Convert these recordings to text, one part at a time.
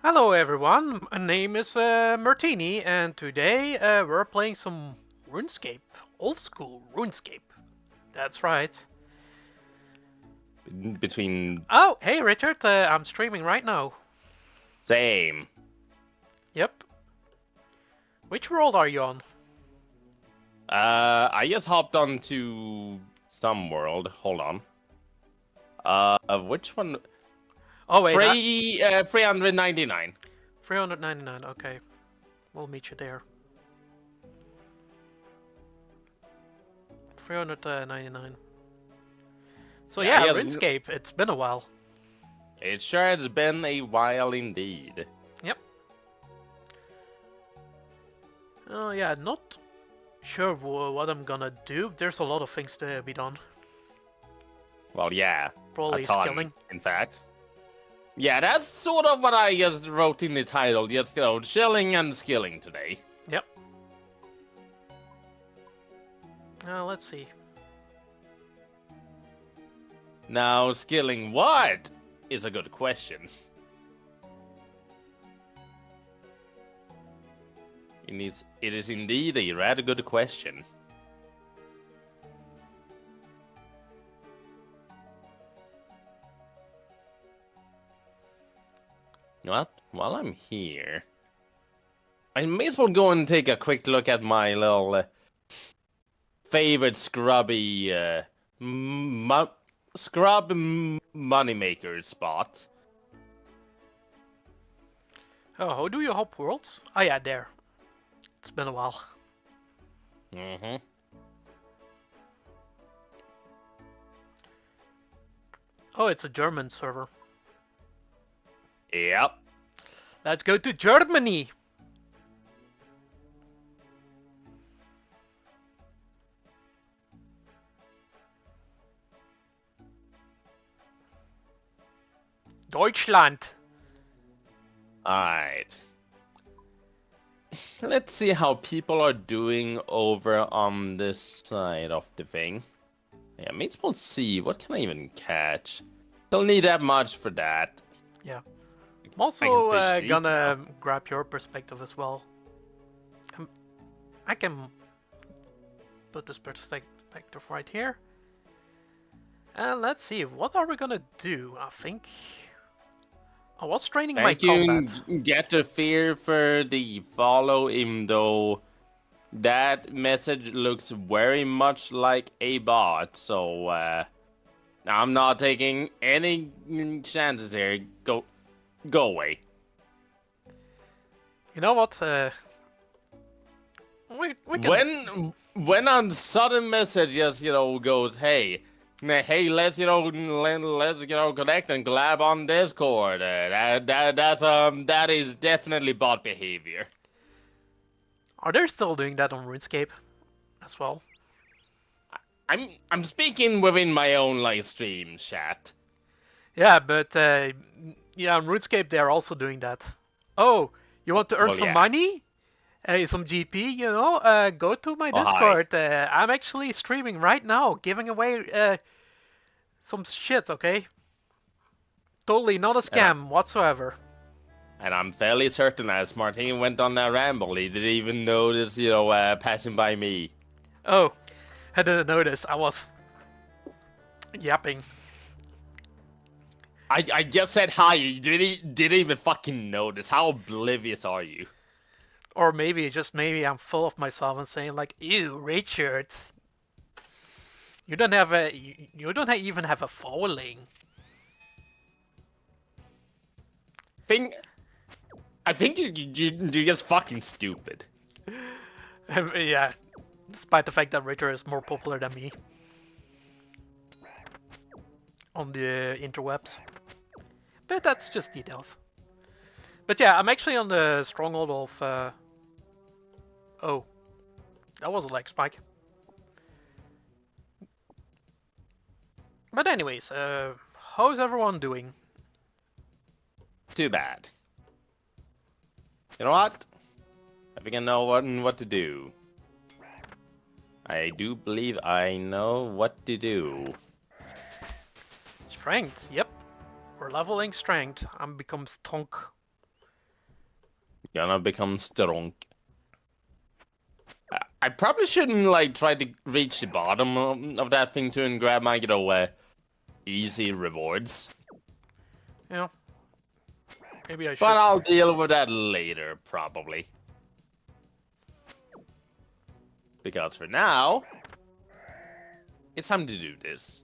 Hello everyone, my name is Martini and today we're playing some RuneScape, old school RuneScape. That's right. Between Oh, hey Richard, I'm streaming right now. same. Yep. Which world are you on? I just hopped onto some world. Hold on. Which one? Oh wait, 399. 399, okay. We'll meet you there. 399. So Yeah, yeah, yes. RuneScape, it's been a while. It sure has been a while indeed. Yep. Oh yeah, not sure what I'm gonna do. There's a lot of things to be done. Well, yeah, a Probably ton, skilling. in fact. Yeah, that's sort of what I just wrote in the title. Just, chilling and skilling today. Yep. Let's see. Now, skilling what is a good question. It is indeed a rather good question. What? While I'm here, I may as well go and take a quick look at my little favorite scrubby scrub moneymaker spot. Oh, how do you hop worlds? Oh yeah, there. It's been a while. Mm-hmm. Oh, it's a German server. Yep. Let's go to Germany! Deutschland! Alright. Let's see how people are doing over on this side of the thing. Yeah, may as well see. What can I even catch? Don't need that much for that. Yeah. I'm I can also fish these now. gonna grab your perspective as well. I can put this perspective right here. And let's see, what are we gonna do? I think I was training my Thank you, combat. Get the Fear, for the follow, even though that message looks very much like a bot. So, I'm not taking any chances here. Go away. You know what? We can. When a sudden message just, goes, hey, let's let's connect and collab on Discord. That is definitely bot behavior. Are they still doing that on RuneScape as well? I'm speaking within my own live stream chat. Yeah, but yeah, on RuneScape they're also doing that. Oh, you want to earn Well, some yeah. money? Some GP, go to my Oh, hi. Discord. I'm actually streaming right now, giving away some shit, okay? Totally not a And, I, scam whatsoever. and I'm fairly certain as Martin went on that ramble, he didn't even notice, passing by me. Oh, I didn't notice. I was yapping. I just said hi. You didn't even fucking notice. How oblivious are you? Or maybe I'm full of myself and saying like, "Ew, Richard, you don't have a, you don't even have a following." Think I think you're just fucking stupid. Yeah, despite the fact that Richard is more popular than me on the interwebs. But that's just details. But yeah, I'm actually on the stronghold of. Oh, that was a leg spike. But anyways, how's everyone doing? Too bad. You know what? I think I know what to do. I do believe I know what to do. Strength, yep. We're leveling strength. I'm become stonk. Gonna become strong. I probably shouldn't like try to reach the bottom of that thing too and grab my easy rewards. Yeah. Maybe I should. But I'll deal with that later, probably. Because for now, it's time to do this.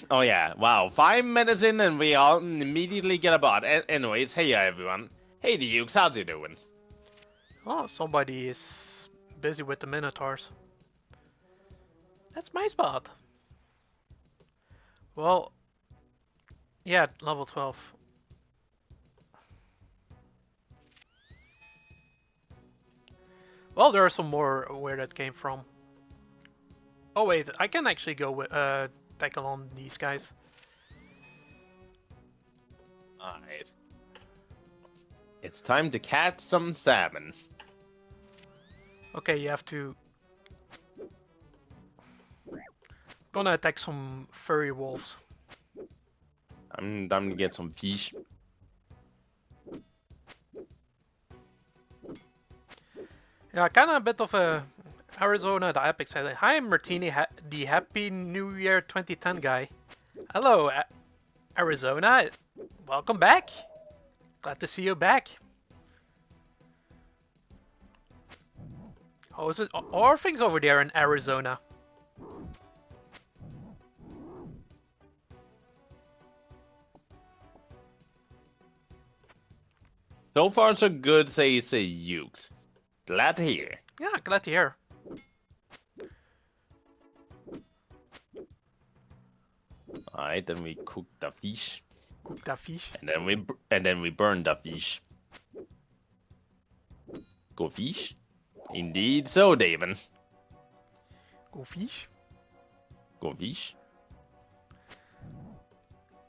Oh yeah, wow, 5 minutes in and we all immediately get a bot. Anyways, hey everyone. Hey Dukes, how's it doing? Oh, somebody is busy with the Minotaurs. That's my spot. Well, yeah, level 12. Well, there are some more where that came from. Oh wait, I can actually go with, tackle on these guys. Alright. It's time to catch some salmon. Okay, you have to... Gonna attack some furry wolves. I'm gonna get some fish. Yeah, kinda a bit of a Arizona the Epic side. Hi, Martini, the Happy New Year 2010 guy. Hello, Arizona. Welcome back. Glad to see you back. How is it? How are things over there in Arizona? So far so good, say Ukes. Glad to hear. Yeah, glad to hear. Alright, then we cook the fish. Cook that fish. And then we burn the fish. Go fish? Indeed so, David. Go fish. Go fish.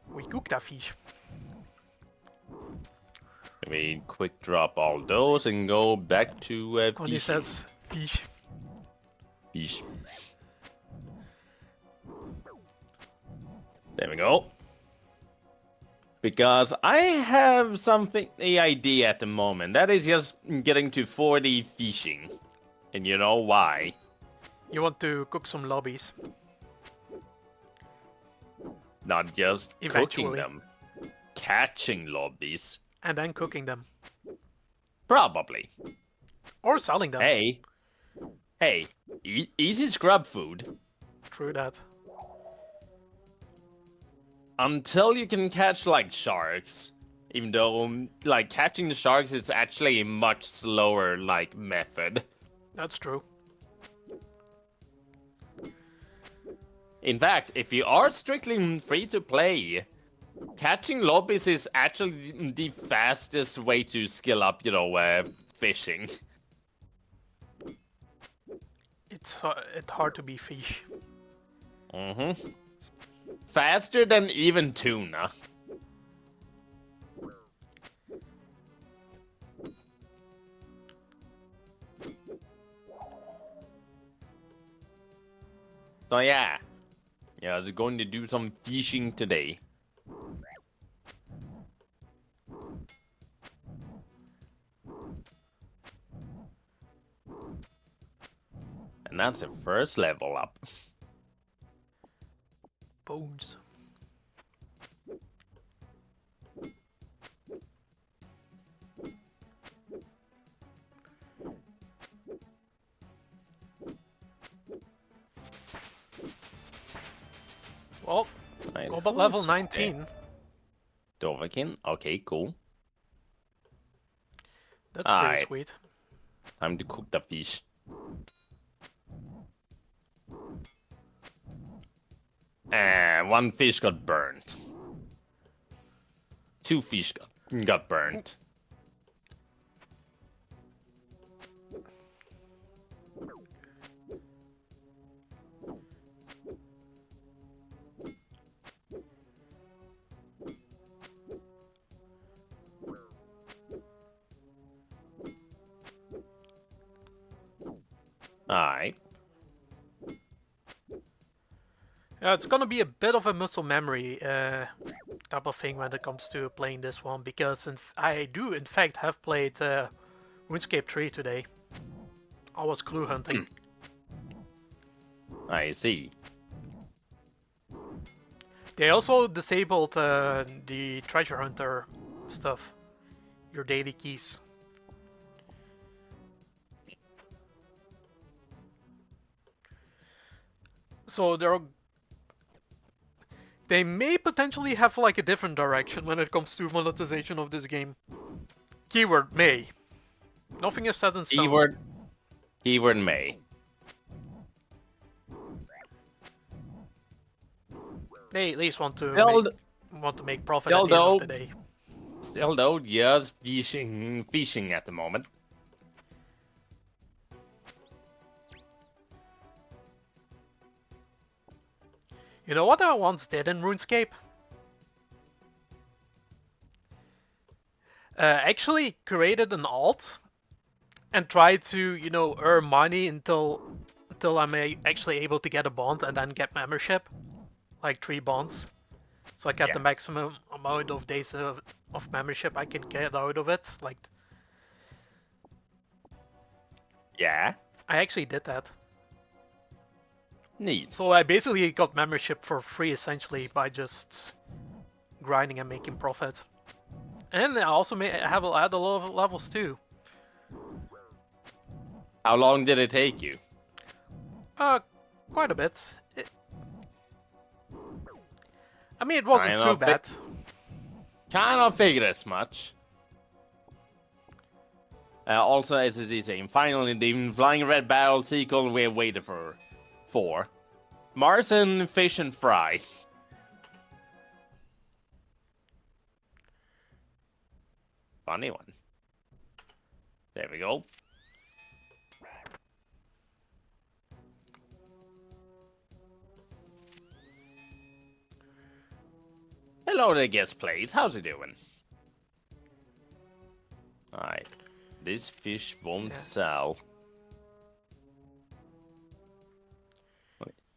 We cook that fish. Let me quick drop all those and go back to Only fishing. says fish. Fish. There we go. Because I have a idea at the moment. That is just getting to 40 fishing. And you know why? You want to cook some lobbies. Not just cooking Eventually. them. Catching lobbies. And then cooking them. Probably. Or selling them. Hey, easy scrub food. True that. Until you can catch, like, sharks. Even though, like, catching the sharks is actually a much slower, like, method. That's true. In fact, if you are strictly free to play, catching lobbies is actually the fastest way to skill up, fishing. It's hard to be fish. Mm-hmm. Faster than even tuna. So yeah. Yeah, I was going to do some fishing today. And that's the first level up. Bones. Well, go about level 19. Dovahkiin? Okay, cool. That's pretty Alright. sweet. Time to cook the fish. And one fish got burnt. 2 fish got burnt. Alright. Yeah, it's gonna be a bit of a muscle memory type of thing when it comes to playing this one, because I do in fact have played RuneScape 3 today. I was clue hunting. I see. They also disabled the treasure hunter stuff, your daily keys. So they may potentially have like a different direction when it comes to monetization of this game. Keyword may. Nothing is set in stone. Keyword may. They at least want to make profit still at the end of the day. Still though, just fishing at the moment. You know what I once did in RuneScape? Actually created an alt and tried to, you know, earn money until I'm actually able to get a bond and then get membership, like 3 bonds. So I get the maximum amount of days of membership I can get out of it. Like, yeah, I actually did that. Neat. So I basically got membership for free essentially by just grinding and making profit. And I also had a lot of levels too. How long did it take you? Quite a bit. I mean, it wasn't too bad. Kind of figured as much. Also, as is saying, finally the Flying Red Barrel sequel we waited for. Mars and Fish and Fry. Funny one. There we go. Hello there, guest plates. How's it doing? Alright. This fish won't sell.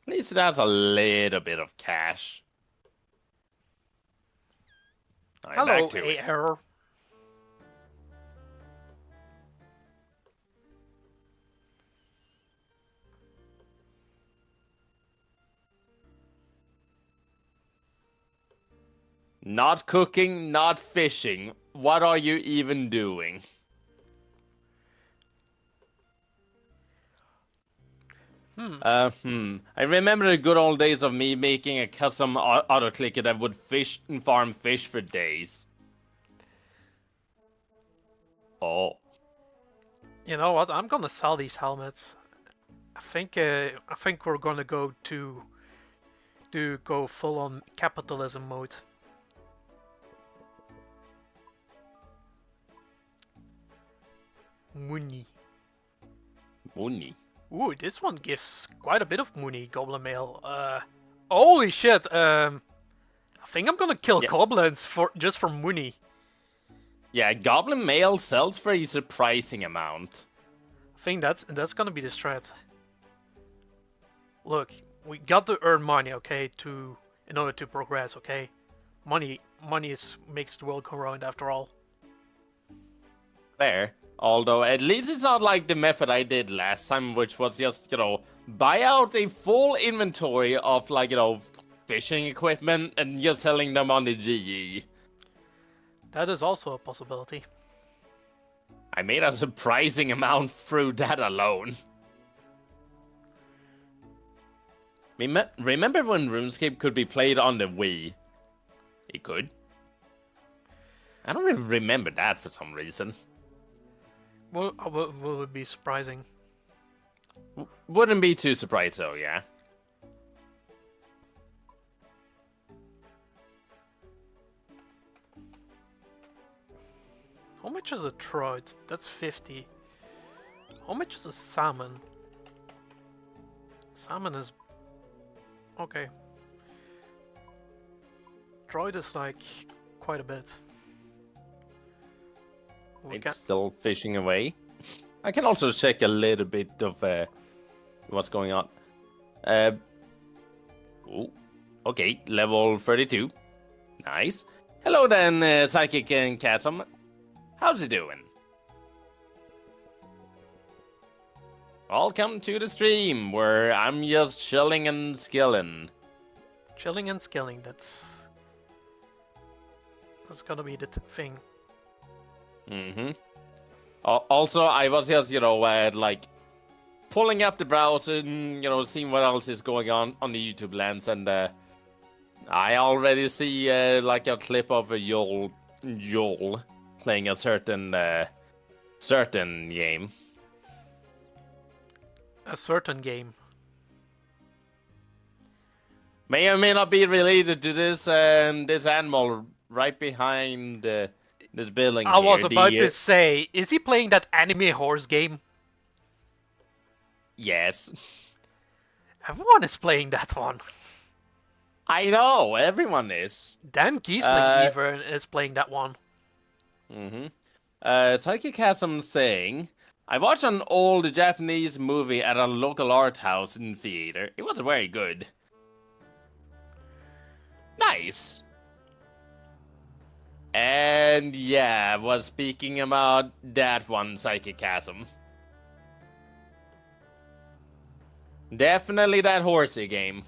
At least that's a little bit of cash. Right, hello, back to error. Not cooking, not fishing. What are you even doing? I remember the good old days of me making a custom auto-clicker that would fish and farm fish for days. Oh. You know what? I'm gonna sell these helmets. I think we're gonna go to go full on capitalism mode. Money. Money. Ooh, this one gives quite a bit of money, Goblin Mail. Holy shit! I think I'm gonna kill goblins just for money. Yeah, Goblin Mail sells for a surprising amount. I think that's gonna be the strat. Look, we got to earn money, okay, in order to progress, okay? Money makes the world go round after all. Fair. Although, at least it's not like the method I did last time, which was just, buy out a full inventory of, fishing equipment and just selling them on the GE. That is also a possibility. I made a surprising amount through that alone. Remember when RuneScape could be played on the Wii? It could. I don't even remember that for some reason. Well, will it be surprising? Wouldn't be too surprised though, yeah. How much is a trout? That's 50. How much is a salmon? Salmon is... okay. Trout is like quite a bit. It's still fishing away. I can also check a little bit of what's going on. Ooh, okay, level 32. Nice. Hello then, Psychic and Chasm. How's it doing? Welcome to the stream, where I'm just chilling and skilling. Chilling and skilling, that's gonna be the thing. Mm-hmm. Also, I was just, like, pulling up the browser and, seeing what else is going on the YouTube lands, and I already see, like, a clip of Joel playing a certain game. A certain game. May or may not be related to this animal right behind this building. I was about to say, is he playing that anime horse game? Yes. Everyone is playing that one. I know, everyone is. Dan Giesling even is playing that one. Mm-hmm. Psychic has some saying, I watched an old Japanese movie at a local art house in theater. It was very good. Nice. And yeah, was speaking about that one, Psychic Chasm. Definitely that horsey game.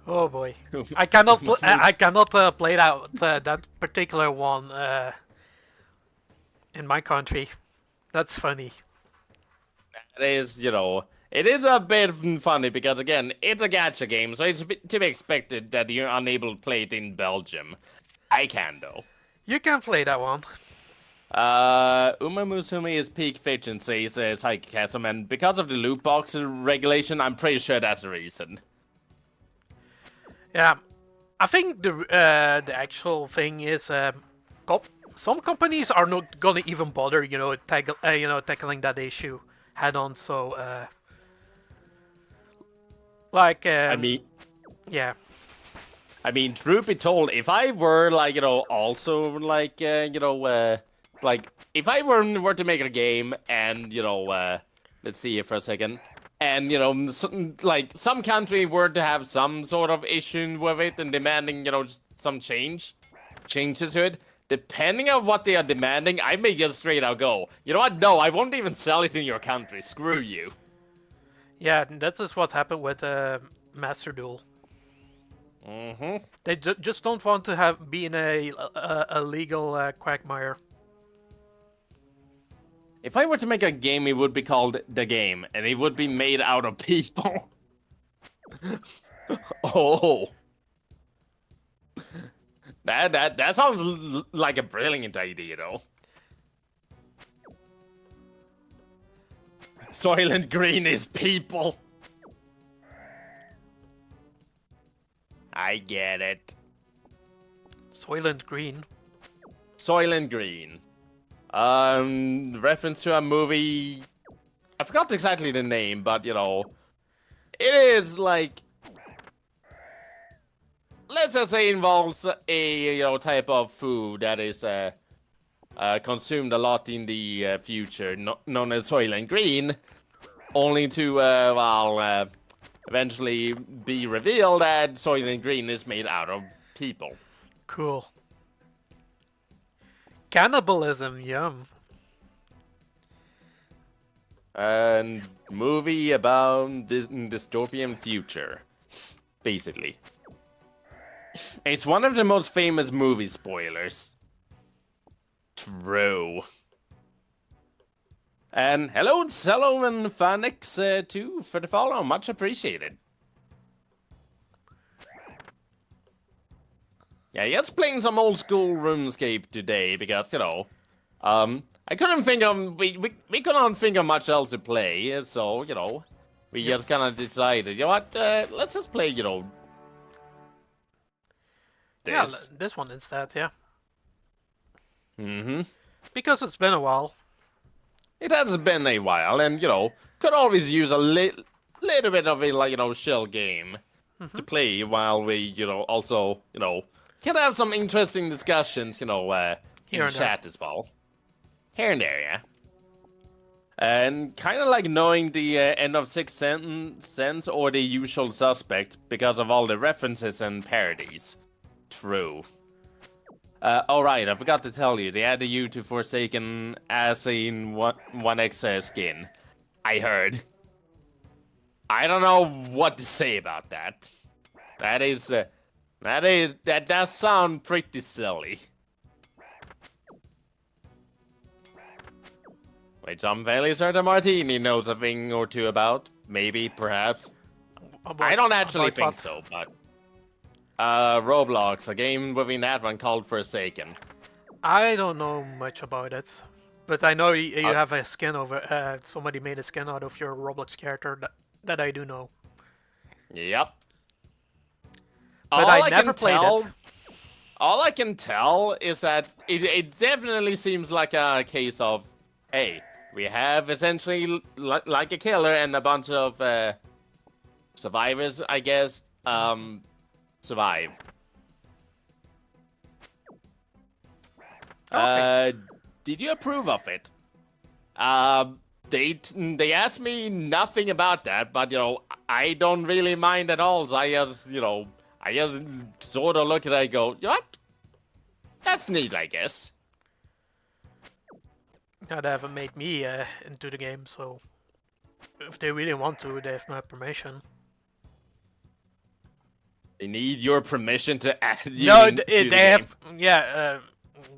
Oh boy, I cannot play that particular one in my country. That's funny. It is, it is a bit funny because, again, it's a gacha game, so it's to be expected that you're unable to play it in Belgium. I can, though. You can play that one. Uma Musume is peak efficiency, says Psychicasm, and because of the loot box regulation, I'm pretty sure that's the reason. Yeah, I think the actual thing is some companies are not gonna even bother, tackling that issue head on. So, like, I mean, yeah. I mean, truth be told, if I were like, also like, like if I were to make a game and let's see here for a second. And, some country were to have some sort of issue with it and demanding, some changes to it, depending on what they are demanding, I may just straight out go, you know what, no, I won't even sell it in your country, screw you. Yeah, that is what happened with Master Duel. Mm-hmm. They just don't want to be in a legal quagmire. If I were to make a game, it would be called The Game, and it would be made out of people. Oh. That sounds like a brilliant idea, though. Soylent Green is people. I get it. Soylent Green. Soylent Green. Reference to a movie. I forgot exactly the name, but it is like, let's just say, involves a type of food that is consumed a lot in the future, known as Soylent Green, only to eventually be revealed that Soylent Green is made out of people. Cool. Cannibalism, yum. And movie about this dystopian future, basically. It's one of the most famous movie spoilers. True. And hello, Cello and Phoenix too for the follow, much appreciated. Yeah, just playing some old school RuneScape today because, I couldn't think of, we couldn't think of much else to play, so, we just kind of decided, what, let's just play, this. Yeah, this one instead, yeah. Mm-hmm. Because it's been a while. It has been a while, and, could always use a little bit of a, chill game to play while we, also, can have some interesting discussions, Yeah, Here and there. chat as well. Here and there, yeah. And kind of like knowing the end of Sixth Sense or The Usual Suspect because of all the references and parodies. True. Alright, I forgot to tell you, they added you to Forsaken as in 1X skin. I heard. I don't know what to say about that. That does sound pretty silly. Wait, I'm fairly certain Martini knows a thing or two about. Maybe, perhaps. I don't actually think so, but... Roblox, a game within that one called Forsaken. I don't know much about it. But I know you have a skin over... somebody made a skin out of your Roblox character that I do know. Yep. But I never played it. All I can tell is that it definitely seems like a case of, hey, we have essentially like a killer and a bunch of survivors, I guess, survive. Okay. Did you approve of it? They asked me nothing about that, but you know, I don't really mind at all. So I just sort of look at it and go, you know what? That's neat, I guess. Yeah, they haven't made me into the game, so if they really want to, they have my permission. They need your permission to add you No, into they the have. game. Yeah,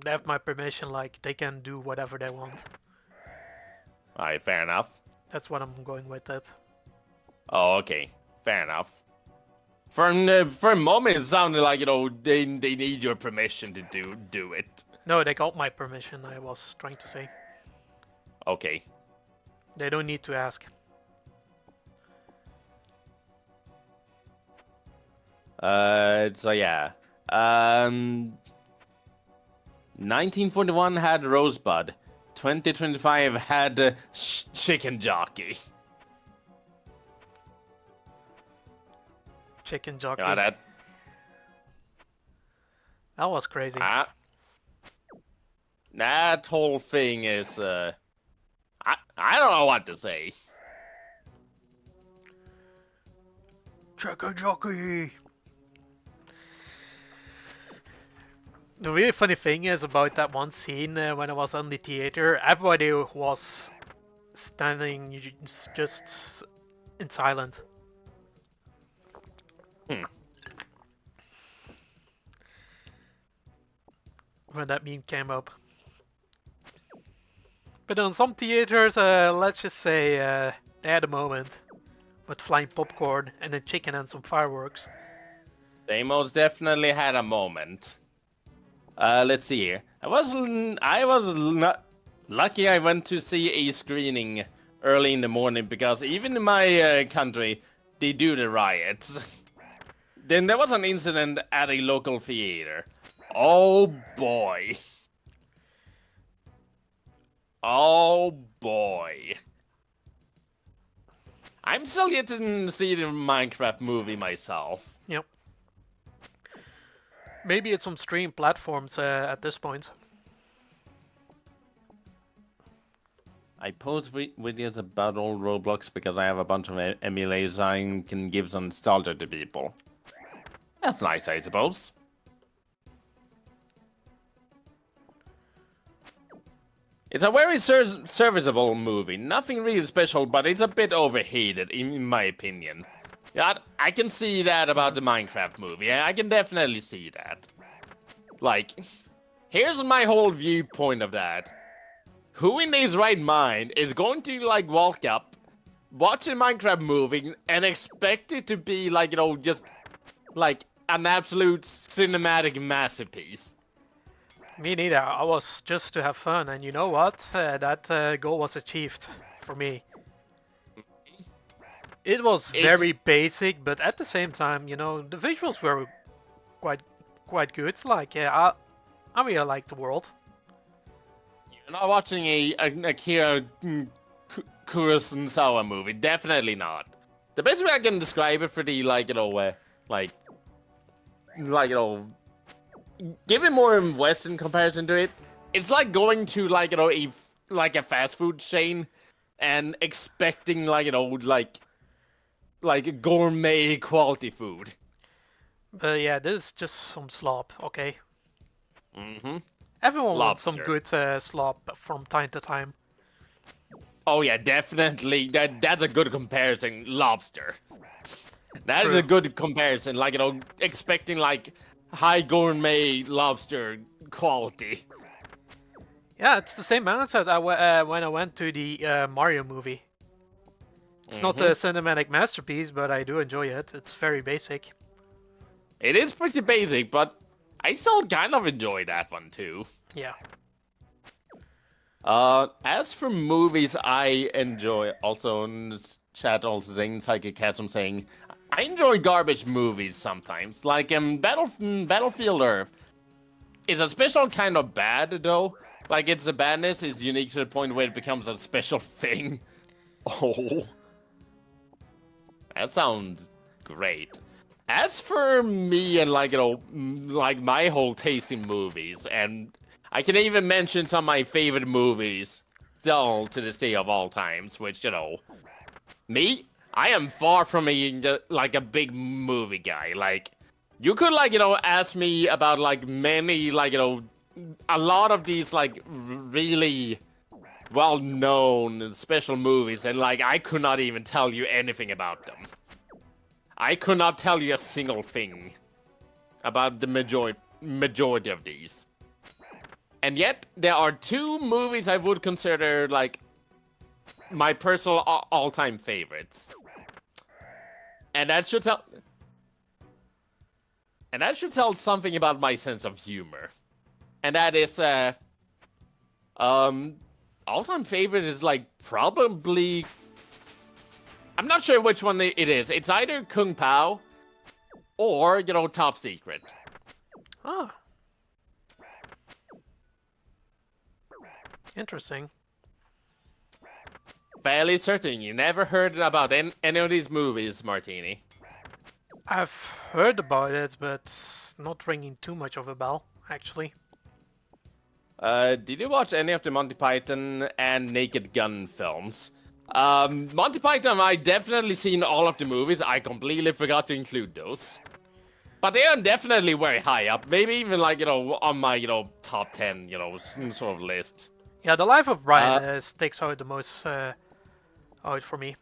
they have my permission. Like they can do whatever they want. Alright, fair enough. That's what I'm going with. That. Oh, okay, fair enough. For a moment, it sounded like, you know, they need your permission to do it. No, they got my permission. I was trying to say. Okay. They don't need to ask. So yeah. 1941 had Rosebud. 2025 had Chicken Jockey. Chicken Jockey. Got it. That was crazy. That whole thing is, I don't know what to say. Chicken Jockey! The really funny thing is about that one scene when I was on the theater, everybody was standing just in silence. When that meme came up. But on some theaters, let's just say they had a moment with flying popcorn and a chicken and some fireworks. They most definitely had a moment. Let's see here. I was not lucky. I went to see a screening early in the morning because even in my country, they do the riots. Then there was an incident at a local theater. Oh boy. Oh boy. I'm still yet to see the Minecraft movie myself. Yep. Maybe it's on stream platforms at this point. I post videos about old Roblox because I have a bunch of emulators I can give some nostalgia to people. That's nice, I suppose. It's a very serviceable movie. Nothing really special, but it's a bit overhated, in my opinion. Yeah, I can see that about the Minecraft movie. I can definitely see that. Like, here's my whole viewpoint of that. Who in his right mind is going to, like, walk up, watch a Minecraft movie, and expect it to be, like, you know, just, like, an absolute cinematic masterpiece? Me neither. I was just to have fun, and you know what? That goal was achieved for me. It was very basic, but at the same time, you know, the visuals were quite good. Like, yeah, I really like the world. You're not watching a Akira Kurosawa movie. Definitely not. The best way I can describe it for the, like, you know, give it more Western comparison to it. it's like going to like a fast food chain and expecting like like gourmet quality food. But yeah, this is just some slop, okay? Mm-hmm. Everyone wants some Lobster. good slop from time to time. Oh yeah, definitely. That's a good comparison. Lobster. That is True. a good comparison. Like expecting like high gourmet lobster quality. Yeah, it's the same mindset when I went to the Mario movie. It's not a Mm-hmm. cinematic masterpiece, but I do enjoy it. It's very basic. It is pretty basic, but I still kind of enjoy that one too. Yeah. As for movies I enjoy, also in this chat also saying Psychic Chasm saying, I enjoy garbage movies sometimes. Like Battlefield Earth is a special kind of bad though. Like its badness is unique to the point where it becomes a special thing. Oh. That sounds great. As for me and like my whole taste in movies, and I can even mention some of my favorite movies still to this day of all times, which me, I am far from being like a big movie guy. Like you could ask me about like many a lot of these like really well-known and special movies, and like I could not even tell you anything about them. I could not tell you a single thing about the majority of these. And yet, there are two movies I would consider like my personal all-time favorites. And that should tell something about my sense of humor. And that is all-time favorite is like probably, I'm not sure which one it is. It's either Kung Pao or, Top Secret. Ah. Interesting. Fairly certain you never heard about any of these movies, Martini. I've heard about it, but not ringing too much of a bell, actually. Did you watch any of the Monty Python and Naked Gun films? Monty Python, I definitely seen all of the movies. I completely forgot to include those. But they are definitely very high up. Maybe even like, on my, top 10, sort of list. Yeah, The Life of Brian sticks out the most out for me.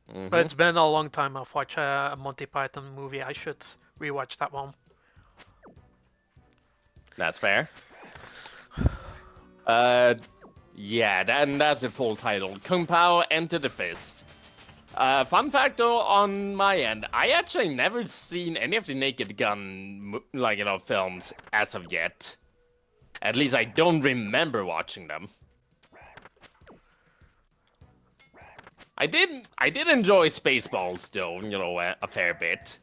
Mm-hmm. But it's been a long time I've watched a Monty Python movie. I should rewatch that one. That's fair. Yeah, that's the full title. Kung Pao Enter the Fist. Fun fact though, on my end, I actually never seen any of the Naked Gun, films as of yet. At least I don't remember watching them. I did enjoy Spaceballs though, a fair bit.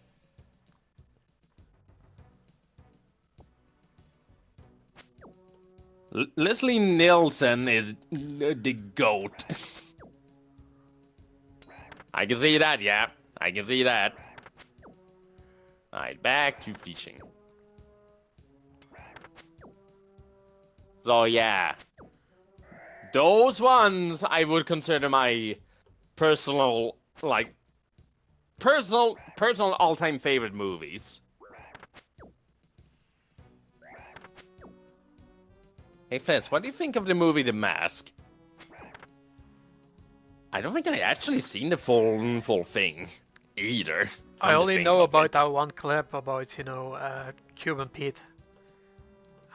Leslie Nielsen is the GOAT. I can see that, yeah. I can see that. Alright, back to fishing. So yeah. Those ones I would consider my personal all-time favorite movies. Hey Fez, what do you think of the movie The Mask? I don't think I actually seen the full thing either. I only know about that one clip about, Cuban Pete.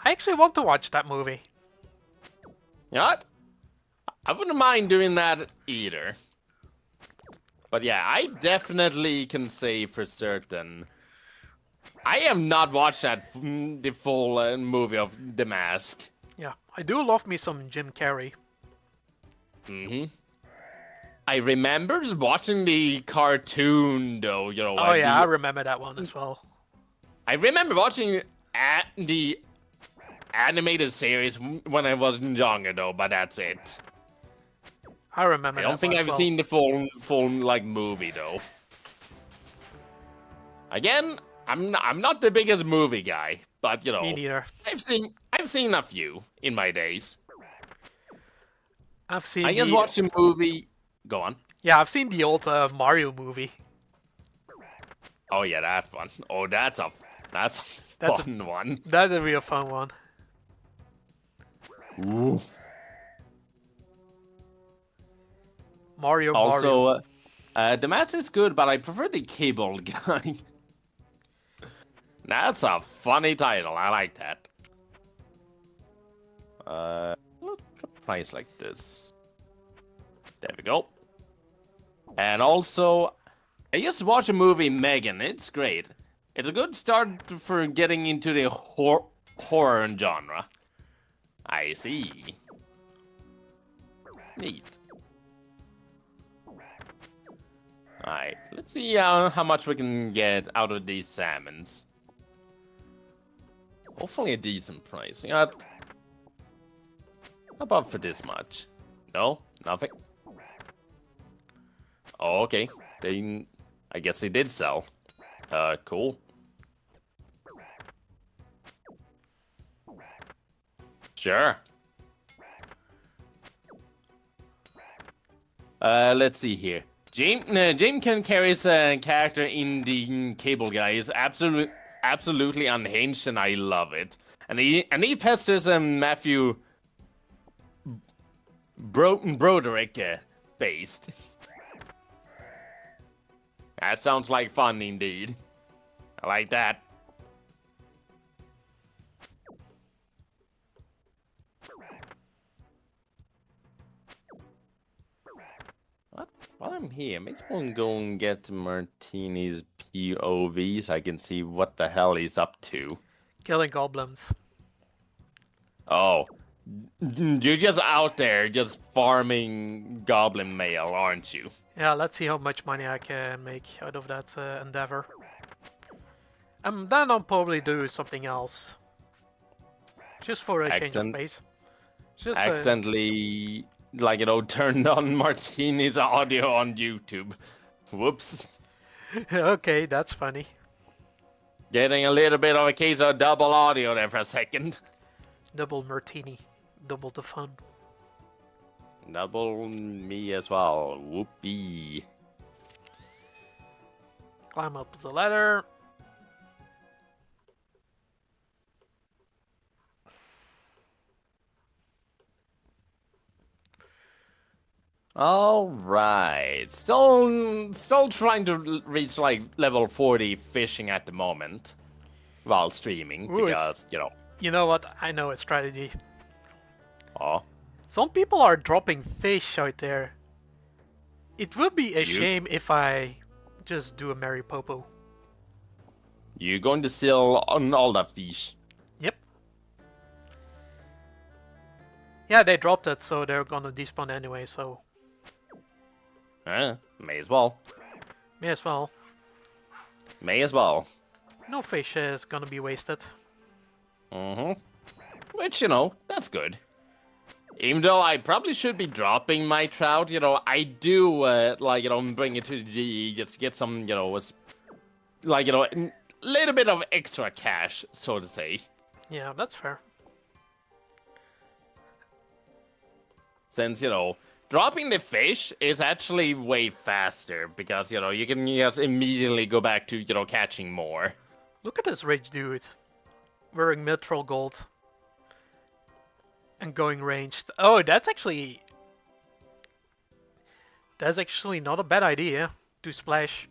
I actually want to watch that movie. You know what? I wouldn't mind doing that either. But yeah, I definitely can say for certain I have not watched the full movie of The Mask. Yeah, I do love me some Jim Carrey. Mm-hmm. I remember watching the cartoon though, Oh yeah, I remember that one as well. I remember watching the animated series when I was younger though, but that's it. I remember. I don't think I've seen the full like movie though. Again, I'm not the biggest movie guy, but you Me know, neither. I've seen a few in my days. I've seen I just the watched a movie. Go on. yeah, I've seen the old Mario movie. Oh yeah, that one. Oh, that's a That's a fun one. that's a real fun one. Oof. Mario. Also, the mask is good, but I prefer the cable guy. That's a funny title. I like that. Price like this. There we go. And also, I just watched a movie, Megan. It's great. It's a good start for getting into the horror genre. I see. Neat. Alright, let's see how much we can get out of these salmons. Hopefully a decent price. Yeah, how about for this much? No? Nothing? Oh, okay. I guess they did sell. Cool. Sure. Let's see here. James can carry his character in the cable guy is absolutely unhinged, and I love it. And he pesters Matthew Broderick based. That sounds like fun indeed. I like that. While I'm here, maybe we'll go and get Martini's POV so I can see what the hell he's up to. Killing goblins. Oh, you're just out there just farming goblin mail, aren't you? Yeah, let's see how much money I can make out of that endeavor. Then I'll probably do something else. Just for a change of pace. Just accidentally, like, you know, turned on Martini's audio on YouTube. Whoops. Okay, that's funny. Getting a little bit of a case of double audio there for a second. Double martini. Double the fun. Double me as well. Whoopee. Climb up the ladder. All right. Still trying to reach like level 40 fishing at the moment while streaming. Ooh, because, you know. You know what? I know a strategy. Oh. Some people are dropping fish out there. It would be a shame if I just do a Mary Popo. You're going to sell on all the fish. Yep. Yeah, they dropped it, so they're gonna despawn anyway, so... May as well. May as well. May as well. No fish is gonna be wasted. Mm-hmm. Which, you know, that's good. Even though I probably should be dropping my trout, you know, I do, like, you know, bring it to the GE just to get some, you know, like, you know, a little bit of extra cash, so to say. Yeah, that's fair. Since, you know, dropping the fish is actually way faster because, you know, you can just immediately go back to, you know, catching more. Look at this rich dude. Wearing mithril gold. And going ranged. Oh, that's actually not a bad idea to splash.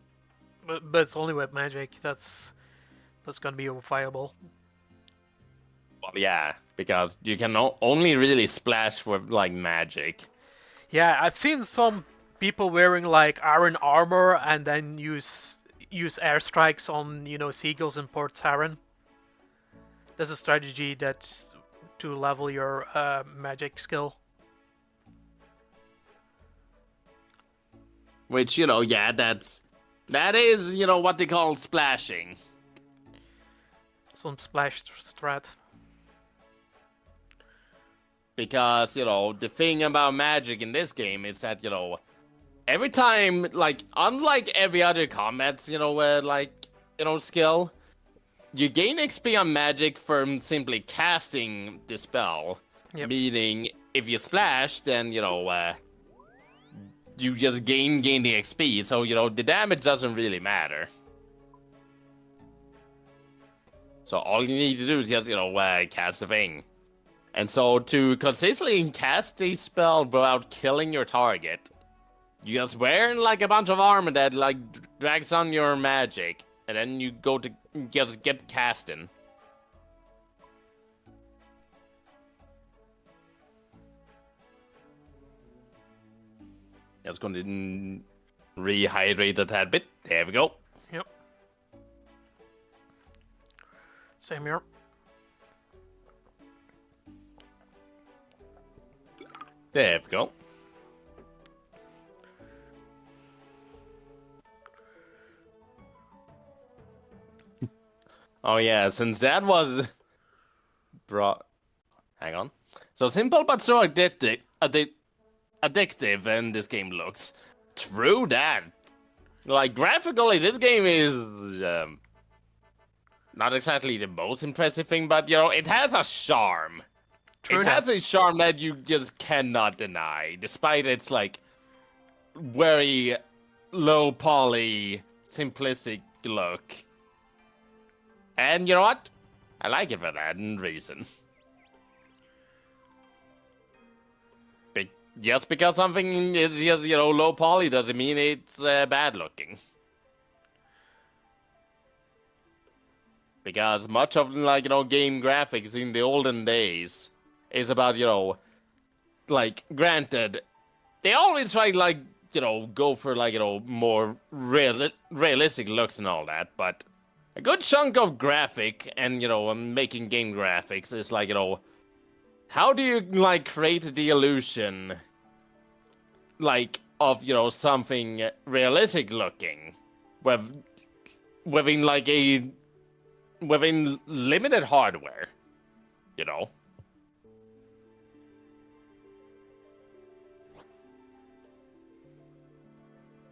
But it's only with magic. That's gonna be viable. Well, yeah, because you can only really splash with, like, magic. Yeah, I've seen some people wearing, like, iron armor and then use airstrikes on, you know, seagulls in Port Saran. There's a strategy that's to level your magic skill. Which, you know, yeah, that is, you know, what they call splashing. Some splash strat. Because, you know, the thing about magic in this game is that, you know, every time, like, unlike every other combat, you know, like, you know, skill, you gain XP on magic from simply casting the spell. Yep. Meaning, if you splash, then, you just gain the XP. So, the damage doesn't really matter. So all you need to do is just, cast the thing. And so to consistently cast the spell without killing your target, you just wear like a bunch of armor that like drags on your magic, and then you go to just get casting. Just going to rehydrate a tad bit. There we go. Yep. Same here. There we go. Oh yeah, since that was brought. Hang on. So simple but so addictive, and this game looks. True that. Like graphically, this game is not exactly the most impressive thing, but it has a charm. True it has a charm that you just cannot deny, despite its like very low poly, simplistic look. And you know what? I like it for that reason. Just because something is just, low poly doesn't mean it's bad looking. Because much of, game graphics in the olden days is about, like, granted, they always try, like, go for, like, more realistic looks and all that, but a good chunk of graphic and, making game graphics is, like, how do you, like, create the illusion, like, of, something realistic looking within, like, within limited hardware,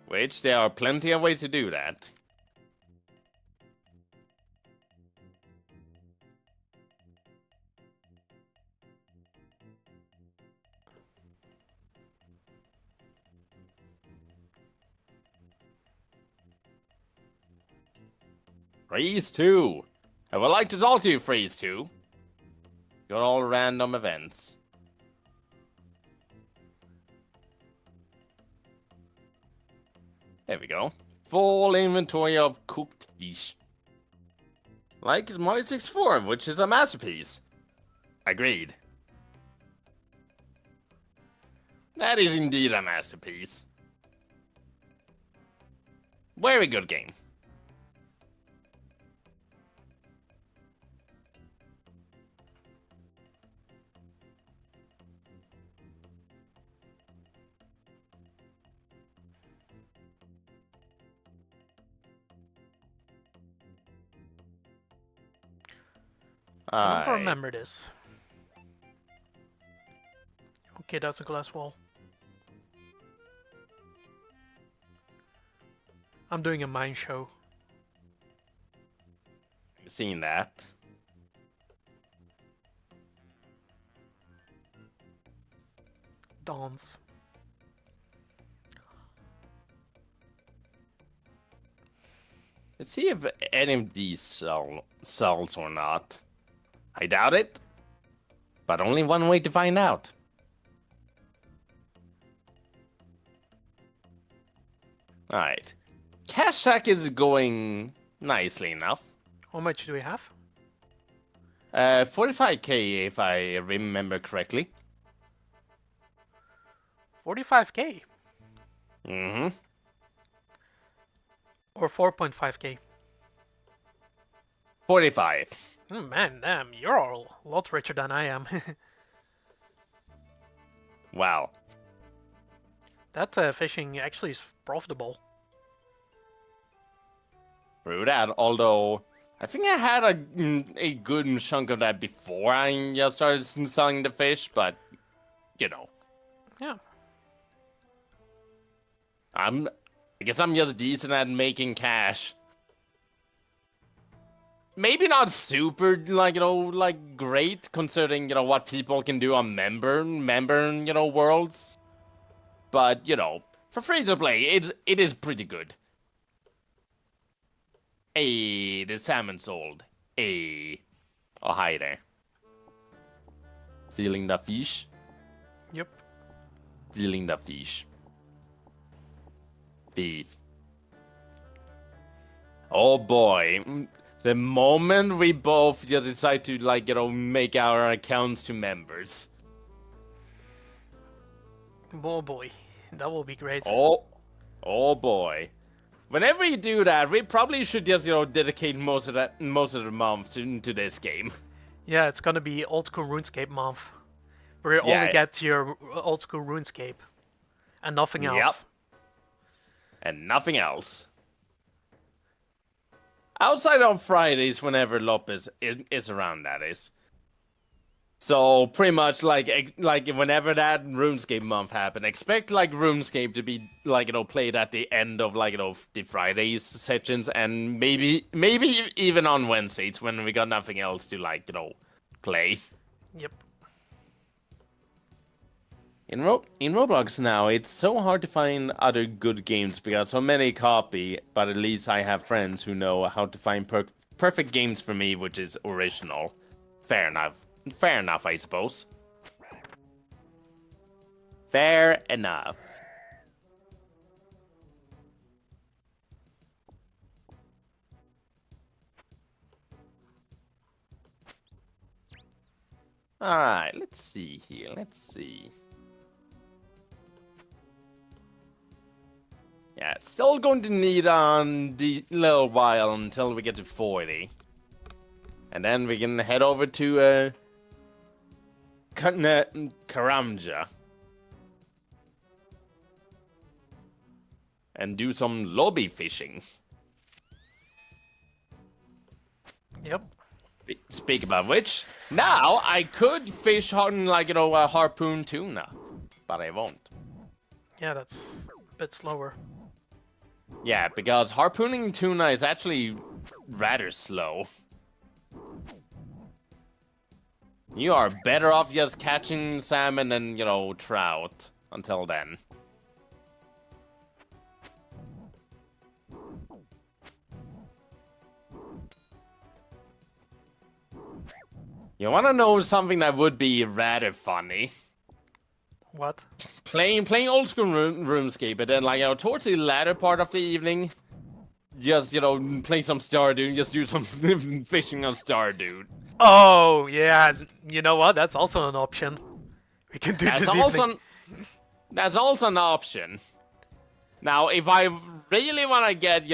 Which there are plenty of ways to do that. Freeze 2! I would like to talk to you, Freeze 2. Got all random events. There we go. Full inventory of cooked fish. Like Mario 64, which is a masterpiece. Agreed. That is indeed a masterpiece. Very good game. I don't remember this. Okay, that's a glass wall. I'm doing a mine show. Seen that. Dance. Let's see if any of these sells or not. I doubt it, but only one way to find out. Alright. Cash Sack is going nicely enough. How much do we have? 45k if I remember correctly. 45k? Mm-hmm. Or 4.5k? 45. Man, damn, you're a lot richer than I am. Wow. That fishing actually is profitable. True that, although I think I had a good chunk of that before I just started selling the fish, but, Yeah. I guess I'm just decent at making cash. maybe not super, like, like great considering, what people can do on member, worlds. But, for free to play, it is pretty good. Hey, the salmon sold. Hey. Oh, hi there. Stealing the fish. Yep. Stealing the fish. Beef. Oh boy. The moment we both just decide to, like, make our accounts to members. Oh boy, that will be great. Oh boy. Whenever you do that, we probably should just, dedicate most of the month to this game. Yeah, it's gonna be old school RuneScape month, where you only get your old school RuneScape and nothing else. And nothing else. Outside on Fridays, whenever Lopez is around, that is. So pretty much like whenever that RuneScape month happen, expect like RuneScape to be like played at the end of like the Fridays sessions, and maybe even on Wednesdays when we got nothing else to like play. Yep. In Roblox now, it's so hard to find other good games because so many copy, but at least I have friends who know how to find perfect games for me, which is original. Fair enough. Fair enough, I suppose. Fair enough. Alright, let's see here. Let's see. Yeah, still going to need on the little while until we get to 40. And then we can head over to Karamja. And do some lobby fishing. Yep. Speak about which, now I could fish on like a harpoon tuna, but I won't. Yeah, that's a bit slower. Yeah, because harpooning tuna is actually rather slow. You are better off just catching salmon and, trout until then. You wanna know something that would be rather funny? What? Playing old school RuneScape, and then like towards the latter part of the evening, just play some Stardew, just do some fishing on Stardew. Oh yeah, you know what? That's also an option. We can do this evening. That's also an option. Now, if I really want to get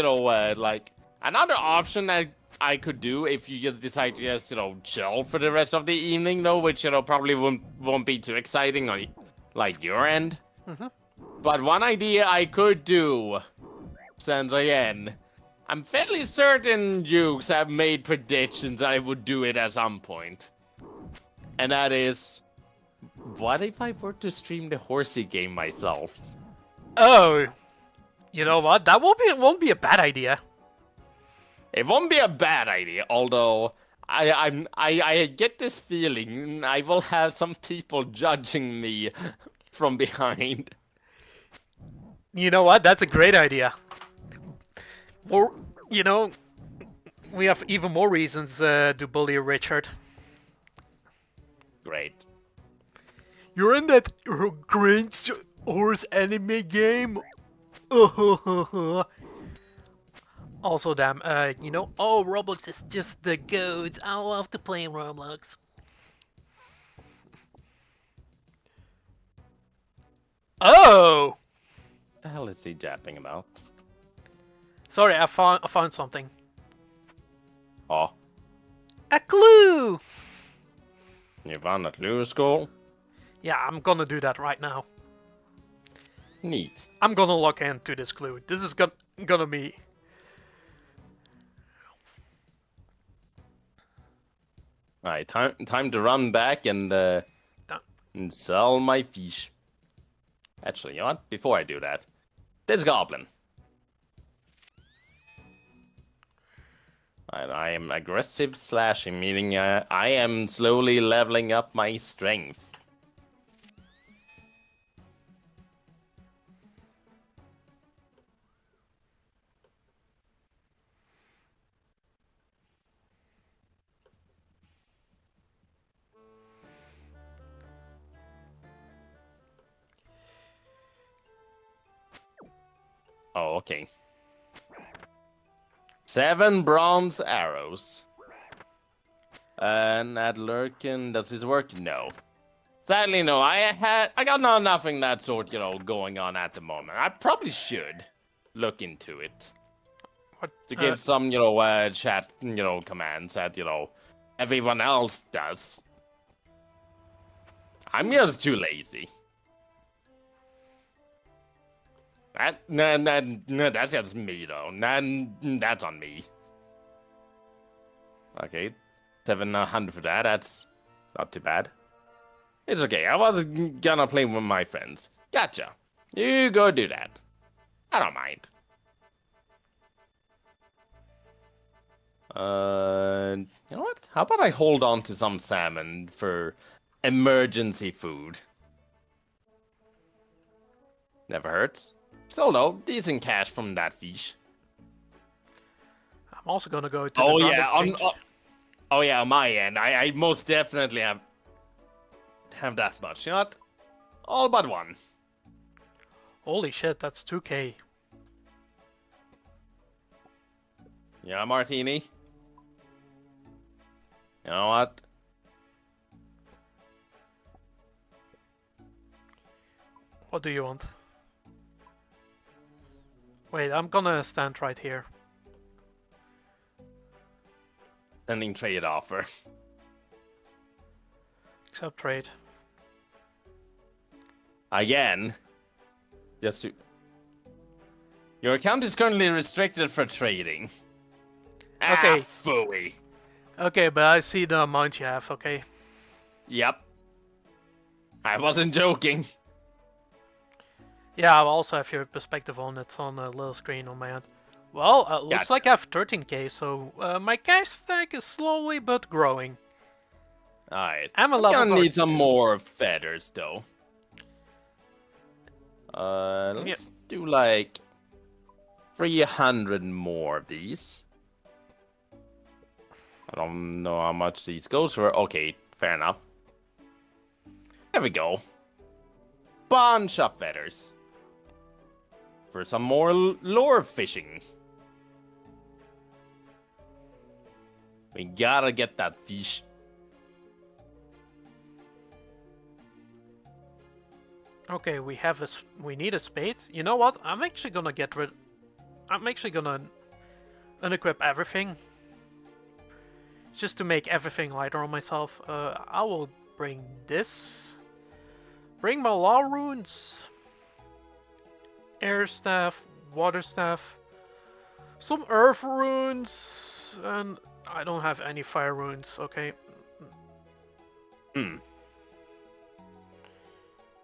like another option that I could do if you just decide to just chill for the rest of the evening, though, which probably won't be too exciting on like your end. But one idea I could do, since again, I'm fairly certain Jukes have made predictions that I would do it at some point. And that is, what if I were to stream the horsey game myself? Oh, you know what? That won't be a bad idea. It won't be a bad idea, although I get this feeling I will have some people judging me from behind. You know what? That's a great idea. Or, we have even more reasons to bully Richard. Great. You're in that cringe horse anime game? Also, damn, oh, Roblox is just the goat. I love to play in Roblox. Oh! What the hell is he japping about? Sorry, I found something. Oh. A clue! You found a clue, Skull? Yeah, I'm gonna do that right now. Neat. I'm gonna look into this clue. This is gonna be... Alright, time to run back and sell my fish. Actually, you know what? Before I do that, this goblin. I am aggressive slashing, meaning I am slowly leveling up my strength. Oh, okay. 7 bronze arrows. And at Lurkin, does this work? No. Sadly, no. I got nothing that sort, going on at the moment. I probably should look into it. What? To give some, chat, commands that, everyone else does. I'm just too lazy. That's just me, though. That's on me. Okay, 700 for that. That's not too bad. It's okay. I was gonna play with my friends. Gotcha. You go do that. I don't mind. You know what? How about I hold on to some salmon for emergency food? Never hurts. Still though, decent cash from that fish. I'm also gonna go to the ground exchange. Oh yeah, on my end, I most definitely have that much. You know what? All but one. Holy shit, that's 2k. Yeah, Martini. You know what? What do you want? Wait, I'm gonna stand right here. Sending trade offer. Accept trade. Again. Just to... Your account is currently restricted for trading. Okay. Ah, phooey. Okay, but I see the amount you have, okay? Yep. I wasn't joking. Yeah, I also have your perspective on it on a little screen on my end. Well, looks Gotcha. like I have 13k, so my cash stack is slowly but growing. Alright. I'm I'm gonna need some more feathers, though. Let's do like 300 more of these. I don't know how much these goes for. Okay, fair enough. There we go. Bunch of feathers. For some more lure fishing. We gotta get that fish. Okay, we need a spade. You know what? I'm actually gonna unequip everything. Just to make everything lighter on myself. I will bring this. Bring my law runes. Air staff, water staff. Some earth runes. And I don't have any fire runes, okay.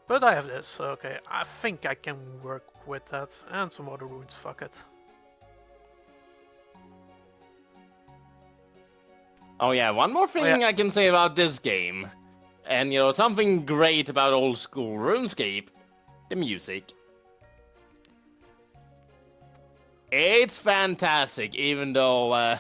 But I have this, okay. I think I can work with that. And some other runes, fuck it. Oh yeah, one more thing I can say about this game. And something great about old school RuneScape. The music. It's fantastic, even though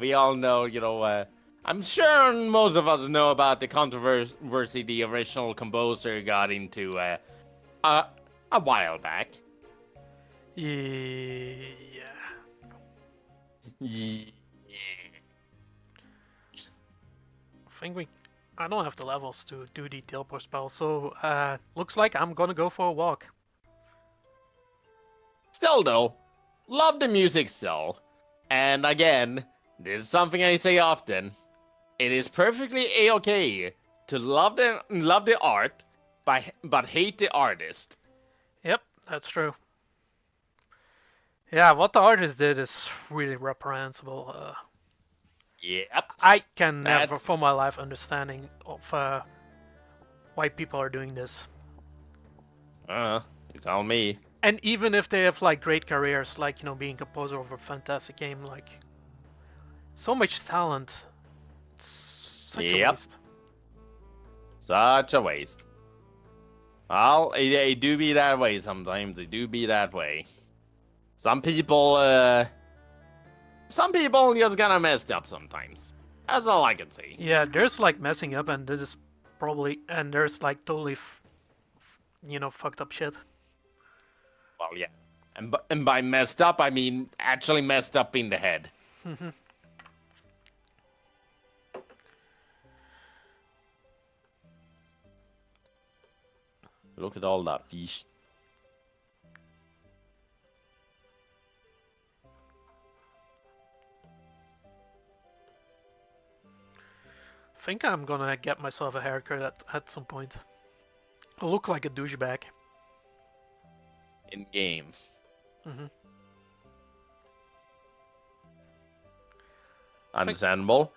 we all know, I'm sure most of us know about the controversy the original composer got into a while back. Yeah. I don't have the levels to do the teleport spell, so looks like I'm gonna go for a walk. Still though, love the music still. And again, this is something I say often. It is perfectly a-okay to love the art, but hate the artist. Yep, that's true. Yeah, what the artist did is really reprehensible. Yep. I can never, for my life, understanding of why people are doing this. You tell me. And even if they have like great careers, like being composer of a fantastic game, like so much talent, it's such a Yep. waste. Such a waste. Well, it do be that way sometimes. It do be that way. Some people just gonna messed up sometimes. That's all I can say. Yeah, there's like messing up, and this is probably, and there's like totally, fucked up shit. Well, yeah. And by messed up, I mean actually messed up in the head. Look at all that fish. I think I'm gonna get myself a haircut at some point. I look like a douchebag. In game. Hmm Understandable.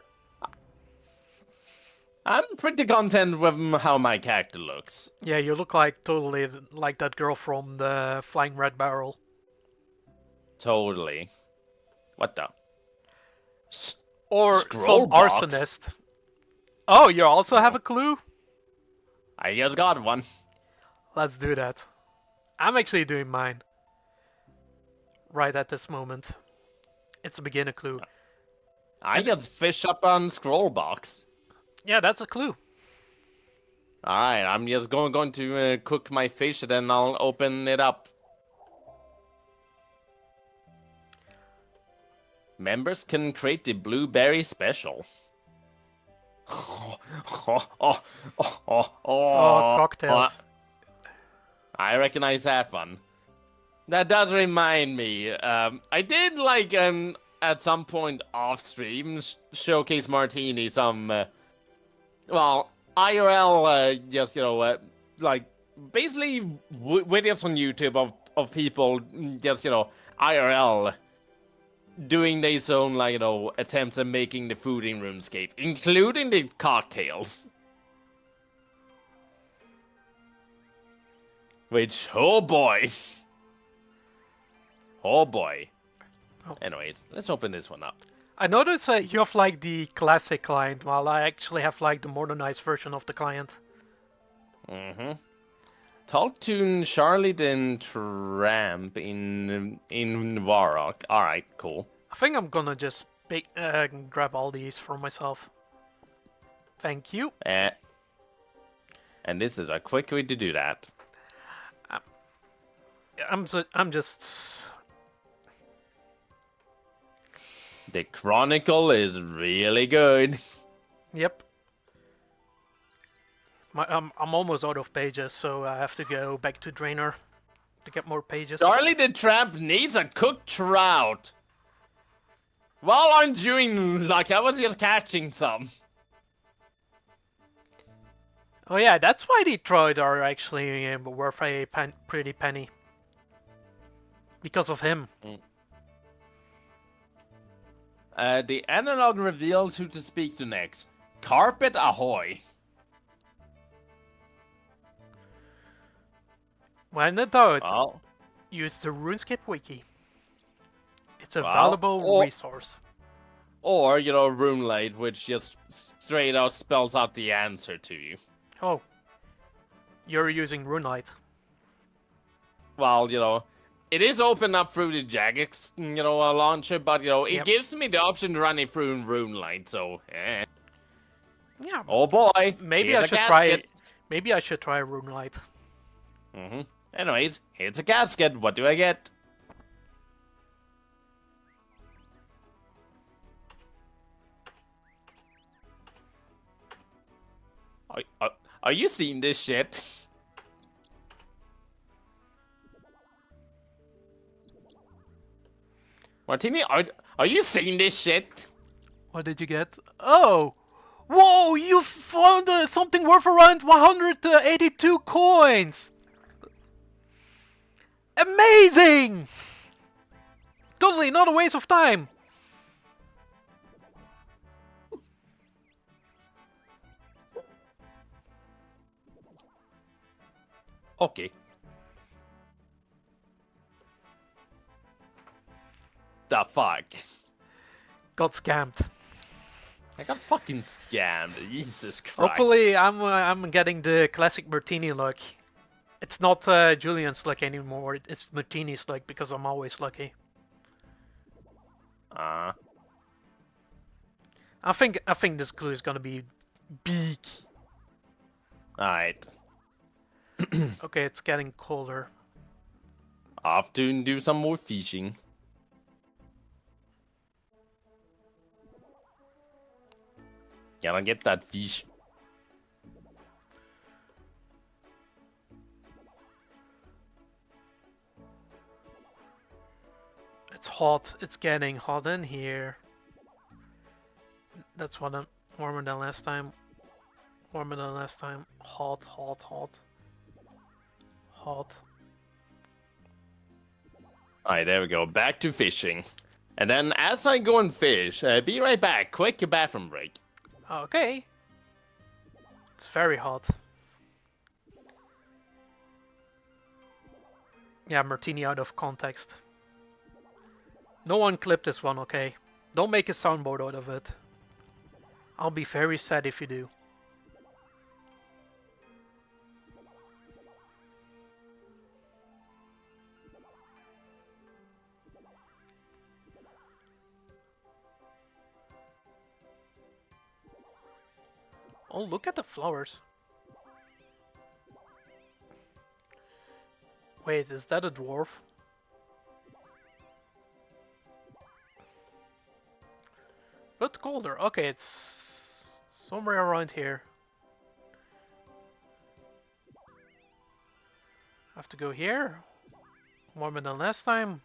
I'm pretty content with how my character looks. Yeah, you look like totally like that girl from the Flying Red Barrel. Totally. What the? Or Scroll some box? arsonist. Oh, you also have a clue? I just got one. Let's do that. I'm actually doing mine. Right at this moment. It's a beginner clue. I just fish up on scroll box. Yeah, that's a clue. Alright, I'm just going to cook my fish, then I'll open it up. Members can create the blueberry special. Oh, cocktails. I recognize that one. That does remind me. I did like at some point off stream showcase Martini some well IRL just like basically videos on YouTube of people just IRL doing their own attempts at making the food in RuneScape, including the cocktails. Which, oh boy. Oh boy. Oh. Anyways, let's open this one up. I noticed you have like the classic client, while I actually have like the modernized version of the client. Mm-hmm. Talk to Charlie then Tramp in Varrock. Alright, cool. I think I'm gonna just grab all these for myself. Thank you. And this is a quick way to do that. I'm just. The Chronicle is really good. Yep. I'm almost out of pages, so I have to go back to Drainer to get more pages. Charlie the Tramp needs a cooked trout. While I'm doing, like, I was just catching some. Oh yeah, that's why Detroit are actually worth a pretty penny. Because of him. The analog reveals who to speak to next. Carpet ahoy. When in doubt, Well, use the RuneScape wiki. It's a valuable resource. Or, RuneLite, which just straight out spells out the answer to you. Oh. You're using RuneLite. Well, it is open up through the Jagex, launcher, but, it gives me the option to run it through RuneLite, so, eh. Yeah. Oh boy. Maybe I should try it. Maybe I should try RuneLite. Mm-hmm. Anyways, here's a casket. What do I get? Are you seeing this shit? Martini, are you seeing this shit? What did you get? Oh! Whoa! You found something worth around 182 coins! Amazing! Totally not a waste of time! Okay. the fuck? Got scammed. I got fucking scammed. Jesus Christ. Hopefully, I'm getting the classic Martini luck. It's not Julian's luck anymore. It's Martini's luck because I'm always lucky. I think this clue is gonna be big. Alright. Okay, it's getting colder. Off to do some more fishing. Gotta get that fish. It's hot. It's getting hot in here. That's what I'm warmer than last time. Warmer than last time. Hot, hot, hot. Hot. Alright, there we go. Back to fishing. And then as I go and fish, be right back. Quick bathroom break. Okay. It's very hot. Yeah, Martini out of context. No one clip this one, okay? Don't make a soundboard out of it. I'll be very sad if you do. Oh, look at the flowers. Wait, is that a dwarf? But colder. Okay, it's somewhere around here. I have to go here. Warmer than last time.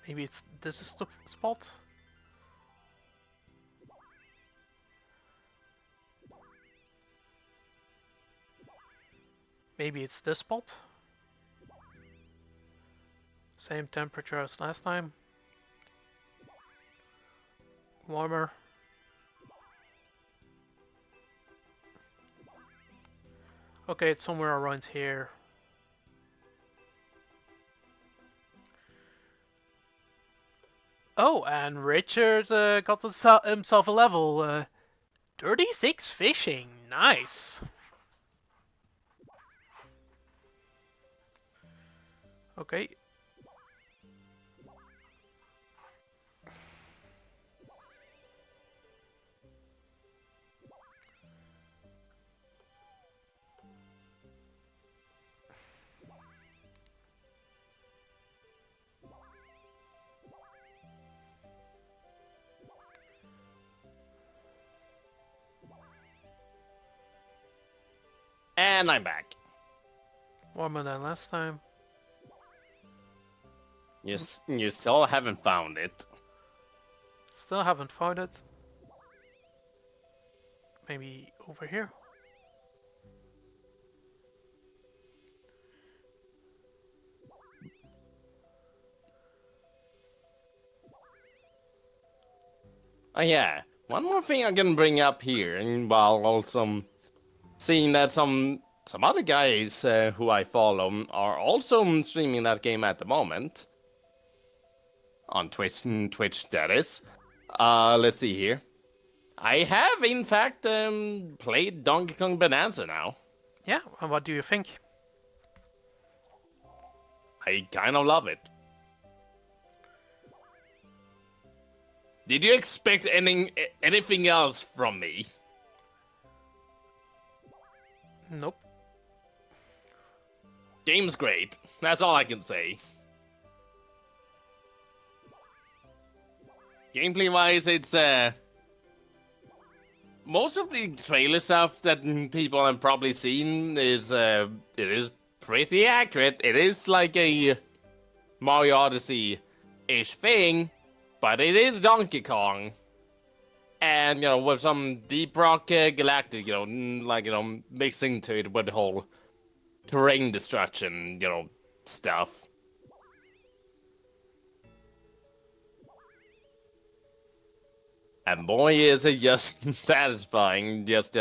Maybe it's this is the spot. Maybe it's this spot. Same temperature as last time. Warmer. Okay, it's somewhere around here. Oh, and Richard got himself a level. 36 fishing. Nice. Okay. And I'm back. Warmer than last time. Yes, you still haven't found it. Still haven't found it. Maybe over here. Oh yeah, one more thing I can bring up here, and while also seeing that some other guys who I follow are also streaming that game at the moment. On Twitch that is. Let's see here. I have in fact played Donkey Kong Bonanza now. Yeah, and what do you think? I kind of love it. Did you expect anything else from me? Nope. Game's great. That's all I can say. Gameplay wise, it's most of the trailer stuff that people have probably seen is it is pretty accurate. It is like a Mario Odyssey-ish thing, but it is Donkey Kong. And, you know, with some Deep Rock Galactic, you know, like, you know, mixing to it with the whole terrain destruction, you know, stuff. And boy, is it just satisfying, just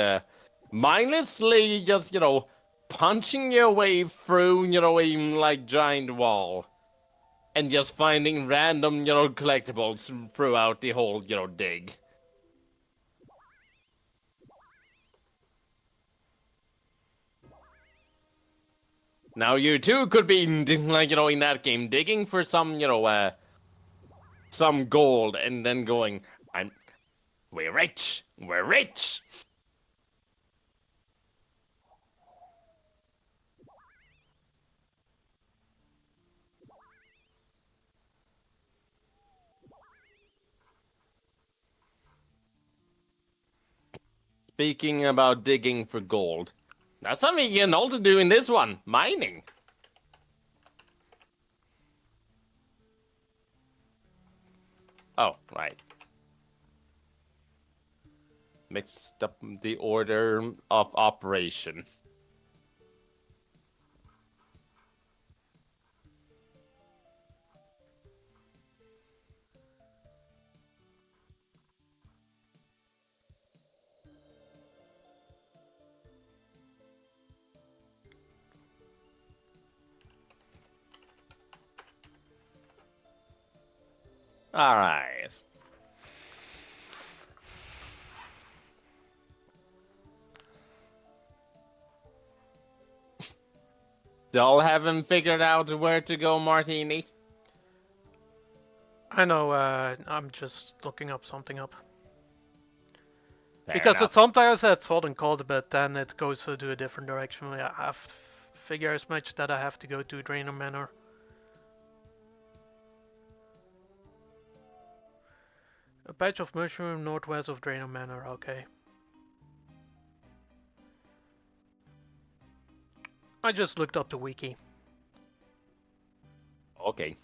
mindlessly just, you know, punching your way through, you know, a like giant wall. and just finding random, collectibles throughout the whole, dig. Now you too could be, like, in that game, digging for some, some gold, and then going, we're rich, we're rich. Speaking about digging for gold, that's something you can also do in this one, mining. Oh, right. Mixed up the order of operation. All right. Y'all haven't figured out where to go, Martini? I know, I'm just looking up something up. Fair Because enough. it sometimes that's hot and cold, but then it goes to a different direction. I have figure as much that I have to go to Drainer Manor. A patch of mushroom northwest of Drainer Manor, okay. I just looked up the wiki. Okay.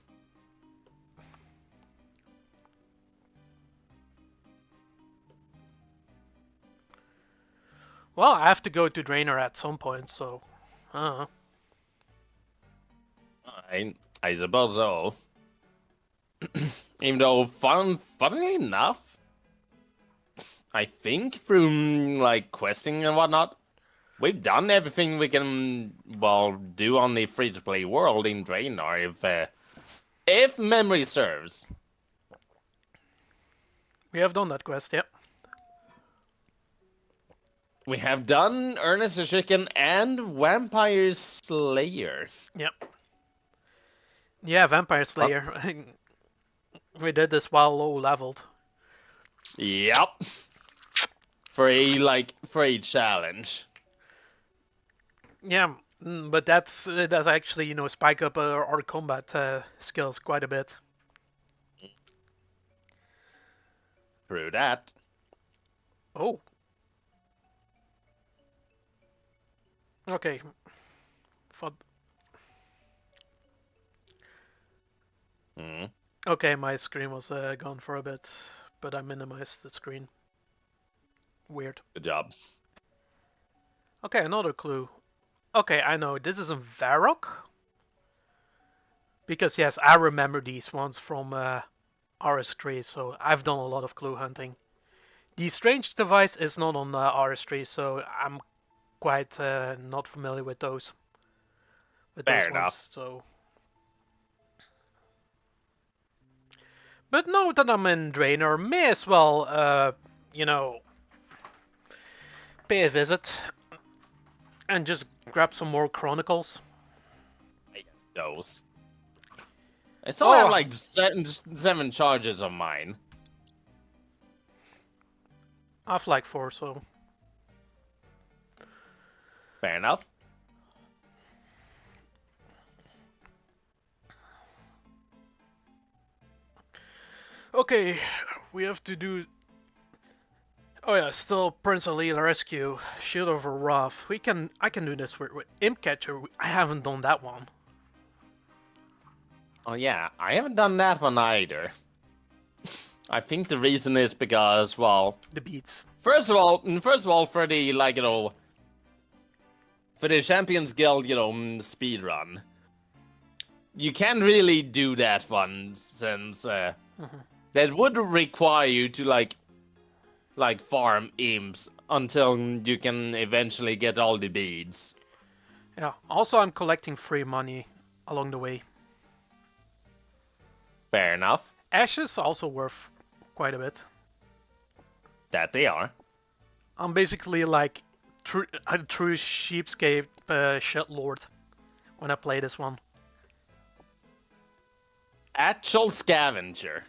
Well, I have to go to Drainer at some point, so... I suppose so. Even though, funnily enough, I think through, like, questing and whatnot, we've done everything we can, well, do on the free-to-play world in Draenor, if memory serves. We have done that quest, yep. We have done Ernest the Chicken and Vampire Slayer. Yep. Yeah, Vampire Slayer. We did this while low leveled. Yep. For a challenge. Yeah, but that's actually, you know, spike up our combat skills quite a bit. True that. Oh. Okay. Okay, my screen was gone for a bit, but I minimized the screen. Weird. Good job. Okay, another clue. Okay, I know. This is in Varrock. Because, yes, I remember these ones from RS3, so I've done a lot of clue hunting. The strange device is not on RS3, so I'm quite not familiar with those. Fair enough. So. But now that I'm in Draenor, may as well, you know, pay a visit and just grab some more chronicles. Those. I still have like seven charges of mine. I've like 4, so. Fair enough. Okay, we have to do. Oh yeah, still Prince Ali Rescue, Shield over Wrath. I can do this with Imp Catcher. I haven't done that one. Oh yeah, I haven't done that one either. I think the reason is because, well, the beats. First of all, for the for the Champions Guild, speed run, you can't really do that one since that would require you to like farm imps until you can eventually get all the beads. Yeah. Also, I'm collecting free money along the way. Fair enough. Ashes also worth quite a bit. That they are. I'm basically like a true sheepscape shit lord when I play this one. Actual scavenger.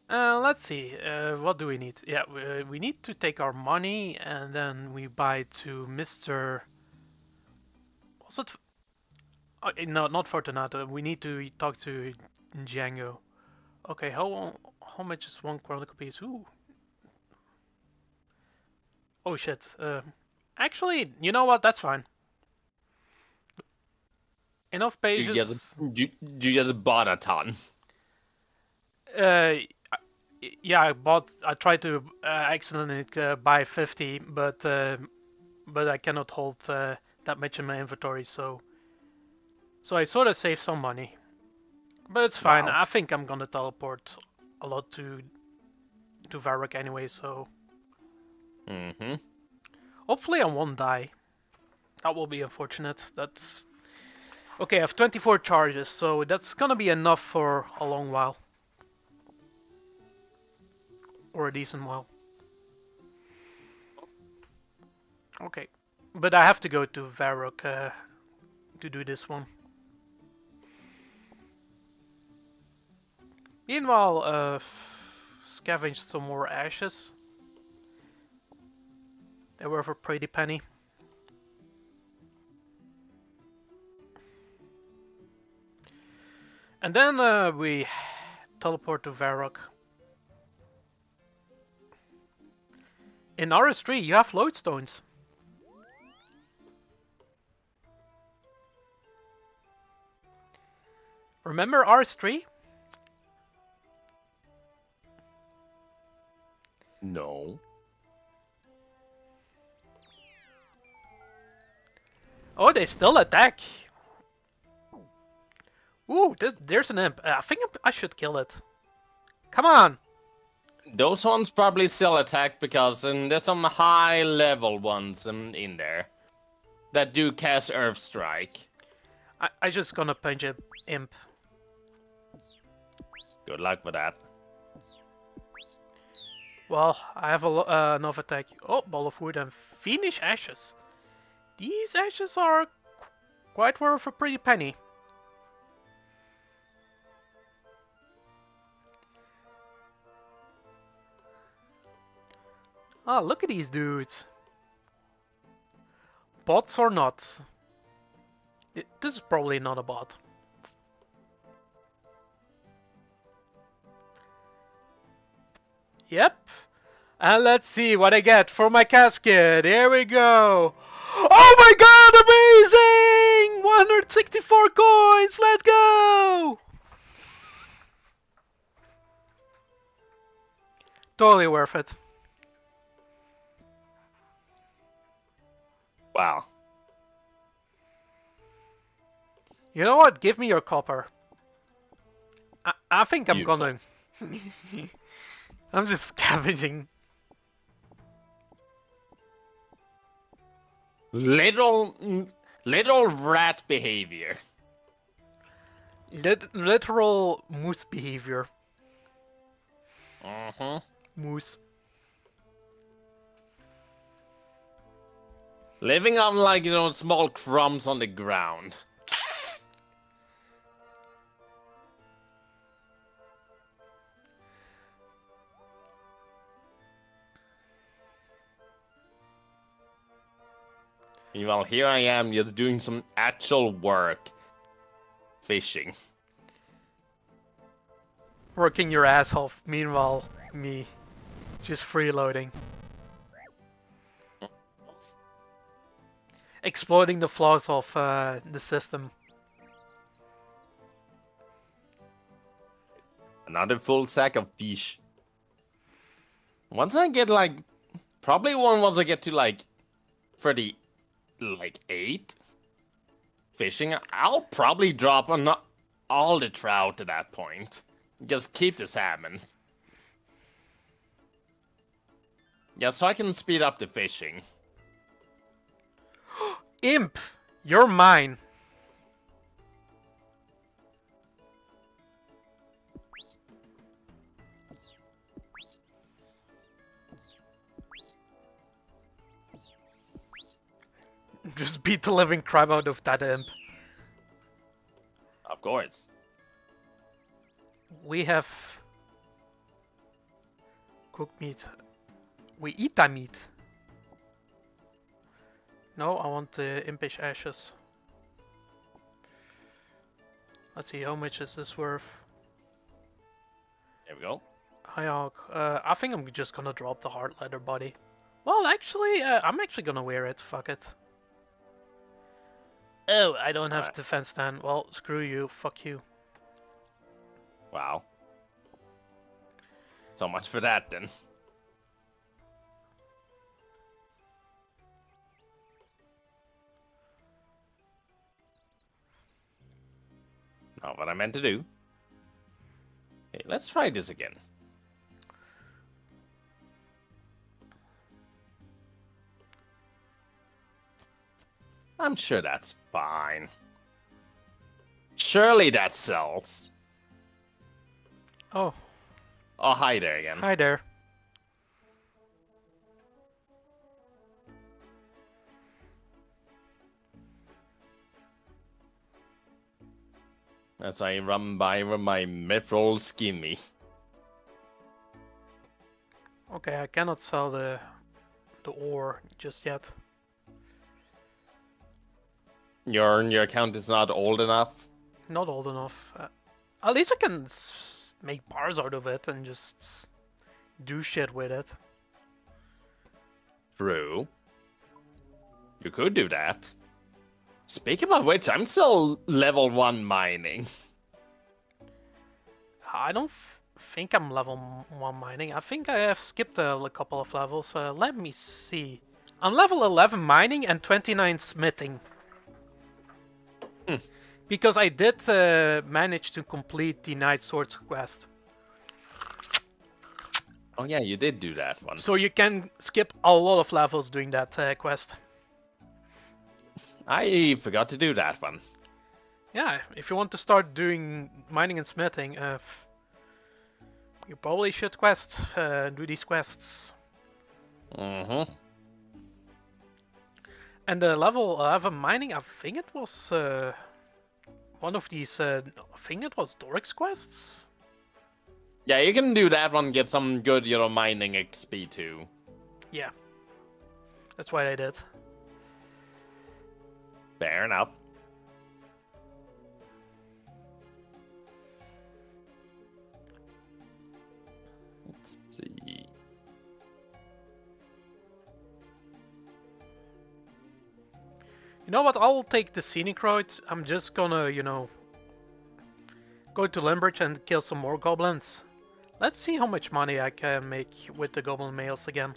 Let's see. What do we need? Yeah, we need to take our money and then we buy to Mr. Was it? No, not Fortunato. We need to talk to Django. Okay, how much is one chronicle piece? Ooh. Oh shit. Actually, you know what? That's fine. Enough pages. You just bought a ton. Uh, yeah, I tried to accidentally buy 50, but I cannot hold that much in my inventory, so I sort of saved some money. But it's fine. Wow. I think I'm gonna teleport a lot to Varrock anyway, so Mm-hmm. hopefully I won't die. That will be unfortunate. That's okay. I have 24 charges, so that's gonna be enough for a long while, or a decent while. Okay, but I have to go to Varrock to do this one. Meanwhile, scavenge some more ashes. They were for a pretty penny. And then we teleport to Varrock. In RS3, you have lodestones. Remember RS3? No. Oh, they still attack. Ooh, there's an imp. I think I should kill it. Come on. Those ones probably still attack because there's some high level ones in there that do cast Earth Strike. I just gonna punch an imp. Good luck with that. Well, I have enough attack. Oh, ball of wood and fiendish ashes. These ashes are quite worth a pretty penny. Ah, look at these dudes. Bots or not? This is probably not a bot. Yep. And let's see what I get for my casket. Here we go. Oh my god, amazing! 164 coins, let's go! Totally worth it. Wow. You know what? Give me your copper. I think I'm Beautiful. gonna... I'm just scavenging. Little rat behavior. Literal moose behavior. Mm-hmm. Moose. Living on like, small crumbs on the ground. Meanwhile, here I am just doing some actual work. Fishing. Working your ass off. Meanwhile, me just freeloading. Exploiting the flaws of the system. Another full sack of fish. Once I get probably once I get to 38 fishing, I'll probably drop on all the trout at that point. Just keep the salmon. Yeah, so I can speed up the fishing. Imp, you're mine. Just beat the living crap out of that imp. Of course. We have cooked meat. We eat that meat. No, I want the impish ashes. Let's see, how much is this worth? There we go. Hi, Hawk. I think I'm just gonna drop the hard leather body. Well, actually, I'm actually gonna wear it. Fuck it. Oh, I don't have defense stand. Well, screw you. Fuck you. Wow. So much for that, then. Not what I meant to do. Hey, let's try this again. I'm sure that's fine. Surely that sells. Oh. Oh, hi there again. Hi there. As I run by with my mithril skinny. Okay, I cannot sell the ore just yet. Your account is not old enough? Not old enough. At least I can make bars out of it and just do shit with it. True. You could do that. Speaking of which, I'm still level 1 mining. I don't think I'm level 1 mining. I think I have skipped a couple of levels. Let me see. I'm level 11 mining and 29 smithing. Because I did manage to complete the Night Swords quest. Oh yeah, you did do that one. So you can skip a lot of levels doing that quest. I forgot to do that one. Yeah, if you want to start doing mining and smithing, you probably should do these quests. Mm-hmm. And the level 11 mining, I think it was one of these, I think it was Doric's quests? Yeah, you can do that one, get some good, mining XP too. Yeah. That's what I did. Fair enough. Let's see. You know what? I'll take the scenic route. I'm just gonna, go to Limbridge and kill some more goblins. Let's see how much money I can make with the goblin mails again.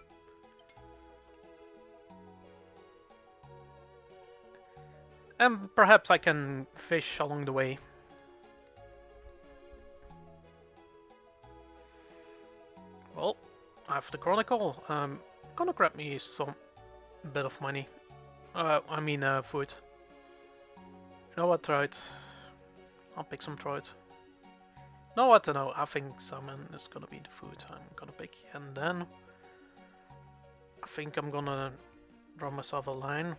And perhaps I can fish along the way. Well, I have the Chronicle. Gonna grab me some bit of money. Food. You know what, trout? I'll pick some trout. No, what to know? I think salmon is gonna be the food I'm gonna pick, and then I think I'm gonna draw myself a line.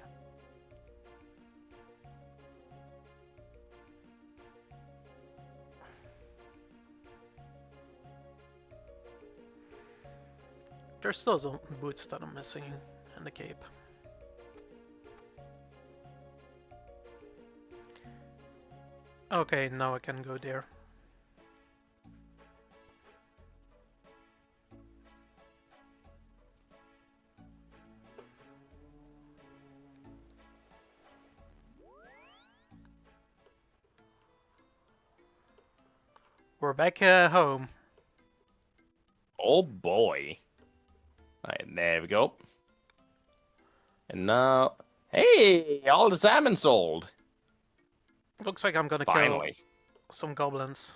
There's still some boots that I'm missing in the cape. Okay, now I can go there. We're back home. Oh boy. Alright, there we go. And now... Hey! All the salmon sold! Looks like I'm gonna Finally. kill some goblins.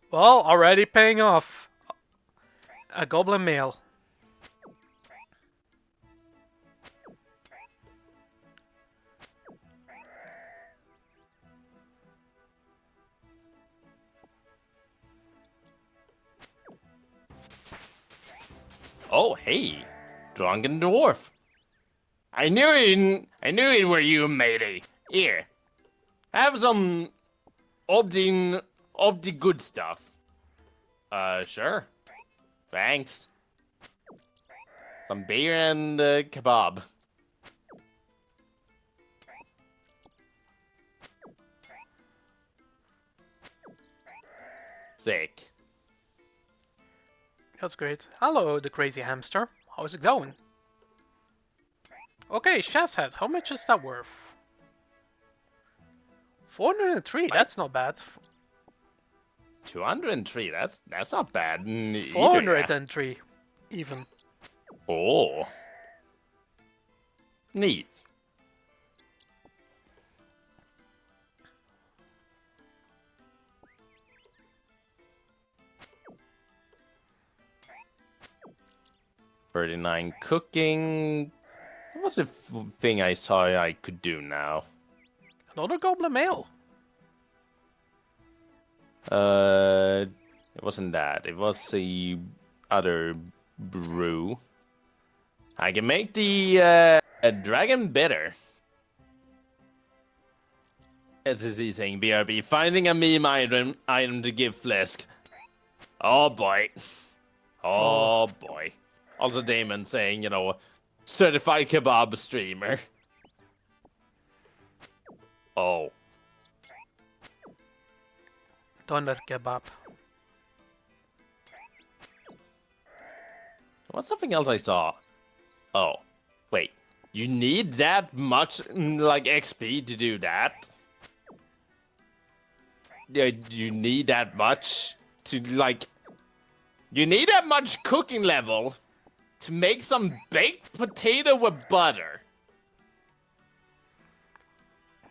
Well, already paying off. A goblin mail. Oh, hey, drunken dwarf. I knew it were you, matey. Here, have some of the good stuff. Sure. Thanks. Some beer and kebab. Sick. That's great. Hello, the crazy hamster. How's it going? Okay, chef's hat. How much is that worth? 403. That's not bad. 203. That's not bad either. 403, even. Oh. Neat. $39 cooking. What was the thing I saw I could do now? Another goblin mail. It wasn't that. It was the other brew. I can make the dragon bitter. SSC saying BRB, finding a meme item to give Flesk. Oh boy. Oh boy. Also Damon saying, you know, certified kebab streamer. Oh. Doner kebab. What's something else I saw? Oh. Wait. You need that much, like, XP to do that? Yeah, you need that much to, like... You need that much cooking level to make some baked potato with butter.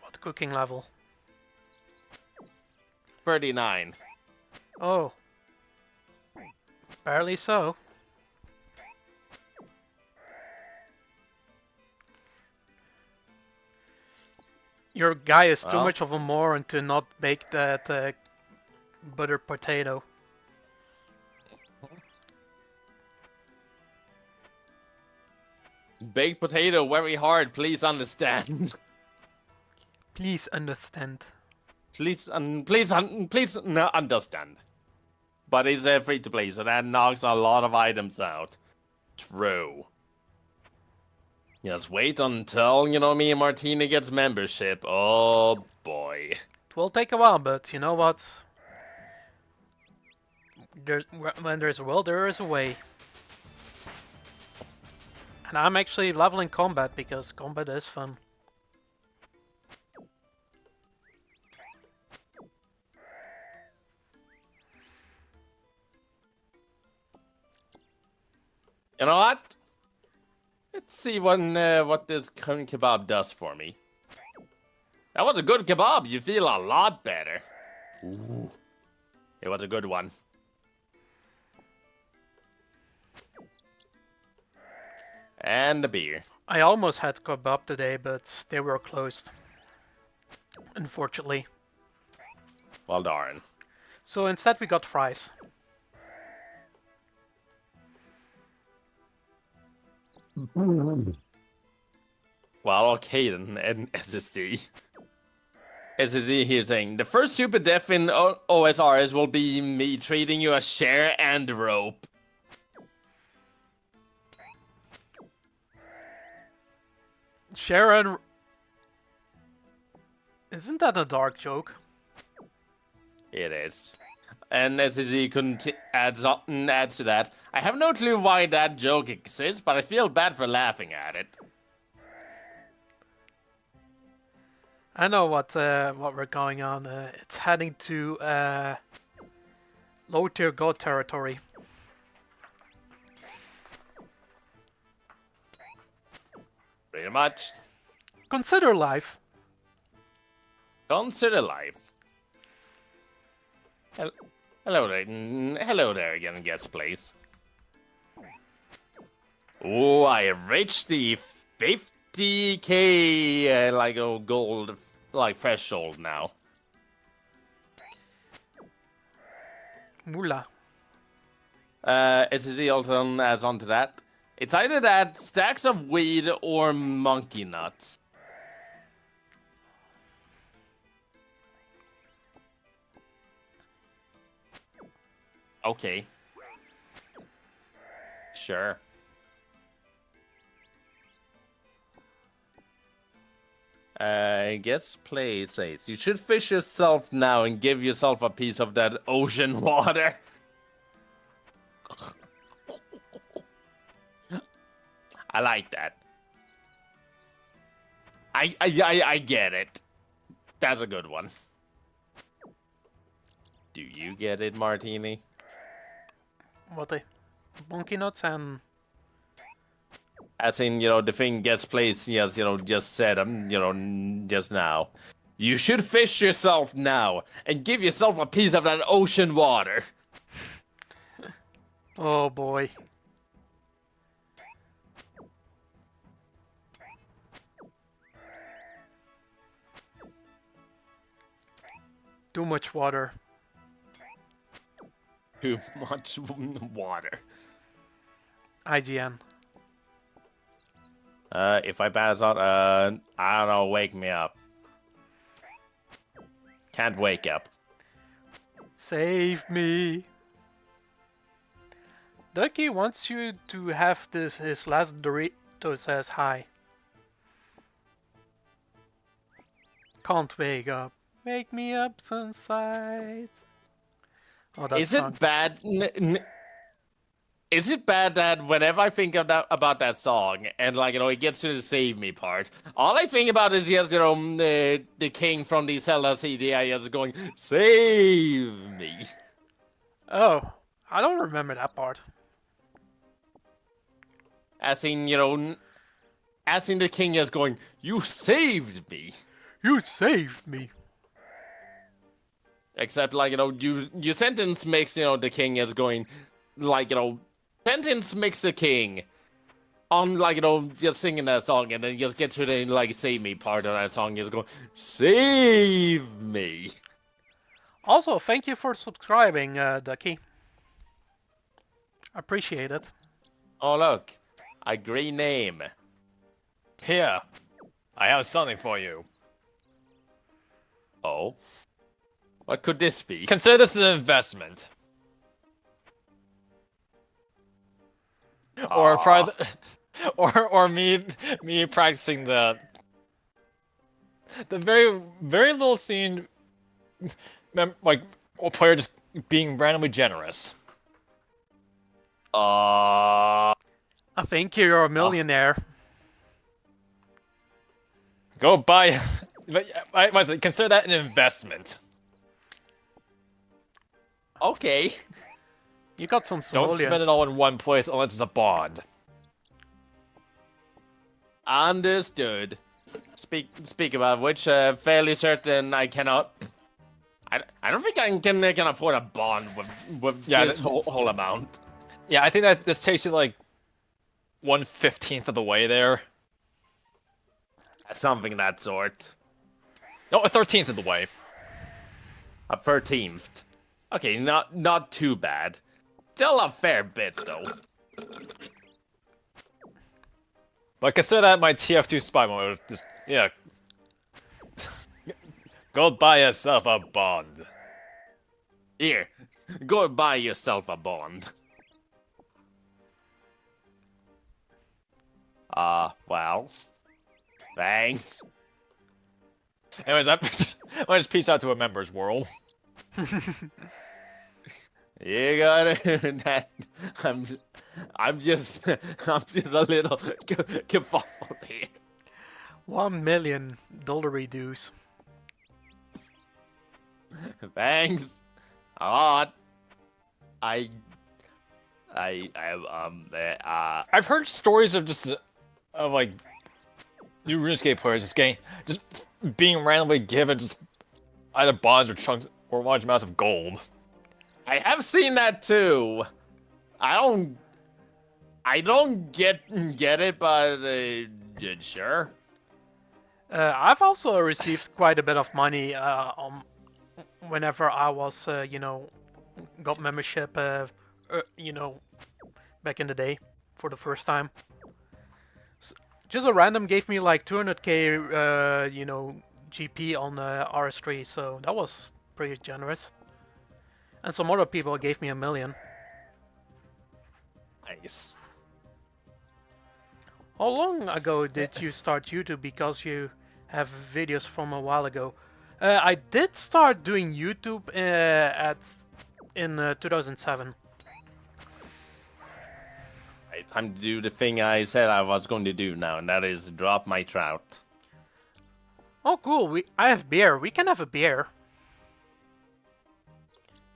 What cooking level? 39. Oh. Barely so. Your guy is too much of a moron to not bake that butter potato. Baked potato very hard, please understand. Please understand. Please understand. But it's free to play, so that knocks a lot of items out. True. Just wait until, you know, me and Martina gets membership. Oh boy. It will take a while, but you know what? When there's a will, there is a way. And I'm actually leveling combat because combat is fun. You know what? Let's see what this current kebab does for me. That was a good kebab. You feel a lot better. Ooh. It was a good one. And the beer. I almost had kebab today, but they were closed. Unfortunately. Well darn. So instead we got fries. Well, okay then, and SSD. SSD here saying, the first super death in OSRS will be me treating you a share and rope. Sharon... Isn't that a dark joke? It is. And SSD adds to that. I have no clue why that joke exists, but I feel bad for laughing at it. I know what we're going on. It's heading to low tier god territory. Pretty much. Consider life. Consider life. Hello there again, guest place. Oh, I reached the 50k like a gold like threshold now. Moolah. SSD also adds on to that. It's either that, stacks of weed, or monkey nuts. Okay. Sure. I guess play says you should fish yourself now and give yourself a piece of that ocean water. I like that. I get it. That's a good one. Do you get it, Martini? What the monkey nuts and As in, the thing gets placed, yes, just said, just now. You should fish yourself now and give yourself a piece of that ocean water. oh boy. Too much water. Too much water. IGN. If I pass out, I don't know, wake me up. Can't wake up. Save me. Ducky wants you to have his last Doritos as high. Can't wake up. Wake me up sunset. Oh, that Is song. it bad? Is it bad that whenever I think about that song and it gets to the save me part, all I think about is just the king from the Zelda CD just going save me. Oh, I don't remember that part. As in the king is going, you saved me. You saved me. Except your sentence makes the king is going sentence makes the king on just singing that song, and then just get to the save me part of that song, just go save me. Also, thank you for subscribing, Ducky. Appreciate it. Oh look, a green name. Here, I have something for you. Oh, what could this be? Consider this an investment. Or or me practicing the very very little scene, like a player just being randomly generous. I think you're a millionaire. Go buy. Consider that an investment. Okay. You got some Don't simoleons. spend it all in one place unless it's a bond. Understood. Speak about which, fairly certain I cannot. I don't think I can afford a bond with this whole amount. Yeah, I think that this takes you like 1/15 of the way there. Something of that sort. No, 1/13 of the way. A 13th. Okay, not too bad. Still a fair bit though. But consider that my TF2 spy mode. Just yeah. Go buy yourself a bond. Here, go buy yourself a bond. Well, thanks. Anyways, I just peace out to a members world. You got it. That I'm just a little kerfuffled here. $1 million dues. Thanks a lot. I've heard stories of like new RuneScape players just being randomly given just either bonds or chunks or large amounts of gold. I have seen that too. I don't get it, but sure. I've also received quite a bit of money whenever I was, got membership you know, back in the day for the first time. Just a random gave me like 200k, you know, GP on RS3, so that was pretty generous. And some other people gave me 1 million. Nice. How long ago did you start YouTube? Because you have videos from a while ago. I did start doing YouTube in 2007. Right, time to do the thing I said I was going to do now, and that is drop my trout. Oh, cool. I have beer. We can have a beer.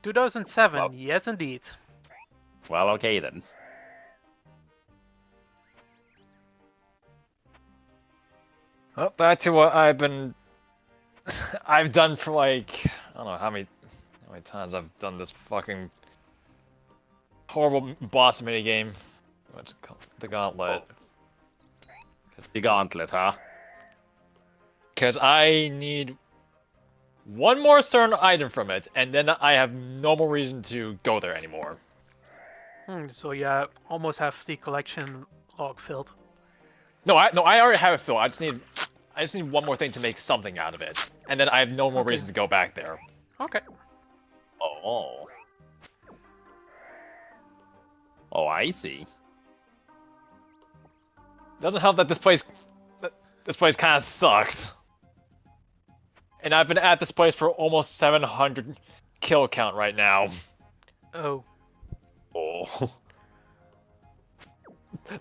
2007. Well, yes, indeed. well, okay then. Well, back to what I've done for like, I don't know how many times I've done this fucking horrible boss minigame. What's it called? The Gauntlet. The gauntlet, huh? Because I need one more certain item from it, and then I have no more reason to go there anymore. So yeah, almost have the collection log filled. No, I already have it filled. I just need one more thing to make something out of it, and then I have no more reason to go back there. Okay. Oh. Oh, I see. Doesn't help that this place kind of sucks. And I've been at this place for almost 700 kill count right now. Oh. Oh.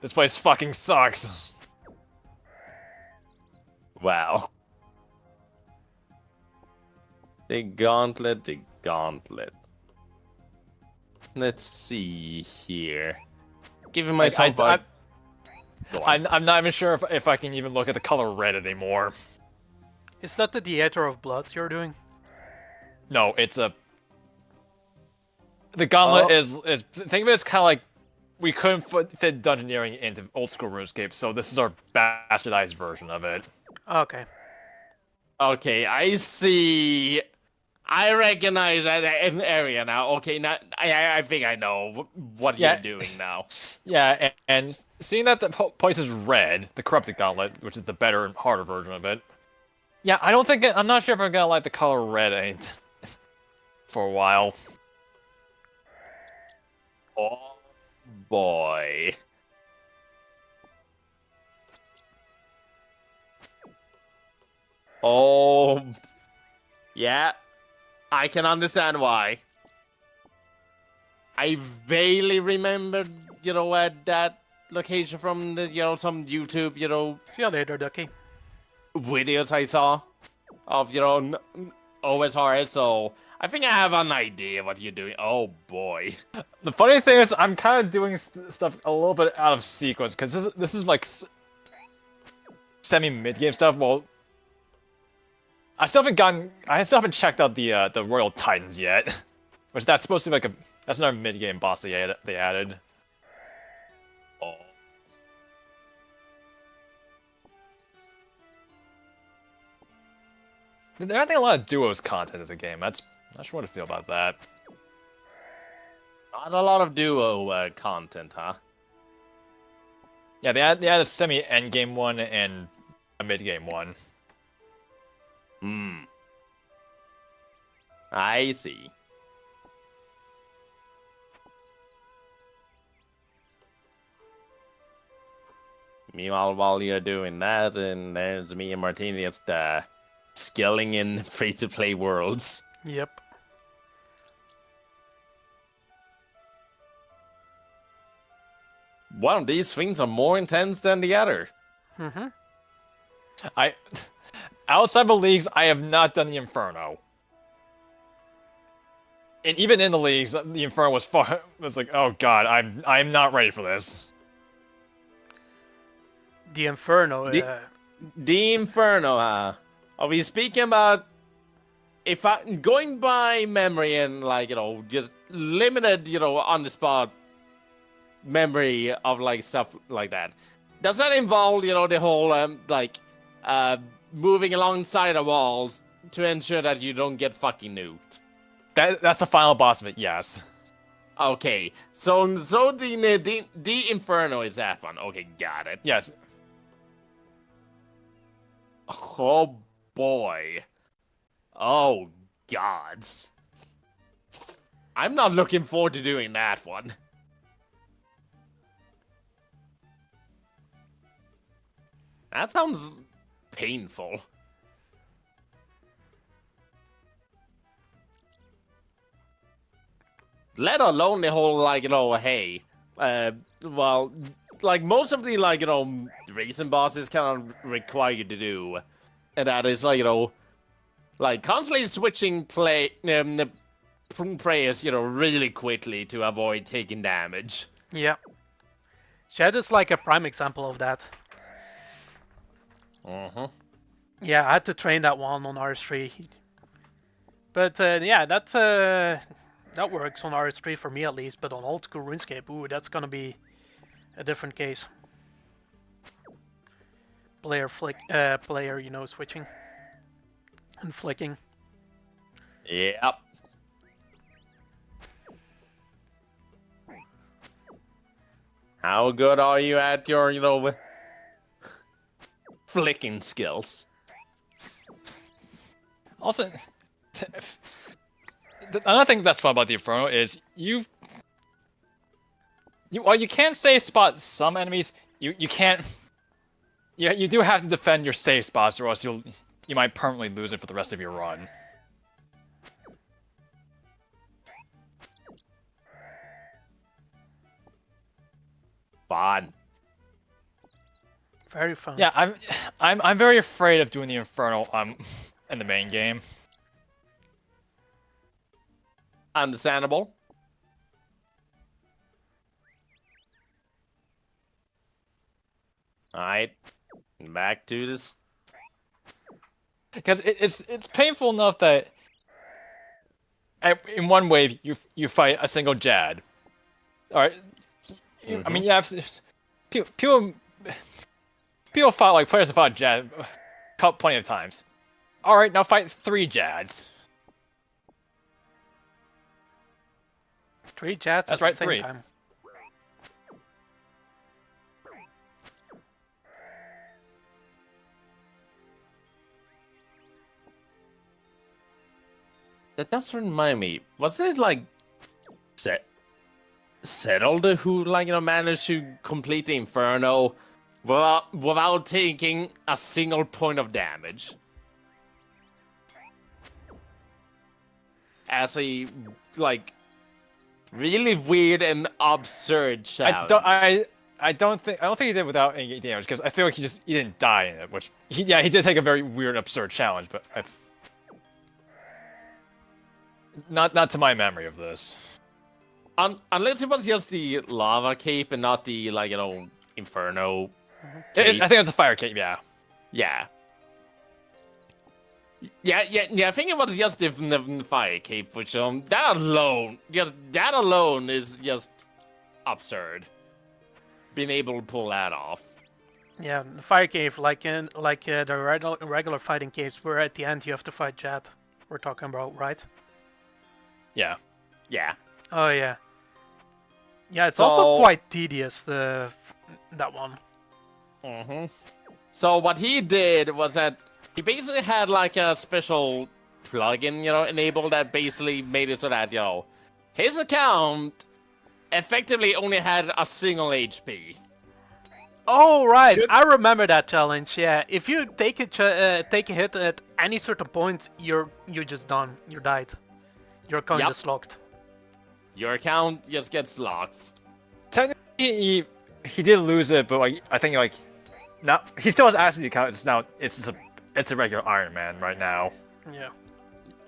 This place fucking sucks. Wow. The gauntlet, the gauntlet. Let's see here. Giving myself Go on. I'm not even sure if I can even look at the color red anymore. Is that the Theater of Blood you're doing? No, it's a... The gauntlet is think of it as kind of like we couldn't fit dungeoneering into old school RuneScape, so this is our bastardized version of it. Okay. Okay, I see. I recognize that area now. Okay, now I think I know what you're doing now. Yeah, and seeing that the place is red, the Corrupted Gauntlet, which is the better and harder version of it. Yeah, I'm not sure if I'm gonna like the color red for a while. Oh boy. Oh, yeah. I can understand why. I vaguely remember, that location from the, some YouTube, See you later, Ducky. videos I saw of, OSRS, so I think I have an idea what you're doing. Oh boy. The funny thing is, I'm kind of doing stuff a little bit out of sequence, because this is like semi-mid-game stuff. Well, I still haven't checked out the Royal Titans yet, which that's supposed to be like that's another mid-game boss they added. Oh. They're adding a lot of duos content to the game. Not sure what to feel about that. Not a lot of duo content, huh? Yeah, they had a semi-end game one and a mid-game one. I see. Meanwhile, while you're doing that, and there's me and Martini just skilling in free-to-play worlds. Yep. One of these things are more intense than the other. Mm-hmm. Outside the leagues, I have not done the Inferno. And even in the leagues, the Inferno was like, oh god, I'm not ready for this. The Inferno. The Inferno, huh? Are we speaking about if I'm going by memory and just limited, on the spot memory of stuff like that? Does that involve, the whole moving alongside the walls to ensure that you don't get fucking nuked? That's the final boss of it, yes. Okay, so the Inferno is that one. Okay, got it. Yes. Oh boy. Oh gods. I'm not looking forward to doing that one. That sounds painful. Let alone the whole, like, hey, well, like, most of the, like, racing bosses kind of require you to do, and that is, like, like, constantly switching prayers, really quickly to avoid taking damage. Yeah. Shed is like a prime example of that. Yeah, I had to train that one on RS3. But yeah, that works on RS3 for me at least, but on old school RuneScape, ooh, that's gonna be a different case. Player switching and flicking. Yep. How good are you at your, flicking skills? Also, another thing that's fun about the Inferno is while you can safe spot some enemies, you can't. Yeah, you do have to defend your safe spots, or else you might permanently lose it for the rest of your run. Fun. Very fun. Yeah, I'm very afraid of doing the Inferno in the main game. Understandable. Alright. Back to this. Because it's painful enough that in one wave you fight a single Jad. Alright. I mean, yeah, people fought, like, players have fought Jad plenty of times. Alright, now fight 3 Jads. 3 Jads That's at right, the same 3. time. That does remind me. Was it like settled who, like, managed to complete the Inferno without taking a single point of damage? As a, like, really weird and absurd challenge. I don't think he did without any damage, because I feel like he didn't die in it, which he did take a very weird, absurd challenge, but not to my memory of this. Unless it was just the lava cape and not the, like, Inferno. I think it was the fire cape, yeah. Yeah. Yeah, I think it was just the fire cape, which that alone is just absurd. Being able to pull that off. Yeah, the fire cave, like the regular fighting caves, where at the end you have to fight Jad. We're talking about, right? Yeah. Yeah. Oh yeah. Yeah, it's also quite tedious, that one. So what he did was that he basically had, like, a special plugin, enabled that basically made it so that, his account effectively only had a single HP. Oh right, I remember that challenge. Yeah, if you take a hit at any certain point, you're just done. You died. Your account just locked. Your account just gets locked. Technically, he did lose it, but, like, I think, like, now he still has access to the account. It's now it's a regular Iron Man right now. Yeah.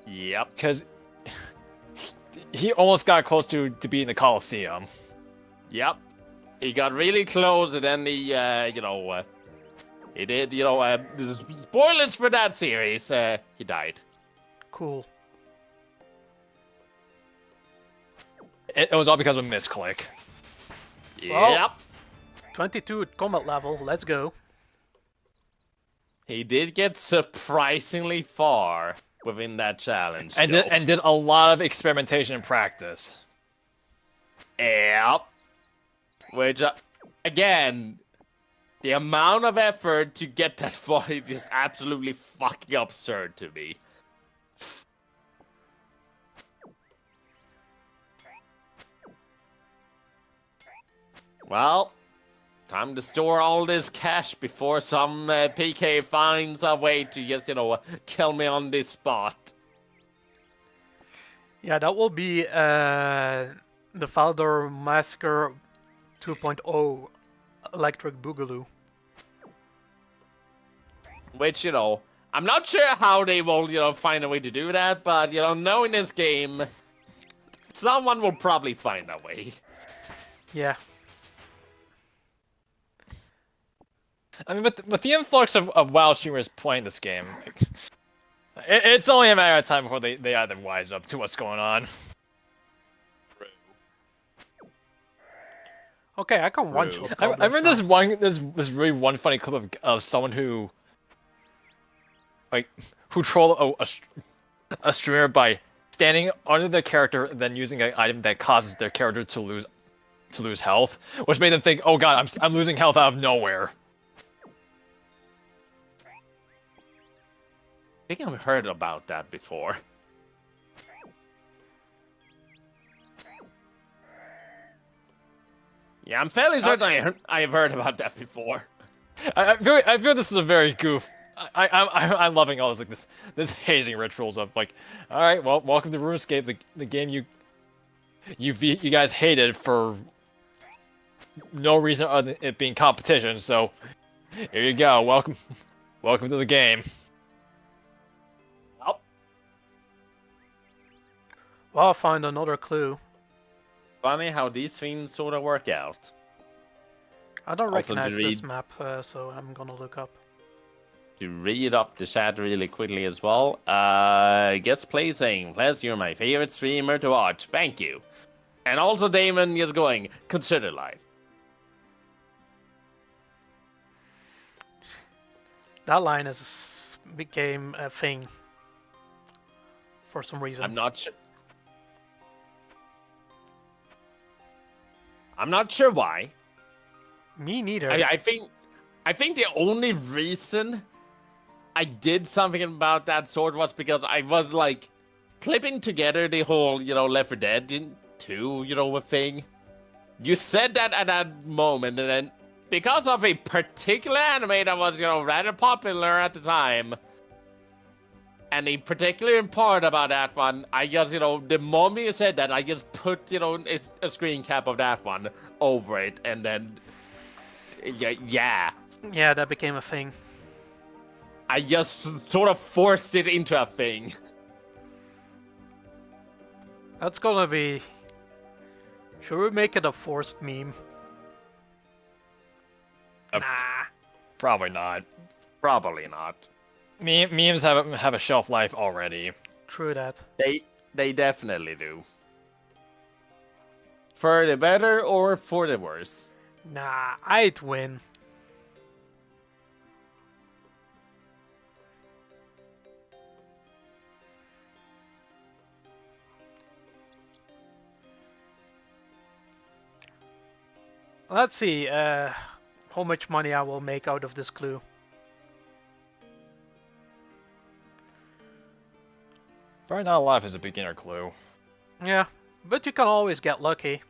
Yep. Because he almost got close to being the Coliseum. Yep. He got really close, and then he did, spoilers for that series, he died. Cool. It was all because of a misclick. Yep. 22 at combat level, let's go. He did get surprisingly far within that challenge. And did a lot of experimentation and practice. Yep. Which, again, the amount of effort to get that far is just absolutely fucking absurd to me. Well, time to store all this cash before some PK finds a way to just, kill me on this spot. Yeah, that will be the Faldor Massacre 2.0 Electric Boogaloo. Which, I'm not sure how they will, find a way to do that, but, knowing this game, someone will probably find a way. Yeah. I mean, with the influx of WoW streamers playing this game, it's only a matter of time before they either wise up to what's going on. Okay, I can one shot. I remember this really one funny clip of someone who trolled a streamer by standing under their character and then using an item that causes their character to lose health, which made them think, "Oh God, I'm losing health out of nowhere." I think I've heard about that before. Yeah, I'm fairly certain I have heard about that before. I feel this is a very goof. I'm loving all this hazing rituals of all right, well, welcome to RuneScape, the game you guys hated for no reason other than it being competition. So here you go, welcome to the game. Well, I'll find another clue. Funny how these things sort of work out. I don't Also, recognize this map, so I'm gonna look up. To read off the chat really quickly as well. Guest play saying, "Plus, you're my favorite streamer to watch. Thank you." And also Damon is going, "Consider life." That line became a thing for some reason. I'm not sure why. Me neither. I think the only reason I did something about that sort was because I was clipping together the whole, Left 4 Dead 2, thing. You said that at that moment, and then because of a particular anime that was, rather popular at the time, and a particular part about that one, I just, the moment you said that, I just put, a screen cap of that one over it, and then, yeah. Yeah, that became a thing. I just sort of forced it into a thing. That's gonna be... Should we make it a forced meme? Nah. Probably not. Probably not. Memes have a shelf life already. True that. They definitely do. For the better or for the worse? Nah, I'd win. Let's see how much money I will make out of this clue. Probably not a lot as a beginner clue. Yeah, but you can always get lucky.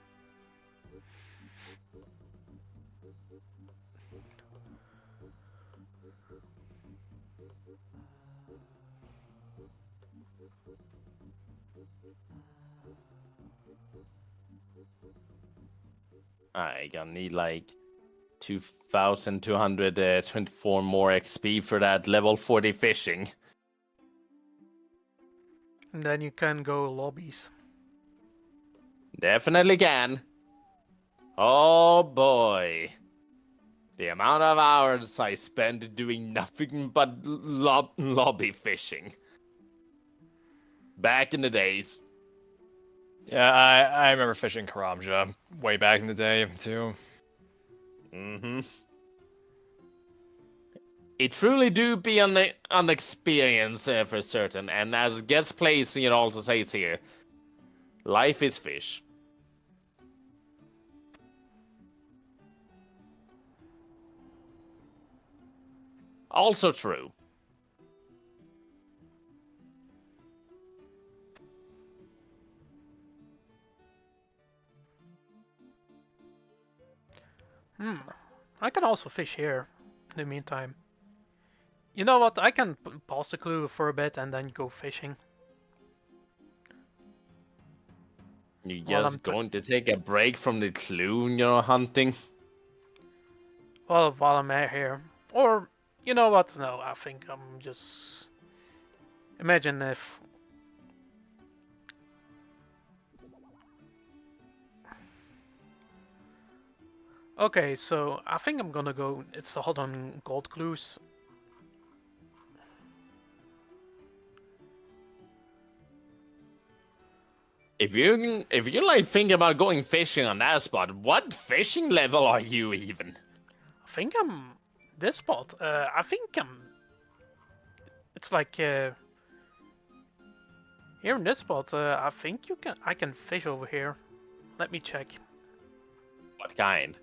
I gonna need 2,224 more XP for that level 40 fishing. And then you can go lobbies. Definitely can. Oh boy. The amount of hours I spent doing nothing but lobby fishing. Back in the days. Yeah, I remember fishing Karamja way back in the day, too. Mm-hmm. It truly do be an experience for certain, and as guest plays, also says here, life is fish. Also true. I can also fish here in the meantime. You know what? I can pause the clue for a bit and then go fishing. You're While I'm just going to take a break from the clue you're hunting? Well, while I'm out here. Or, you know what? No, I think I'm just... Imagine if... Okay, so I think I'm gonna go... It's the hold on gold clues. If you like think about going fishing on that spot, what fishing level are you even? I think I'm... This spot. I think I'm... It's like... Here in this spot, I think I can fish over here. Let me check. What kind?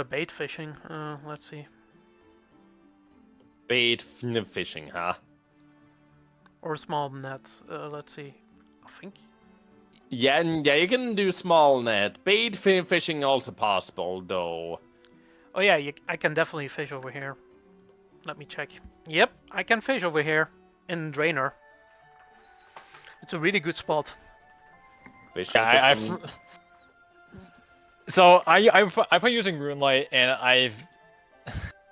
Bait fishing. Let's see. Bait fishing, huh? Or small net. Let's see. I think. Yeah, you can do small net. Bait fishing also possible, though. Oh yeah, I can definitely fish over here. Let me check. Yep, I can fish over here in Drainer. It's a really good spot. Fishing Yeah, for some... So I've been using RuneLight, and I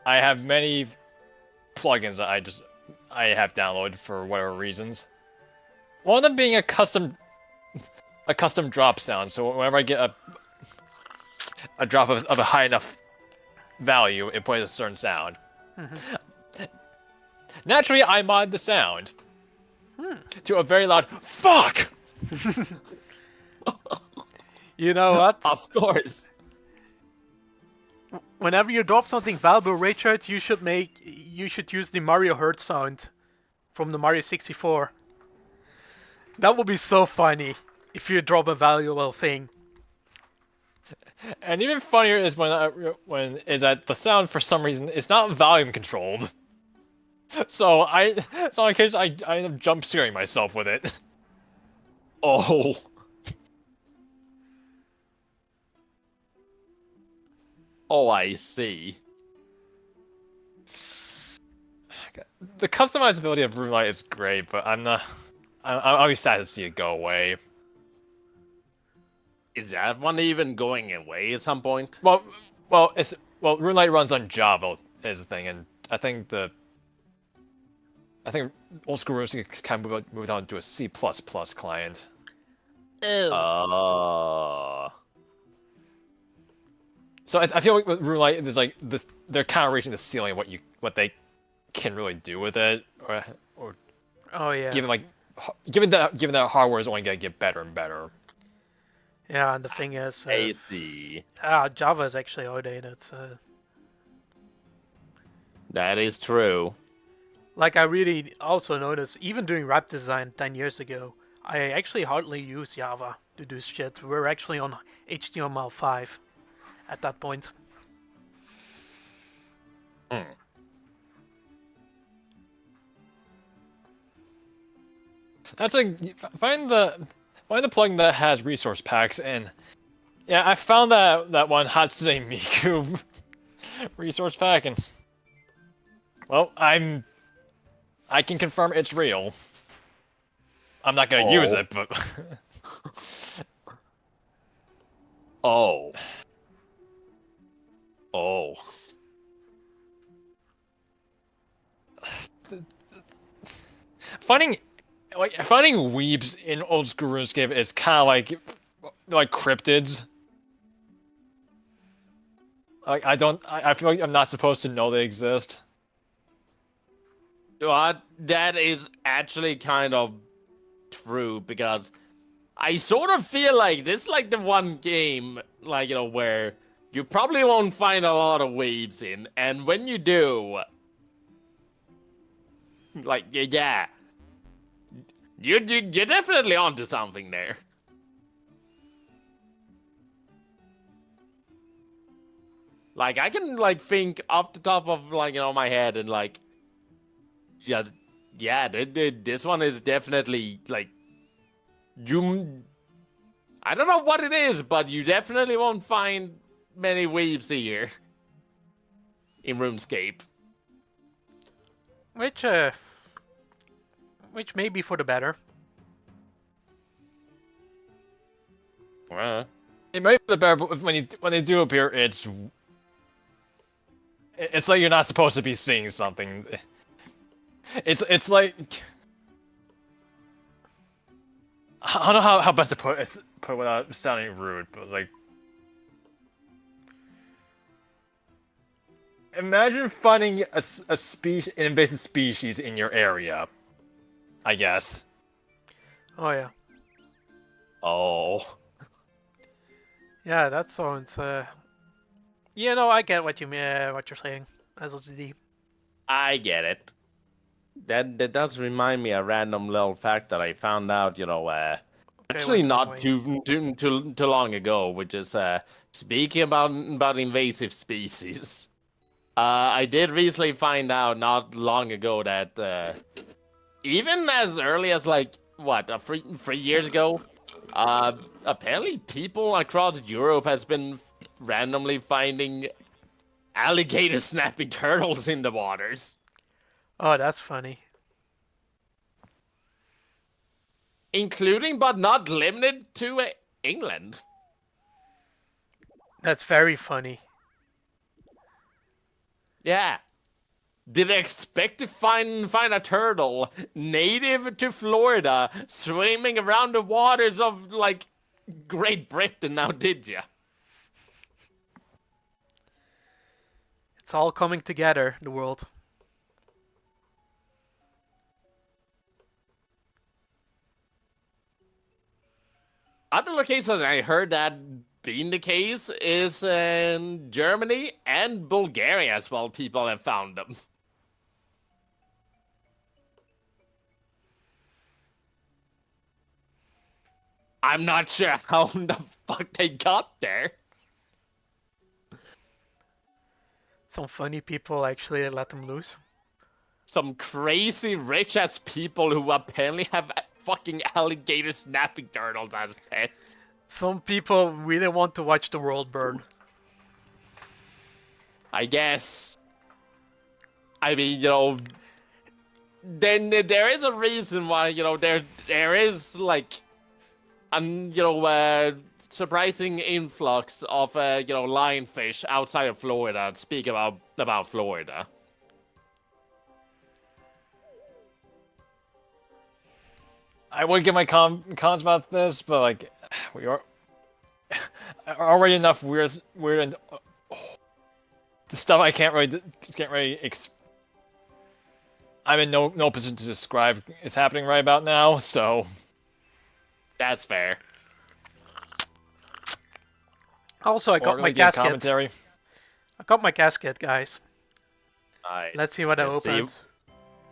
have many plugins that I have downloaded for whatever reasons. One of them being a custom drop sound. So whenever I get a drop of a high enough value, it plays a certain sound. Naturally, I mod the sound to a very loud fuck. You know what? Of course. Whenever you drop something valuable, Richard, you should use the Mario Hurt sound from the Mario 64. That would be so funny if you drop a valuable thing. And even funnier is when that the sound for some reason is not volume controlled. So on occasion I end up jump scaring myself with it. Oh. Oh, I see. The customizability of RuneLight is great, but I'll be sad to see it go away. Is that one even going away at some point? Well, RuneLight runs on Java is the thing, and I think old school RuneScape kind of moved on to a C++ client. So I feel like with RuneLight, there's like they're kind of reaching the ceiling of what they can really do with it, or Oh yeah. given that hardware is only gonna get better and better. Yeah, and the thing is, I see. Java is actually outdated. That is true. Like I really also noticed, even doing rap design 10 years ago, I actually hardly use Java to do shit. We're actually on HTML5 at that point. That's find the plugin that has resource packs, and yeah, I found that one Hatsune Miku resource pack, and well, I can confirm it's real. I'm not gonna use it, but Oh. finding weebs in old school RuneScape is kind of like cryptids. Like I feel like I'm not supposed to know they exist. What? That is actually kind of true, because I sort of feel like this is like the one game, like, you know, where you probably won't find a lot of weebs in, and when you do, like, yeah, you're definitely onto something there. Like, I can, like, think off the top of, like, my head and, like, yeah, this one is definitely, like, I don't know what it is, but you definitely won't find many weebs here in RuneScape. Which may be for the better. It might be the better, but when they do appear, it's like you're not supposed to be seeing something. It's like I don't know how best to put it without sounding rude, but like imagine finding an invasive species in your area. I guess. Oh yeah. Oh. Yeah, that sounds. You know, I get what what you're saying, SLCD. I get it. That does remind me a random little fact that I found out, actually not too long ago, which is speaking about invasive species. I did recently find out not long ago that even as early as like what 3 years ago, apparently people across Europe has been randomly finding alligator snapping turtles in the waters. Oh, that's funny. Including but not limited to England. That's very funny. Yeah. Did they expect to find a turtle native to Florida swimming around the waters of, like, Great Britain now, did ya? It's all coming together, the world. Other locations I heard that being the case is in Germany and Bulgaria as well. People have found them. I'm not sure how the fuck they got there. Some funny people actually let them loose. Some crazy rich ass people who apparently have fucking alligator snapping turtles as pets. Some people really want to watch the world burn. I guess. I mean, then there is a reason why, there is like surprising influx of lionfish outside of Florida. Speak about Florida. I would give my comments about this, but like we are already enough weird and the stuff I can't really I'm in no position to describe is happening right about now, so that's fair. Also, I got my casket. Commentary. I got my casket, guys. Alright. Let's see what I open.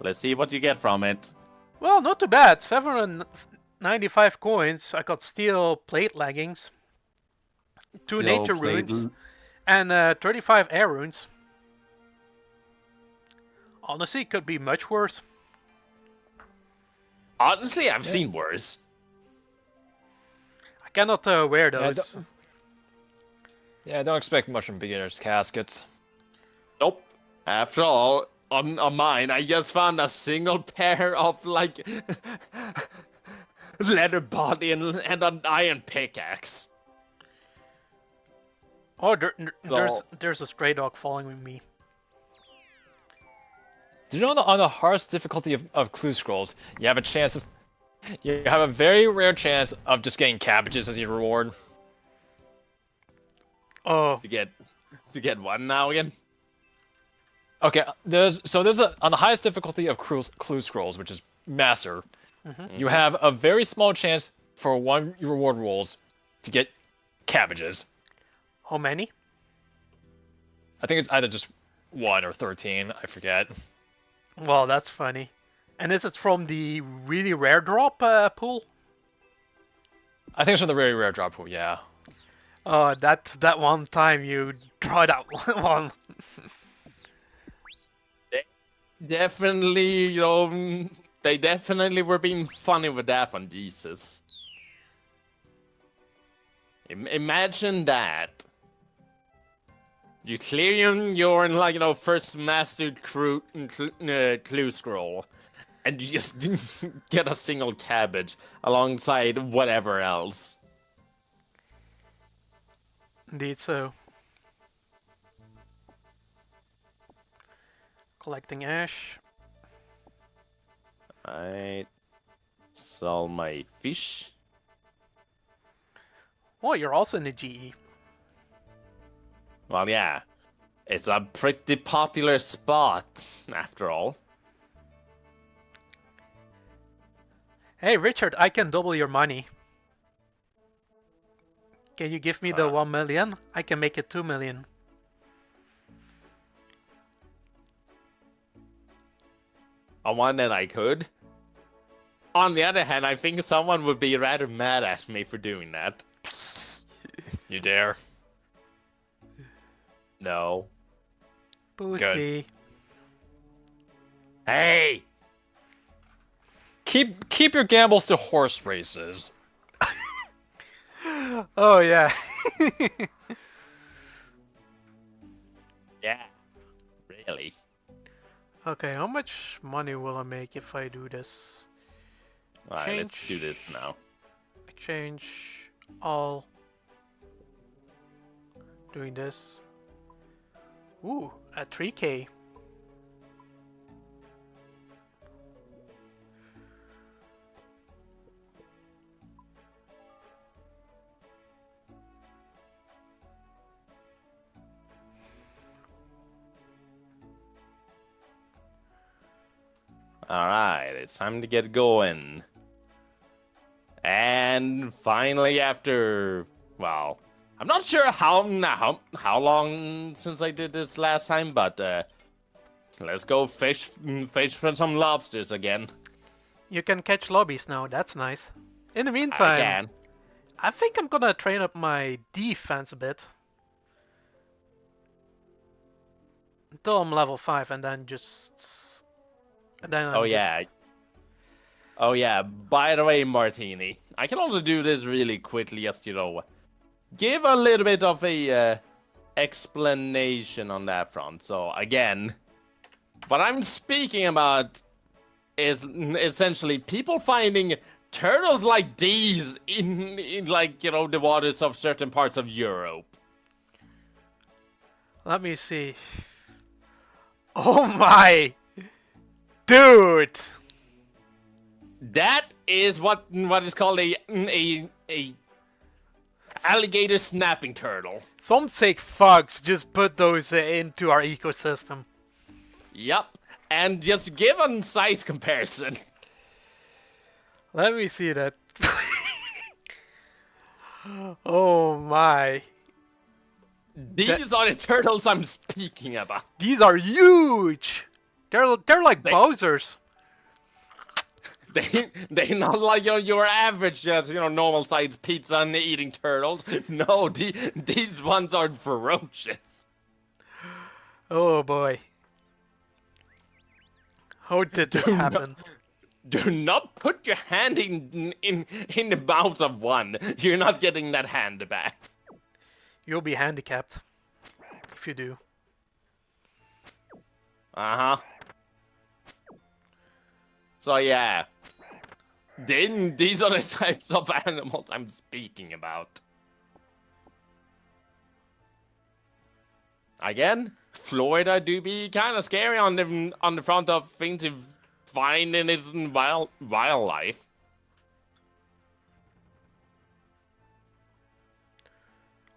Let's see what you get from it. Well, not too bad. 795 coins. I got steel plate leggings, 2 nature runes, and 35 air runes. Honestly, it could be much worse. Honestly, I've seen worse. I cannot wear those. Yeah, don't expect much from beginners' caskets. Nope. After all, on mine, I just found a single pair of, like, leather body and an iron pickaxe. Oh, there's a stray dog following me. Did you know on the hardest difficulty of clue scrolls, you have a very rare chance of just getting cabbages as your reward? Oh. To get one now again? Okay, there's on the highest difficulty of clue scrolls, which is master, you have a very small chance for one reward rolls to get cabbages. How many? I think it's either just 1 or 13, I forget. Well, that's funny. And is it from the really rare drop pool? I think it's from the very rare drop pool, yeah. That one time you draw that one. Definitely, you know, they definitely were being funny with that one, Jesus. Imagine that. You clear your like, you know, first mastered clue scroll, and you just didn't get a single cabbage alongside whatever else. Indeed so. Collecting ash. Alright. Sell my fish. Oh, you're also in the GE. Well, yeah. It's a pretty popular spot, after all. Hey, Richard, I can double your money. Can you give me the 1 million? I can make it 2 million. On one end, I could. On the other hand, I think someone would be rather mad at me for doing that. You dare? No. Pussy. Hey! Keep your gambles to horse races. Oh, yeah. Yeah. Really? Okay, how much money will I make if I do this? Alright, let's do this now. Exchange all. Doing this. Ooh, at 3k. Alright, it's time to get going. And finally, after, well, I'm not sure how long since I did this last time, but let's go fish for some lobsters again. You can catch lobbies now, that's nice. In the I meantime, can. I think I'm gonna train up my defense a bit. Until I'm level 5 and then just... And then Oh yeah. Oh yeah, by the way, Martini, I can also do this really quickly, just, you know, give a little bit of a explanation on that front. So again, what I'm speaking about is essentially people finding turtles like these in like, you know, the waters of certain parts of Europe. Let me see. Oh my! Dude! That is what is called a alligator snapping turtle. Some sick fucks just put those into our ecosystem. Yup. And just give a size comparison. Let me see that. Oh my. These are the turtles I'm speaking about. These are huge! They're like Bowsers. They're not like, you know, your average, just, you know, normal sized pizza and eating turtles. No, these ones are ferocious. Oh boy. How did this happen? Do not put your hand in the mouth of one. You're not getting that hand back. You'll be handicapped if you do. Uh-huh. So yeah. Then these are the types of animals I'm speaking about. Again, Florida do be kind of scary on the front of things you find in its wildlife.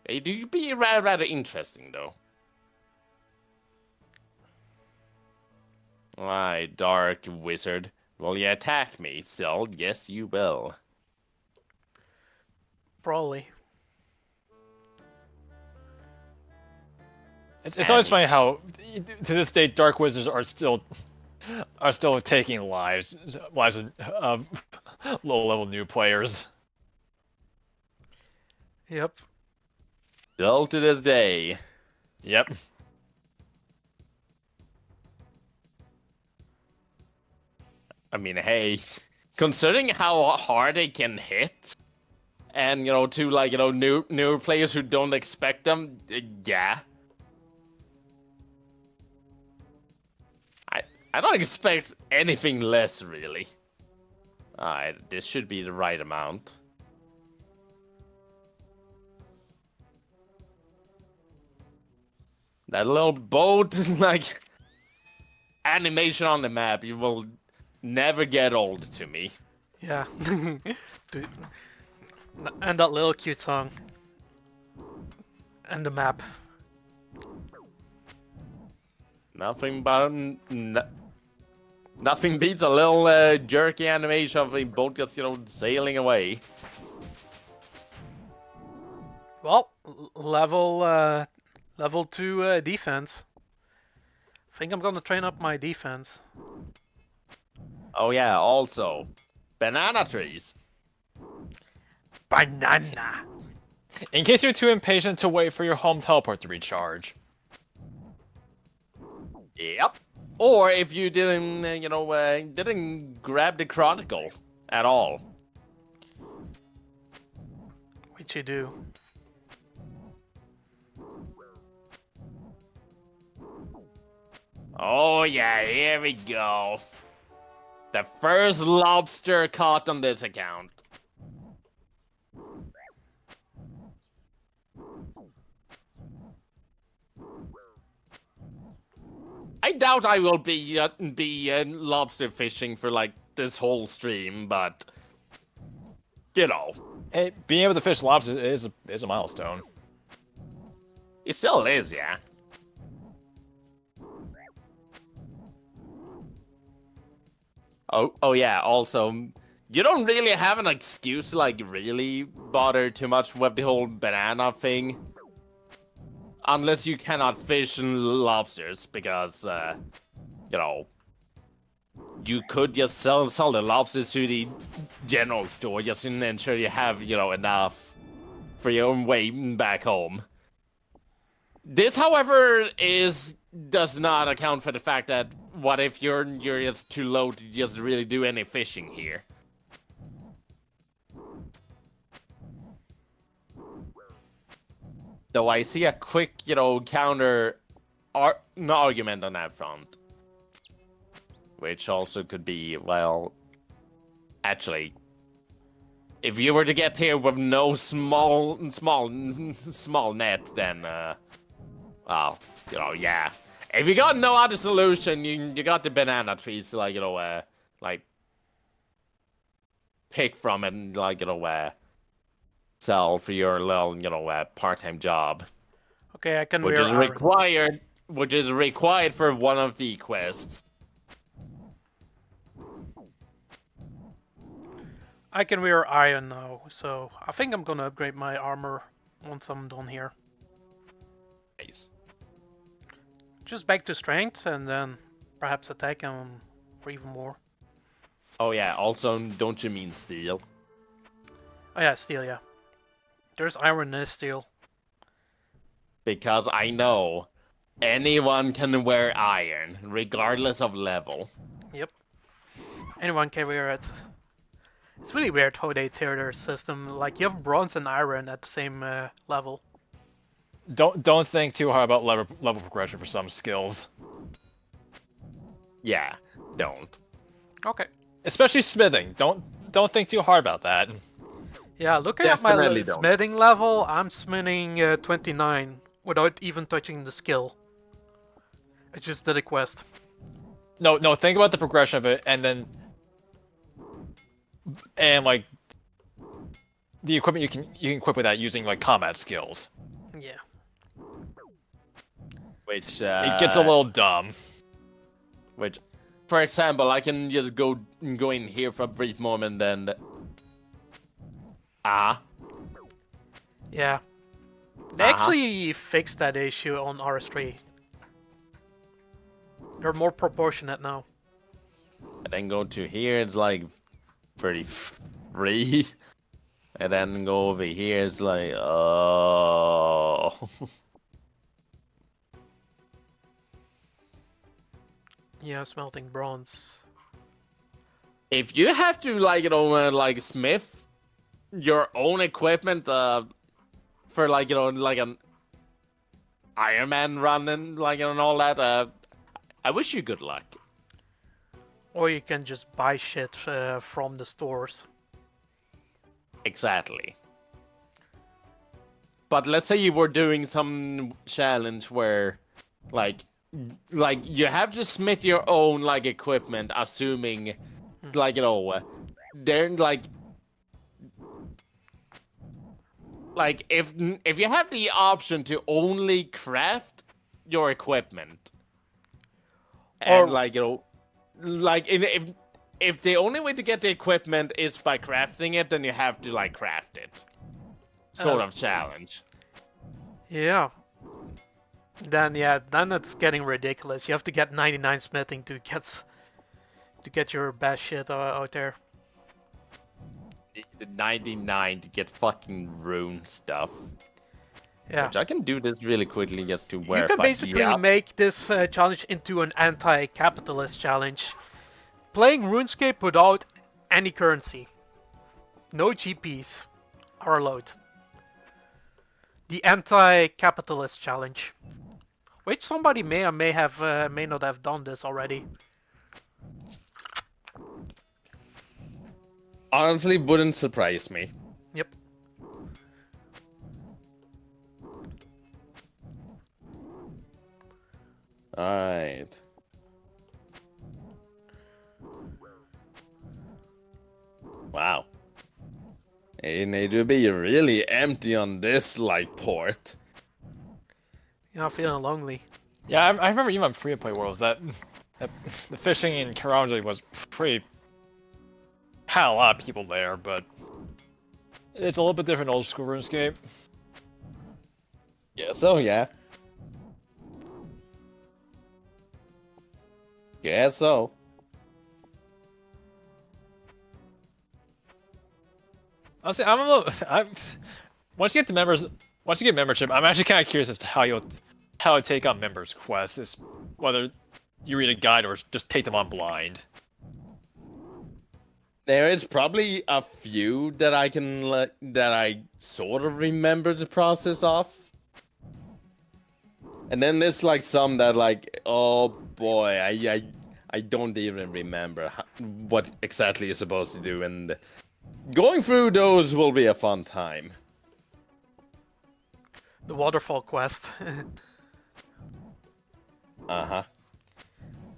They do be rather interesting, though. Why, dark wizard. Will you attack me still? Yes, you will. Probably. It's always funny how, to this day, dark wizards are still taking lives of low-level new players. Yep. Still to this day. Yep. I mean, hey, considering how hard they can hit, and to like newer players who don't expect them, yeah. I don't expect anything less, really. Alright, this should be the right amount. That little boat, like, animation on the map, you will never get old to me. Yeah. Dude. And that little cute song. And the map. Nothing but... Nothing beats a little jerky animation of a boat just, sailing away. Well, level 2 defense. I think I'm gonna train up my defense. Oh yeah, also, banana trees. Banana! In case you're too impatient to wait for your home teleport to recharge. Yep. Or if you didn't, didn't grab the chronicle at all. Which you do. Oh yeah, here we go. The first lobster caught on this account. I doubt I will be lobster fishing for like this whole stream, but Hey, being able to fish lobster is a milestone. it still is, yeah. Oh yeah. Also, you don't really have an excuse to like really bother too much with the whole banana thing. Unless you cannot fish lobsters, because, you could just sell the lobsters to the general store just to ensure you have, enough for your own way back home. This, however, does not account for the fact that what if you're just too low to just really do any fishing here? Though I see a quick, counter argument on that front. Which also could be, well, actually, if you were to get here with no small net, then, well, yeah. If you got no other solution, you got the banana trees to, like, like, pick from and, like, sell for your little, part-time job. Okay, I can Which wear is iron. which is required for one of the quests. I can wear iron now, so I think I'm gonna upgrade my armor once I'm done here. Nice. Just back to strength and then perhaps attack or even more. Oh yeah, also, don't you mean steel? Oh yeah, steel, yeah. There's iron and steel. Because I know anyone can wear iron, regardless of level. Yep. Anyone can wear it. It's really weird how they tear their system. Like, you have bronze and iron at the same level. Don't think too hard about level progression for some skills. Yeah, don't. Okay. Especially smithing. Don't think too hard about that. Yeah, looking at Definitely my don't. smithing level, I'm smithing 29 without even touching the skill. I just did a quest. No, think about the progression of it, and like the equipment you can equip with that using like combat skills. Yeah. Which It gets a little dumb. Which, for example, I can just go in here for a brief moment and Yeah. They actually fixed that issue on RS3. They're more proportionate now. and then go to here. It's like 33, and then go over here. It's like Yeah, smelting bronze. If you have to like smith your own equipment for like an Iron Man run and and all that, I wish you good luck. Or you can just buy shit from the stores. Exactly. But let's say you were doing some challenge where, like you have to smith your own equipment, assuming, they're if you have the option to only craft your equipment, and Or if the only way to get the equipment is by crafting it, then you have to craft it. Sort of challenge. yeah. Then it's getting ridiculous. You have to get 99 smithing to get your best shit out there. The 99 to get fucking rune stuff. Yeah. Which I can do this really quickly just to You verify. can basically make this challenge into an anti-capitalist challenge. Playing RuneScape without any currency. No GPs are allowed. The anti-capitalist challenge. Which somebody may or may not have done this already. Honestly, wouldn't surprise me. Yep. Alright. Wow. It need to be really empty on this port. You're not feeling lonely. Yeah, I remember even on free-to-play worlds that the fishing in Karanji was pretty... had a lot of people there, but it's a little bit different old school RuneScape. Yeah, so yeah. Guess so. Honestly, I'm a little... once you get membership, I'm actually kind of curious as to how you take on members' quests. Is whether you read a guide or just take them on blind. There is probably a few that I can that I sort of remember the process of. And then there's some that oh boy, I don't even remember what exactly you're supposed to do, and going through those will be a fun time. The waterfall quest. Uh-huh.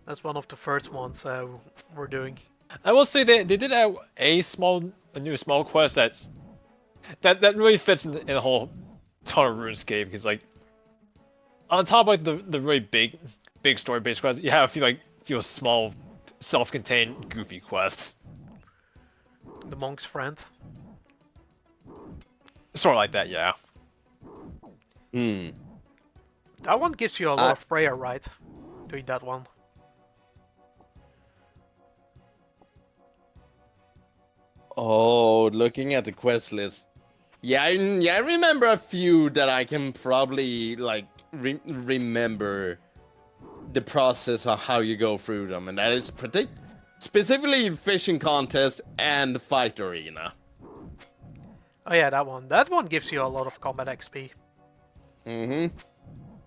That's one of the first ones we're doing. I will say they did have a new small quest that really fits in the whole ton of RuneScape, because on top of the really big story based quests, you have a few small self-contained goofy quests. The monk's friend. Sort of like that, yeah. Hmm. That one gives you a lot of prayer, right? Doing that one. Oh, looking at the quest list. Yeah, I remember a few that I can probably remember the process of how you go through them, and that is specifically fishing contest and fight arena. Oh yeah, that one. That one gives you a lot of combat XP. Mm-hmm.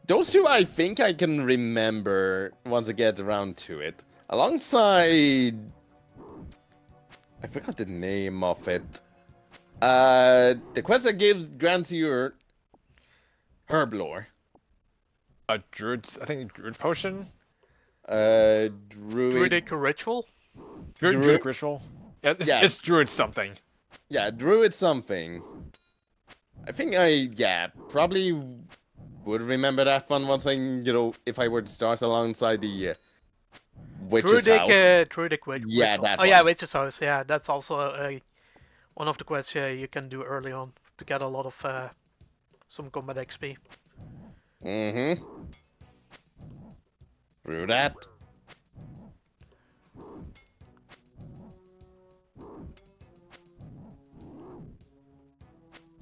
Those two I think I can remember once I get around to it. Alongside... I forgot the name of it. The quest that grants you your herb lore. Druid's, I think Druid Potion? Druidic Ritual? Druid Ritual? Yeah, it's Druid something. Yeah, Druid something. I think probably would remember that one once if I were to start alongside the Witch's House. Druidic Ritual. Yeah, that Oh one. yeah, Witch's House. Yeah, that's also one of the quests you can do early on to get a lot of some combat XP. Mm-hmm. Through that.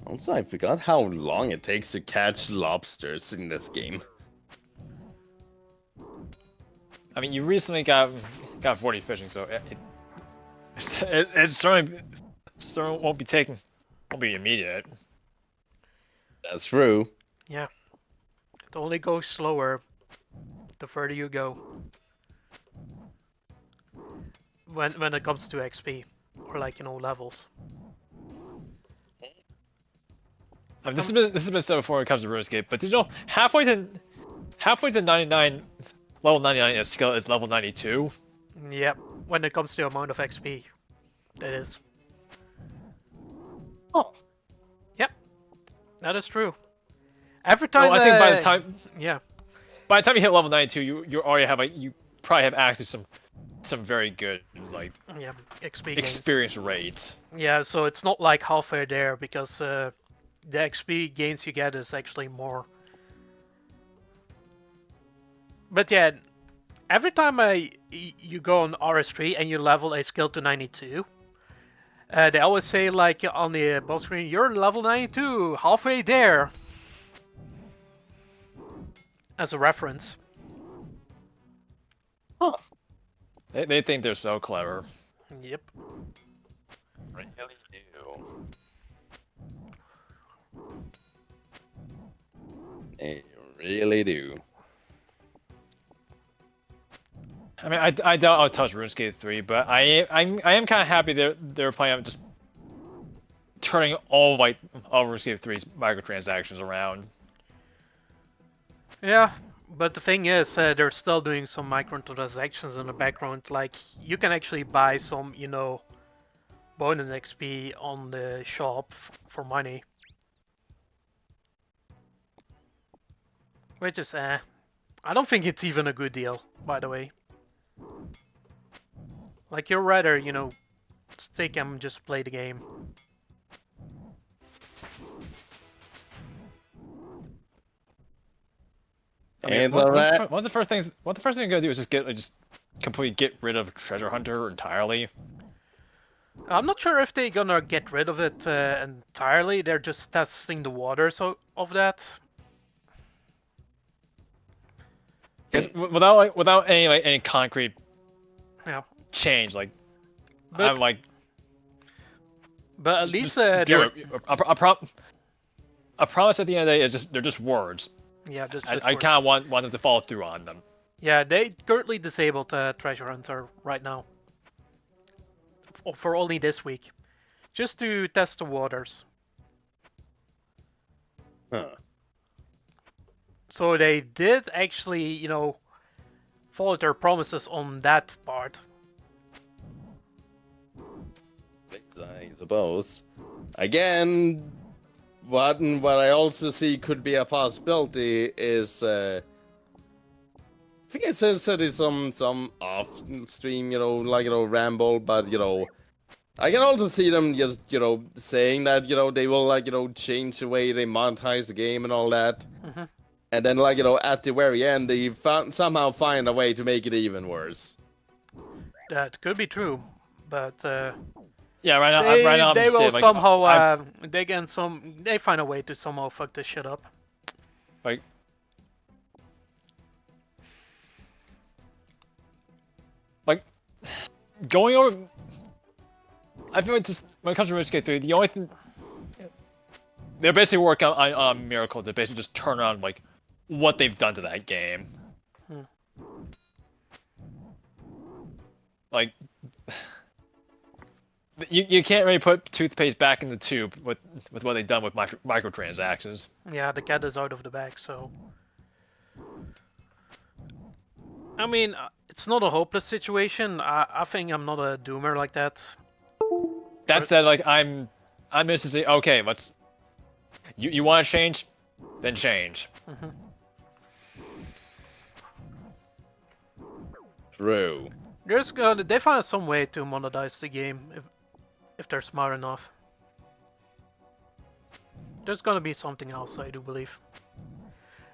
Also, I forgot how long it takes to catch lobsters in this game. I mean, you recently got 40 fishing, so it certainly won't be immediate. That's true. Yeah, it only goes slower the further you go. When it comes to XP or like levels. I mean, this has been said before when it comes to RuneScape, but did you know halfway to 99, level 99 skill is level 92? Yep, when it comes to amount of XP, it is. Oh. Yep, that is true. Every time. No, I think by the time you hit level 92, you already have you probably have access to some very good like XP experience rates. Yeah, so it's not like halfway there because the XP gains you get is actually more. But yeah, every time you go on RS3 and you level a skill to 92, they always say like on the above screen, you're level 92, halfway there. As a reference. Huh. They think they're so clever. Yep. Really do. They really do. I mean, I doubt I'll touch RuneScape 3, but I am kind of happy they're planning on just turning all RuneScape 3's microtransactions around. Yeah, but the thing is, they're still doing some microtransactions in the background. Like you can actually buy some, bonus XP on the shop for money, which is I don't think it's even a good deal, by the way. Like you'd rather, stick and just play the game. I mean, one of the first things you're gonna do is just completely get rid of Treasure Hunter entirely. I'm not sure if they're gonna get rid of it entirely. They're just testing the waters of that. Because without any concrete change, but at least a promise at the end of the day is they're just words. Yeah, I kind of want them to follow through on them. Yeah, they currently disabled Treasure Hunter right now. For only this week. Just to test the waters. Huh. So they did actually, follow their promises on that part. I suppose. Again, what I also see could be a possibility is I think I said it some off stream, ramble, but I can also see them just saying that they will change the way they monetize the game and all that. Mm-hmm. And then at the very end they somehow find a way to make it even worse. That could be true, but yeah, right now they will like, somehow they find a way to somehow fuck this shit up. Like going over. I feel like just when it comes to RuneScape 3, the only thing they're basically working on a miracle to basically just turn around what they've done to that game. Like you can't really put toothpaste back in the tube with what they've done with microtransactions. Yeah, the cat is out of the bag, so. I mean, it's not a hopeless situation. I think I'm not a doomer like that. That said, I'm just to say, okay, let's. You want to change, then change. Mm-hmm. True. They find some way to monetize the game if they're smart enough. There's gonna be something else, I do believe.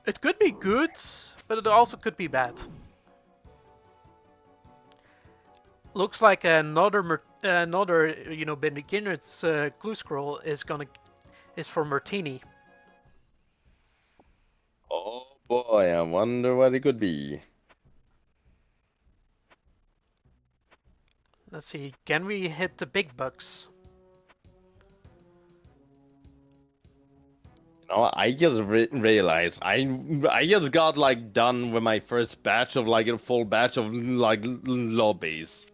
It could be good, but it also could be bad. Looks like another beginner's clue scroll is for Martini. Oh boy, I wonder what it could be. Let's see, can we hit the big bucks? No, I just realized I just got like done with my first batch of like a full batch of like lobbies,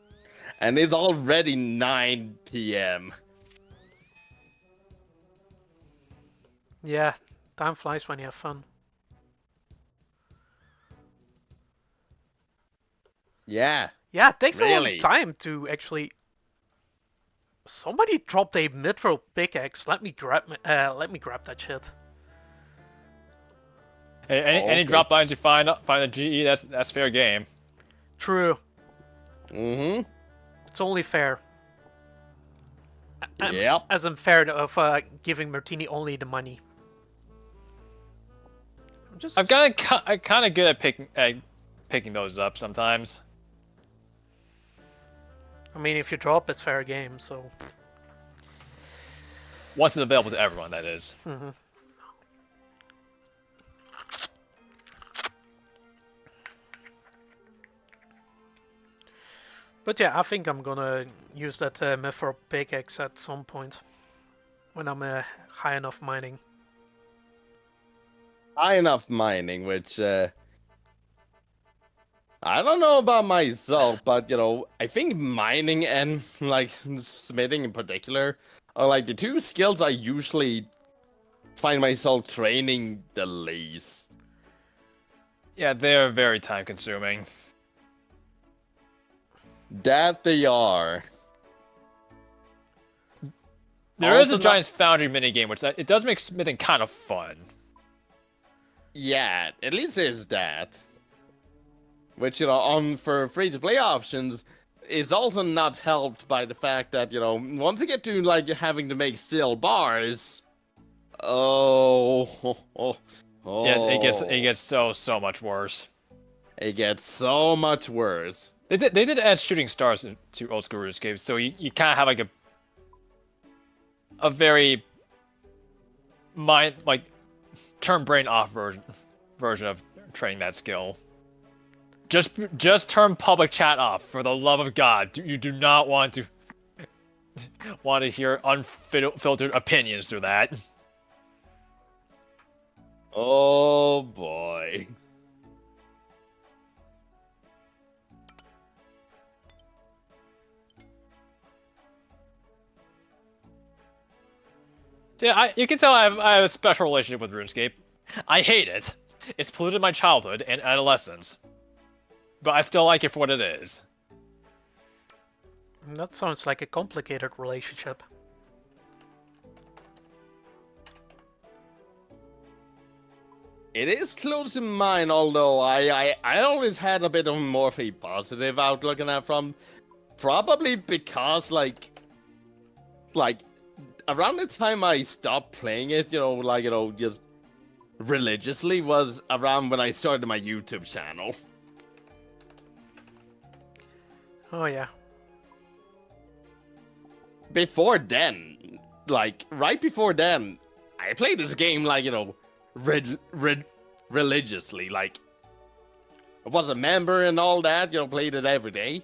and it's already 9 p.m. Yeah, time flies when you have fun. Yeah, Yeah, it takes a long really. time to actually. Somebody dropped a mithril pickaxe. Let me grab that shit. Hey, any Okay. drop lines you find the GE, that's fair game. True. Mm-hmm. It's only fair. Yep. As unfair of giving Martini only the money. I'm kind of good at picking those up sometimes. I mean, if you drop, it's fair game. So. Once it's available to everyone, that is. Mm-hmm. But yeah, I think I'm gonna use that mithril pickaxe at some point when I'm high enough mining. High enough mining, which I don't know about myself, but you know, I think mining and like smithing in particular are like the two skills I usually find myself training the least. Yeah, they're very time consuming. That they are. There is Also a not- Giant's Foundry minigame, which it does make smithing kind of fun. Yeah, at least there's that. Which, you know, on for free-to-play options, is also not helped by the fact that, you know, once you get to, like, having to make steel bars... Oh... Yes, it gets so much worse. It gets so much worse. They did add shooting stars to old school RuneScape, so you kind of have like a very turn brain off version of training that skill. Just turn public chat off, for the love of God. You do not want to hear unfiltered opinions through that. Oh boy. So yeah, you can tell I have a special relationship with RuneScape. I hate it. It's polluted my childhood and adolescence. But I still like it for what it is. That sounds like a complicated relationship. It is close to mine, although I always had a bit of more of a positive outlook on that from probably because like around the time I stopped playing it, you know, just religiously was around when I started my YouTube channel. Oh yeah. Before then, like right before then, I played this game like, you know, religiously, like I was a member and all that, you know, played it every day.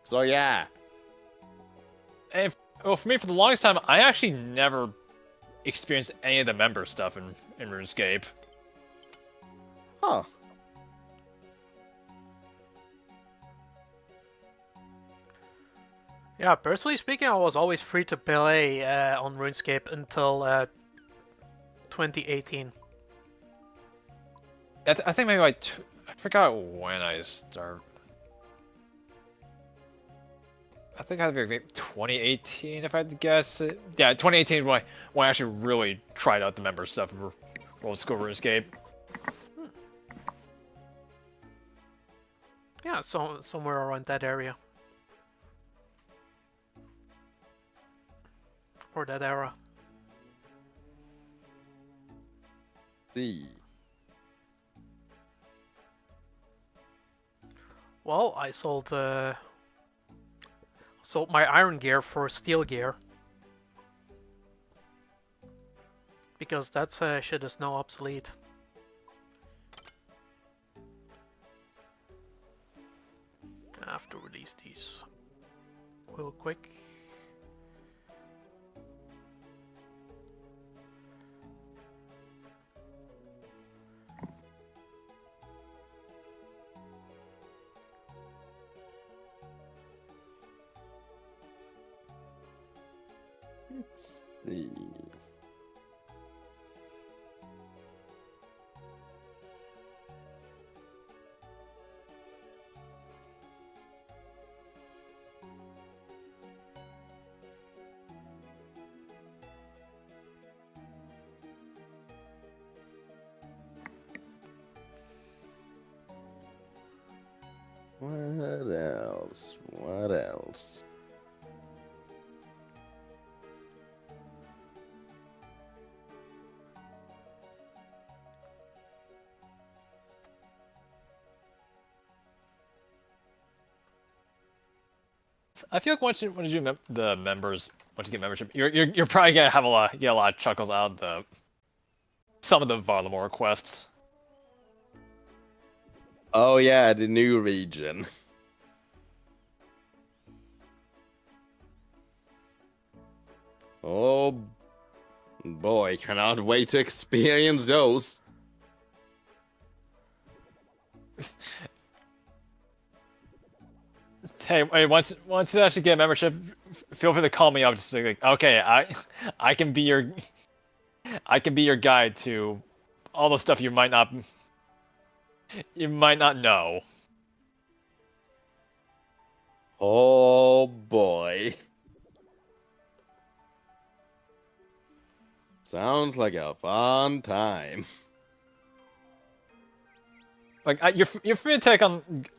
So yeah. And well, for me, for the longest time, I actually never experienced any of the member stuff in RuneScape. Huh. Yeah, personally speaking, I was always free to play on RuneScape until 2018. I think maybe I forgot when I started. I think I think 2018, if I had to guess. Yeah, 2018 is when I actually really tried out the member stuff for old school RuneScape. Yeah, so somewhere around that area. Or that era. See. Well, I sold my iron gear for steel gear. Because that shit is now obsolete. have to release these real quick. Let's see. What else? What else? I feel like once you the members, once you get membership, you're probably gonna have get a lot of chuckles out of some of the Varlamore quests. Oh yeah, the new region. Oh boy, cannot wait to experience those. Hey, once you actually get membership, feel free to call me up. Just like, okay, I can be your guide to all the stuff you might not know. Oh boy. Sounds like a fun time. Like you're free to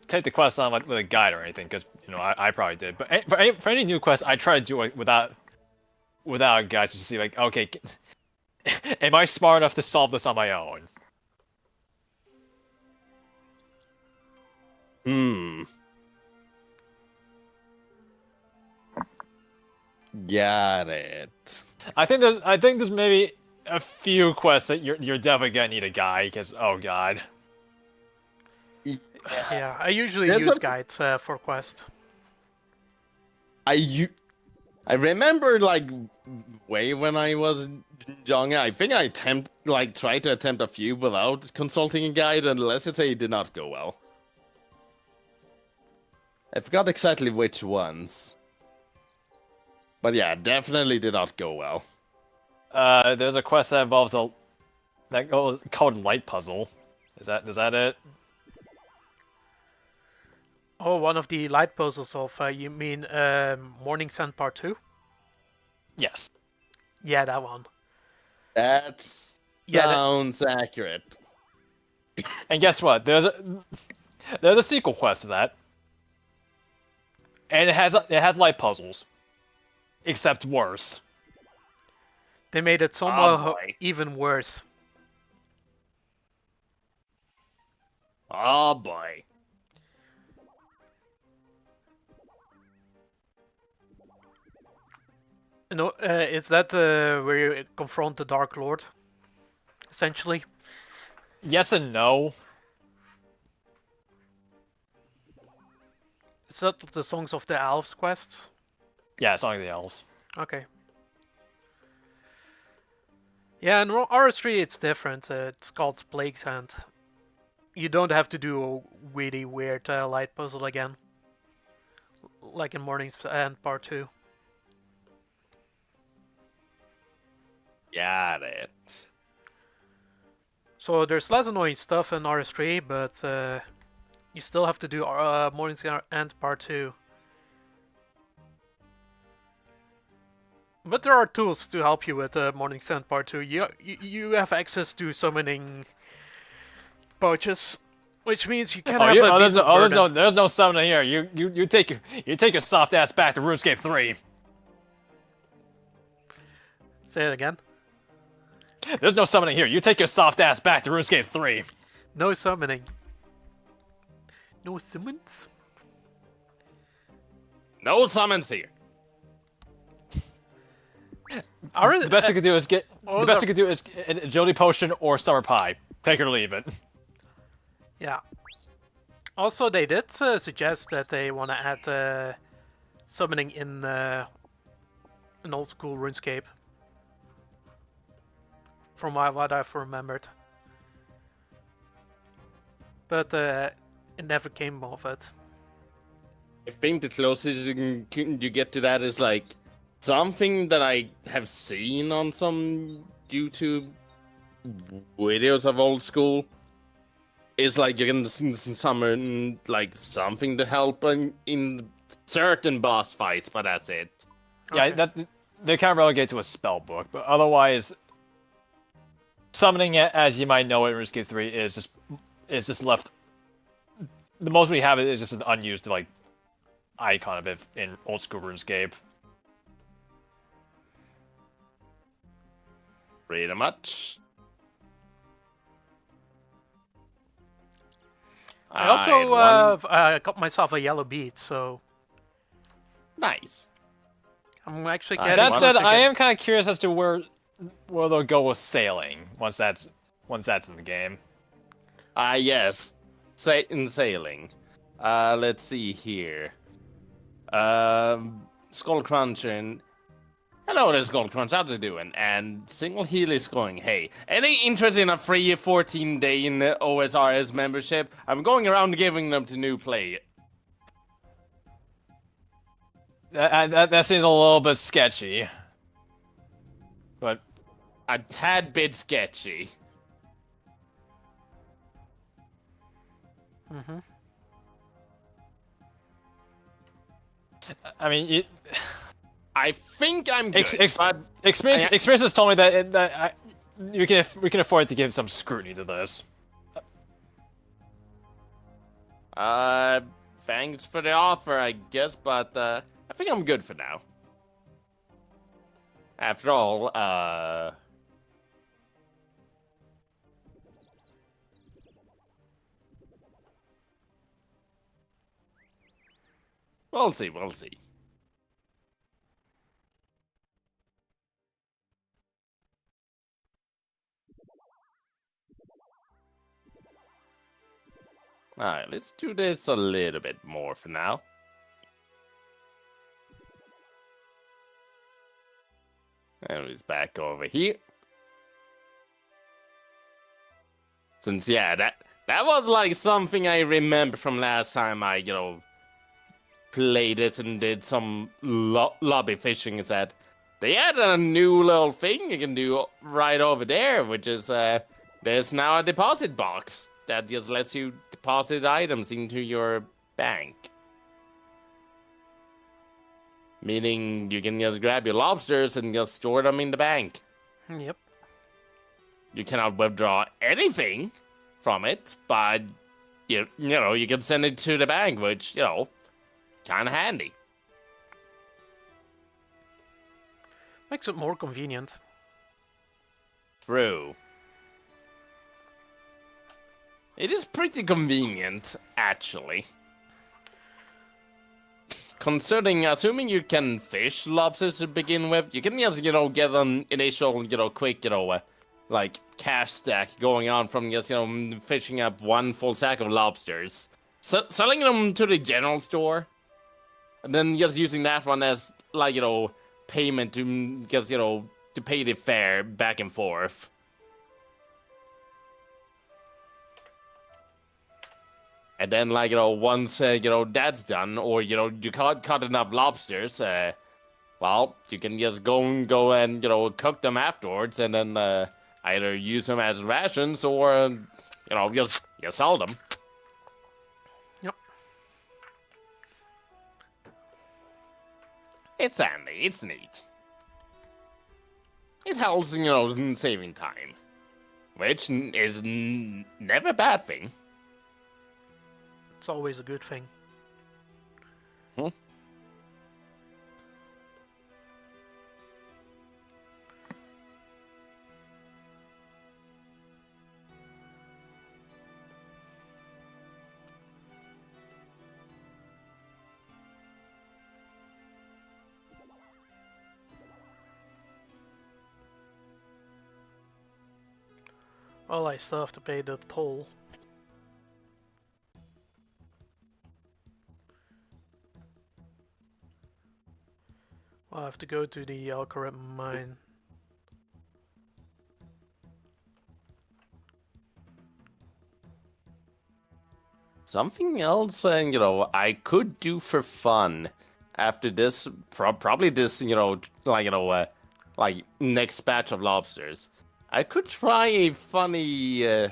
take the quest on with a guide or anything, because I probably did. But for any new quest, I try to do it without a guide, just to see like, okay, am I smart enough to solve this on my own? Got it. I think there's maybe a few quests that you're definitely gonna need a guide, because oh god. Yeah, I usually There's use a- guides for quest. I remember like way when I was younger. I think I tried to attempt a few without consulting a guide, and let's just say it did not go well. I forgot exactly which ones. But yeah, definitely did not go well. There's a quest that involves called Light Puzzle. Is that it? Oh, one of the light puzzles of, you mean Morning Sun Part 2? Yes. Yeah, that one. That Yeah, sounds accurate. And guess what? There's a sequel quest to that, and it has light puzzles, except worse. They made it Oh, somehow boy. even worse. Oh boy. No, is that where you confront the Dark Lord? Essentially? Yes and no. Is that the Songs of the Elves quest? Yeah, Song of the Elves. Okay. Yeah, in RS3 it's different. It's called Plague's Hand. You don't have to do a really weird light puzzle again. Like in Morning's End Part 2. Got it. So there's less annoying stuff in RS3, but you still have to do Morning's End Part 2. But there are tools to help you with Morning's End Part 2. You have access to summoning pouches, which means you can have a beast of burden. There's no summoner here. You take your soft ass back to RuneScape 3. Say it again. There's no summoning here. You take your soft ass back to RuneScape 3. No summoning. No summons? No summons here. The best you can do is get an agility potion or summer pie. Take it or leave it. Yeah. Also, they did suggest that they want to add summoning in an old school RuneScape. From what I've remembered. But it never came of it. I think the closest you get to that is like something that I have seen on some YouTube videos of old school. Is like you can summon like something to help in certain boss fights, but that's it. Yeah, Okay. that they kind of relegate to a spell book, but otherwise, summoning it as you might know it in RuneScape 3 is just left. The most we have is just an unused like icon of it in old school RuneScape. Pretty much. I also got myself a yellow bead, so Nice. I'm actually That getting. That said, once I again- am kind of curious as to where they'll go with sailing once that's in the game. Yes. Sailing. Let's see here. Skull Crunch and hello there, Skull Crunch. How's it doing? And Single Heel is going, hey, any interest in a free 14-day in OSRS membership? I'm going around giving them to new play. That seems a little bit sketchy. But A tad bit sketchy. Mhm. I mean, I think I'm good, but experience has told me that we can afford to give some scrutiny to this. Thanks for the offer, I guess, but I think I'm good for now. After all, we'll see, we'll see. Alright, let's do this a little bit more for now. And he's back over here. Since, yeah, that was like something I remember from last time I, played this and did some lobby fishing, is that they added a new little thing you can do right over there, which is, there's now a deposit box that just lets you deposit items into your bank. Meaning you can just grab your lobsters and just store them in the bank. Yep. You cannot withdraw anything from it, but you can send it to the bank, which, kind of handy. Makes it more convenient. True. It is pretty convenient, actually. Considering, assuming you can fish lobsters to begin with, you can just, get an initial, quick, like, cash stack going on from just, fishing up one full sack of lobsters. Selling them to the general store, and then just using that one as, like, payment to just, to pay the fare back and forth. And then, like, once, that's done, or, you caught enough lobsters, well, you can just go and, cook them afterwards, and then, either use them as rations, or, just sell them. Yep. It's handy, it's neat. It helps, in saving time. Which is never a bad thing. It's always a good thing. Hmm? Well, I still have to pay the toll. I'll have to go to the algorithm mine. Something else, I could do for fun after this, probably this, like next batch of lobsters. I could try a funny,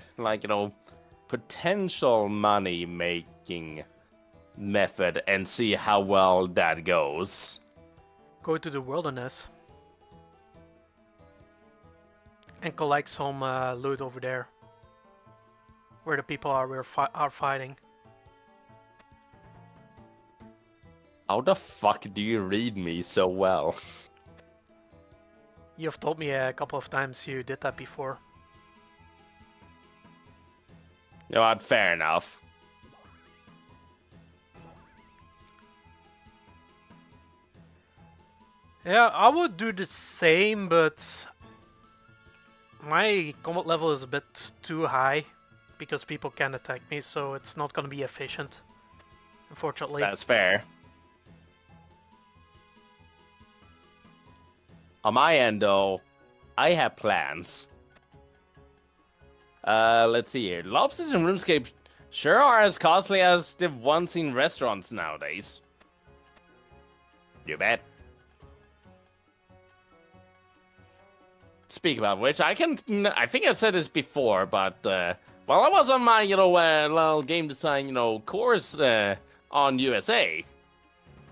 potential money making method and see how well that goes. Go to the wilderness and collect some loot over there, where the people are fighting. How the fuck do you read me so well? You've told me a couple of times you did that before. You know what? Fair enough. Yeah, I would do the same, but my combat level is a bit too high because people can attack me, so it's not gonna be efficient, unfortunately. That's fair. On my end, though, I have plans. Let's see here. Lobsters in RuneScape sure are as costly as the ones in restaurants nowadays. You bet. Speak about which, I think I said this before, but while I was on my, little game design, course on USA,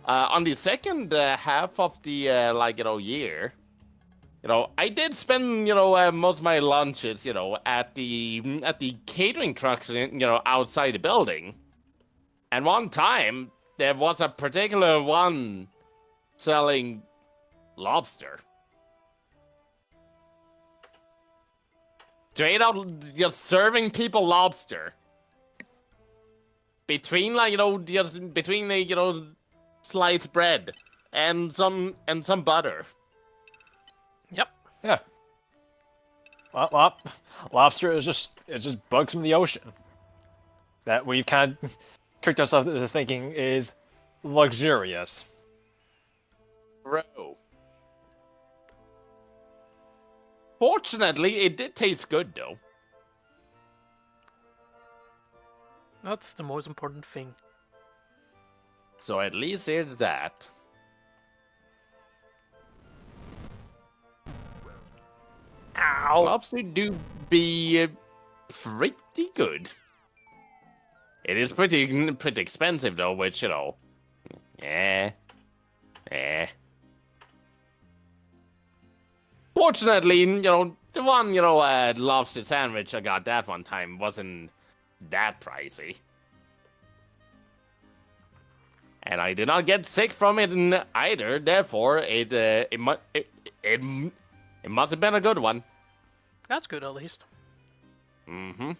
on the second half of the, year, I did spend, most of my lunches, at the catering trucks, outside the building. And one time, there was a particular one selling lobster. Straight out, just serving people lobster. Between, just between the, sliced bread and some butter. Yep. Yeah. Lobster is just bugs from the ocean that we've kind of tricked ourselves into thinking is luxurious. Bro. Fortunately, it did taste good, though. That's the most important thing. So at least there's that. Ow! Lobster do be pretty good. It is pretty expensive, though, which, eh. Fortunately, the one, lobster sandwich I got that one time wasn't that pricey. And I did not get sick from it either, therefore, it must have been a good one. That's good, at least. Mm-hmm.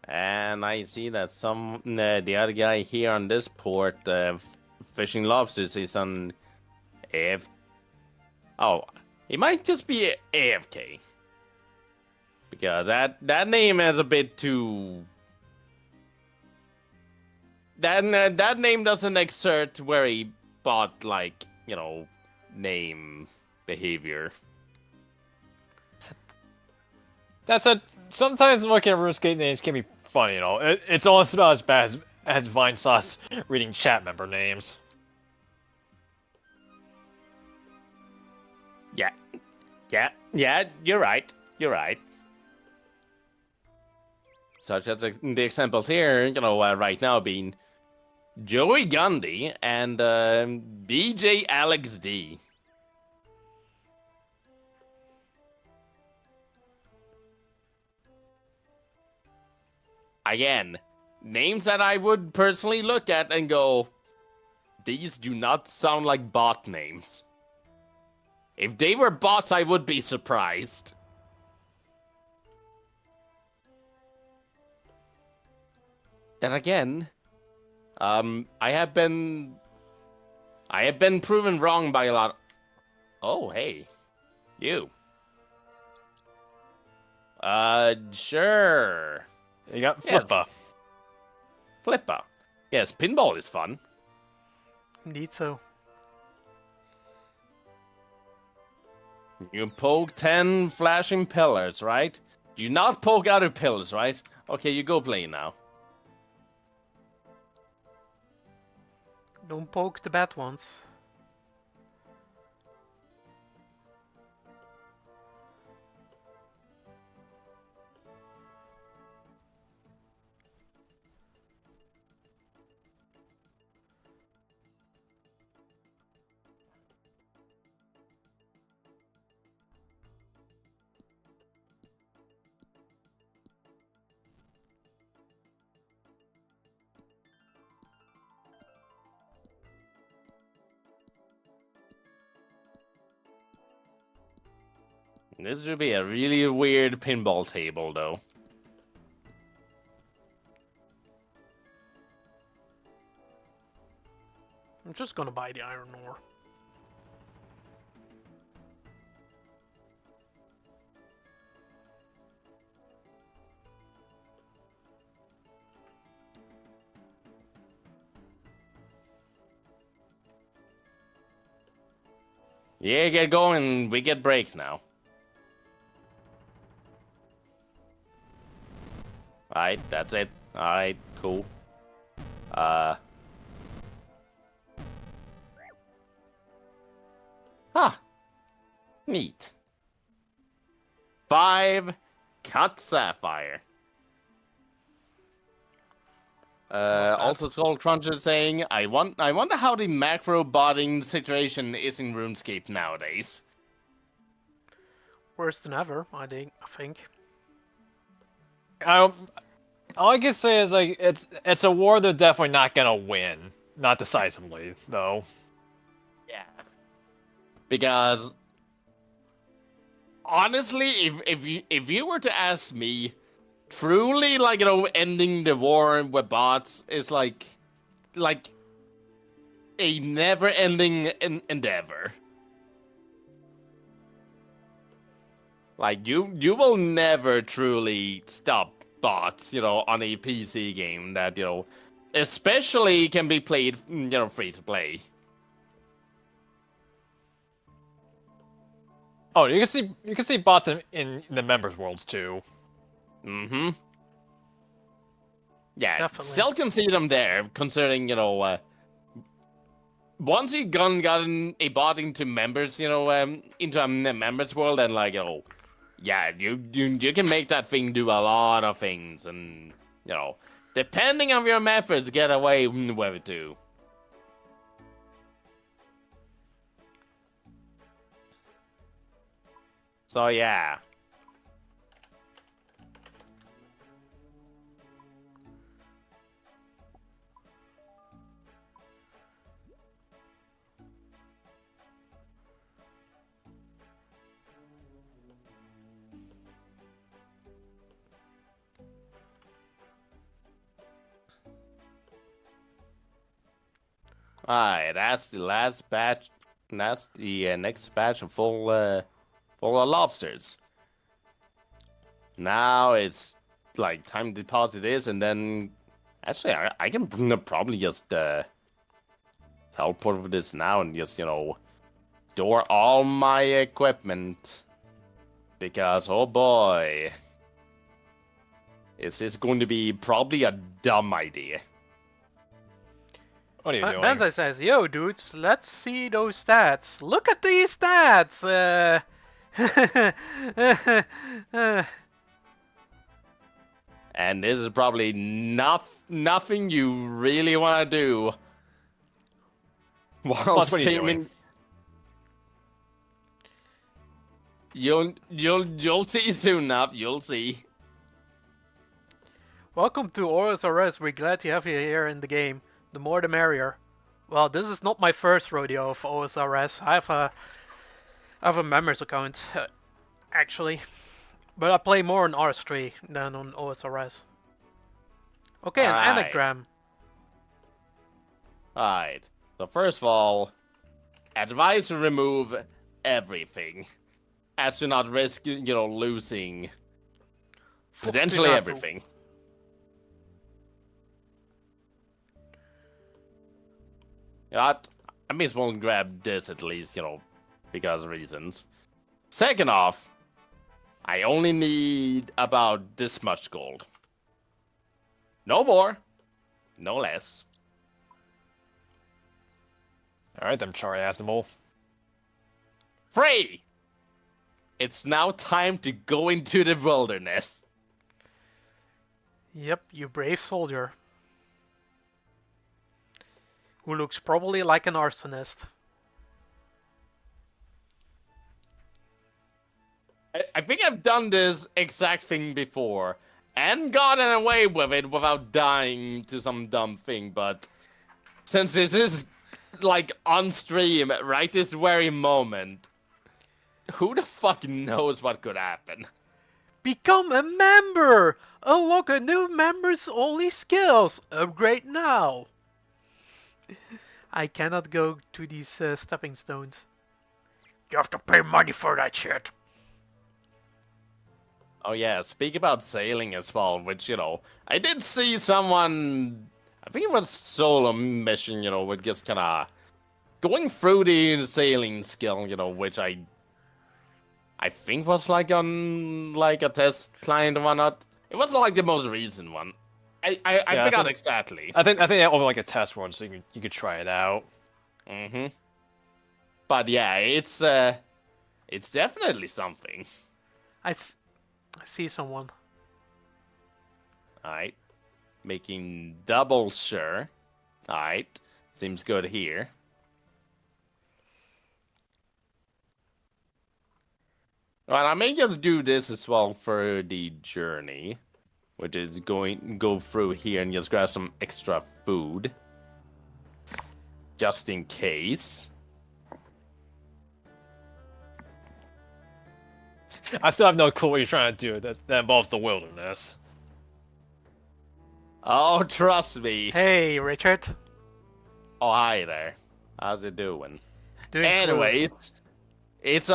And I see that the other guy here on this port, fishing lobsters, is on AF. Oh, he might just be AFK. Because that name is a bit too. That name doesn't exert very bot like name behavior. That's sometimes looking at RuneScape names can be funny, It's almost about as bad as Vinesauce reading chat member names. Yeah, you're right. Such as the examples here, right now being Joey Gundy and BJ Alex D. Again, names that I would personally look at and go, these do not sound like bot names. If they were bots, I would be surprised. Then again, I have been proven wrong by a lot. Oh, hey, you. Sure. You got Yes. Flippa. Flipper. Yes, pinball is fun. Indeed so. You poke 10 flashing pillars, right? Do not poke other pillars, right? Okay, you go play now. Don't poke the bad ones. This would be a really weird pinball table, though. I'm just gonna buy the iron ore. Yeah, get going. We get break now. Alright, that's it. Alright, cool. Huh. Neat. 5 cut sapphire. Also Skull Cruncher saying, I wonder how the macro botting situation is in RuneScape nowadays. Worse than ever, I think. All I can say is like it's a war they're definitely not gonna win, not decisively though. Yeah. Because honestly, if you were to ask me, truly, like, you know, ending the war with bots is like a never-ending endeavor. Like, you will never truly stop bots, you know, on a PC game that, you know, especially can be played, you know, free to play. Oh, you can see bots in the members worlds too. Mm-hmm. Yeah, Definitely. still can see them there, considering, you know, once you gotten a bot into members, you know, into a members world, and like, you know, yeah, you can make that thing do a lot of things, and, you know, depending on your methods, get away with it too. So yeah. Alright, that's the last batch. That's the next batch of full of lobsters. Now it's like time to deposit this, and then actually I can probably just teleport with this now and just, you know, store all my equipment, because oh boy, is this going to be probably a dumb idea. What are you doing? Banzai says, "Yo, dudes, let's see those stats. Look at these stats. And this is probably nothing you really want to do while Plus, what are you doing? streaming. You'll see soon enough. You'll see. Welcome to OSRS. We're glad to have you here in the game. The more the merrier. Well, this is not my first rodeo of OSRS. I have a members account, actually. But I play more on RS3 than on OSRS. Okay, an Alright. anagram. Alright. So first of all, advise to remove everything, as to not risk, you know, losing potentially Fortunato. everything. Yeah, I may as well grab this at least, you know, because of reasons. Second off, I only need about this much gold. No more, no less. Alright, then, Chariastimal. 3! It's now time to go into the wilderness. Yep, you brave soldier. Who looks probably like an arsonist. I think I've done this exact thing before and gotten away with it without dying to some dumb thing, but since this is like on stream right this very moment, who the fuck knows what could happen? Become a member! Unlock a new member's only skills! Upgrade now! I cannot go to these stepping stones. You have to pay money for that shit. Oh yeah, speak about sailing as well, which, you know, I did see someone, I think it was solo mission, you know, with just kinda going through the sailing skill, you know, which I think was like on like a test client or whatnot. It wasn't like the most recent one. I forgot exactly. I think they have like a test one, so you could try it out. Mm-hmm. But yeah, it's definitely something. I see someone. Alright. Making double sure. Alright. Seems good here. Well, I may just do this as well for the journey. Which is go through here and just grab some extra food. Just in case. I still have no clue what you're trying to do that involves the wilderness. Oh, trust me. Hey, Richard. Oh, hi there. How's it doing? Doing Anyways, it's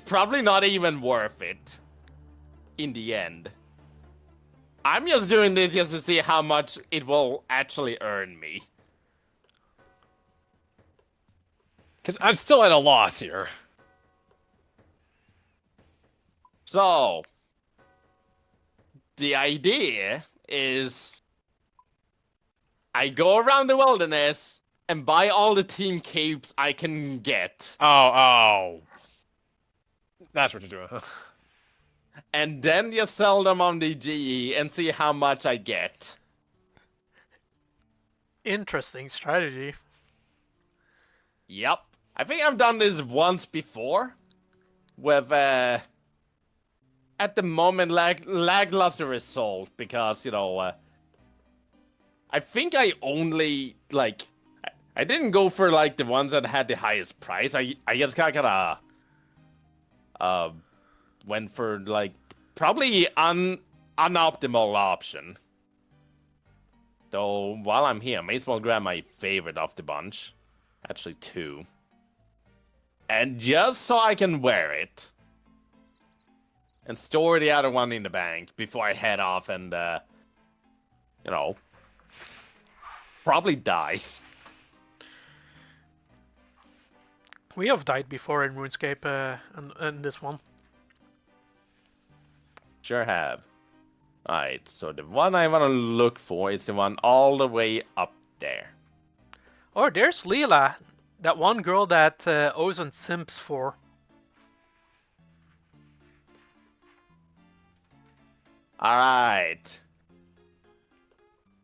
probably not even worth it in the end. I'm just doing this just to see how much it will actually earn me. Because I'm still at a loss here. So, the idea is I go around the wilderness and buy all the team capes I can get. Oh. That's what you're doing. And then you sell them on the GE and see how much I get. Interesting strategy. Yep. I think I've done this once before. With, at the moment, lackluster result. Because, you know, I think I only, like... I didn't go for, like, the ones that had the highest price. I just kinda... went for, like, probably unoptimal option. Though, while I'm here, I may as well grab my favorite of the bunch. Actually, 2. And just so I can wear it. And store the other one in the bank before I head off and, you know, probably die. We have died before in RuneScape and this one. Sure have. Alright, so the one I want to look for is the one all the way up there. Oh, there's Leela. That one girl that Ozan simps for. Alright.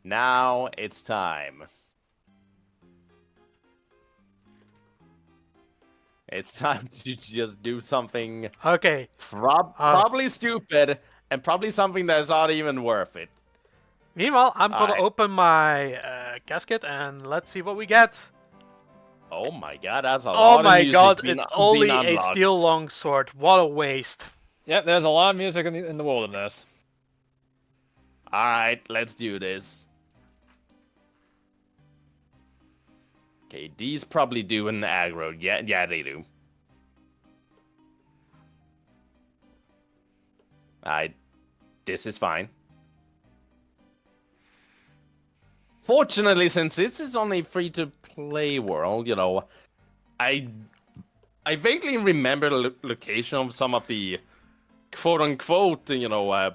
Now it's time. It's time to just do something Okay. probably stupid and probably something that's not even worth it. Meanwhile, I'm gonna Alright. open my casket and let's see what we get. Oh my god, that's a Oh lot of my music god, being it's only a unlocked. steel longsword. What a waste. Yep, there's a lot of music in the wilderness. Alright, let's do this. Okay, these probably do an aggro. Yeah, they do. This is fine. Fortunately, since this is only free-to-play world, you know, I vaguely remember the location of some of the quote-unquote, you know,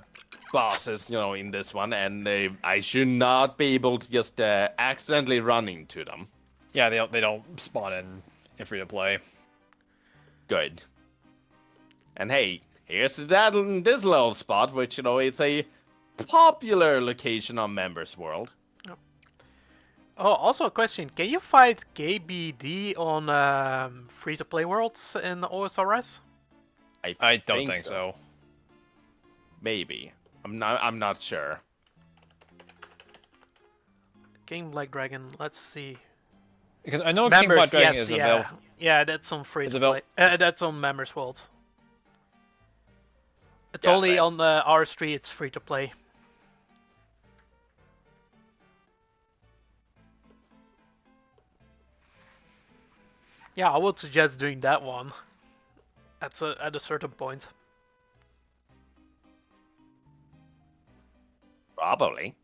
bosses, you know, in this one, and I should not be able to just accidentally run into them. Yeah, they don't spawn in free to play. Good. And hey, here's this little spot, which, you know, it's a popular location on Members World. Oh, also a question. Can you fight KBD on free-to-play worlds in OSRS? I don't think so. Maybe. I'm not sure. King Black Dragon, let's see. Because I know King Members, Black Dragon yes, is yeah. available. Yeah, that's on free-to-play. That's on Members World. It's only on R3, it's free-to-play. Yeah, I would suggest doing that one at a certain point. Probably.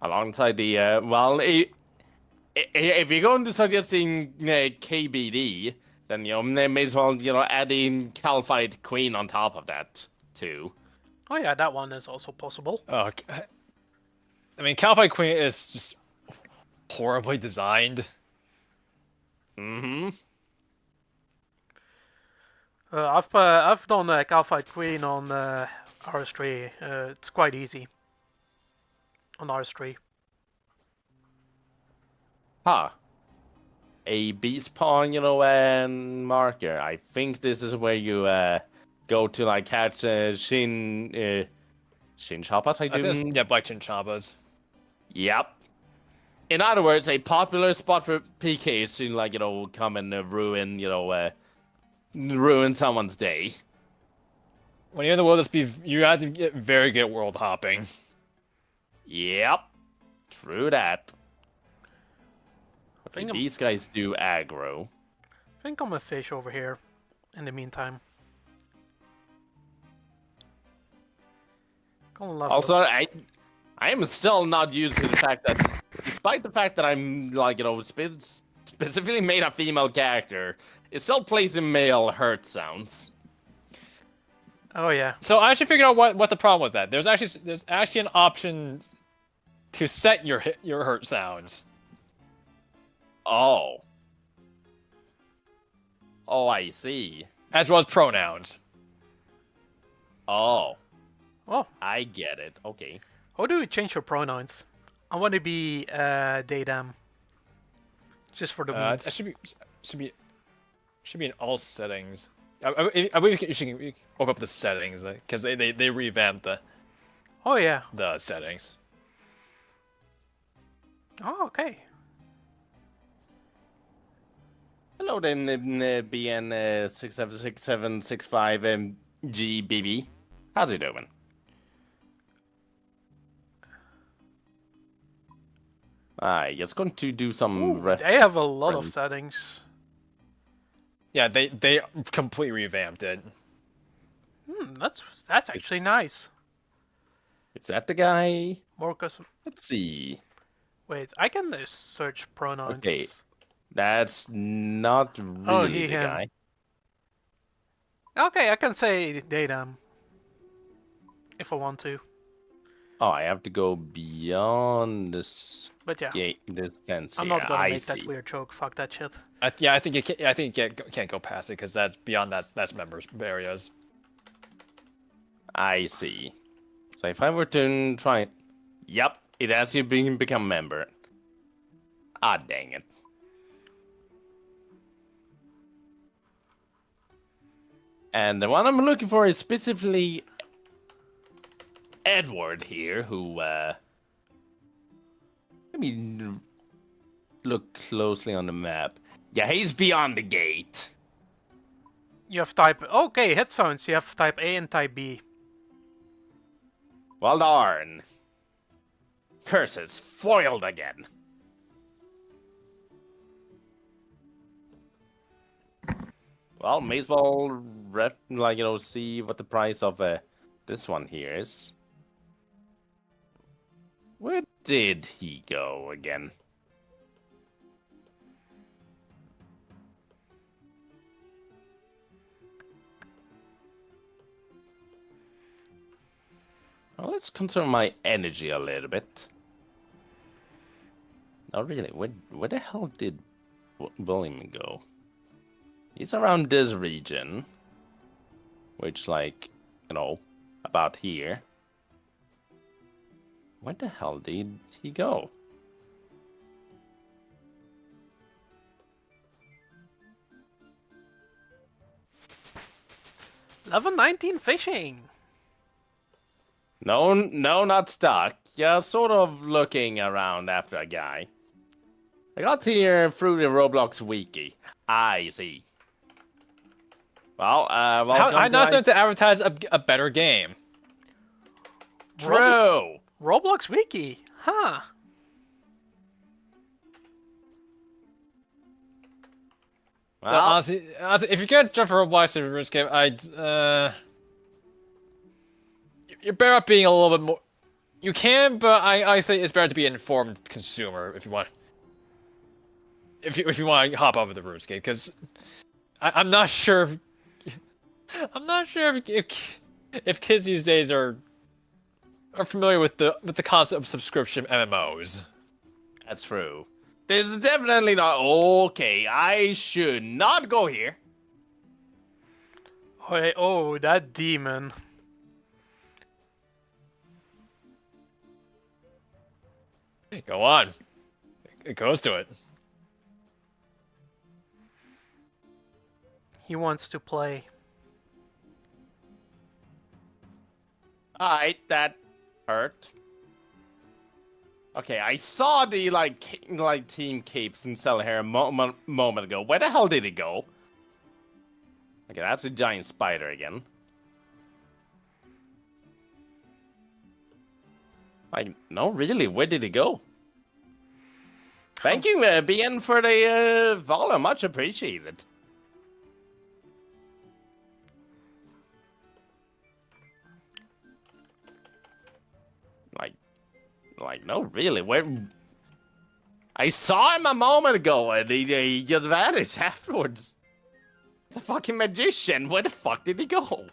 Alongside the, well, if you're going to suggesting KBD, then, you know, they may as well, you know, add in Calphite Queen on top of that, too. Oh yeah, that one is also possible. I mean, Calphite Queen is just horribly designed. Mm-hmm. I've done Calphite Queen on RS3. It's quite easy on RS3. Huh. A beast pawn, you know, and marker. I think this is where you go to like catch Shin Chapas, I do. Yeah, Black Chinchapas. Yep. In other words, a popular spot for PKs to, like, you know, come and ruin, you know, ruin someone's day. When you're in the wilderness, you have to get very good at world hopping. Yep. True that. Okay, think these guys do aggro. I think I'm a fish over here in the meantime. Also, I am still not used to the fact that, despite the fact that I'm, like, you know, specifically made a female character, it still plays in male hurt sounds. Oh yeah. So I actually figured out what the problem with that. There's actually an option to set your hurt sounds. Oh. Oh, I see. As well as pronouns. Oh. Oh. I get it. Okay. How do you change your pronouns? I want to be they them. Just for the memes. It should be in all settings. I believe you should open up the settings because they revamped the. Oh yeah. The settings. Oh okay. Hello then, BN 676765 GBB. How's it doing? It's going to do some. They have a lot of settings. Yeah, they completely revamped it. That's actually nice. Is that the guy? More custom. Let's see. Wait, I can search pronouns. Okay, that's not really the guy. Okay, I can say they them if I want to. Oh, I have to go beyond this. But yeah, this fence. I'm not gonna make that weird joke. Fuck that shit. I think you can't go past it because that's beyond that's members areas. I see. So if I were to try it, yep, it has you become a member. Ah, dang it. And the one I'm looking for is specifically Edward here, who, let me look closely on the map. Yeah, he's beyond the gate. You have type... Okay, hit sounds. You have type A and type B. Well darn. Curses, foiled again. Well, may as well see what the price of this one here is. Where did he go again? Well, let's conserve my energy a little bit. Oh, really? Where the hell did William go? He's around this region. Which, like, about here. Where the hell did he go? Level 19 fishing. No, not stuck. Yeah, sort of looking around after a guy. I got here through the Roblox wiki. I see. Well, welcome I'm not to starting to advertise a better game. True. Roblox Wiki, huh? But Well, honestly, if you're gonna jump for Roblox or RuneScape, you're better off being a little bit more. You can, but I say it's better to be an informed consumer if you want. If you want to hop over the RuneScape, because I'm not sure. I'm not sure if kids these days are familiar with the concept of subscription MMOs. that's true. This is definitely not okay. I should not go here. Oh, that demon. Go on. It goes to it. He wants to play. Alright, that hurt. Okay, I saw the team capes and cell here a moment ago. Where the hell did it go? Okay, that's a giant spider again. Like, no, really, where did it go? Thank you, BN, for the follow. Much appreciated. Like, no, really, where? I saw him a moment ago, and he just vanished afterwards. It's a fucking magician. Where the fuck did he go?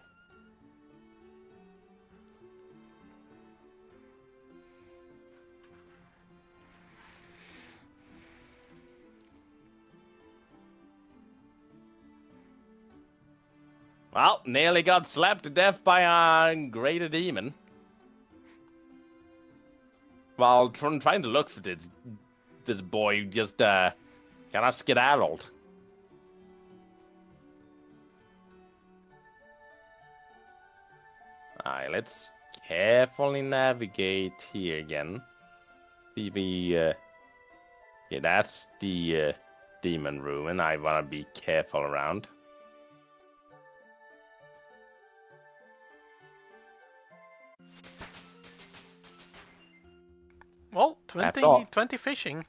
Well, nearly got slapped to death by a greater demon. While trying to look for this boy, just kind of skedaddled. Alright, let's carefully navigate here again. See the yeah, that's the demon ruin. I wanna be careful around. Well, That's all. 20 fishing.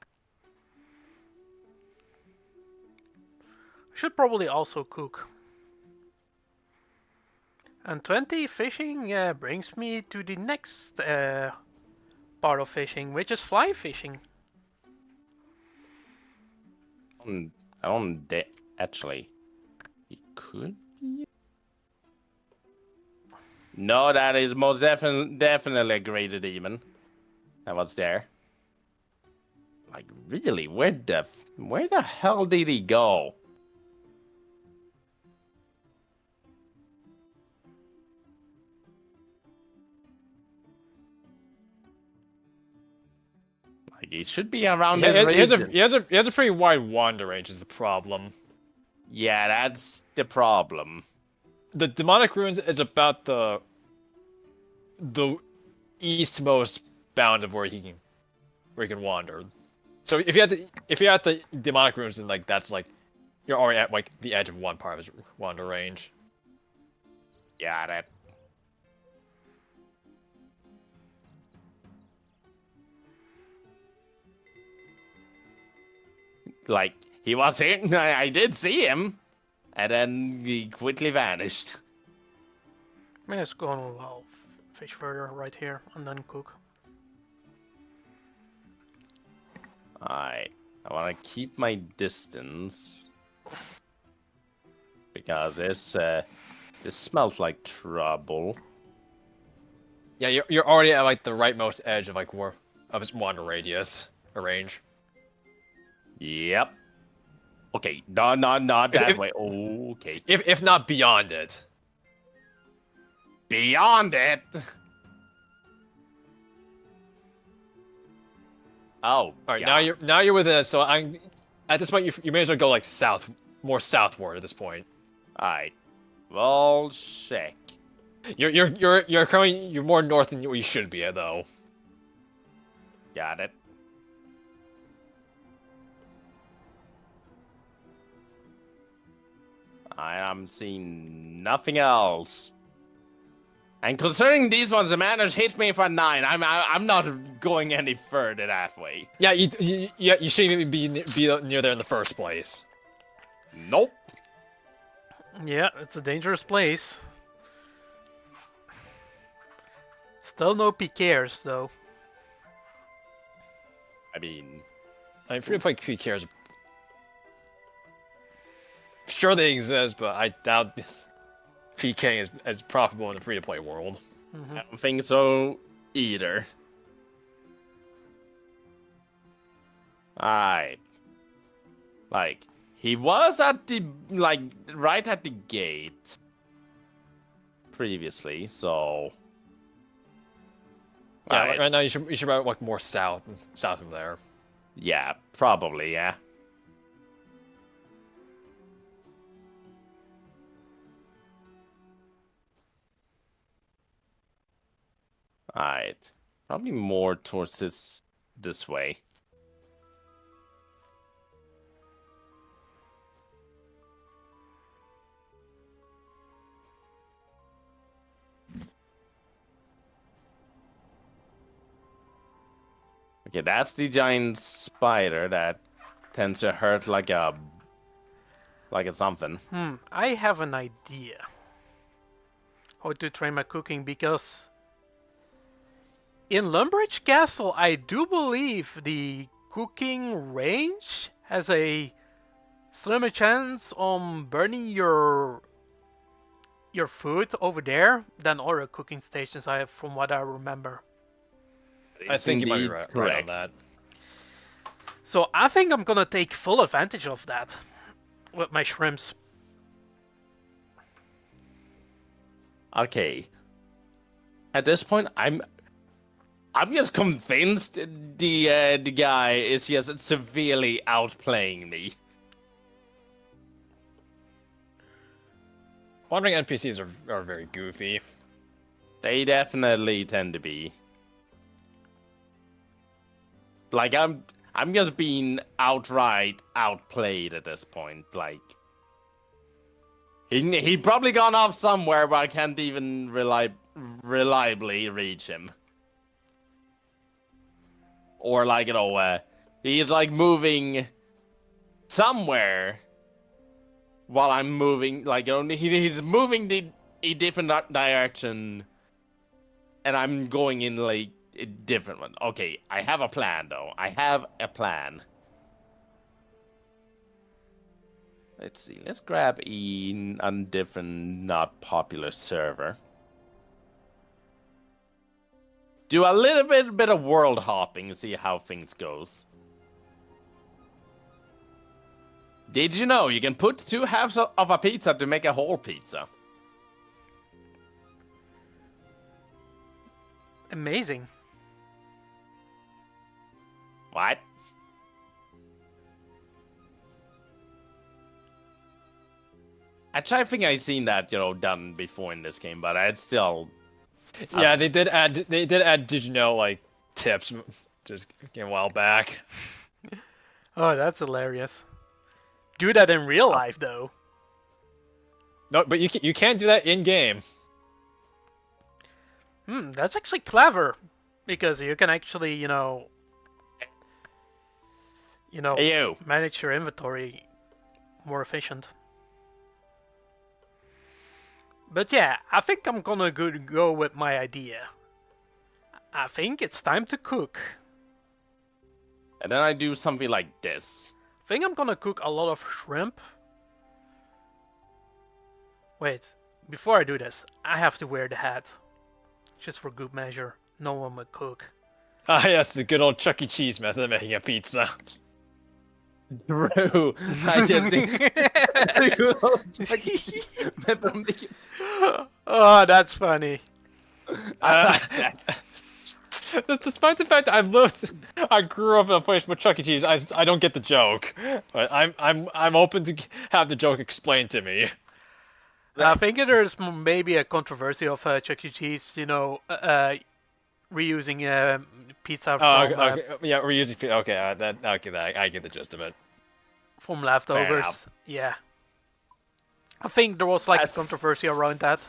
Should probably also cook. And 20 fishing brings me to the next part of fishing, which is fly fishing. I don't actually. It could be. No, that is most definitely a greater demon. That was there. Like, really, where the hell did he go? Like, he should be around this region. He has a pretty wide wander range is the problem. Yeah, that's the problem. The demonic ruins is about the eastmost bound of where he can wander. So if you're at the demonic ruins, then like that's like you're already at like the edge of one part of his wander range. Yeah, that. Like, he was here. I did see him. and then he quickly vanished. I'm just going to fish further right here and then cook. Alright, I want to keep my distance because this smells like trouble. Yeah, you're already at like the rightmost edge of like of its wander radius or range. Yep. Okay, not that way. Oh, okay. If not beyond it. Beyond it. Oh. All right, God. now you're within it. So at this point you may as well go like more southward at this point. Alright. Well, check. You're currently you're more north than you should be at though. Got it. I am seeing nothing else. And concerning these ones, the manage hit me for 9. I'm not going any further that way. Yeah, you shouldn't even be near there in the first place. Nope. Yeah, it's a dangerous place. Still no PKers though. I mean, free to play PKers. Sure, they exist, but I doubt PKing is as profitable in the free to play world. I don't think so either. Alright. Like, he was at the, like, right at the gate previously, so. Yeah, Alright. right now you should walk more south of there. Yeah, probably, yeah. Alright. Probably more towards this way. Okay, that's the giant spider that tends to hurt like a something. I have an idea how to train my cooking, because in Lumbridge Castle I do believe the cooking range has a slimmer chance on burning your food over there than other cooking stations I have, from what I remember. I think you might be right on that. So I think I'm gonna take full advantage of that with my shrimps. Okay. At this point, I'm just convinced the guy is just severely outplaying me. Wandering NPCs are very goofy. They definitely tend to be. Like, I'm just being outright outplayed at this point. Like, he probably gone off somewhere, but I can't even reliably reach him. Or like, he's like moving somewhere while I'm moving. Like, he's moving a different direction, and I'm going in like a different one. Okay, I have a plan though. I have a plan. Let's see. Let's grab a different, not popular server. Do a little bit of world hopping and see how things goes. Did you know you can put 2 halves of a pizza to make a whole pizza? Amazing. What? Actually, I think I've seen that, done before in this game, but I'd still. Yeah, they did add. Did you know, like, tips just a while back. Oh, that's hilarious. Do that in real life, though. No, but you can't do that in game. That's actually clever, because you can actually, Hey, you. manage your inventory more efficient. But yeah, I think I'm gonna go with my idea. I think it's time to cook. And then I do something like this. I think I'm gonna cook a lot of shrimp. Wait, before I do this, I have to wear the hat. Just for good measure. No one would cook. Ah, yes, the good old Chuck E. Cheese method of making a pizza. True. I just think. Oh, that's funny. Despite the fact that I grew up in a place with Chuck E. Cheese, I don't get the joke. But I'm open to have the joke explained to me. I think there's maybe a controversy of Chuck E. Cheese, reusing pizza from, Okay, yeah, we're using. Okay, I get the gist of it. from leftovers. Yeah. I think there was like a controversy around that,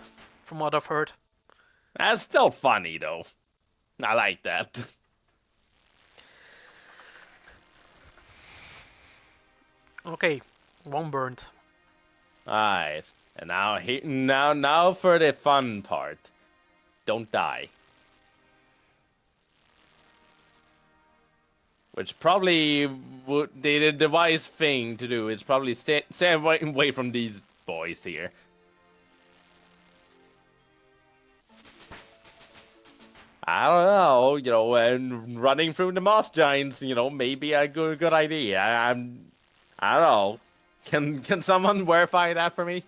from what I've heard. That's still funny though. I like that. Okay, one burned. Alright. And now for the fun part. Don't die. Which probably would the wise thing to do is probably stay away from these boys here. I don't know, and running through the moss giants, maybe a good idea. I don't know. Can someone verify that for me?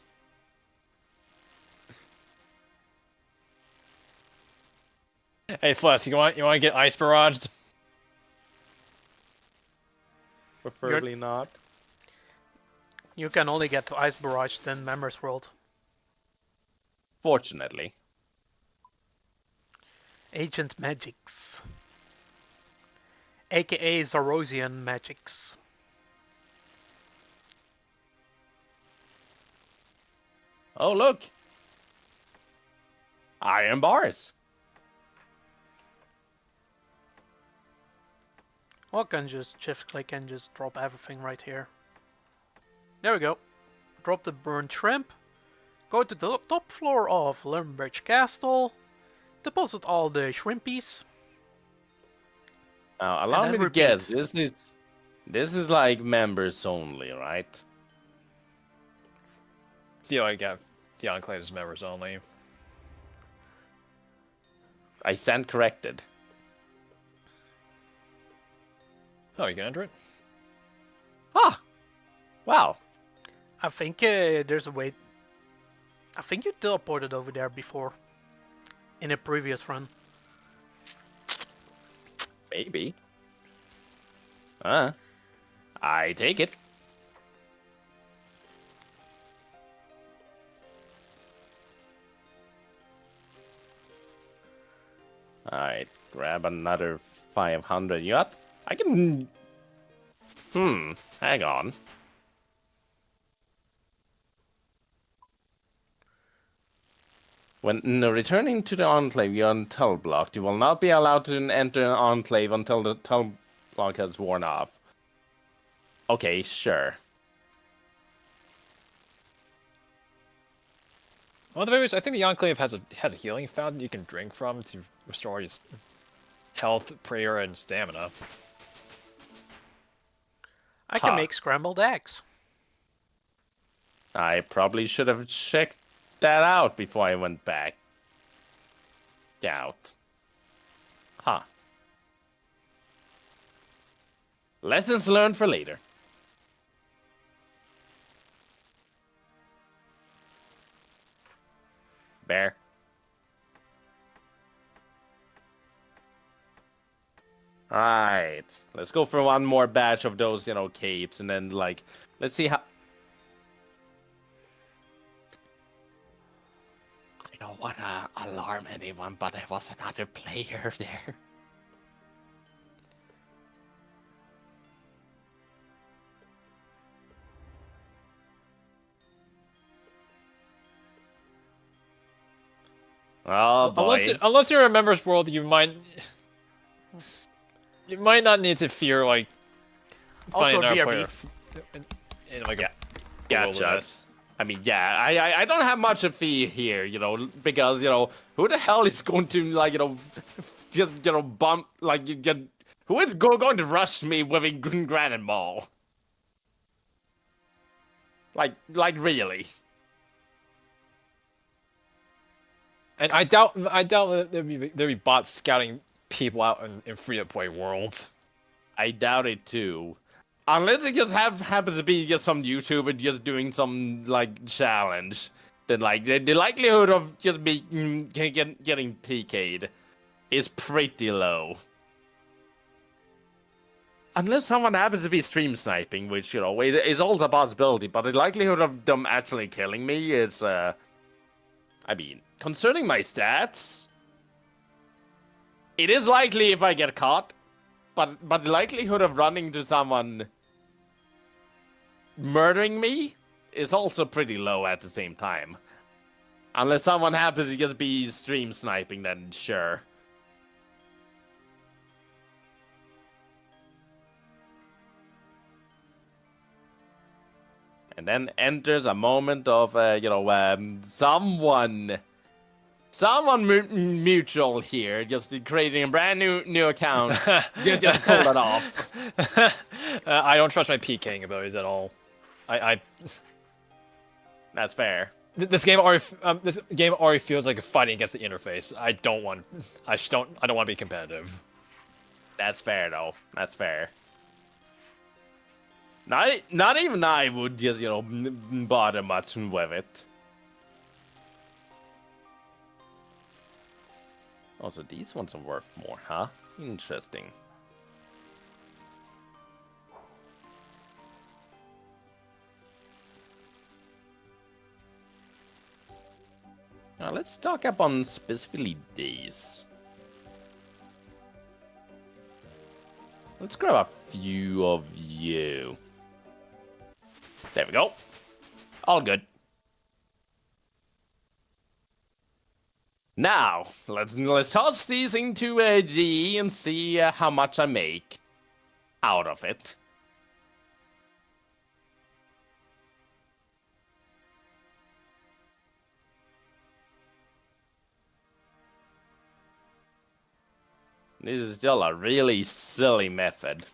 Hey, Flesk, you want to get ice barraged? Preferably not. You can only get to Ice Barrage in Members World. Fortunately. Agent Magics. AKA Zarosian Magics. Oh, look! Iron bars. Well, I can just shift click and just drop everything right here. There we go. Drop the burnt shrimp. Go to the top floor of Lumbridge Castle. Deposit all the shrimpies. Now, allow me to guess. This is like members only, right? Feel like the Enclave is members only. I stand corrected. Oh, you can enter it? Ah! Wow. I think there's a way. I think you teleported over there before. In a previous run. Maybe. I take it. Alright, grab another 500 yacht. I can... hang on. When returning to the Enclave, you're until blocked. You will not be allowed to enter an Enclave until the tunnel block has worn off. Okay, sure. Well, the I think the Enclave has a healing fountain you can drink from to restore your health, prayer, and stamina. I can make scrambled eggs. I probably should have checked that out before I went back out. Huh. Lessons learned for later. Bear. Alright. Let's go for one more batch of those, capes, and then, let's see how... I don't want to alarm anyone, but there was another player there. Oh boy. Unless you're a Members World, you might not need to fear finding another player in Gotcha. I mean, yeah, I don't have much of fear here, you know, because, you know, who the hell is going to, like, you know, just, you know, bump, like, you get, who is going to rush me with a granite ball? Like, really? And I doubt that there'd be bots scouting people out in free-to-play worlds. I doubt it too. Unless it just happens to be just some YouTuber just doing some, like, challenge. Then, like, the likelihood of just getting PK'd is pretty low. Unless someone happens to be stream sniping, which, you know, is also a possibility, but the likelihood of them actually killing me is, I mean, concerning my stats, it is likely if I get caught, but the likelihood of running to someone murdering me is also pretty low at the same time. Unless someone happens to just be stream sniping, then sure. And then enters a moment of, you know, someone mutual here, just creating a brand new account, just pull it off. I don't trust my PKing abilities at all. That's fair. This game already feels like a fighting against the interface. I don't want to be competitive. That's fair though. That's fair. Not even I would just, you know, bother much with it. Oh, so these ones are worth more, huh? Interesting. Now let's talk up on specifically these. Let's grab a few of you. There we go. All good. Now, let's toss these into a GE and see how much I make out of it. This is still a really silly method.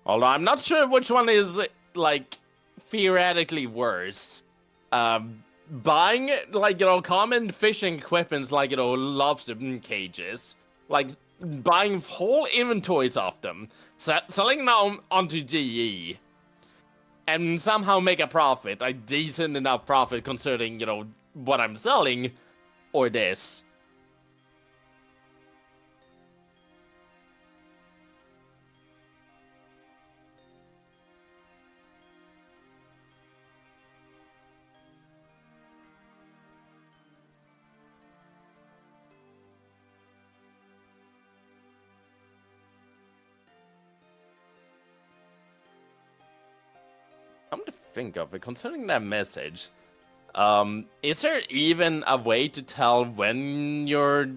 Although I'm not sure which one is, like, theoretically worse. Buying, like, you know, common fishing equipments like, you know, lobster cages. Like, buying whole inventories of them. Selling them onto GE. And somehow make a profit. A decent enough profit considering, you know, what I'm selling. Or this. Come to think of it, concerning that message, is there even a way to tell when your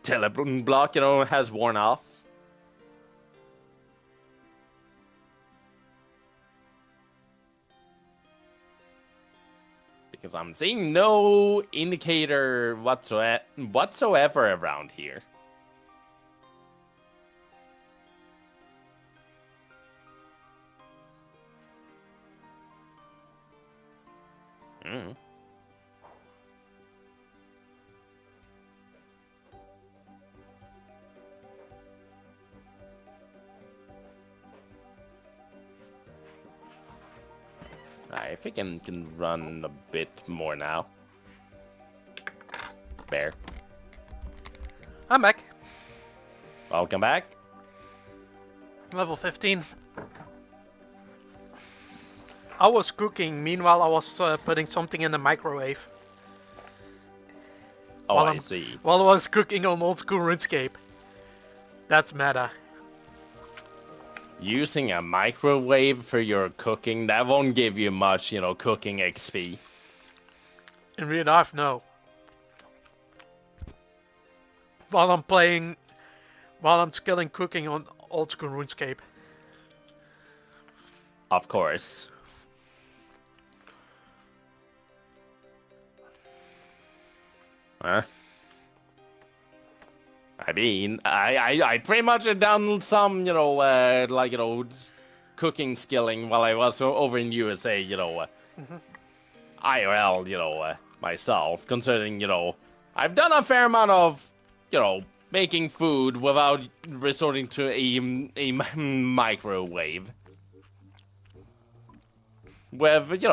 teleblock, you know, has worn off? Because I'm seeing no indicator whatsoever around here. Mm. I think I can run a bit more now. Bear. I'm back. Welcome back. Level 15. I was cooking, meanwhile I was putting something in the microwave. Oh, I see. While I was cooking on old school RuneScape. That's meta. Using a microwave for your cooking, that won't give you much, you know, cooking XP. In real life, no. While I'm skilling cooking on old school RuneScape. Of course. Huh? I mean, I pretty much had done some, like, cooking skilling while I was over in USA, IRL, myself, considering, I've done a fair amount of, making food without resorting to a microwave. With,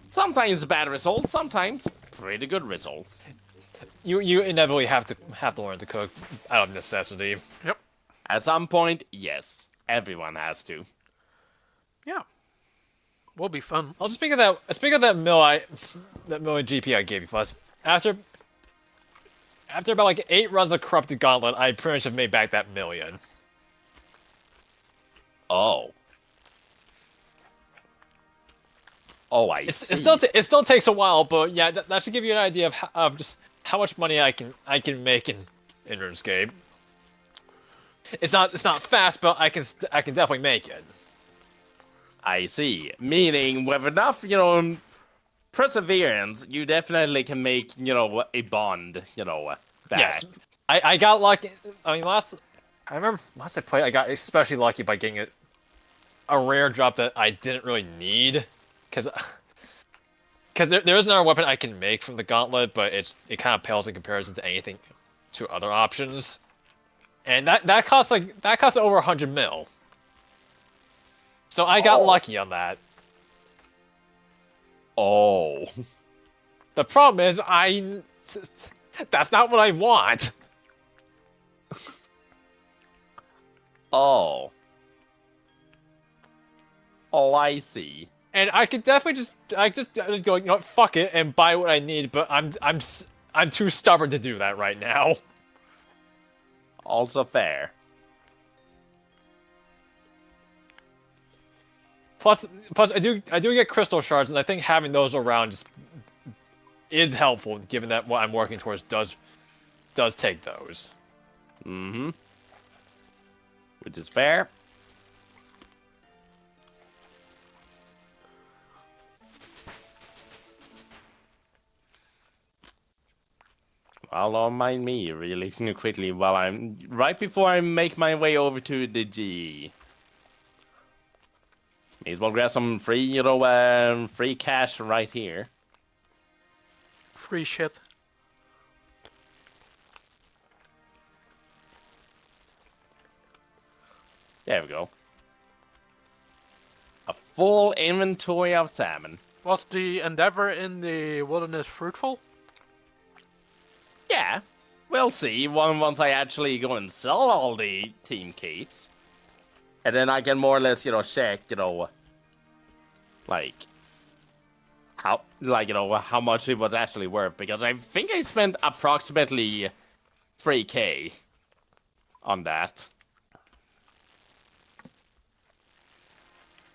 sometimes bad results, sometimes pretty good results. You inevitably have to learn to cook out of necessity. Yep. At some point, yes, everyone has to. Yeah. Will be fun. Also, speaking of that million GP I gave you, plus after about like 8 runs of Corrupted Gauntlet, I pretty much have made back that million. Oh. Oh, I see. It still takes a while, but yeah, that should give you an idea of just how much money I can make in RuneScape. It's not fast, but I can definitely make it. I see. Meaning, with enough, perseverance, you definitely can make, a bond, back. Yes, I got lucky. I mean, I remember last I played, I got especially lucky by getting a rare drop that I didn't really need, because there is another weapon I can make from the gauntlet, but it kind of pales in comparison to anything to other options, and that costs over 100 mil. So I got lucky on that. Oh. The problem is that's not what I want. Oh. Oh, I see. And I could definitely just go, you know what, fuck it, and buy what I need. But I'm too stubborn to do that right now. Also fair. Plus I do get crystal shards, and I think having those around just is helpful, given that what I'm working towards does take those. Mm-hmm. Which is fair. Well, don't mind me really quickly while right before I make my way over to the G. May as well grab some free, free cash right here. Free shit. There we go. A full inventory of salmon. Was the endeavor in the wilderness fruitful? Yeah, we'll see once I actually go and sell all the team kits. And then I can more or less, check, like, how much it was actually worth. Because I think I spent approximately 3K on that.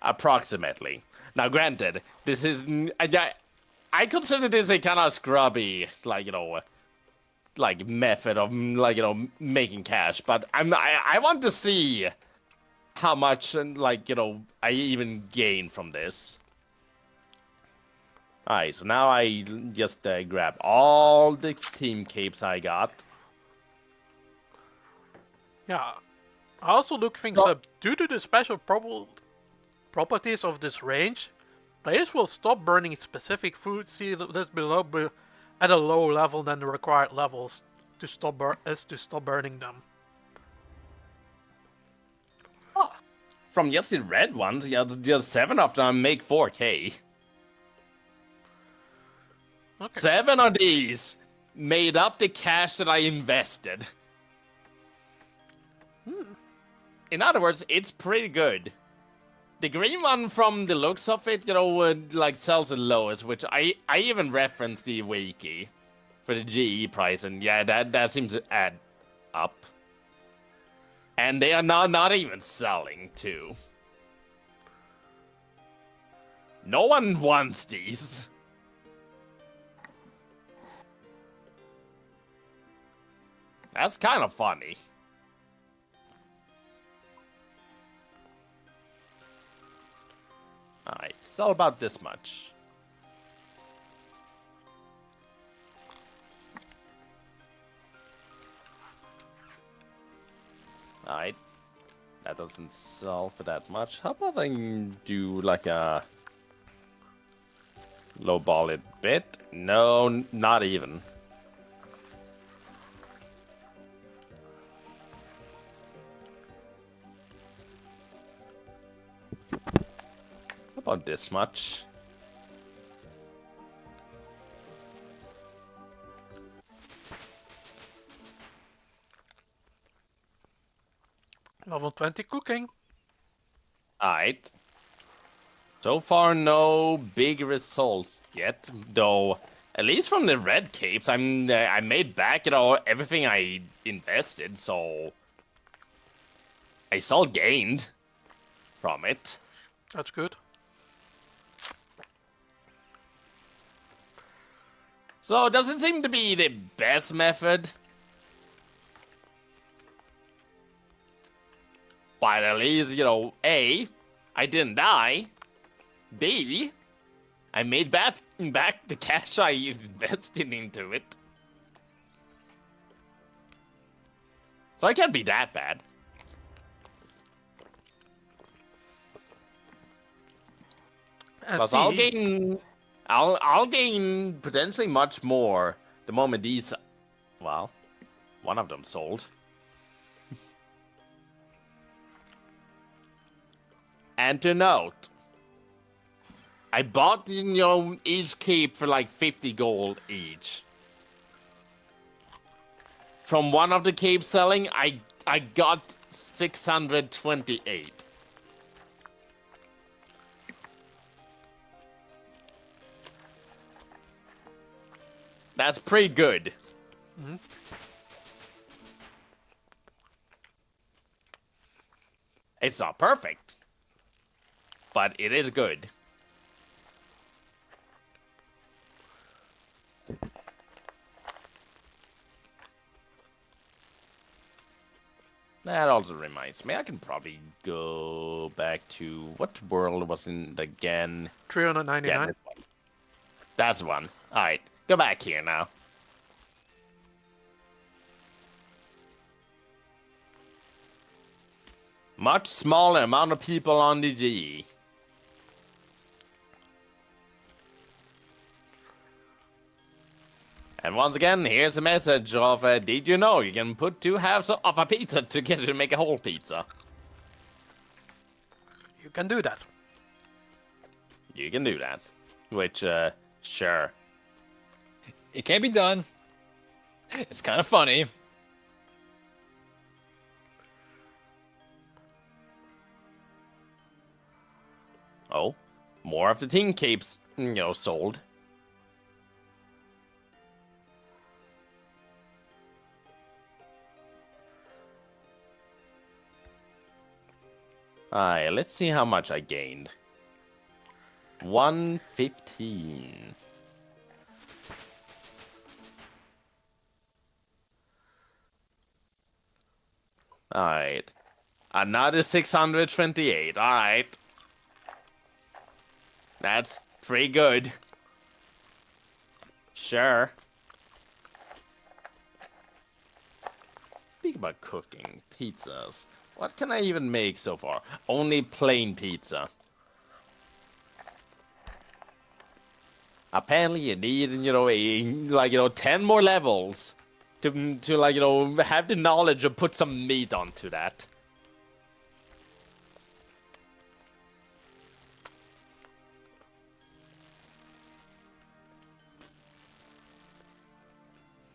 Approximately. Now, granted, this is... I consider this a kind of scrubby, method of, making cash. But I want to see how much, I even gain from this. Alright, so now I just grab all the team capes I got. Yeah. I also looked things up. Due to the special properties of this range, players will stop burning specific food. See this below at a lower level than the required levels to stop burning them. Oh, from just the red ones, just 7 of them make 4K. Okay. 7 of these made up the cash that I invested. In other words, it's pretty good. The green one, from the looks of it, sells the lowest, which I even referenced the wiki for the GE price, and yeah, that seems to add up. And they are not even selling, too. No one wants these. That's kind of funny. Alright, sell about this much. Alright. That doesn't sell for that much. How about I do like a lowball it bit? No, not even. How about this much? Level 20 cooking. Alright. So far, no big results yet, though. At least from the red capes, I made back, everything I invested, so I still gained from it. That's good. So it doesn't seem to be the best method. But at least, A, I didn't die. B, I made back the cash I invested into it. So I can't be that bad. Plus, I'll gain potentially much more the moment these, well, one of them sold. And to note, I bought, each cape for like 50 gold each. From one of the capes selling, I got 628. That's pretty good. Mm-hmm. It's not perfect, but it is good. That also reminds me, I can probably go back to what world was in again? 399. Yeah, that's one. Alright, go back here now. Much smaller amount of people on the G. And once again, here's a message of, did you know you can put 2 halves of a pizza together to make a whole pizza? You can do that. You can do that. Which, sure. It can be done. It's kind of funny. Oh, more of the Team Capes, sold. Alright, let's see how much I gained. 115. Alright. Another 628. Alright. That's pretty good. Sure. Speaking about cooking, pizzas. What can I even make so far? Only plain pizza. Apparently you need, 10 more levels to have the knowledge of put some meat onto that.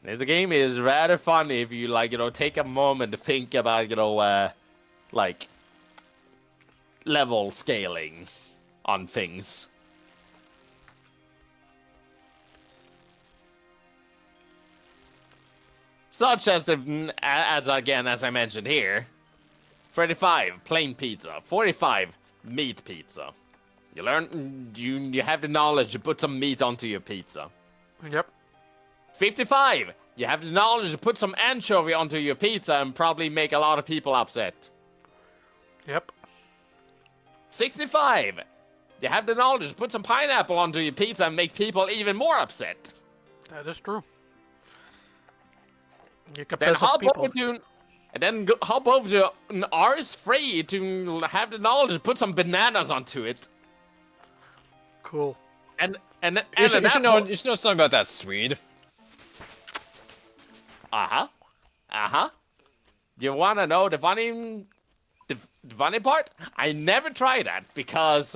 The game is rather fun if you, take a moment to think about, level scaling on things. Such as as I mentioned here, 35 plain pizza, 45 meat pizza. You have the knowledge to put some meat onto your pizza. Yep. 55, you have the knowledge to put some anchovy onto your pizza and probably make a lot of people upset. Yep. 65, You have the knowledge. Put some pineapple onto your pizza and make people even more upset. That is true. You can Then piss off hop people. over to, and then hop over to R's free to have the knowledge. Put some bananas onto it. Cool. And You should know something about that Swede. Uh-huh. You wanna know the funny part? I never tried that because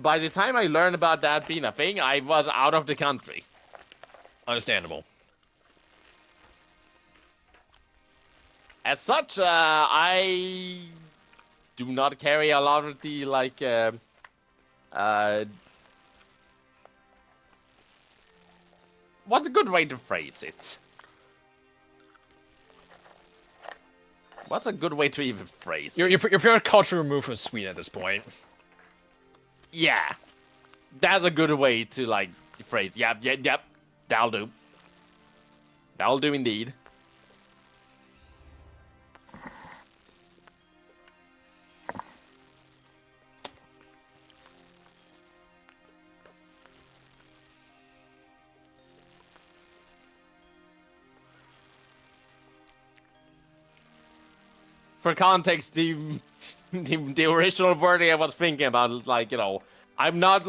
by the time I learned about that being a thing, I was out of the country. Understandable. As such, I do not carry a lot of the what's a good way to phrase it? What's a good way to even phrase it? You're pretty culture removed from Sweden at this point. Yeah. That's a good way to, like, phrase. Yep. That'll do. That'll do indeed. For context, the original wording I was thinking about, like, you know, I'm not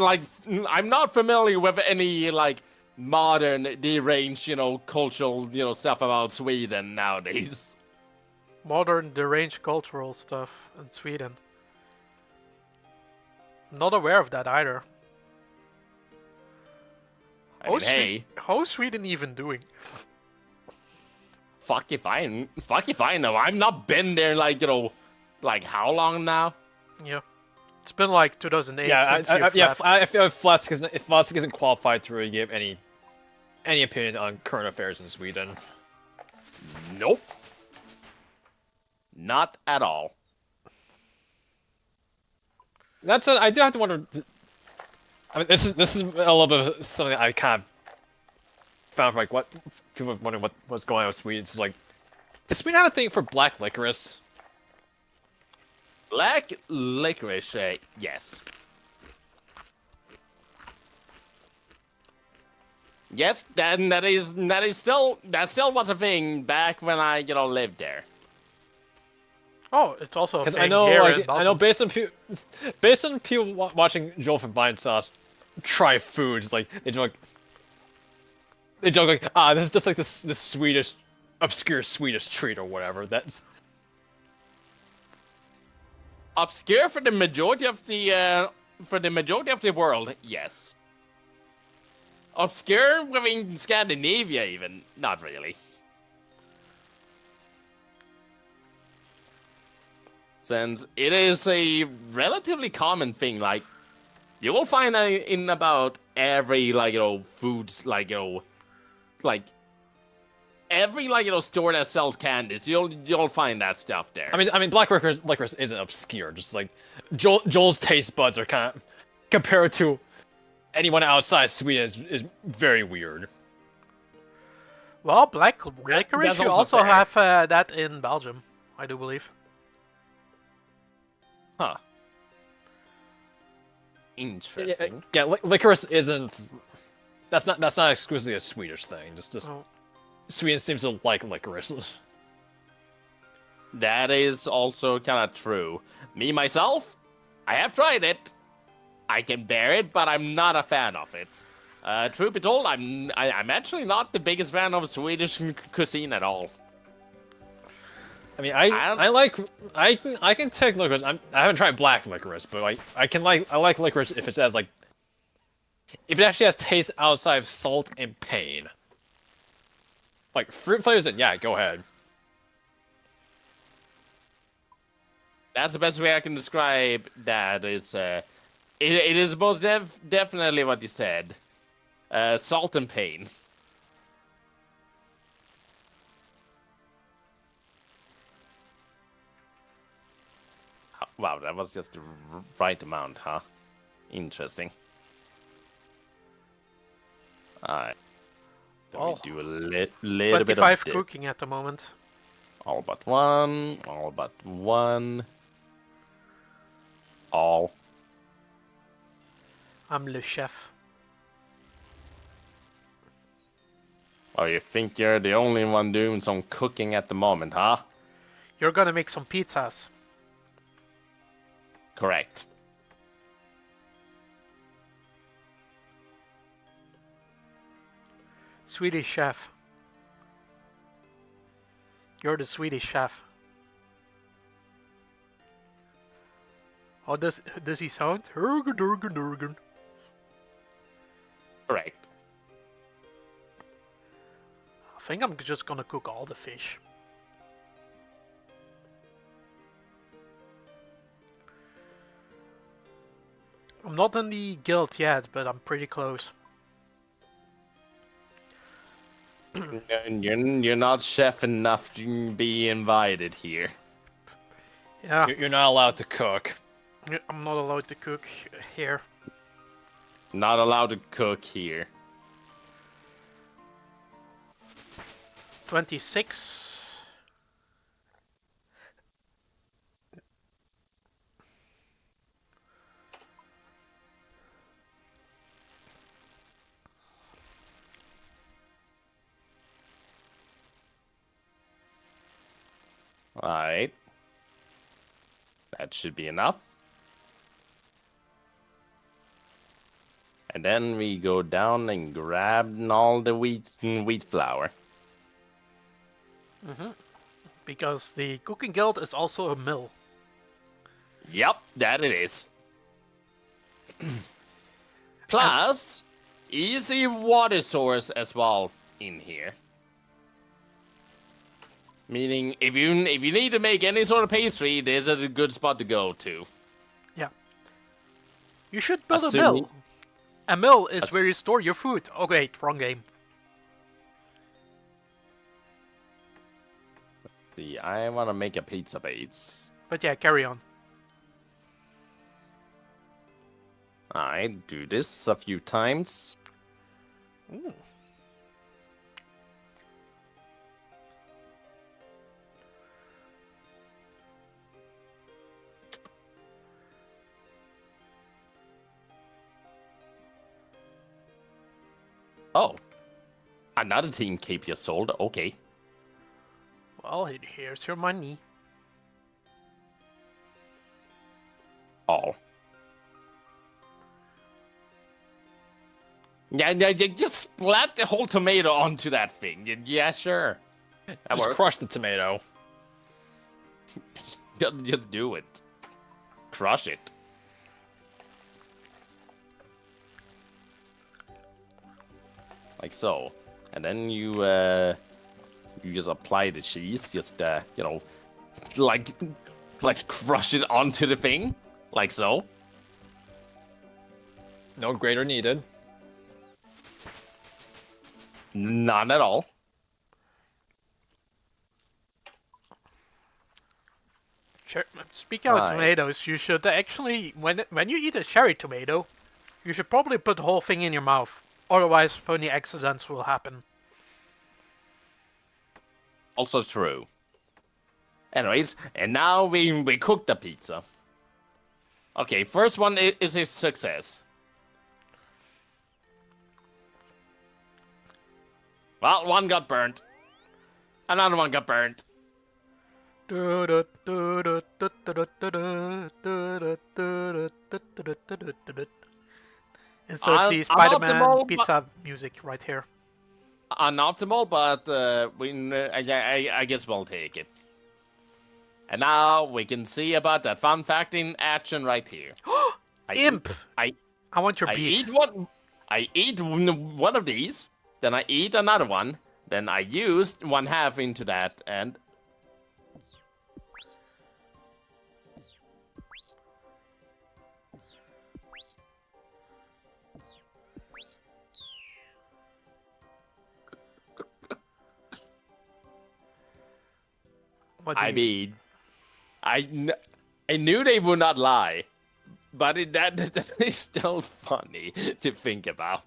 familiar with any, like, modern, deranged, you know, cultural, you know, stuff about Sweden nowadays. Modern deranged cultural stuff in Sweden. Not aware of that either. I mean, hey, How's Sweden even doing? fuck if I know. I've not been there, like, you know, like, how long now? Yeah. It's been like 2008 Yeah, since you've left. I feel like Flask isn't qualified to really give any opinion on current affairs in Sweden. Nope. Not at all. That said, I do have to wonder. I mean, this is a little bit of something I kind of found, like, what people are wondering what's going on with Sweden. It's like, does Sweden have a thing for black licorice? Black licorice, yes. Yes, that still was a thing back when I, you know, lived there. Oh, it's also a Because thing I know, here like, in I know, Belgium. based on people watching Joel from Vine Sauce try foods, like they joke like, this is just like this Swedish, obscure Swedish treat or whatever. That's Obscure for the majority of the world, yes. Obscure within Scandinavia, even not really. Since it is a relatively common thing, like you will find in about every, like, you know, foods, like, you know, like every, like, you know, store that sells candies, you'll find that stuff there. I mean, black licorice isn't obscure. Just like Joel's taste buds are kind of, compared to anyone outside Sweden, is very weird. Well, black licorice, that's you also also fair. have that in Belgium, I do believe. Huh. Interesting. Yeah, licorice isn't. That's not exclusively a Swedish thing. Just Oh. Sweden seems to like licorice. That is also kind of true. Me, myself, I have tried it. I can bear it, but I'm not a fan of it. Truth be told, I'm actually not the biggest fan of Swedish cuisine at all. I mean, I can take licorice. I haven't tried black licorice, but I like licorice if it has, like, if it actually has taste outside of salt and pain. Like fruit flavors, then yeah, go ahead. That's the best way I can describe that. Is it is most definitely what you said. Salt and pain. Wow, that was just the right amount, huh? Interesting. Alright. Let me do a little bit of 25 this. cooking at the moment. All but one. All but one. All I'm le chef. Oh, you think you're the only one doing some cooking at the moment, huh? You're gonna make some pizzas. Correct. Swedish chef. You're the Swedish chef. How does he sound? Hurgen, hurgen, hurgen. Correct. I think I'm just gonna cook all the fish. I'm not in the guild yet, but I'm pretty close. You're not chef enough to be invited here. Yeah, You're not allowed to cook. I'm not allowed to cook here. Not allowed to cook here. 26. Alright. That should be enough. And then we go down and grab all the wheat flour. Because the cooking guild is also a mill. Yep, that it is. Plus, easy water source as well in here. Meaning, if you need to make any sort of pastry, this is a good spot to go to. Yeah. You should build a Assuming- mill. A mill is where you store your food. Oh wait, wrong game. See, I want to make a pizza base. But yeah, carry on. I do this a few times. Ooh. Oh, another team keep your sold. Okay. Well, here's your money. Oh. Yeah, just splat the whole tomato onto that thing. Yeah, sure. That Just works. crush the tomato. Just do it. Crush it. Like so. And then you just apply the cheese, just you know, like crush it onto the thing. Like so. No grater needed. None at all. Speaking of Right. tomatoes, you should actually, when you eat a cherry tomato, you should probably put the whole thing in your mouth. Otherwise, funny accidents will happen. Also true. Anyways, and now we cook the pizza. Okay, first one is a success. Well, one got burnt. Another one got burnt. Insert the Spider-Man unoptimal, pizza music right here. Unoptimal, but I guess we'll take it. And now we can see about that fun fact in action right here. Imp! I want your I beef. eat one. I eat one of these, then I eat another one, then I use one half into that, and What do I you- mean, I knew they would not lie, but that is still funny to think about.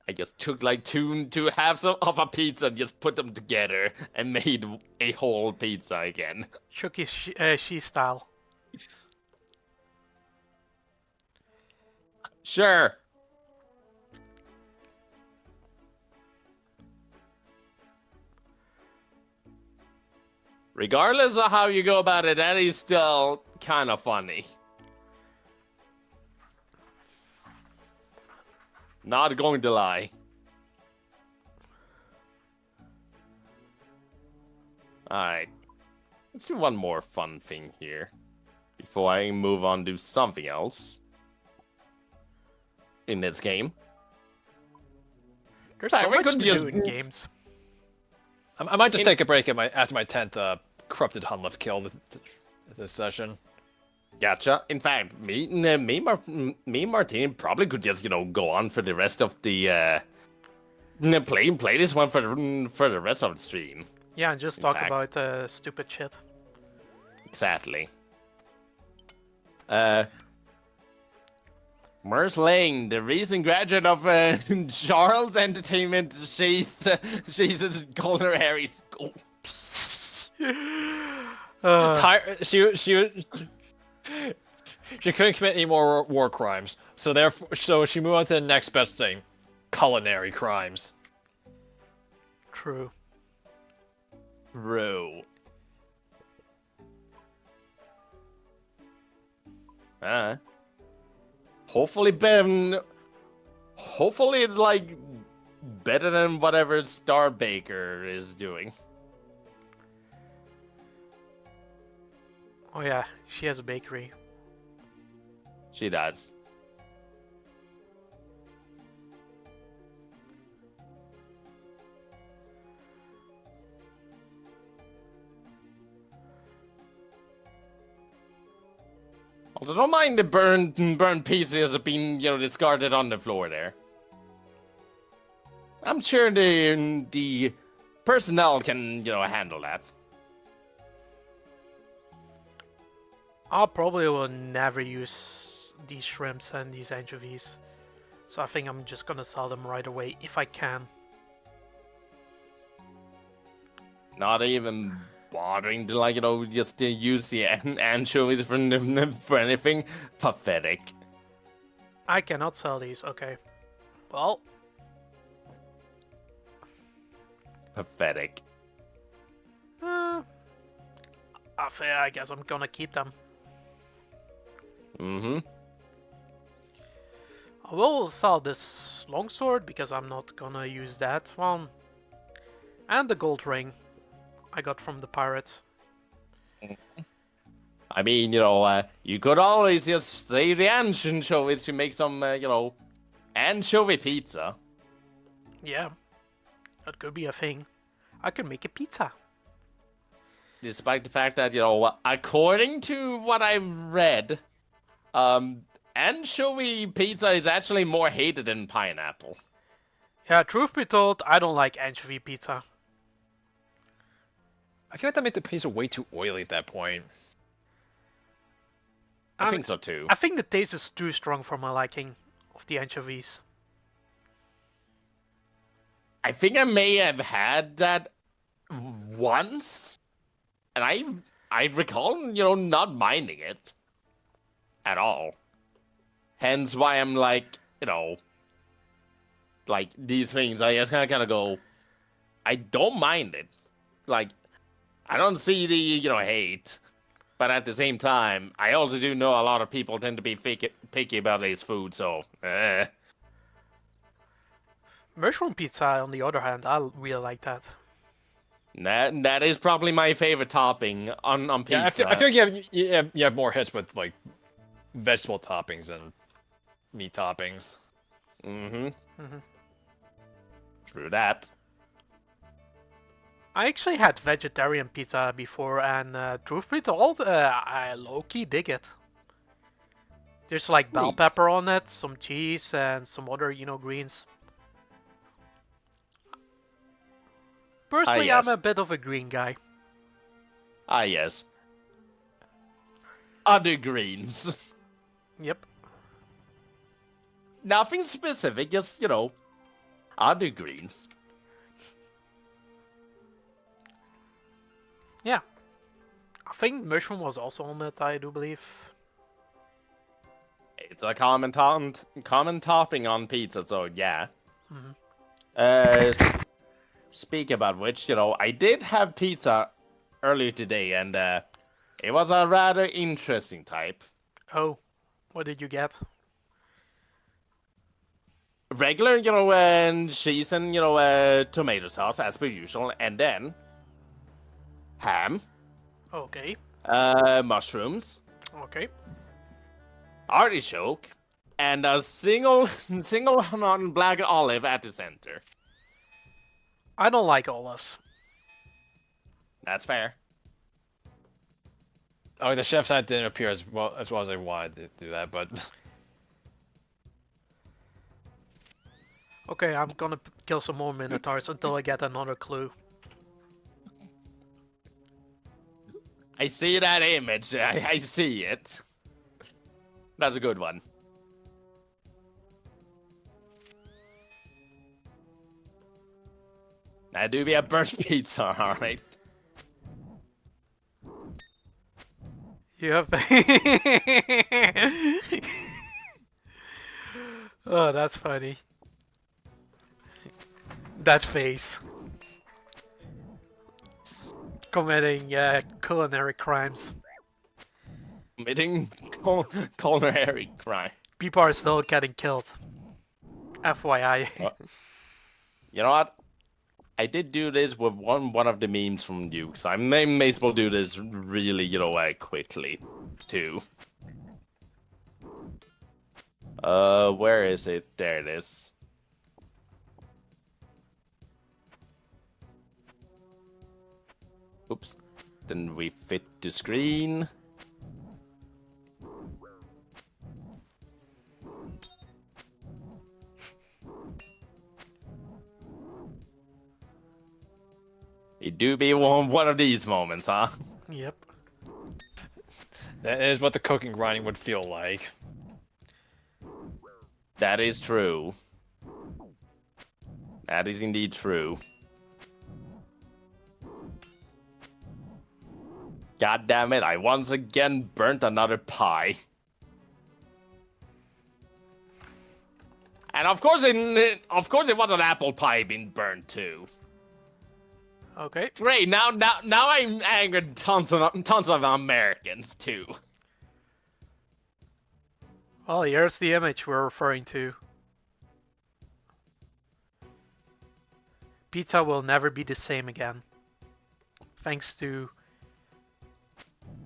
I just took like two halves of a pizza and just put them together and made a whole pizza again. Chucky she style. Sure. Regardless of how you go about it, that is still kind of funny. Not going to lie. Alright. Let's do one more fun thing here. Before I move on to something else. In this game. There's so we much could to just- do in games. I might just take a break after my 10th corrupted Hunlift kill this session. Gotcha. In fact, me and Martine probably could just, go on for the rest of the, play this one for the rest of the stream. Yeah, and just In talk fact. about stupid shit. Exactly. Merce Lang, the recent graduate of Charles Entertainment, she's in Golden Harry School. She couldn't commit any more war crimes, so she moved on to the next best thing: culinary crimes. True. Bro. Hopefully it's like better than whatever Star Baker is doing. Oh yeah, she has a bakery. She does. Although don't mind the burned pieces being, discarded on the floor there. I'm sure the personnel can, handle that. I probably will never use these shrimps and these anchovies. So I think I'm just gonna sell them right away if I can. Not even bothering to, just to use the anchovies for anything. Pathetic. I cannot sell these, okay. Well, Pathetic. I guess I'm gonna keep them. Mm-hmm. I will sell this longsword because I'm not gonna use that one. And the gold ring I got from the pirates. I mean, you could always just say the anchovies to make some, anchovy pizza. Yeah, that could be a thing. I could make a pizza. Despite the fact that, according to what I've read, anchovy pizza is actually more hated than pineapple. Yeah, truth be told, I don't like anchovy pizza. I feel like that made the pizza way too oily at that point. I think so too. I think the taste is too strong for my liking of the anchovies. I think I may have had that once, and I recall, not minding it at all. Hence why I'm like, like these things, I just kind of go, I don't mind it. Like, I don't see the, hate. But at the same time, I also do know a lot of people tend to be picky about this food, so, Mushroom pizza, on the other hand, I really like that. That is probably my favorite topping on pizza. Yeah, I feel like you have more hits with like vegetable toppings and meat toppings. Mm-hmm. True that. I actually had vegetarian pizza before, and truth be told, I low-key dig it. There's like bell Neat. pepper on it, some cheese, and some other, greens. Personally, yes. I'm a bit of a green guy. Ah, yes. Other greens. Yep. Nothing specific, just, I'll do greens. Yeah. I think mushroom was also on it, I do believe. It's a common topping on pizza, so yeah. Speak about which, I did have pizza earlier today, and it was a rather interesting type. Oh, what did you get? Regular, and cheese and, tomato sauce as per usual, and then ham, Okay. mushrooms, Okay. artichoke, and a single black olive at the center. I don't like olives. That's fair. Oh, the chef's hat didn't appear as well as I wanted to do that, but Okay, I'm gonna kill some more minotaurs until I get another clue. I see that image. I see it. That's a good one. That do be a burnt pizza, alright. You have. Oh, that's funny. That face. Committing culinary crimes. Committing culinary crime. People are still getting killed. FYI. You know what? I did do this with one of the memes from Duke, so I may as well do this really, quickly, too. Where is it? There it is. Oops. Didn't we fit the screen? It do be one of these moments, huh? Yep. that is what the cooking grinding would feel like. That is true. That is indeed true. God damn it, I once again burnt another pie. And of course it was an apple pie being burnt too. Okay. Great, now I'm angered tons of Americans too. Well, here's the image we're referring to. Pizza will never be the same again. Thanks to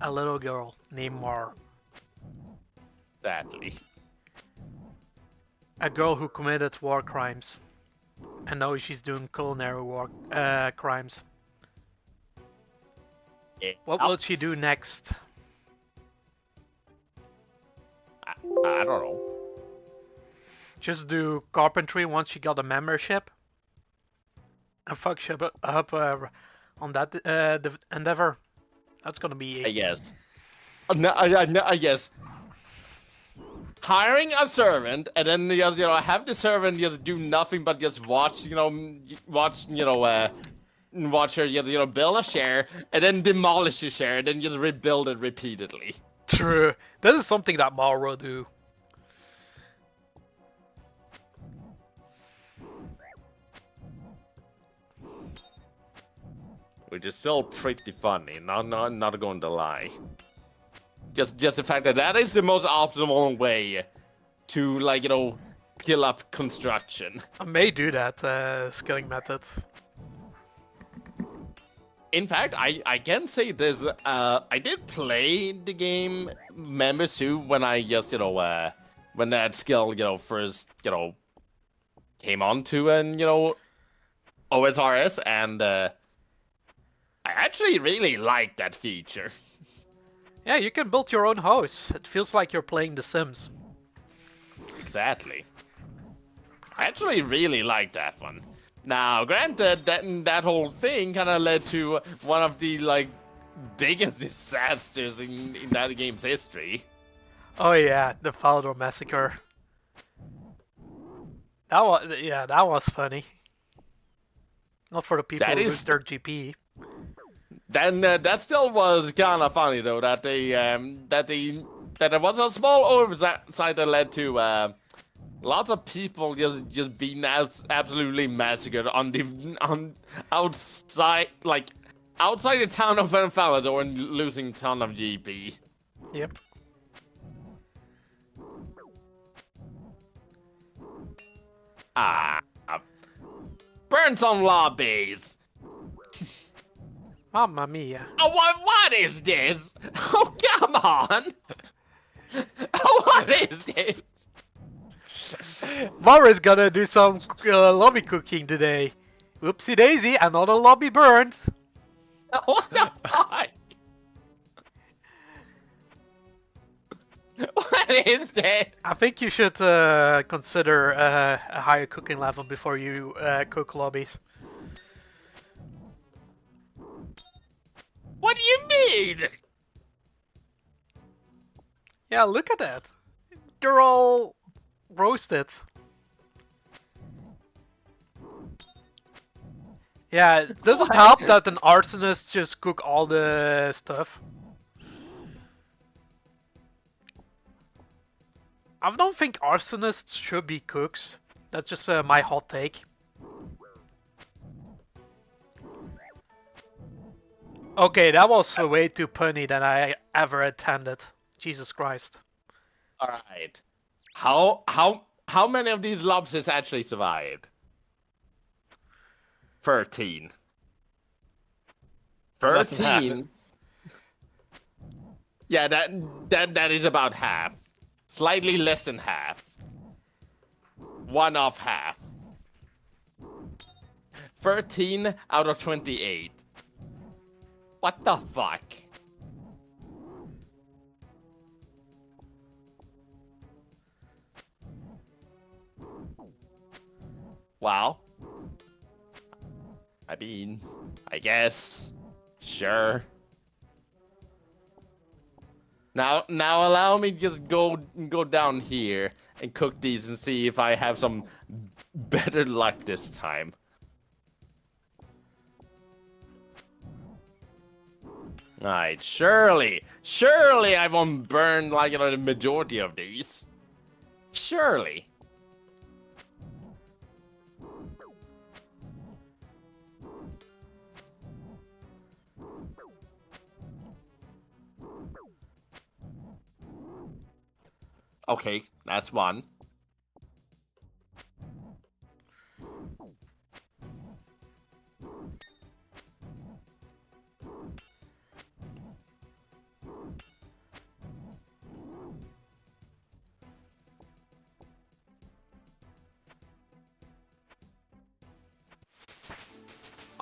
a little girl named Mar. Sadly. A girl who committed war crimes. And now she's doing culinary war crimes. Yeah. What will she do next? I don't know. Just do carpentry once she got a membership? And fuck shit up on that endeavor? That's gonna be... I guess. I guess. Hiring a servant and then just have the servant just do nothing but just watch her build a chair and then demolish the chair and then just rebuild it repeatedly. True. That is something that Mar will do. Which is still pretty funny, not going to lie. Just the fact that is the most optimal way to, kill up construction. I may do that skilling method. In fact, I can say this, I did play the game Member Soup when I just, when that skill, first, came onto an, OSRS, and, I actually really like that feature. Yeah, you can build your own house. It feels like you're playing The Sims. Exactly. I actually really like that one. Now, granted, that whole thing kind of led to one of the, biggest disasters in that game's history. Oh yeah, the Falador Massacre. that was funny. Not for the people That who is- lose their GP. Then that still was kind of funny though that there was a small oversight that led to lots of people just being absolutely massacred on outside outside the town of Enfalador and losing a ton of GP. Yep. Burn some lobbies. Mamma mia. Oh, what is this? Oh, come on. What is this? Mara's gonna do some lobby cooking today. Whoopsie daisy, another lobby burned. What the fuck? What is that? I think you should consider a higher cooking level before you cook lobbies. What do you mean? Yeah, look at that. They're all roasted. Yeah, it doesn't What? help that an arsonist just cook all the stuff. I don't think arsonists should be cooks. That's just my hot take. Okay, that was way too punny than I ever intended. Jesus Christ. All right. How many of these lobsters actually survived? 13. Less than half. 13. Yeah, that is about half. Slightly less than half. One of half. 13 out of 28. What the fuck? Wow. I mean, I guess. Sure. Now allow me to just go down here and cook these and see if I have some better luck this time. Alright, surely I won't burn like the majority of these. Surely. Okay, that's one.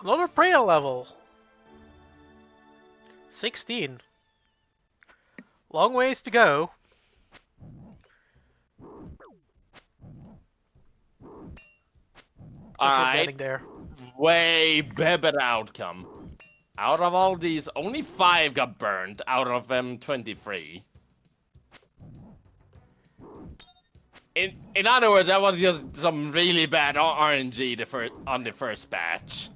Another prayer level. 16. Long ways to go. We're getting Alright, there. way better outcome. Out of all these, only 5 got burned out of them 23. In other words, that was just some really bad RNG on the first batch.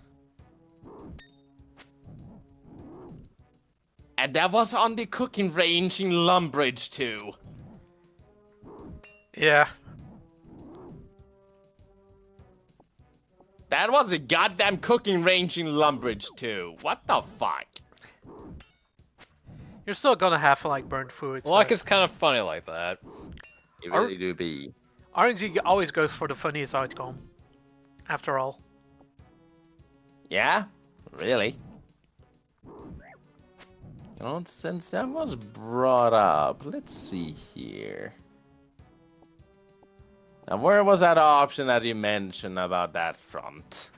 And that was on the cooking range in Lumbridge too. Yeah. That was a goddamn cooking range in Lumbridge too. What the fuck? You're still gonna have like burnt foods. Luck but is kind of funny like that. It really do be. RNG always goes for the funniest outcome. After all. Yeah? Really? You know, since that was brought up, let's see here. Now, where was that option that you mentioned about that front?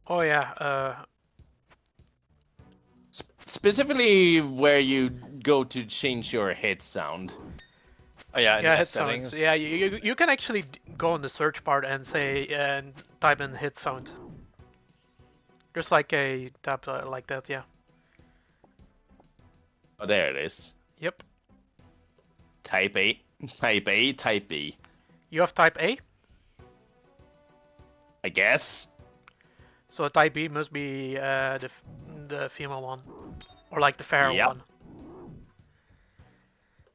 Oh yeah, Specifically, where you go to change your hit sound. Oh yeah, in yeah, the hit settings. sounds. Yeah, you can actually go on the search part and say and type in hit sound. Just like a tab like that, yeah. Oh, there it is. Yep. Type A, type A, type B. You have type A, I guess. so type B must be the female one, or like the fair Yep. one.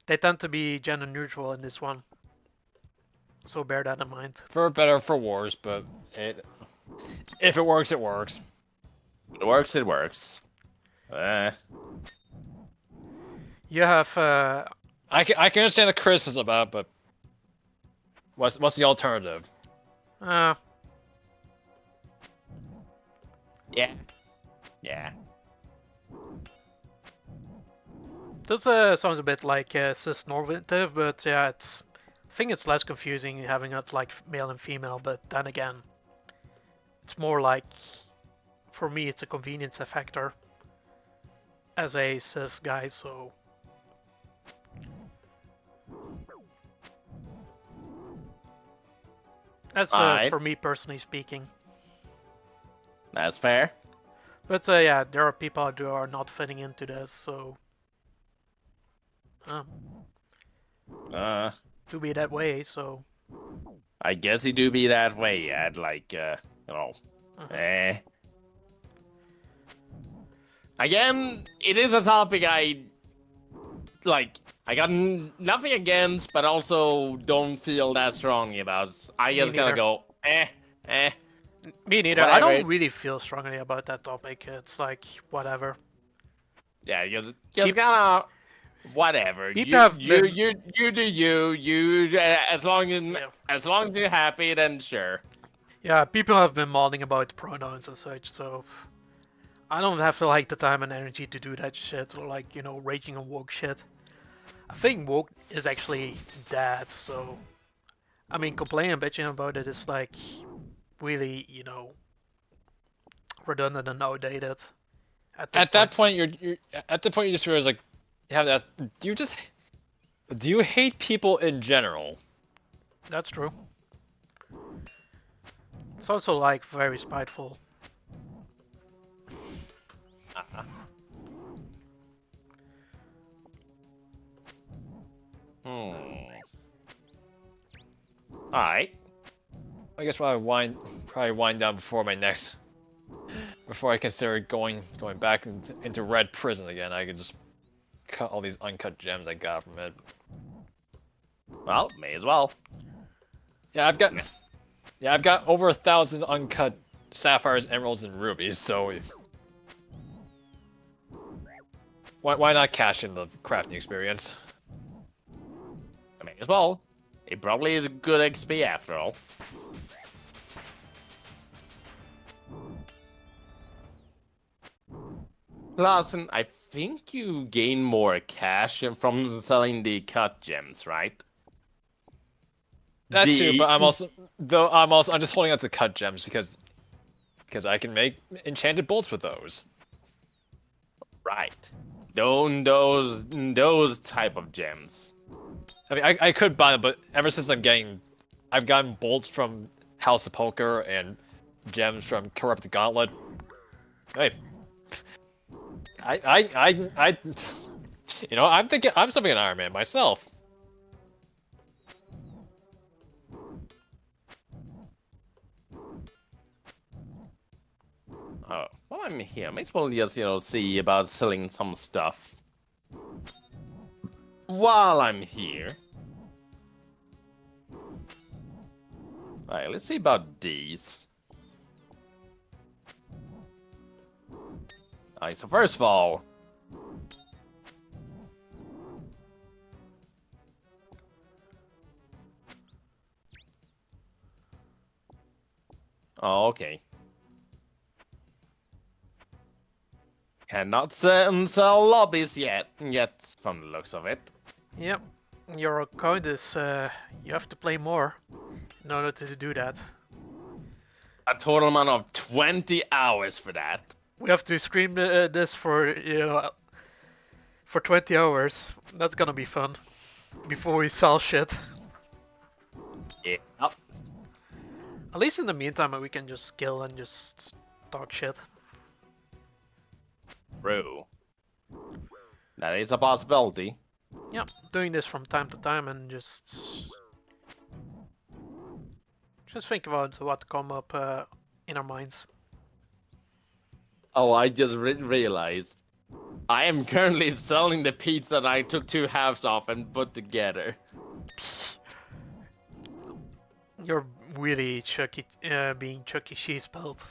They tend to be gender neutral in this one, so bear that in mind. For better or for worse, but if it works, it works. It works, it works. You have I can understand the criticism about it, but what's the alternative? Yeah. Yeah. This sounds a bit like cis normative, but yeah, I think it's less confusing having it like male and female. But then again, it's more like, for me, it's a convenience factor as a cis guy. So that's Alright. for me personally speaking. That's fair. But yeah, there are people out there who are not fitting into this, so to be that way. So I guess it do be that way, Ed. Like, you know, Again, it is a topic I like. I got nothing against, but also don't feel that strongly about. I just gotta go, Me neither. Whatever. I don't really feel strongly about that topic. It's like whatever. Yeah, just kinda whatever. People You have you, been- you do you. As long as you're happy, then sure. Yeah, people have been moaning about pronouns and such, so I don't have like the time and energy to do that shit, or like, you know, raging on woke shit. I think woke is actually that, so I mean, complaining and bitching about it is like really, you know, redundant and outdated. At that point, you're at the point you just realize like you have to ask, do you hate people in general? That's true. It's also like very spiteful. Alright. I guess probably wind down before before I consider going back into red prison again. I could just cut all these uncut gems I got from it. Well, may as well. Yeah, I've got over 1,000 uncut sapphires, emeralds, and rubies. So why not cash in the crafting experience? I may as well. It probably is a good XP after all. Plus, I think you gain more cash from selling the cut gems, right? That too, but I'm just holding out the cut gems because I can make enchanted bolts with those. Right. Those type of gems. I mean, I could buy them, but ever since I've gotten bolts from House of Poker and gems from Corrupted Gauntlet. Hey, you know, I'm something an Iron Man myself. Oh, while I'm here, may as well just, see about selling some stuff. While I'm here. Alright, let's see about these. Alright, so first of all... Oh, okay. Cannot sell lobbies yet, from the looks of it. Yep, your account is, you have to play more in order to do that. A total amount of 20 hours for that. We have to stream this for, you know, for 20 hours. That's gonna be fun. Before we sell shit. Yeah. At least in the meantime, we can just skill and just talk shit. True. That is a possibility. Yep, doing this from time to time and just Just think about what come up in our minds. Oh, I just realized. I am currently selling the pizza that I took 2 halves off and put together. You're really being Chuck E. Cheese built.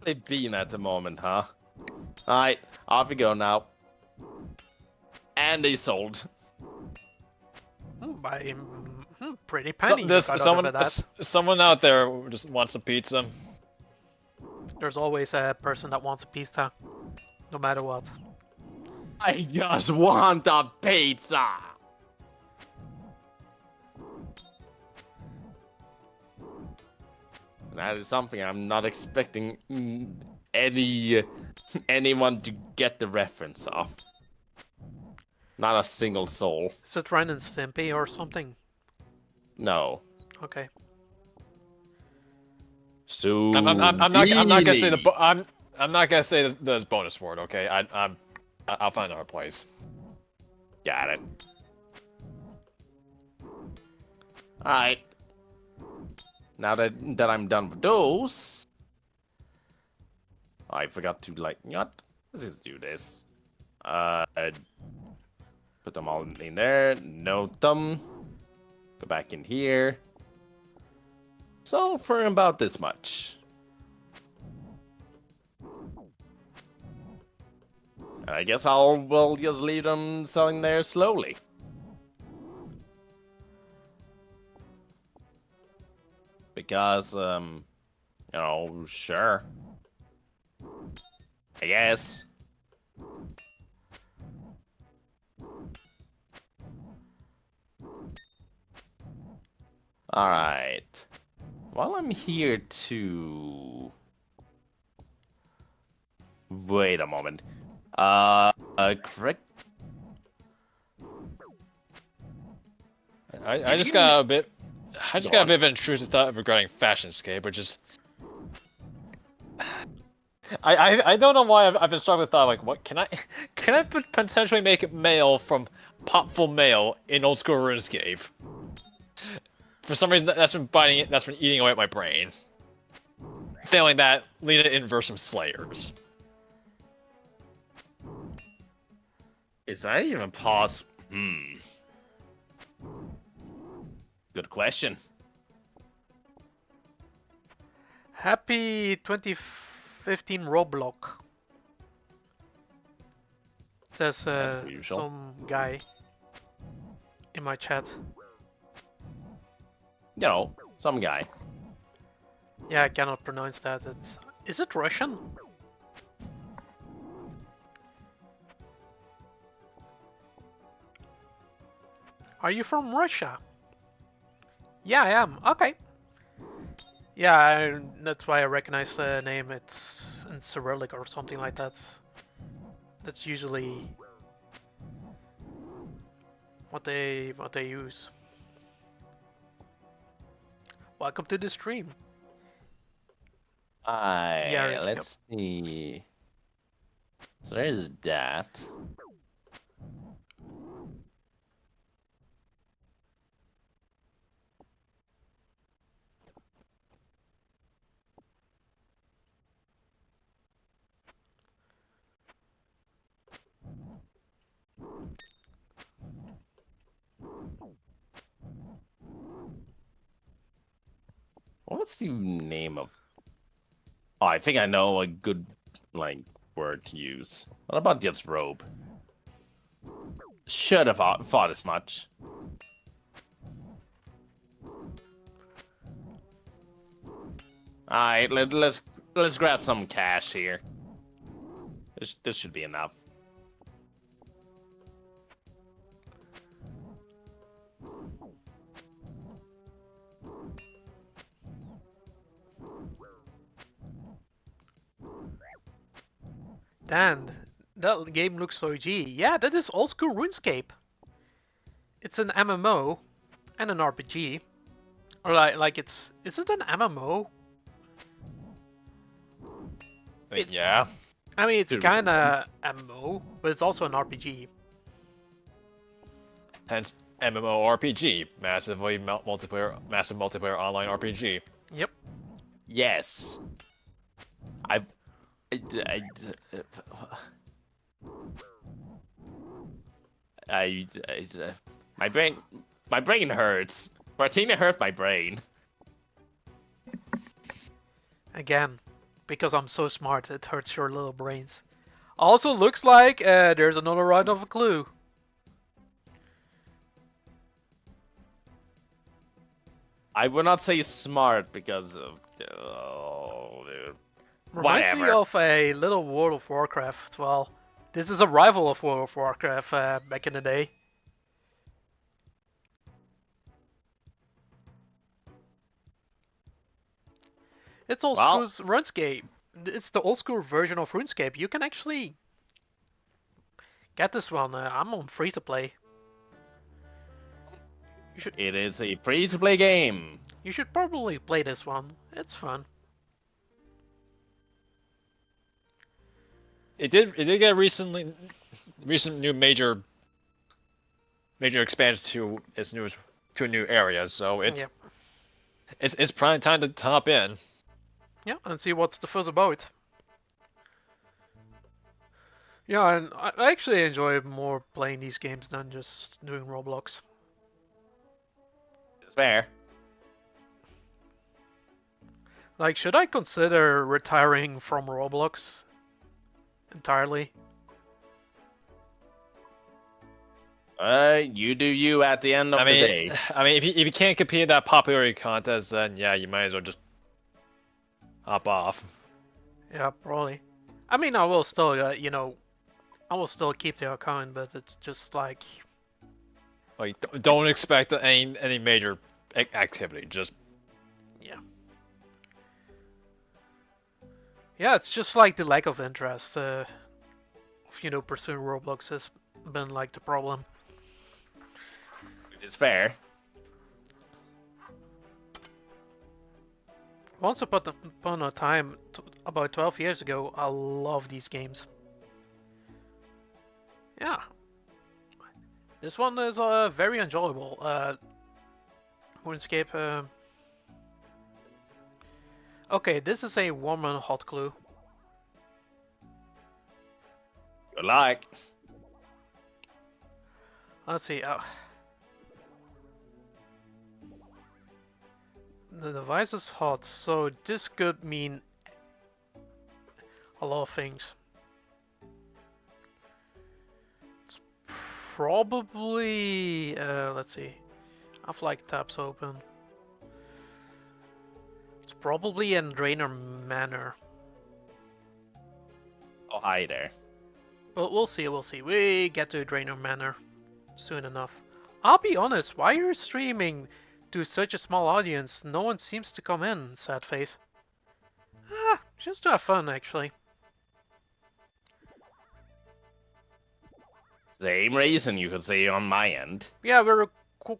They been at the moment, huh? Alright, off we go now. And they sold. Pretty penny. There's you got out of that. someone out there who just wants a pizza. There's always a person that wants a pizza, no matter what. I just want a pizza! That is something I'm not expecting anyone to get the reference of. Not a single soul. Is it Ren and Stimpy or something? No. Okay. So I'm not gonna say I'm not gonna say the bonus word. Okay, I'll find another place. Got it. Alright. Now that I'm done with those, I forgot to what? Let's just do this. Put them all in there. Note them. Go back in here. So for about this much. And I guess we'll just leave them selling there slowly. Because, you know, sure. I guess. Alright. While I'm here to... Wait a moment. Correct? I just got a bit of an intrusive thought regarding Fashionscape, which is I don't know why I've been struck with thought like what can I potentially make mail from Popful Mail in old school RuneScape? For some reason that's been eating away at my brain. Failing that, lead it in versus some Slayers. Is that even possible? Good question. Happy 2015 Roblox. Says some guy in my chat. You know, some guy. Yeah, I cannot pronounce that. Is it Russian? Are you from Russia? Yeah, I am. Okay. Yeah, that's why I recognize the name. It's in Cyrillic or something like that. That's usually what they use. Welcome to the stream. Yeah, let's see. So there's that. What's the name of... Oh, I think I know a good, word to use. What about just robe? Should have thought as much. Alright, let's grab some cash here. This should be enough. Dan, that game looks so OG. Yeah, that is old school RuneScape. It's an MMO and an RPG. Or is it an MMO? Yeah. I mean, it's kinda MMO, but it's also an RPG. And MMORPG, massive multiplayer online RPG. Yep. Yes. I've. My brain hurts. Martina hurt my brain. Again, because I'm so smart, it hurts your little brains. Also looks like there's another round of a clue. I would not say smart because of. Reminds me Whatever. of a little World of Warcraft. Well, this is a rival of World of Warcraft back in the day. It's old school's RuneScape. It's the old school version of RuneScape. You can actually get this one. I'm on free to play. It is a free-to-play game. You should probably play this one. It's fun. It did get a recent new major expansion to its new areas, so Yep. it's prime time to hop in. Yeah, and see what's the fuzz about. Yeah, and I actually enjoy more playing these games than just doing Roblox. It's fair. Like, should I consider retiring from Roblox entirely? You do you at the end of the day. I mean, if you can't compete in that popularity contest, then yeah, you might as well just hop off. Yeah, probably. I mean, I will still, I will still keep the account, but it's just like, Like, don't expect any major activity. Just yeah, it's just like the lack of interest of pursuing Roblox has been like the problem. It's fair. Once upon a time, about 12 years ago, I loved these games. Yeah. This one is very enjoyable. RuneScape. Okay, this is a warm and hot clue. Good luck. Let's see. The device is hot, so this could mean a lot of things. It's probably let's see. I have like tabs open. It's probably in Drainer Manor. Oh, hi there. But we'll see, we'll see. We get to Drainer Manor soon enough. I'll be honest, why you're streaming to such a small audience, no one seems to come in, sad face. Just to have fun, actually. Same reason you could say on my end. Yeah, we're a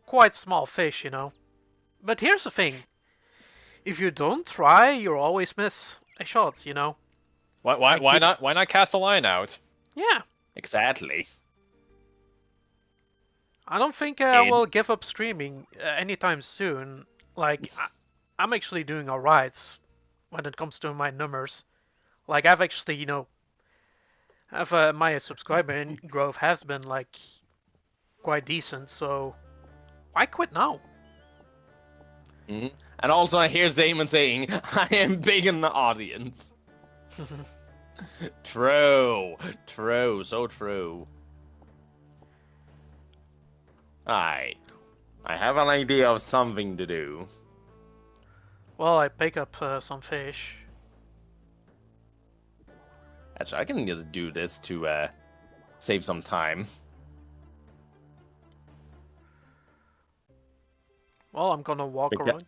quite small fish, But here's the thing. If you don't try, you'll always miss a shot, why not cast a line out? Yeah. Exactly. I don't think I will give up streaming anytime soon. Like, I'm actually doing alright when it comes to my numbers. Like, I've actually, my subscriber growth has been, like, quite decent, so why quit now? Mm-hmm. And also, here's Damon saying, I am big in the audience. True. So true. Alright. I have an idea of something to do. Well, I pick up some fish. Actually, I can just do this to save some time. Well, I'm gonna walk around.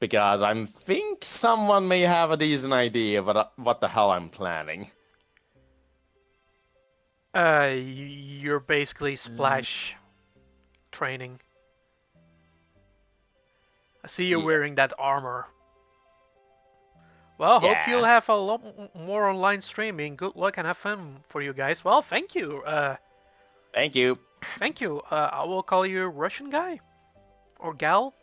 Because I think someone may have a decent idea of what the hell I'm planning. You're basically splash training. I see you're wearing that armor. Well, hope you'll have a lot more online streaming. Good luck and have fun for you guys. Well, thank you. Thank you. Thank you. I will call you Russian guy or gal.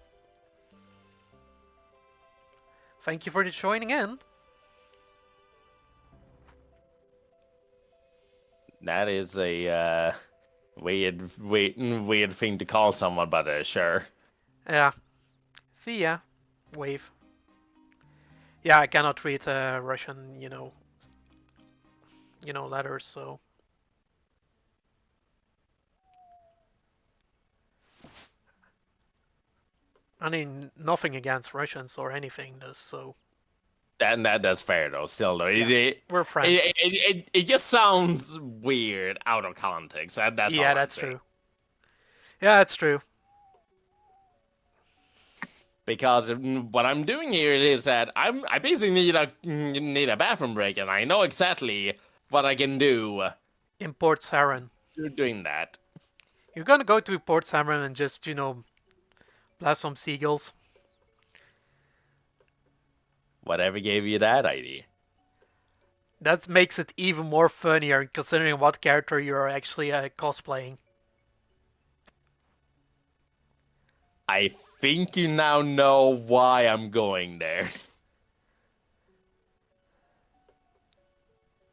Thank you for joining in. That is a weird thing to call someone, but sure. Yeah. See ya. Wave. Yeah, I cannot read Russian, letters, so. I mean, nothing against Russians or anything, so. And that's fair though. Still though, Yeah, we're friends. it just sounds weird out of context. That's Yeah, all I'm that's saying. true. Yeah, that's true. Because what I'm doing here is that I basically need a bathroom break, and I know exactly what I can do Import Saren. doing that. You're gonna go to Port Saren and just, blast some seagulls. Whatever gave you that idea? That makes it even more funnier considering what character you're actually cosplaying. I think you now know why I'm going there.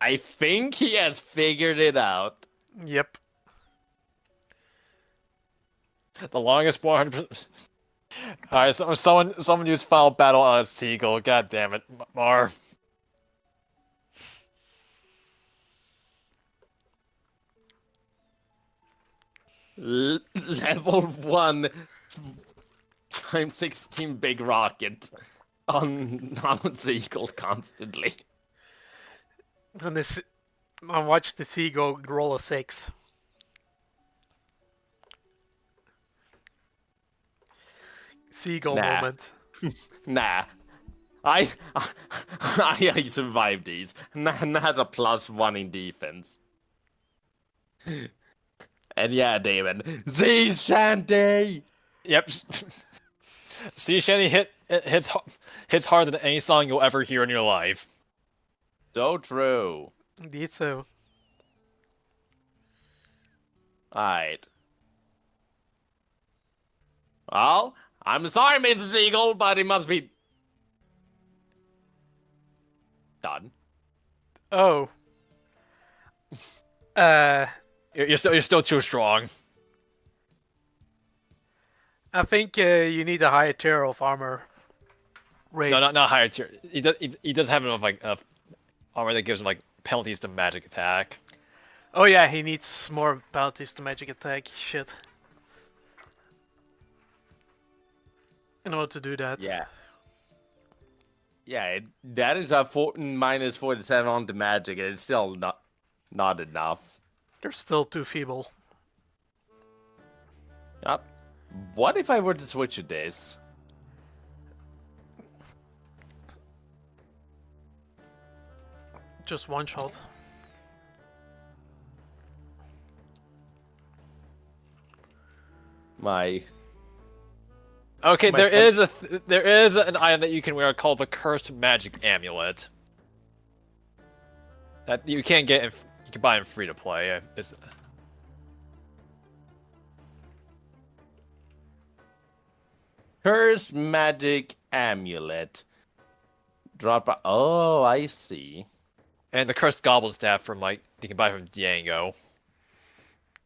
I think he has figured it out. Yep. The longest 100%. Alright, so someone used Final Battle on a seagull. God damn it, Mar. Level 1 times 16 big rocket on Seagull constantly. And this, I watched the seagull roll a 6. Seagull Nah. moment. Nah. I survived these. Has a +1 in defense. And yeah, Damon. Sea Shanty! Yep. Sea Shanty hits harder than any song you'll ever hear in your life. So true. Indeed so. Alright. Well, I'm sorry, Mrs. Eagle, but it must be done. Oh. You're still too strong. I think you need a higher tier of armor. Rate. No, not higher tier. He does have enough armor that gives him like penalties to magic attack. Oh yeah, he needs more penalties to magic attack. Shit. In order to do that. Yeah. Yeah, that is a minus 47 on the magic, and it's still not enough. They're still too feeble. Yep. What if I were to switch to this? Just one shot. Okay, My there is an item that you can wear called the Cursed Magic Amulet. That you can't get. You can buy in free to play. Cursed Magic Amulet. Oh, I see. And the Cursed Goblin Staff from you can buy from Diango.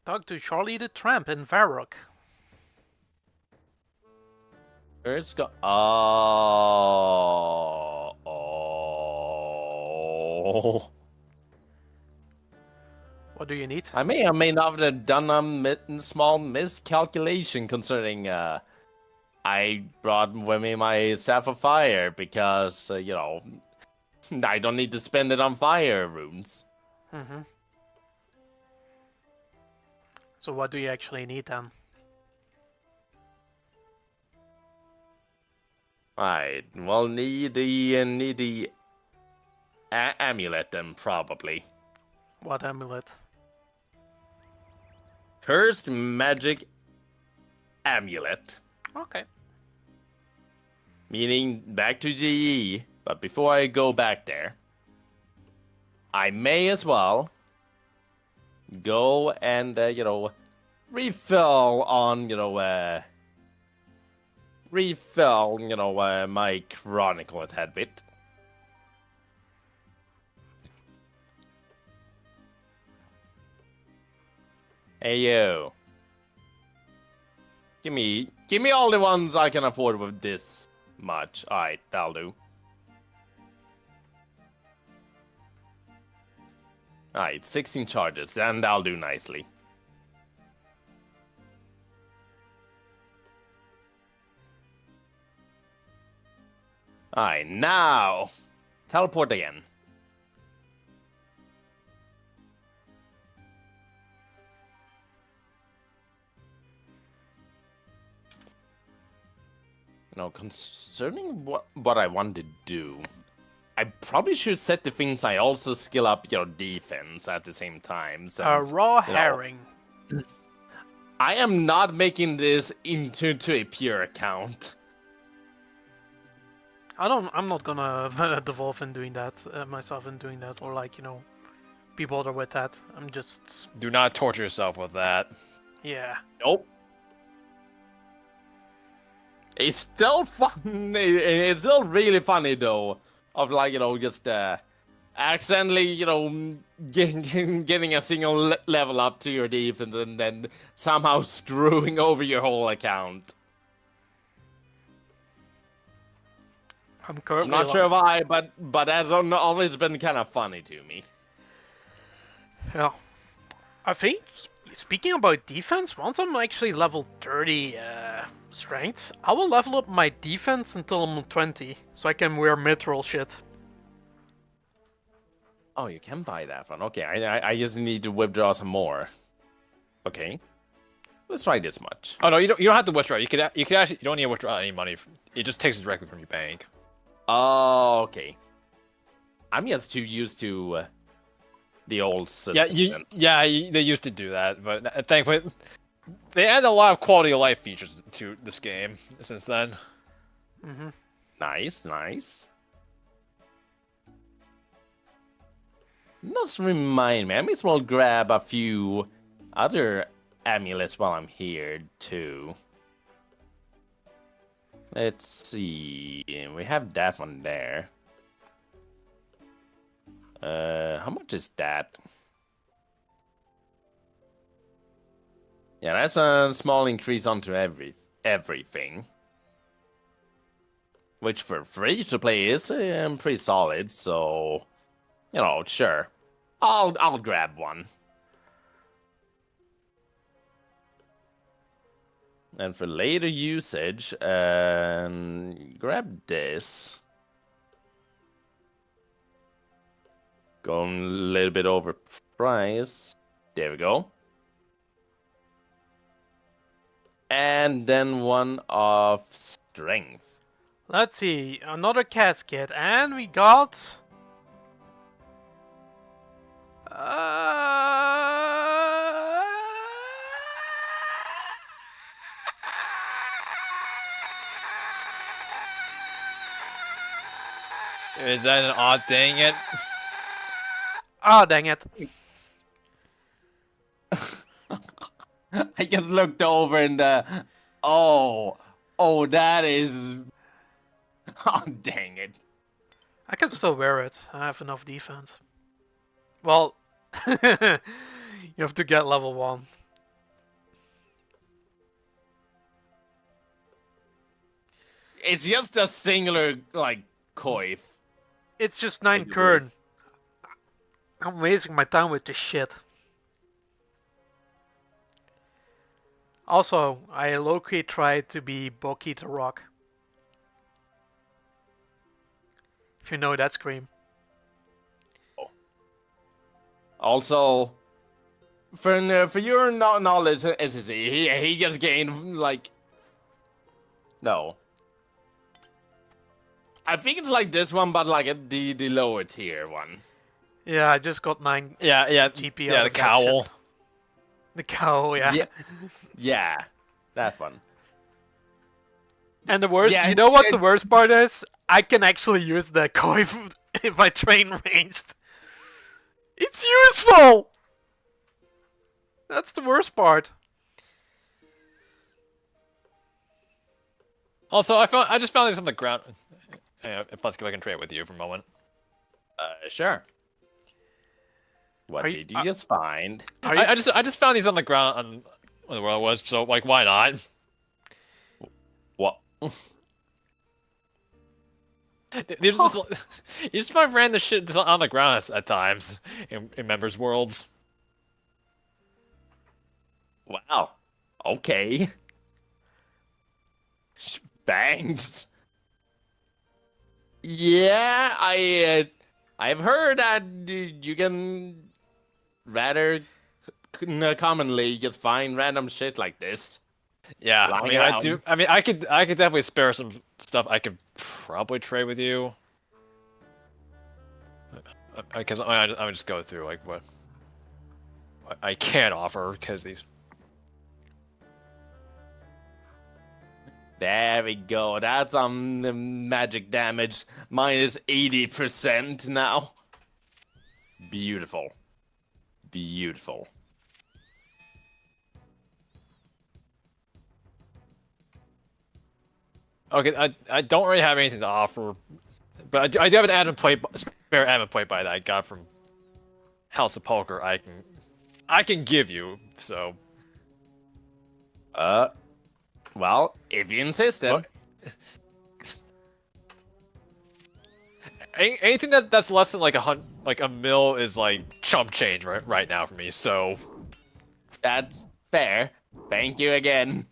Talk to Charlie the Tramp in Varrock. Cursed oh. What do you need? I may or may not have done a small miscalculation concerning I brought with me my Staff of Fire because, I don't need to spend it on fire runes. Mm-hmm. So what do you actually need then? Right, well, need the amulet then, probably. What amulet? Cursed Magic Amulet. Okay. Meaning back to GE, but before I go back there, I may as well go and, refill on, my Chronicle a tad bit. Hey, yo. Give me all the ones I can afford with this much. Alright, that'll do. Alright, 16 charges, then that'll do nicely. Alright, now teleport again. Now, concerning what I want to do, I probably should set the things I also skill up your defense at the same time. Since, Raw herring. I am not making this into a pure account. I'm not gonna devolve in doing that myself in doing that, or like be bothered with that. I'm just. Do not torture yourself with that. Yeah. Nope. It's still fun. It's still really funny though. Of like just accidentally getting a single level up to your defense and then somehow screwing over your whole account. I'm not sure why, but that's always been kind of funny to me. Yeah. I think, speaking about defense, once I'm actually level 30 strength, I will level up my defense until I'm 20, so I can wear mithril shit. Oh, you can buy that one. Okay, I just need to withdraw some more. Okay. Let's try this much. Oh no, you don't have to withdraw. You could actually, you don't need to withdraw any money. It just takes it directly from your bank. Oh, okay. I'm just too used to the old system. They used to do that, but thankfully they added a lot of quality of life features to this game since then. Mm-hmm. Nice. Must remind me, I may as well grab a few other amulets while I'm here too. Let's see. We have that one there. How much is that? Yeah, that's a small increase onto everything. Which for free to play is pretty solid, so sure. I'll grab one. And for later usage, grab this. Going a little bit over price. There we go. And then one of strength. Let's see, another casket, and we got. Is that an odd dang it? Ah, dang it. I just looked over and oh, that is. Oh, dang it. I can still wear it. I have enough defense. Well, you have to get level 1. It's just a singular, coif. It's just 9 current. I'm wasting my time with this shit. Also, I low-key tried to be Boki to Rock. If you know that scream. Also, for your knowledge, he just gained, No. I think it's like this one, but the lower tier one. Yeah, I just got 9 Yeah, GP. Yeah, the cowl. The cowl, yeah. Yeah, that one. And the worst, Yeah, you know what the worst part is? I can actually use the coin if I train ranged. It's useful! That's the worst part. Also, I just found these on the ground. If let's see if I can trade with you for a moment. Sure. What Are did you just find? Are you, I just found these on the ground on where the world was. So like, why not? What? There's just you just find random shit just on the ground at times in members' worlds. Wow. Okay. Bangs. Yeah, I've heard that you can rather commonly just find random shit like this. Yeah, I Lying mean, I around. do. I mean, I could definitely spare some stuff. I could probably trade with you. Because I would just go through like what I can offer because these. There we go. That's the magic damage. Minus 80% now. Beautiful. Beautiful. Okay, I don't really have anything to offer, but I do have an admin plate, spare admin plate by that I got from House of Poker. I can give you. So. Well, if you insist, then. Anything that's less than like a mil is like chump change right now for me. So. That's fair. Thank you again.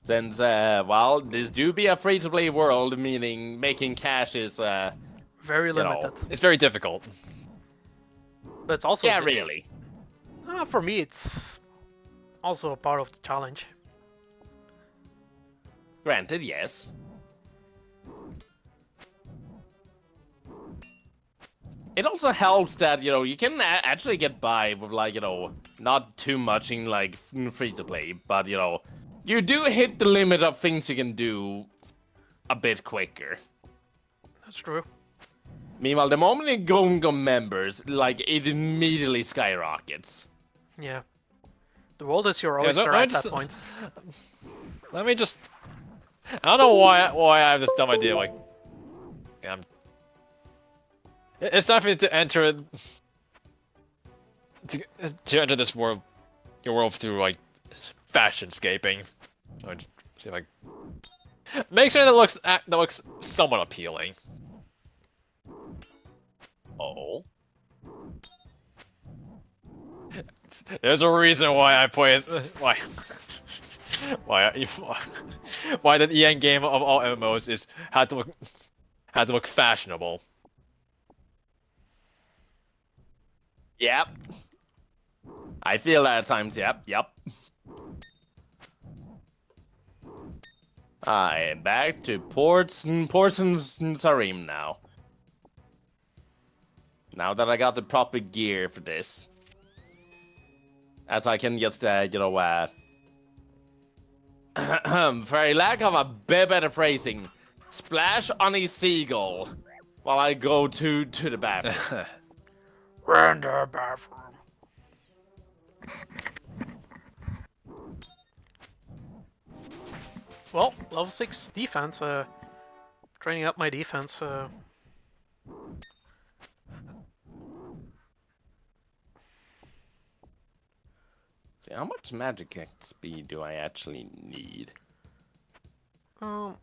Since, well, this do be a free-to-play world, meaning making cash is, very you know, limited. It's very difficult. But it's also yeah, really. for me, it's also a part of the challenge. Granted, yes. It also helps that, you can actually get by with, like, not too much in, like, free-to-play, but, you do hit the limit of things you can do a bit quicker. That's true. Meanwhile, the moment you go and go members, like, it immediately skyrockets. Yeah. The world is your Yeah, oyster I at just- that point. Let me just. I don't know why I have this dumb idea. Like, it's time for me to enter to enter this world, your world through like fashion-scaping. So I just see like make sure that looks somewhat appealing. Oh. There's a reason why I play why the end game of all MMOs is had to look fashionable. Yep. I feel that at times, yep. I am back to Portson's Sarim now. Now that I got the proper gear for this. As I can just, for a lack of a bit better phrasing, splash on a seagull while I go to the bathroom. Random bathroom. Well, level 6 defense, training up my defense, See, how much magic XP do I actually need? um,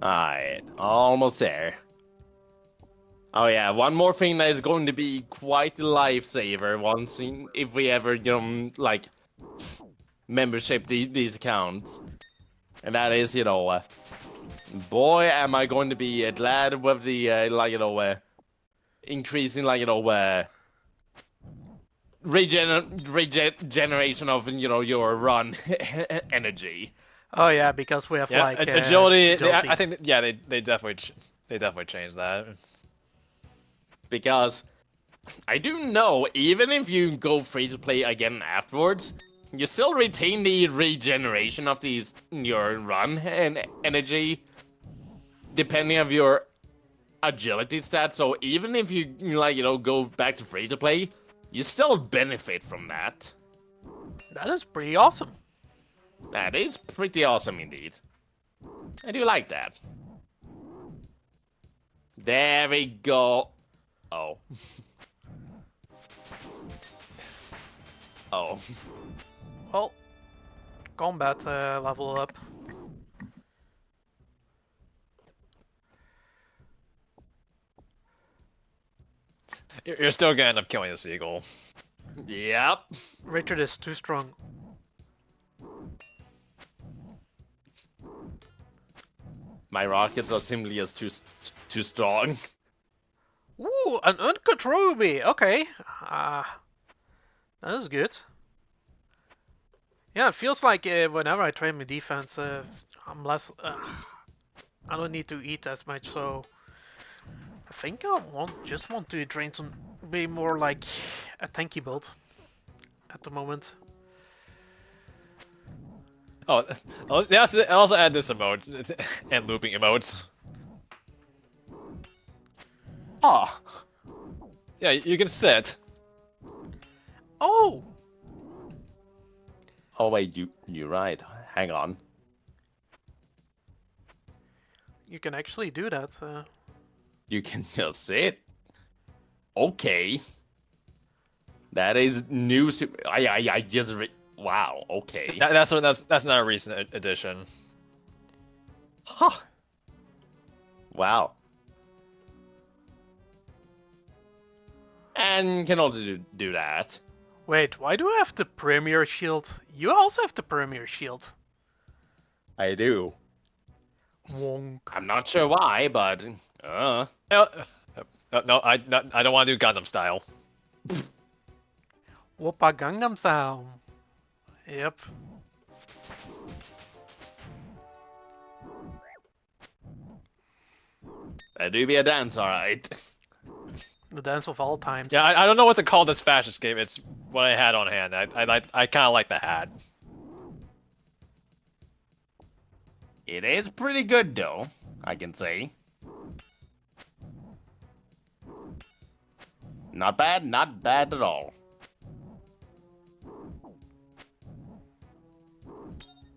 Alright, almost there. Oh yeah, one more thing that is going to be quite a lifesaver if we ever, like, membership these accounts. And that is, boy, am I going to be glad with the, increasing, regeneration of, your run energy. oh yeah, because we have like agility. agility. I think they definitely changed that. because I do know even if you go free to play again afterwards, you still retain the regeneration of your run and energy, depending on your agility stats. So even if you go back to free to play, you still benefit from that. That is pretty awesome. That is pretty awesome indeed. I do like that. There we go. Oh. Oh. Well, combat level up. You're still gonna end up killing the seagull. Yep. Richard is too strong. My rockets are simply just too strong. Ooh, an uncut ruby. Okay. That is good. Yeah, it feels like whenever I train my defense, I'm less. I don't need to eat as much, so I think I just want to train some, be more like a tanky build at the moment. Oh, yes. I also add this emote and looping emotes. Oh. Yeah, you can sit. Oh, Oh wait, you're right. Hang on. you can actually do that. You can just sit. Okay. That is news. I just wow. Okay. That's not a recent addition. Huh. Wow. And can also do that. Wait, why do I have the premier shield? You also have the premier shield. I do. Wonk. I'm not sure why, but No, I don't want to do Gundam style. Whoppa Gangnam Style. Yep. that do be a dance, all right. The dance of all times. Yeah, I don't know what to call this fascist game. It's what I had on hand. I kind of like the hat. It is pretty good though, I can say. Not bad at all.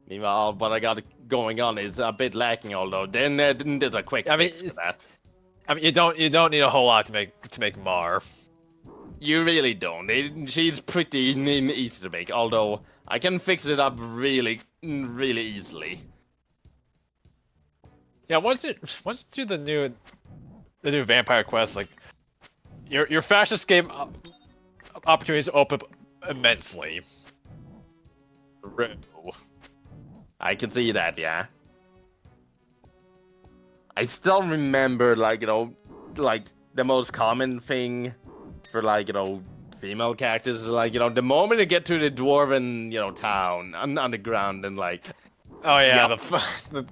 Meanwhile, what I got going on is a bit lacking, although then there's a quick fix for that. I mean, you don't need a whole lot to make Mar. You really don't. She's pretty easy to make, although I can fix it up really easily. Yeah, once you do the new vampire quest, like your fascist game opportunities open up immensely. I can see that, yeah. I still remember, like the most common thing for, female characters is, the moment you get to the dwarven, town, underground, and, Oh yeah, Yep.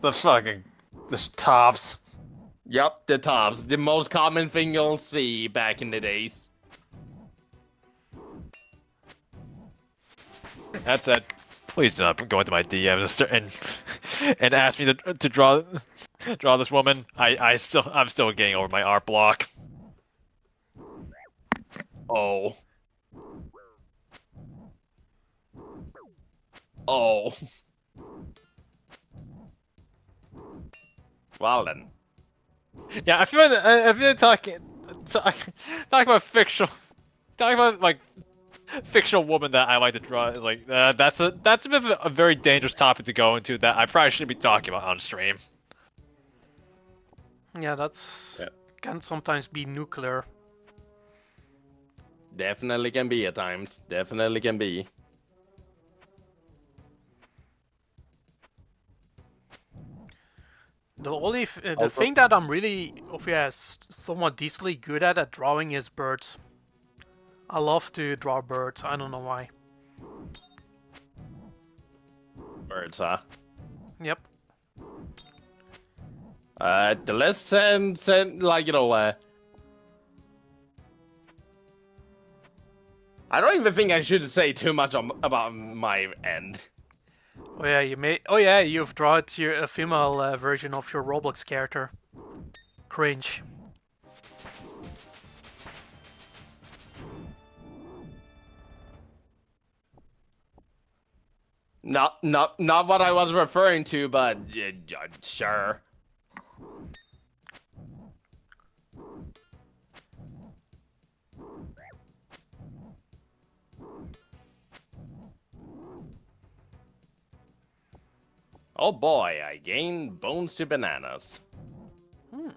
the fucking tops. Yep, the tops. The most common thing you'll see back in the days. That's it. Please do not go into my DMs and ask me to draw this woman. I'm still getting over my art block. Oh. Oh. Well then. Yeah, I feel talking about fictional woman that I like to draw is that's a bit of a very dangerous topic to go into that I probably shouldn't be talking about on stream. Yeah, can sometimes be nuclear. Definitely can be at times. Definitely can be. The thing that I'm really somewhat decently good at drawing is birds. I love to draw birds. I don't know why. Birds, huh? Yep. The less I don't even think I should say too much about my end. Oh yeah, you made. Oh yeah, you've drawn a female version of your Roblox character. Cringe. Not what I was referring to, but sure. Oh boy, I gained bones to bananas. Hmm.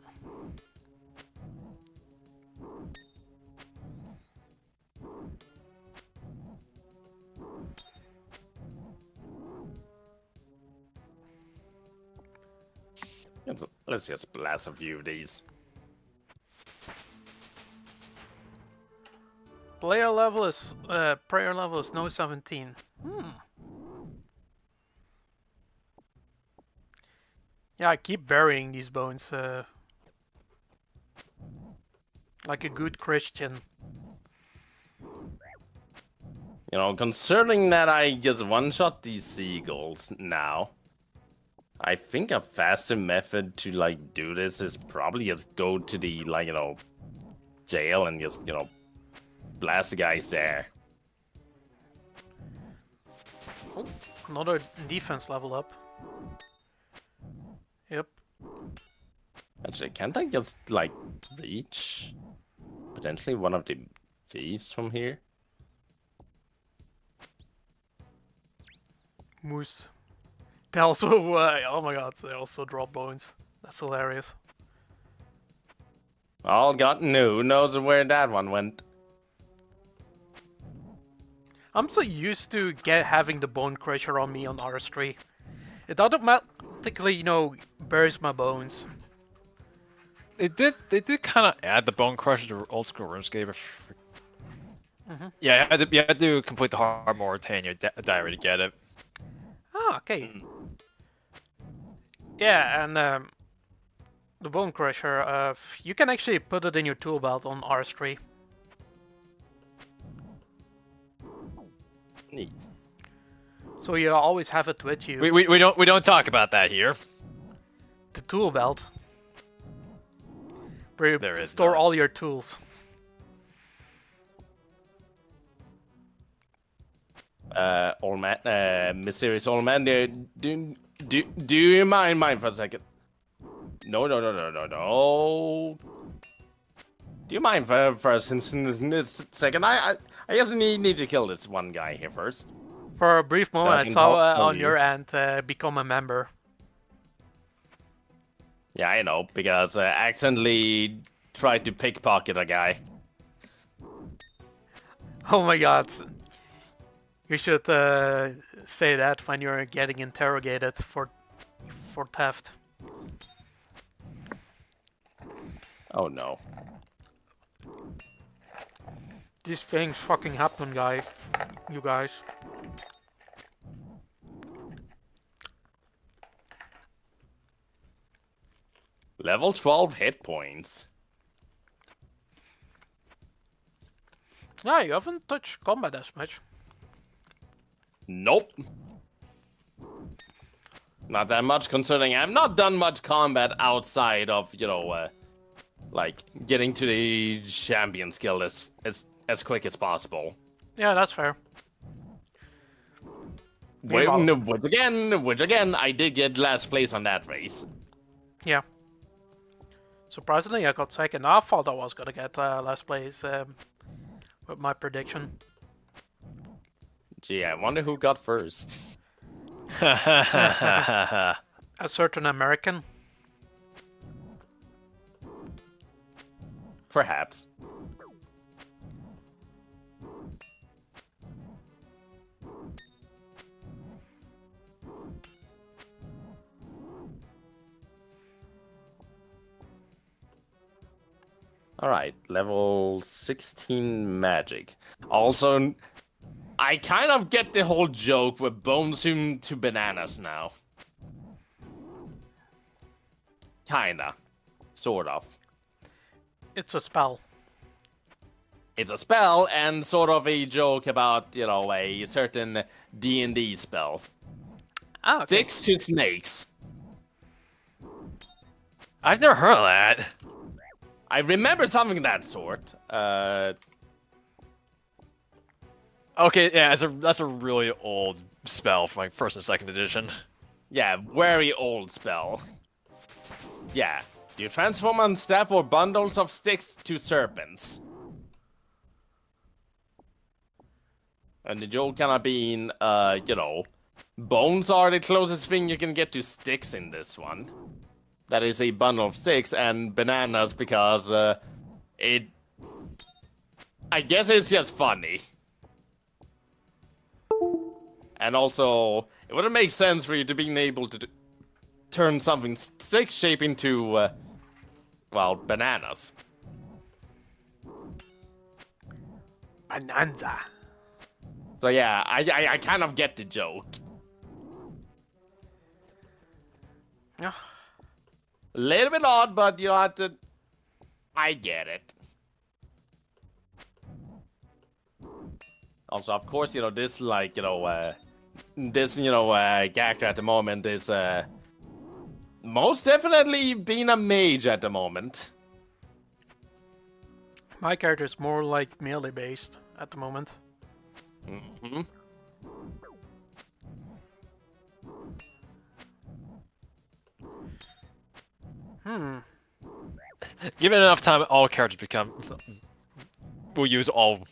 Let's just blast a few of these. Prayer level is no 17. Hmm. Yeah, I keep burying these bones. Like a good Christian. You know, concerning that I just one-shot these seagulls now, I think a faster method to, like, do this is probably just go to the, like, you know, jail and just, you know, blast the guys there. Oh, another defense level up. Yep. Actually, can't I just, like, reach potentially one of the thieves from here? Moose. They also, oh my god, they also drop bones. That's hilarious. All got new. Who knows where that one went? I'm so used to having the bone crusher on me on RS3. It automatically, you know, buries my bones. They did kind of add the bone crusher to old school RuneScape. Yeah, you had to complete the hard Mauritania diary to get it. Ah, okay. Yeah, and the bone crusher, you can actually put it in your tool belt on RS3. Neat. So you always have it with you. We don't talk about that here. The tool belt. Where you There is store none. all your tools. Old man, mysterious old man, do you mind for a second? No. Do you mind for a second? I guess I need to kill this one guy here first. For a brief moment, I can saw tell on you. your end become a member. Yeah, I know, because I accidentally tried to pickpocket a guy. Oh my god. You should say that when you're getting interrogated for theft. Oh no. These things fucking happen, you guys. Level 12 hit points. Yeah, you haven't touched combat as much. Nope. Not that much, concerning I've not done much combat outside of, you know, like, getting to the champion skill as quick as possible. Yeah, that's fair. Which again, I did get last place on that race. Yeah. Surprisingly, I got second. I thought I was gonna get last place with my prediction. Gee, I wonder who got first. A certain American. Perhaps. Alright, level 16 magic. Also, I kind of get the whole joke with bones to bananas now. Kinda. Sort of. It's a spell. it's a spell and sort of a joke about, you know, a certain D&D spell. Ah, okay. Sticks to snakes. I've never heard of that. I remember something of that sort. Okay, yeah, that's a really old spell from like first and second edition. Yeah, very old spell. Yeah, you transform on staff or bundles of sticks to serpents. And the joke kind of being, you know, bones are the closest thing you can get to sticks in this one. That is a bundle of sticks, and bananas because, I guess it's just funny. And also, it wouldn't make sense for you to being able to turn something stick shape into, well, bananas. Bonanza. So yeah, I kind of get the joke. Yeah. A little bit odd, but you have to... I get it. Also, of course, you know, this, like, you know, character at the moment is, most definitely being a mage at the moment. My character is more like melee based at the moment. Mm-hmm. Given enough time, all characters will use all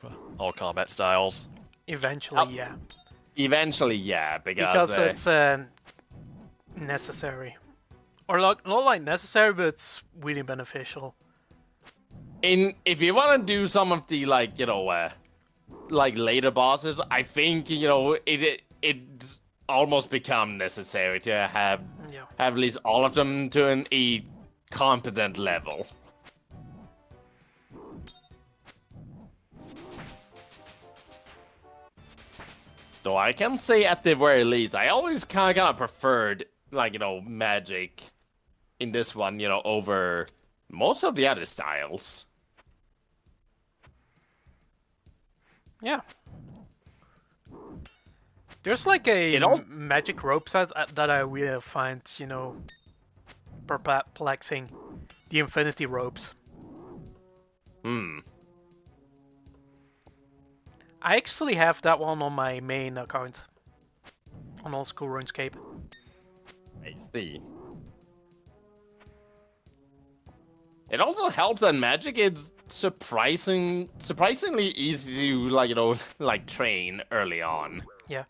combat styles. Eventually, Oh. yeah. Eventually, yeah, because Because it's necessary. Or not like necessary, but it's really beneficial. if you want to do some of the, like, you know, like later bosses, I think, you know, it's almost become necessary to have Yeah. at least all of them to a competent level. Though I can say at the very least, I always kind of preferred, like, you know, magic in this one, you know, over most of the other styles. Yeah. There's like a magic rope set that I really find, you know, perplexing. The infinity ropes. Hmm. I actually have that one on my main account. On old school RuneScape. I see. It also helps that magic is surprisingly easy to, like, you know, like train early on. Yeah.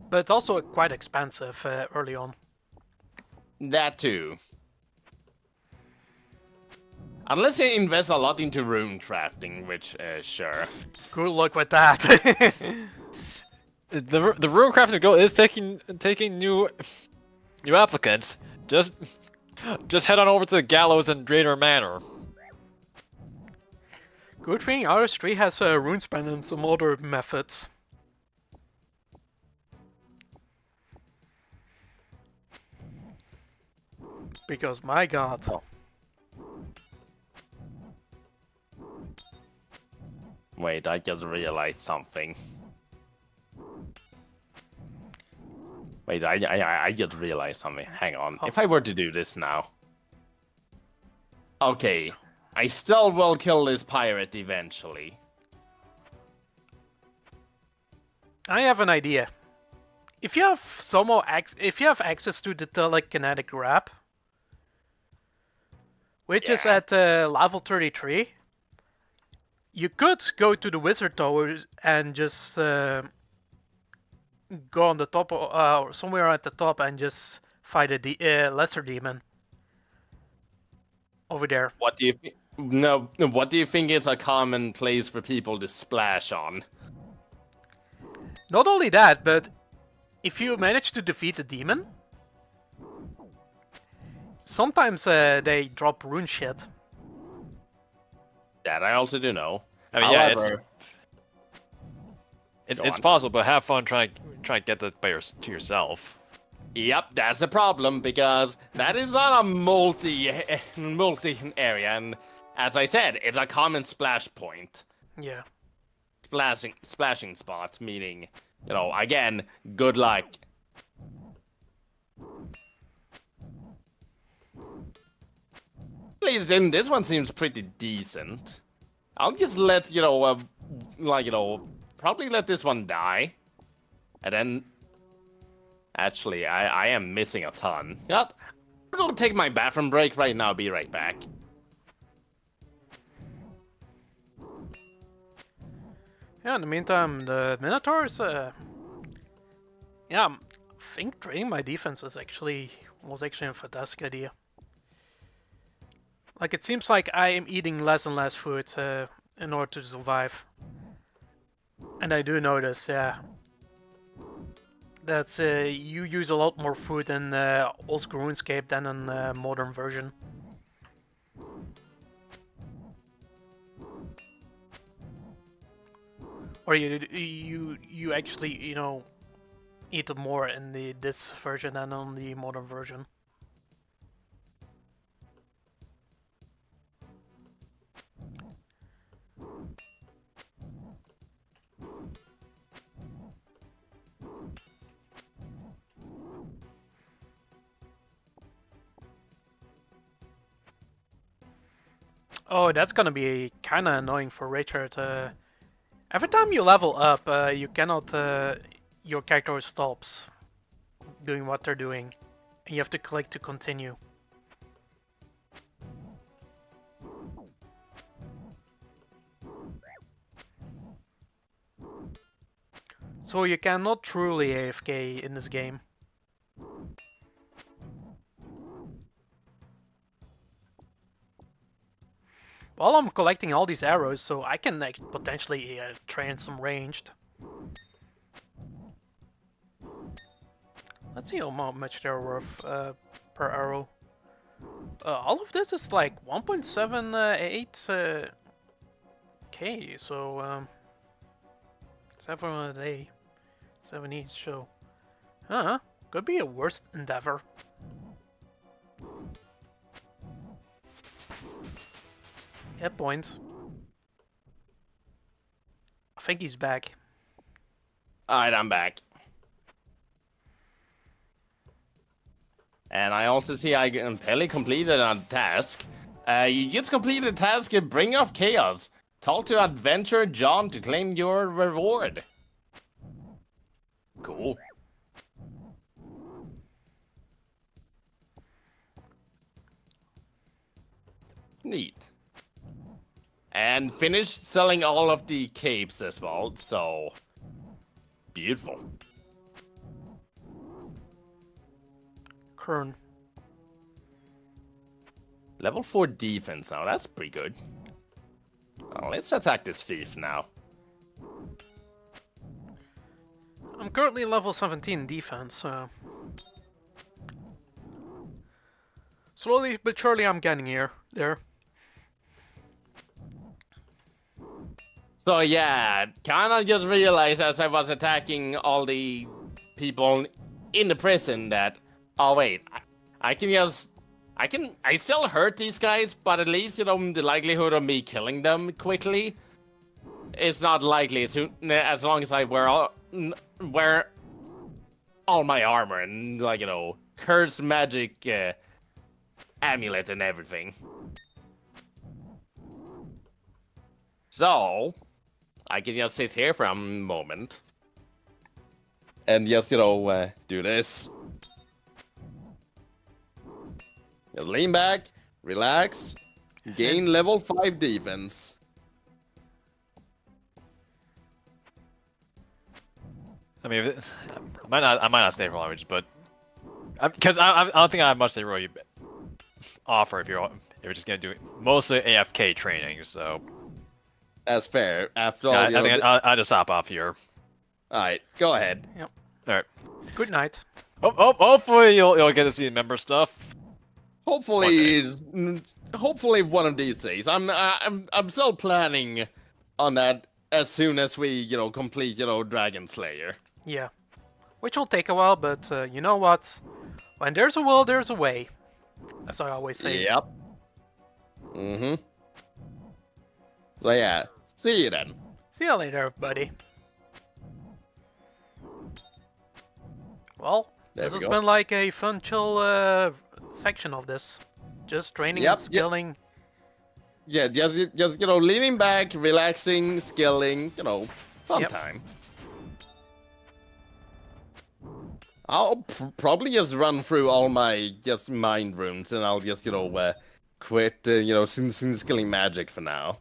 But it's also quite expensive early on. That too. Unless you invest a lot into rune crafting, which, sure. Good luck with that. The rune crafting goal is taking new applicants. Just head on over to the gallows and Drader Manor. Good thing RS3 has RuneSpan and some other methods. Because my god. Wait, I just realized something. Wait, I just realized something. Hang on. Oh. If I were to do this now. Okay. I still will kill this pirate eventually. I have an idea. If you have access to the telekinetic grab, which is at level 33, you could go to the wizard towers and just go on the top or somewhere at the top and just fight a lesser demon over there. What do you what do you think is a common place for people to splash on? Not only that, but if you manage to defeat a demon, sometimes they drop rune shit. That I also do know. I mean, yeah, However, it's possible, but have fun trying to get that to yourself. Yep, that's the problem, because that is not a multi area, and as I said, it's a common splash point. Yeah. Splashing spots, meaning, you know, again, good luck. At least then this one seems pretty decent. I'll just let, you know, like, you know, probably let this one die. And then, actually, I am missing a ton. Yep. I'm gonna take my bathroom break right now, be right back. Yeah, in the meantime, the Minotaurs, yeah, I think training my defense was actually a fantastic idea. Like, it seems like I am eating less and less food in order to survive. And I do notice, yeah, that you use a lot more food in old school RuneScape than in modern version. Or you actually, you know, eat more in this version than on the modern version. Oh, that's gonna be kinda annoying for Richard. Every time you level up, you cannot, your character stops doing what they're doing, and you have to click to continue. So you cannot truly AFK in this game. Well, I'm collecting all these arrows, so I can potentially train some ranged. Let's see how much they're worth per arrow. All of this is like 1.78 K, so 7 a day, 7 each. So, could be a worse endeavor. Hit point. I think he's back. Alright, I'm back. And I also see I barely completed a task. You just completed a task at Bring of Chaos. Talk to Adventurer John to claim your reward. Cool. Neat. And finished selling all of the capes as well, so beautiful. Kern. Level 4 defense now, that's pretty good. Well, let's attack this thief now. I'm currently level 17 defense, so slowly but surely I'm getting there. So yeah, kinda just realized as I was attacking all the people in the prison that, oh wait, I still hurt these guys, but at least, you know, the likelihood of me killing them quickly is not likely as long as I wear all my armor and, like, you know, curse magic amulet and everything. So I can just sit here for a moment and just, you know, do this. Just lean back, relax, gain level 5 defense. I mean, I might not stay for long, but because I don't think I have much to really offer if you're just gonna do mostly AFK training. So That's fair. After all, I think I'll just hop off here. All right, go ahead. Yep. All right. Good night. Hopefully you'll get to see the member stuff. Hopefully one of these days. I'm still planning on that as soon as we, you know, complete, you know, Dragon Slayer. Yeah. Which will take a while, but you know what? When there's a will, there's a way. As I always say. Yep. So yeah, See you then. See you later, everybody. Well, There this we has go. been like a fun, chill section of this. Just training and Yep, yep. skilling. Yeah, just you know, leaning back, relaxing, skilling, you know, fun Yep. time. I'll probably just run through all my just mind runes, and I'll just you know quit you know skilling magic for now.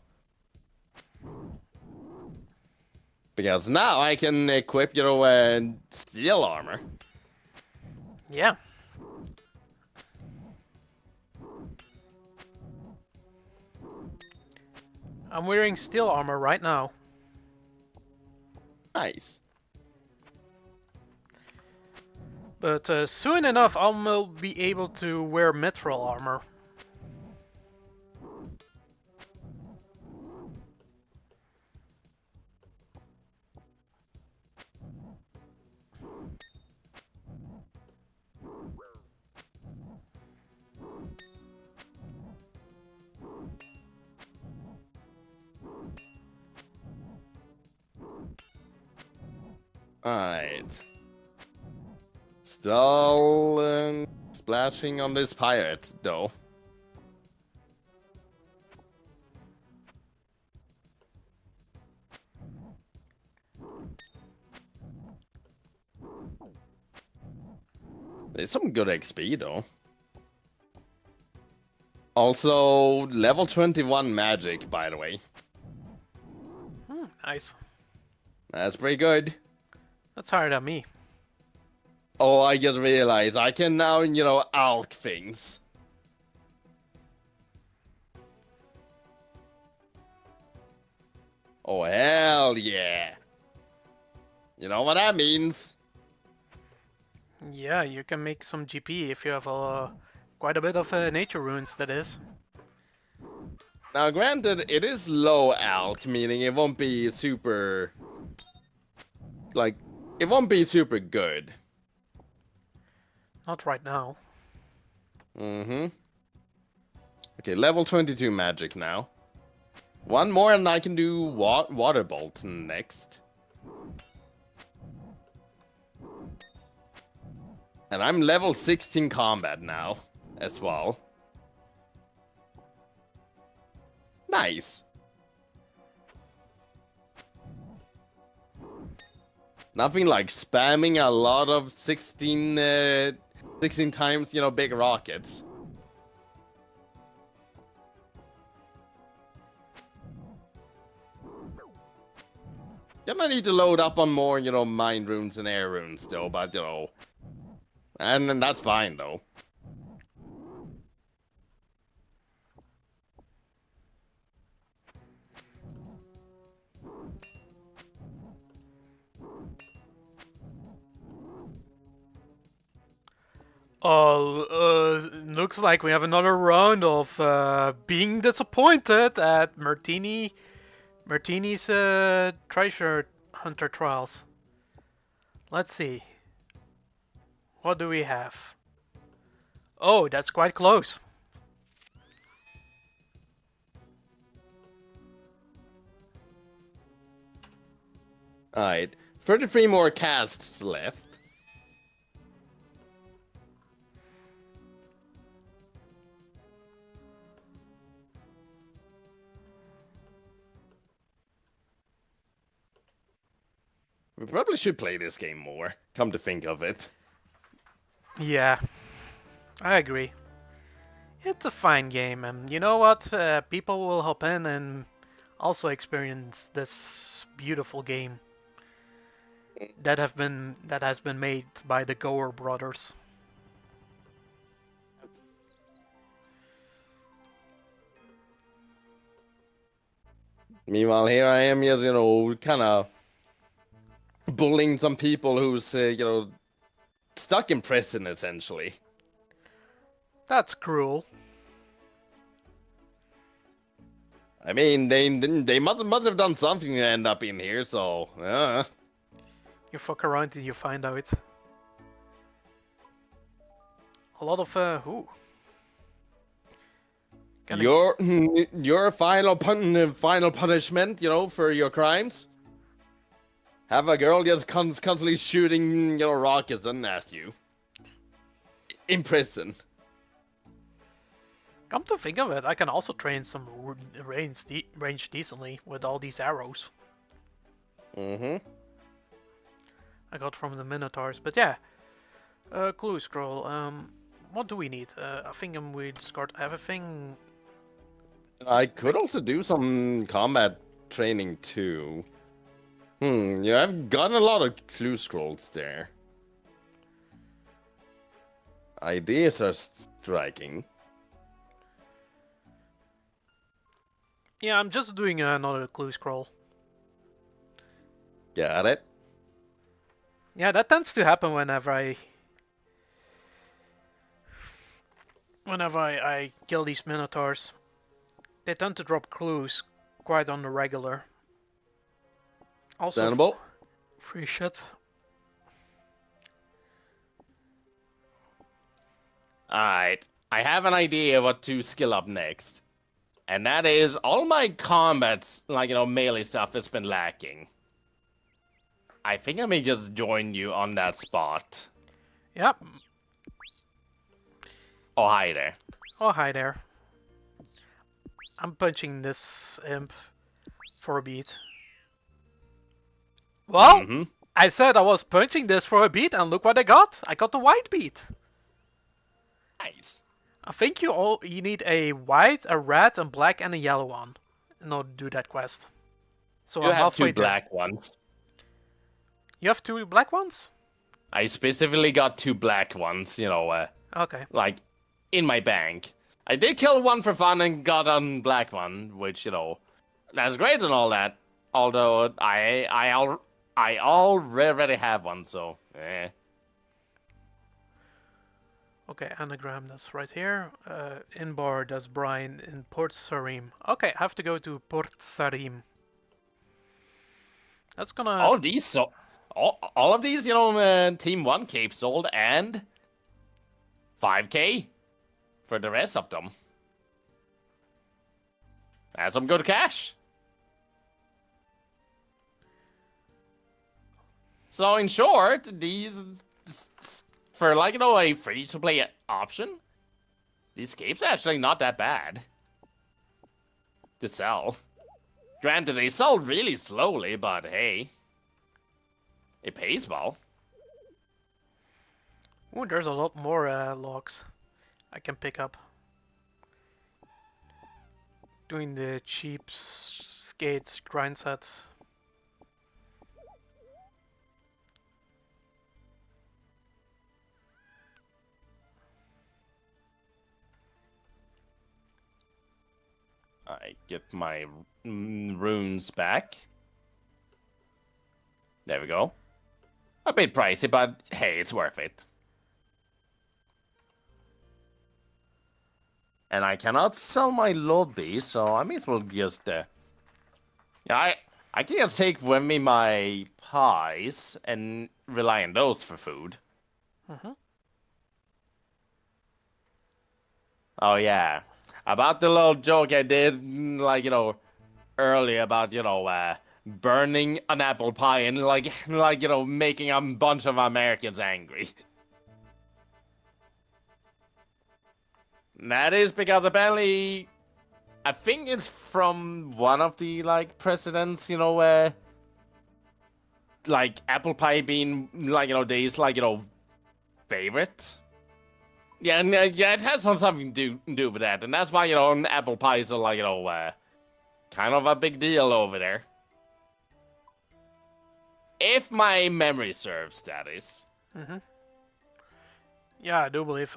Because now I can equip you know steel armor. Yeah. I'm wearing steel armor right now. Nice. But soon enough, I'll be able to wear mithril armor. Alright. Still splashing on this pirate, though. There's some good XP, though. Also, level 21 magic, by the way. Nice. That's pretty good. That's higher than me. Oh, I just realized I can now, you know, alch things. Oh, hell yeah. You know what that means? Yeah, you can make some GP if you have quite a bit of nature runes, that is. Now, granted, it is low alch, meaning it won't be super... Like, it won't be super good. Not right now. Mm-hmm. Okay, level 22 magic now. One more and I can do water bolt next. And I'm level 16 combat now, as well. Nice. Nothing like spamming a lot of 16 times, you know, big rockets. Gonna need to load up on more, you know, mind runes and air runes still, but, you know... And then that's fine, though. Looks like we have another round of being disappointed at Martini's treasure hunter trials. Let's see. What do we have? Oh, that's quite close. Alright, 33 more casts left. We probably should play this game more, come to think of it. Yeah, I agree. It's a fine game, and you know what? People will hop in and also experience this beautiful game that has been made by the Goer brothers. Meanwhile, here I am, just, you know, kind of bullying some people who's, you know, stuck in prison, essentially. That's cruel. I mean, they must have done something to end up in here, so... You fuck around and you find out. A lot of ooh. Gonna- Your final punishment, for your crimes. Have a girl just constantly shooting, rockets at you. In prison. Come to think of it, I can also train some range decently with all these arrows Mm-hmm. I got from the Minotaurs. But yeah, clue scroll. What do we need? I think we discard everything. I could also do some combat training too. Yeah, I've gotten a lot of clue scrolls there. Ideas are striking. Yeah, I'm just doing another clue scroll. Got it. Yeah, that tends to happen whenever I kill these Minotaurs. They tend to drop clues quite on the regular. Also, Understandable. free shit. Alright, I have an idea what to skill up next. And that is, all my combats, melee stuff has been lacking. I think I may just join you on that spot. Yep. Oh, hi there. Oh, hi there. I'm punching this imp for a beat. Well, Mm-hmm. I said I was punching this for a beat, and look what I got. I got the white beat. Nice. I think you need a white, a red, and black, and a yellow one in order to do that quest. So You I'm have halfway two there. black ones. You have 2 black ones? I specifically got 2 black ones, Okay. like, in my bank. I did kill one for fun and got a black one, which, that's great and all that. Although, I already have one, so, eh. Okay, anagram, that's right here. In bar, that's Brian in Port Sarim. Okay, I have to go to Port Sarim. That's gonna... All of these, all of these, Team 1 cape sold, and 5k for the rest of them. That's some good cash. So in short, these, for a free-to-play option, these capes are actually not that bad to sell. Granted, they sell really slowly, but hey, it pays well. Ooh, there's a lot more logs I can pick up. Doing the cheap skates grind sets. I get my runes back. There we go. A bit pricey, but hey, it's worth it. And I cannot sell my lobby, so I may as well just... Yeah, I can just take with me my pies and rely on those for food. Mm-hmm. Oh, yeah. About the little joke I did, earlier about, burning an apple pie and, making a bunch of Americans angry. That is because apparently, I think it's from one of the, presidents, apple pie being, these, favorite. Yeah, and, yeah, it has something to do with that, and that's why, apple pies are, kind of a big deal over there. If my memory serves, that is. Mm-hmm. Yeah, I do believe,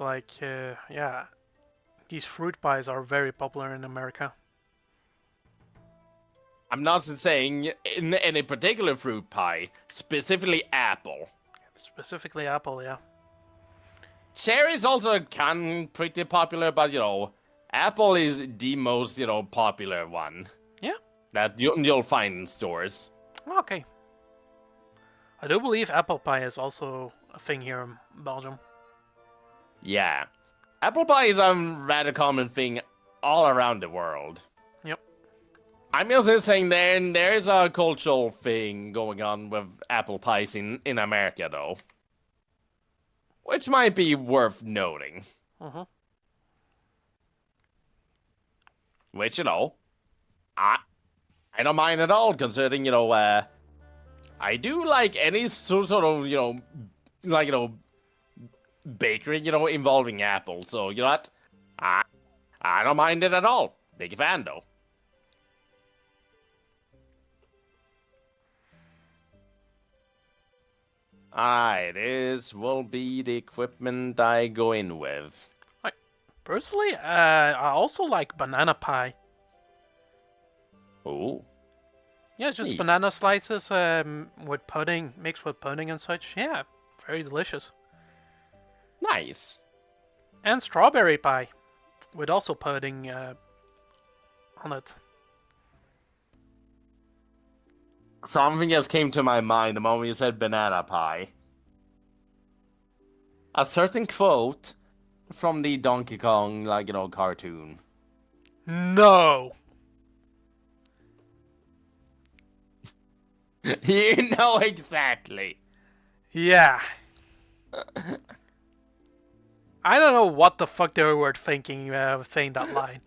yeah, these fruit pies are very popular in America. I'm not saying in any particular fruit pie, specifically apple. Specifically apple, yeah. Cherry's also pretty popular, but, apple is the most, popular one. Yeah. That you'll find in stores. Okay. I do believe apple pie is also a thing here in Belgium. Yeah. Apple pie is a rather common thing all around the world. Yep. I'm just saying there's a cultural thing going on with apple pies in America, though. Which might be worth noting. Uh-huh. Which, I don't mind at all, considering, I do like any sort of, bakery, involving apples. So, you know what? I don't mind it at all. Big fan, though. This will be the equipment I go in with. Personally, I also like banana pie. Oh. Yeah, just Neat. banana slices with pudding, mixed with pudding and such. Yeah, very delicious. Nice. And strawberry pie, with also pudding on it. Something just came to my mind the moment you said banana pie. A certain quote from the Donkey Kong, cartoon. No! You know exactly. Yeah. I don't know what the fuck they were thinking of saying that line.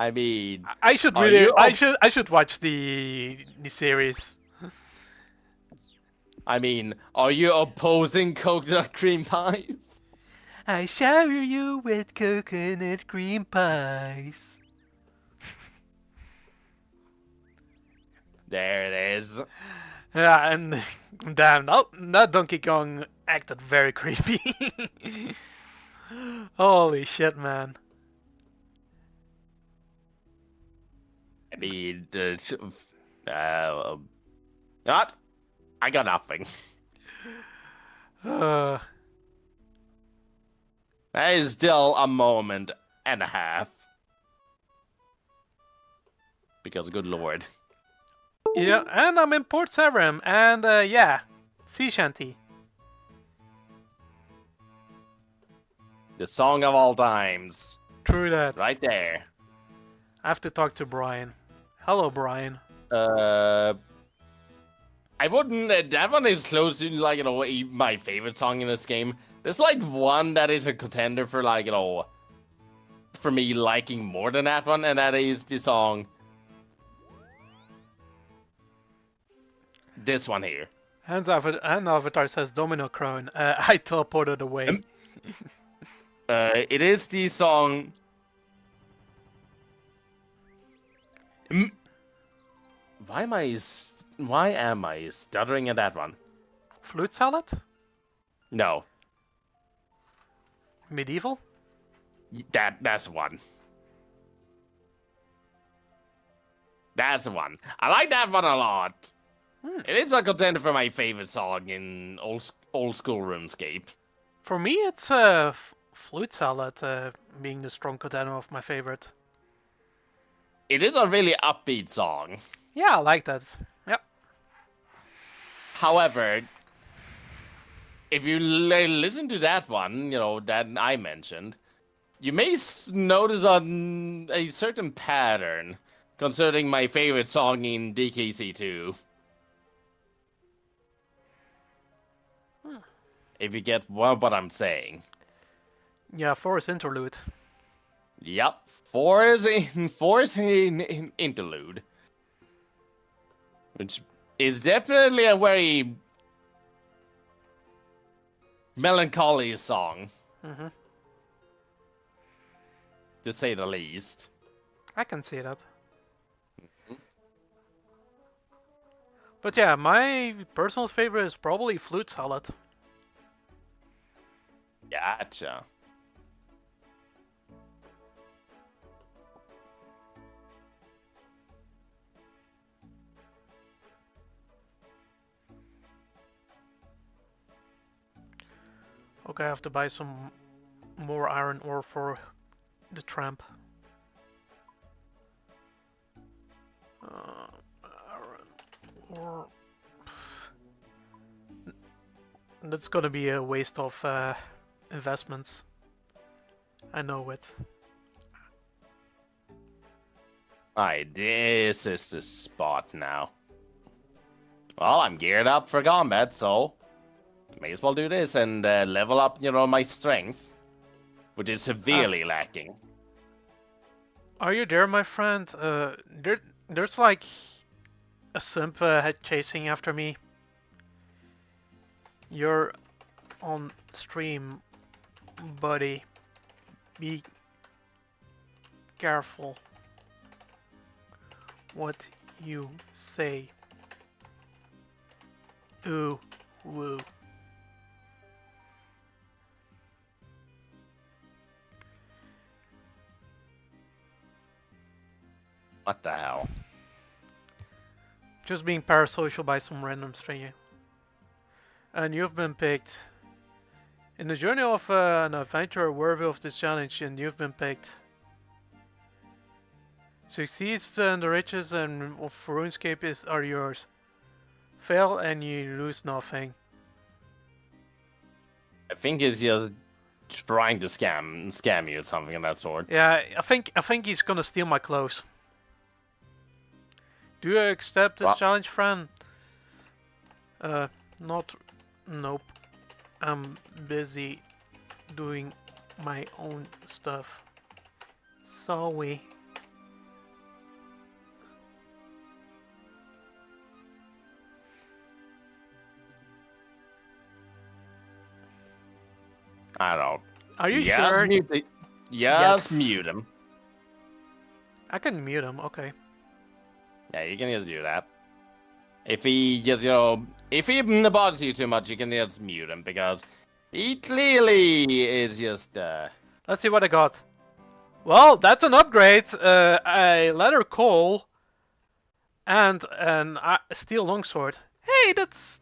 I mean, I should Are really, you I should watch the series. are you opposing coconut cream pies? I shower you with coconut cream pies. There it is. Yeah, and damn, that Donkey Kong acted very creepy. Holy shit, man. I mean, what? I got nothing. Uh, That is still a moment and a half. Because, good lord. yeah, and I'm in Port Severin, and yeah, sea shanty. The song of all times. True that. Right there. I have to talk to Brian. Hello, Brian. I wouldn't. That one is close to, my favorite song in this game. There's, one that is a contender for, for me liking more than that one, and that is the song. This one here. And Avatar says Domino Crown. I teleported away. It is the song. Why am I stuttering at that one? Flute salad? No, Medieval? that's one. That's one. I like that one a lot. It is a contender for my favorite song in old school RuneScape. For me, it's Flute Salad being the strong contender of my favorite. It is a really upbeat song. Yeah, I like that. Yep. However, if you listen to that one, that I mentioned, you may notice a certain pattern concerning my favorite song in DKC2. If you get what I'm saying. Yeah, Forest Interlude. Yep, Forest in Interlude. Which is definitely a very melancholy song. Mm-hmm. To say the least. I can see that. But yeah, my personal favorite is probably Flute Salad. Gotcha. Okay, I have to buy some more iron ore for the tramp. Iron ore. that's gonna be a waste of investments. I know it. Alright, this is the spot now. Well, I'm geared up for combat, so may as well do this and level up, my strength, which is severely lacking. Are you there, my friend? There's like a simp chasing after me. You're on stream, buddy. Be careful what you say. Ooh, woo. What the hell? Just being parasocial by some random stranger. And you've been picked. In the journey of an adventure worthy of this challenge, and you've been picked. Succeeds and the riches and of RuneScape are yours. Fail and you lose nothing. I think he's just trying to scam you or something of that sort. Yeah, I think he's gonna steal my clothes. Do you accept this challenge, friend? Not. Nope. I'm busy doing my own stuff. Sorry. I don't know. Are you sure? Yes, mute him. I can mute him, okay. Yeah, you can just do that. If he just, if he bothers you too much, you can just mute him because he clearly is just, Let's see what I got. Well, that's an upgrade. A leather coal and an steel longsword. Hey, that's...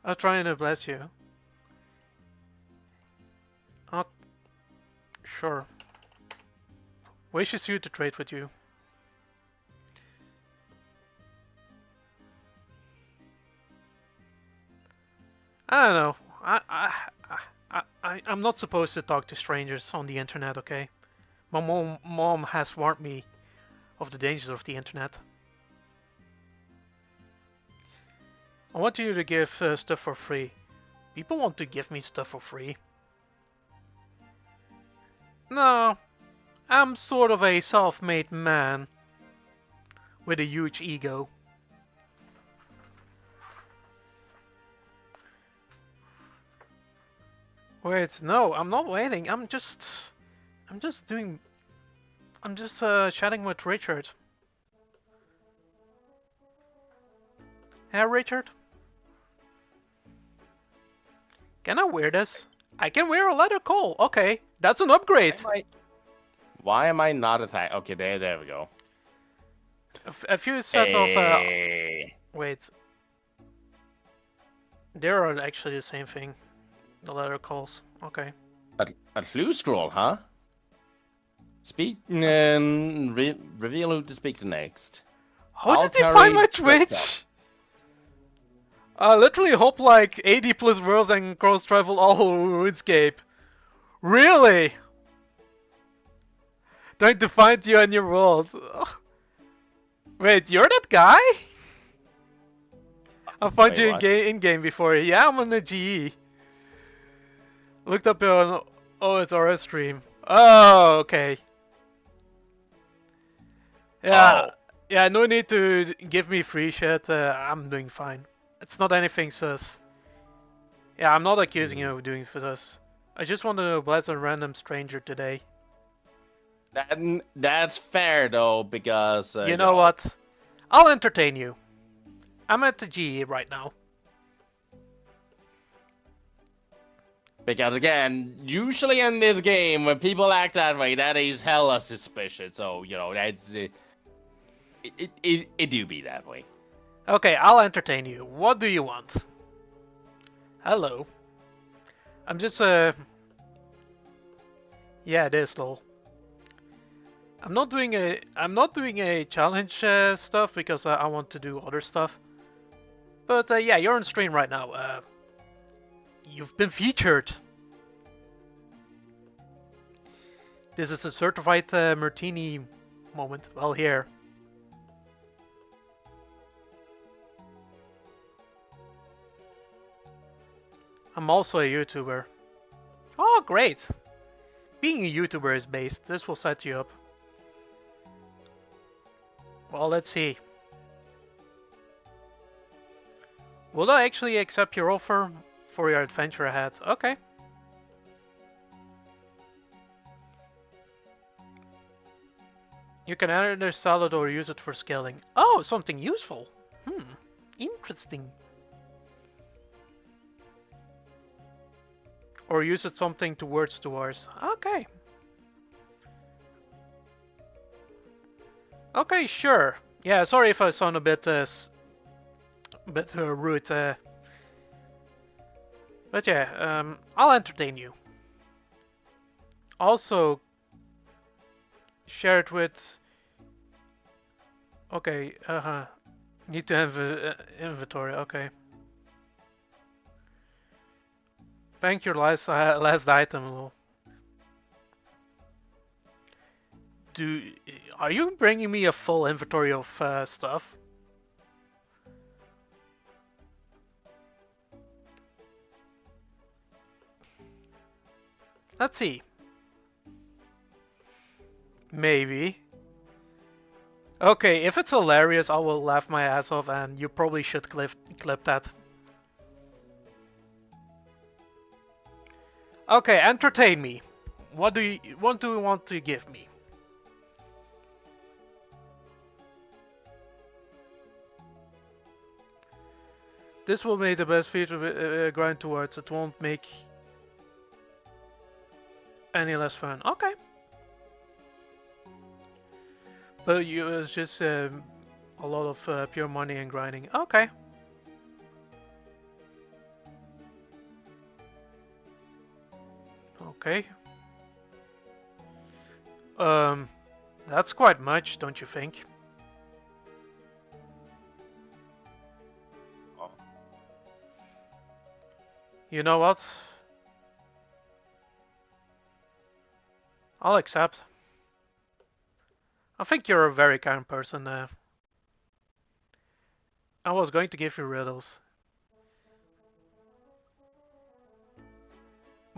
I'm trying to bless you. Sure. Wishes you to trade with you. I don't know. I'm not supposed to talk to strangers on the internet, okay? My mom has warned me of the dangers of the internet. I want you to give stuff for free. People want to give me stuff for free. No, I'm sort of a self-made man with a huge ego. Wait, no, I'm not waiting. I'm just chatting with Richard. Hey, Richard. Can I wear this? I can wear a leather coal. Okay, that's an upgrade. Why am I not attacking? Okay, there we go. A few set of wait. They are actually the same thing. The letter calls. Okay. A clue scroll, huh? Speak and reveal who to speak to next. How did you find my Twitch? I literally hope like 80 plus worlds and cross travel all RuneScape. Really? Trying to find you in your world. Wait, you're that guy? I found you in game before. Yeah, I'm on the GE. Looked up on OSRS stream. Oh, okay. Yeah, yeah. No need to give me free shit. I'm doing fine. It's not anything sus. Yeah, I'm not accusing you of doing sus. I just want to bless a random stranger today. That's fair though, because you know what? I'll entertain you. I'm at the GE right now. Because again, usually in this game, when people act that way, that is hella suspicious. So that's it do be that way. Okay, I'll entertain you. What do you want? Hello. I'm just yeah, it is lol. I'm not doing a challenge stuff because I want to do other stuff. But yeah, you're on stream right now. You've been featured. This is a certified martini moment. Well, here. I'm also a YouTuber. Oh, great. Being a YouTuber is based. This will set you up. Well, let's see. Will I actually accept your offer for your adventure ahead? Okay. You can enter the salad or use it for scaling. Oh, something useful. Interesting. Or use it something towards. Okay. Okay, sure. Yeah, sorry if I sound a bit rude. But yeah, I'll entertain you. Also, share it with. Okay. Need to have inventory. Okay. Bank your last item. Are you bringing me a full inventory of stuff? Let's see. Maybe. Okay, if it's hilarious, I will laugh my ass off, and you probably should clip that. Okay, entertain me. What do you want to give me? This will make the best feature grind towards. It won't make any less fun. Okay. But it's just a lot of pure money and grinding. Okay. Okay. That's quite much, don't you think? Oh. You know what? I'll accept. I think you're a very kind person. I was going to give you riddles.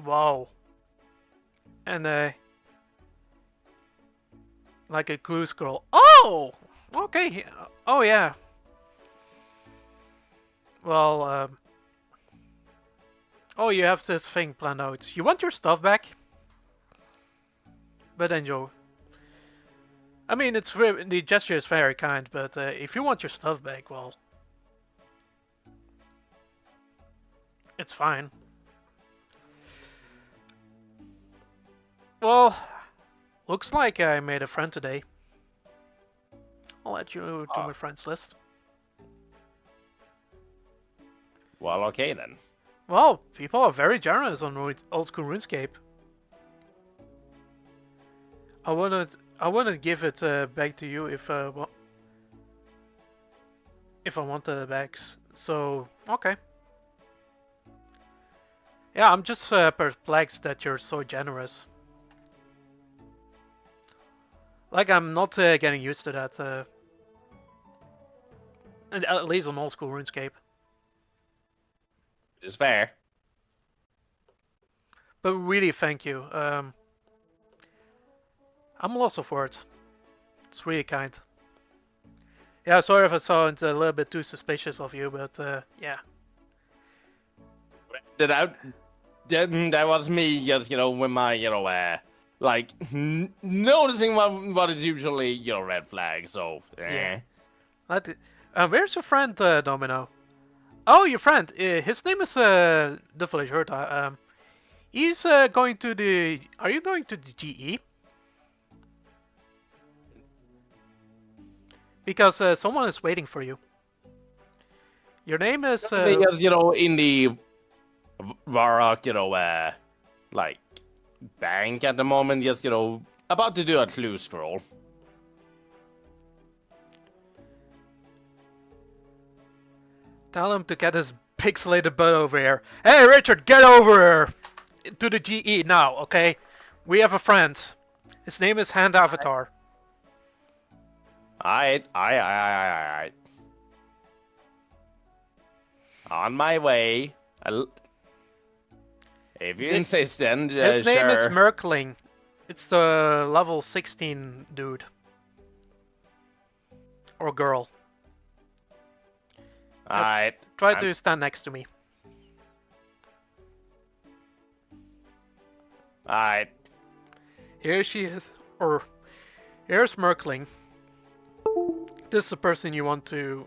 Wow. And like a clue scroll. Oh! Okay. Oh yeah. Well, oh, you have this thing planned out. You want your stuff back? But enjoy. I mean, the gesture is very kind, but if you want your stuff back, well, it's fine. Well, looks like I made a friend today. I'll add you to my friends list. Well, okay then. Well, people are very generous on old school RuneScape. I wouldn't give it back to you if I wanted it back. So okay. Yeah, I'm just perplexed that you're so generous. Like, I'm not getting used to that. At least on old school RuneScape. It's fair. But really, thank you. I'm lost of words. It's really kind. Yeah, sorry if I sound a little bit too suspicious of you, but yeah. That was me just, with my, like, noticing what is usually, red flag, so, Yeah. Where's your friend, Domino? Oh, your friend. His name is the Villager. He's going to the... Are you going to the GE? Because someone is waiting for you. Your name is... Just, in the Varrock, like, bank at the moment, just, about to do a clue scroll. Tell him to get his pixelated butt over here. Hey, Richard, get over here to the GE now, okay? We have a friend. His name is Hand Avatar. Alright. On my way. If you insist, then His name is sure. Merkling. It's the level 16 dude. Or girl. Alright. Try to stand next to me. Alright. Here she is. Or here's Merkling. This is the person you want to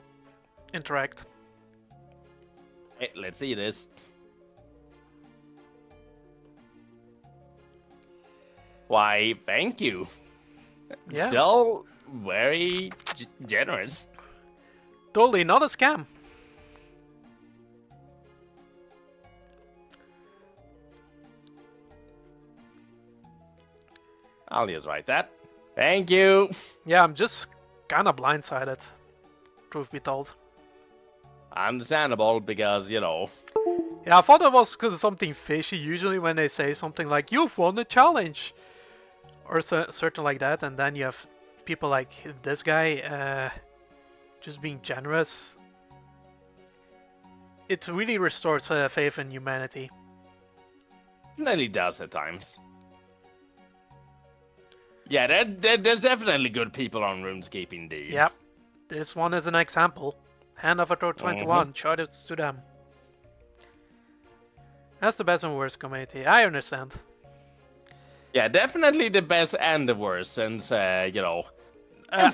interact. Hey, let's see this. Why, thank you. Yeah. Still very generous. Totally not a scam. I'll just write that. Thank you. Yeah, I'm just kind of blindsided, truth be told. Understandable, because, you know. Yeah, I thought it was because of something fishy. Usually when they say something like, you've won the challenge, or certain like that, and then you have people like this guy just being generous. It really restores faith in humanity. Nearly does at times. Yeah, there's definitely good people on RuneScape indeed. Yep. This one is an example. Hand Avatar 21, shoutouts to them. That's the best and worst community, I understand. Yeah, definitely the best and the worst, since you know, I'm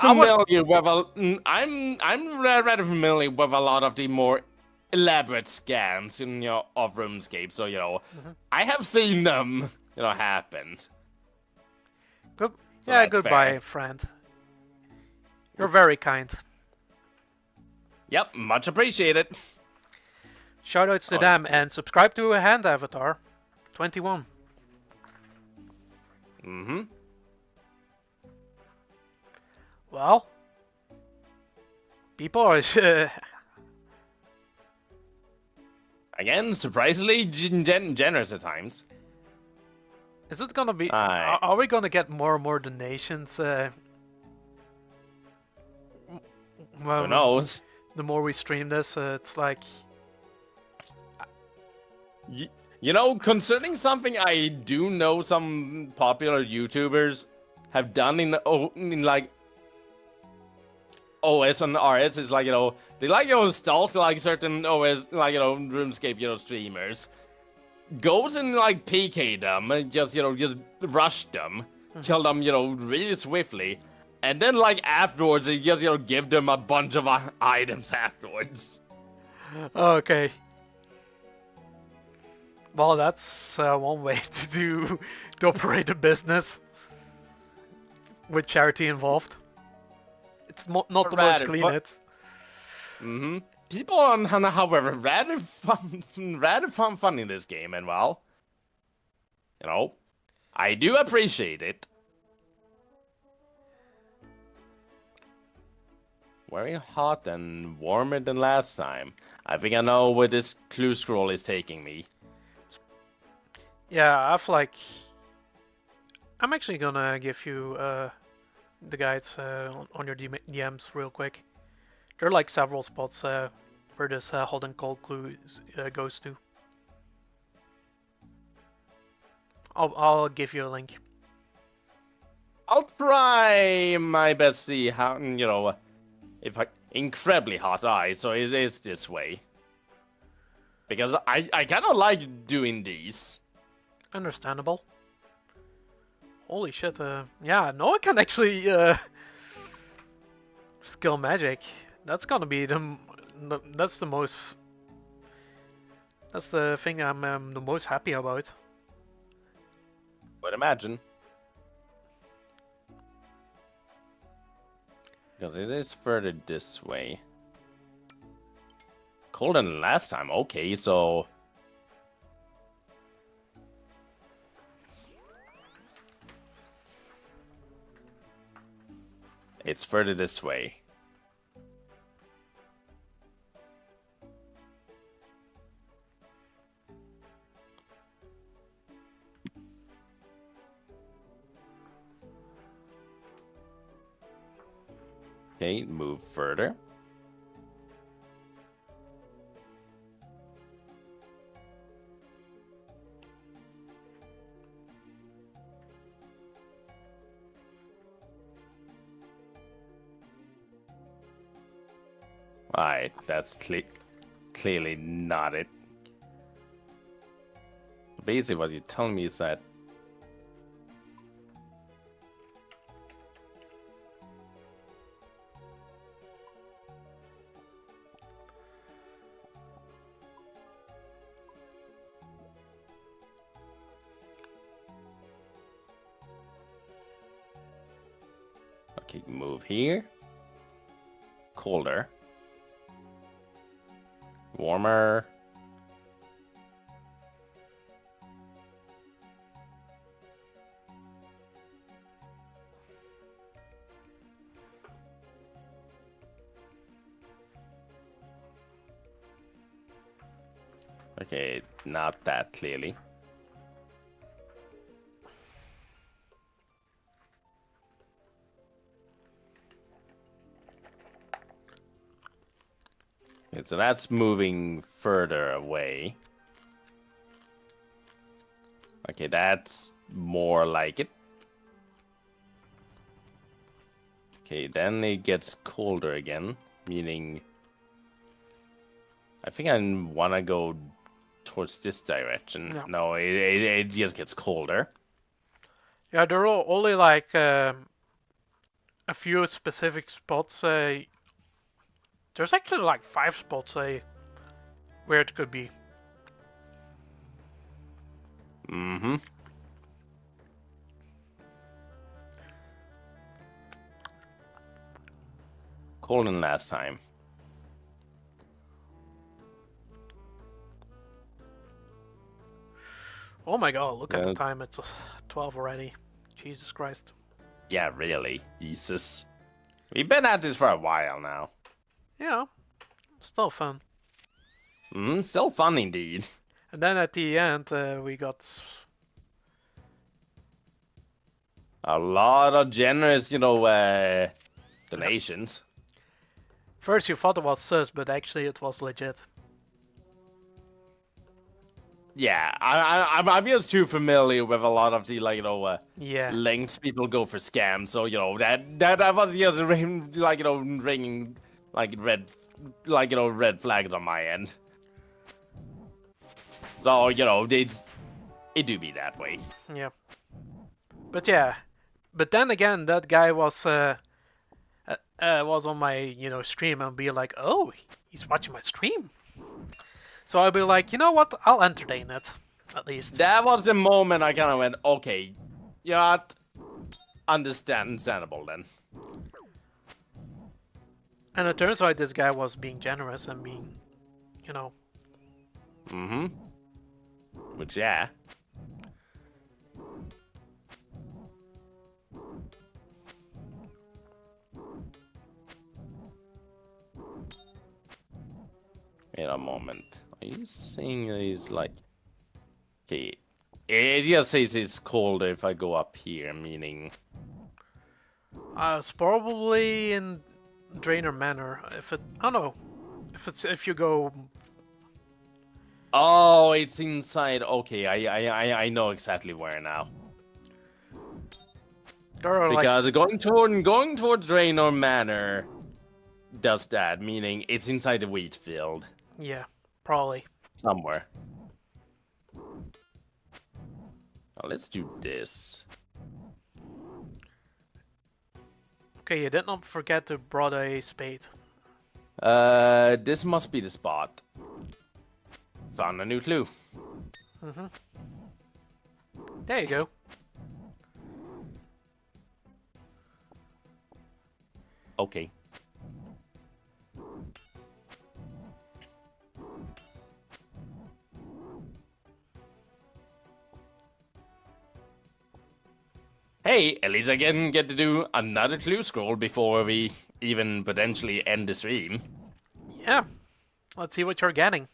I'm rather familiar with a lot of the more elaborate scams in of RuneScape, so you know, I have seen them, you know, happen. Good. So Yeah, that's goodbye, fair. friend. You're very kind. Yep, much appreciated. Shoutouts to them and subscribe to Hand Avatar 21. Well, people are Again, surprisingly generous at times. Is it gonna be? Aye. Are we gonna get more and more donations? Well, Who knows? The more we stream this, it's like. You know, concerning something I do know some popular YouTubers have done in like OS and RS is like, you know, they like, you know, stalk like certain OS, like, you know, RuneScape, you know, streamers. Goes and like PK them and just, you know, just rush them, kill them, you know, really swiftly. And then like afterwards, they just, you know, give them a bunch of items afterwards. Okay. Well, that's one way to operate a business with charity involved. It's not the most clean. People are, however, rather fun in this game, and well, you know, I do appreciate it. Very hot and warmer than last time. I think I know where this clue scroll is taking me. Yeah, I'm actually gonna give you the guides on your DMs real quick. There are like several spots where this hot and cold clue goes to. I'll give you a link. I'll try my best to see how, you know, if I incredibly hot eyes, so it is this way. Because I kind of like doing these. Understandable. Holy shit, yeah, no one can actually skill magic. That's gonna be that's the most, that's the thing I'm the most happy about. But imagine. Because it is further this way. Colder than last time, okay, so... It's further this way. Okay, move further. Alright, that's clearly not it. Basically, what you're telling me is that okay, move here. Colder. Warmer. Okay, not that clearly. Okay, so that's moving further away. Okay, that's more like it. Okay, then it gets colder again, meaning I think I want to go towards this direction. Yeah. No, it just gets colder. Yeah, there are only like a few specific spots. There's actually like 5 spots where it could be. Mm-hmm. Colder than last time. Oh my god, look at the Yeah. time. It's 12 already. Jesus Christ. Yeah, really. Jesus. We've been at this for a while now. Yeah, still fun. Still fun indeed. And then at the end, we got... A lot of generous, donations. First you thought it was sus, but actually it was legit. Yeah, I'm just too familiar with a lot of the Yeah. links people go for scams. So that was just ringing red flags on my end. So it do be that way. Yeah. But yeah. But then again, that guy was on my stream and be like, oh, he's watching my stream. So I'll be like, you know what? I'll entertain it, at least. That was the moment I kind of went, okay, yeah, understandable then. And it turns out this guy was being generous and being, Mm-hmm. Which, yeah. Wait a moment. Are you saying he's like... Okay. It just says it's colder if I go up here, meaning... It's probably in Drainer Manor. I don't know. If you go... Oh, it's inside. Okay, I know exactly where now. There are Because going towards Draenor Manor does that, meaning it's inside the wheat field. Yeah, probably. Somewhere. Now let's do this. Okay, you did not forget to brought a spade. This must be the spot. Found a new clue. Mm-hmm. There you go. Okay. Hey, at least I can get to do another clue scroll before we even potentially end the stream. Yeah. Let's see what you're getting.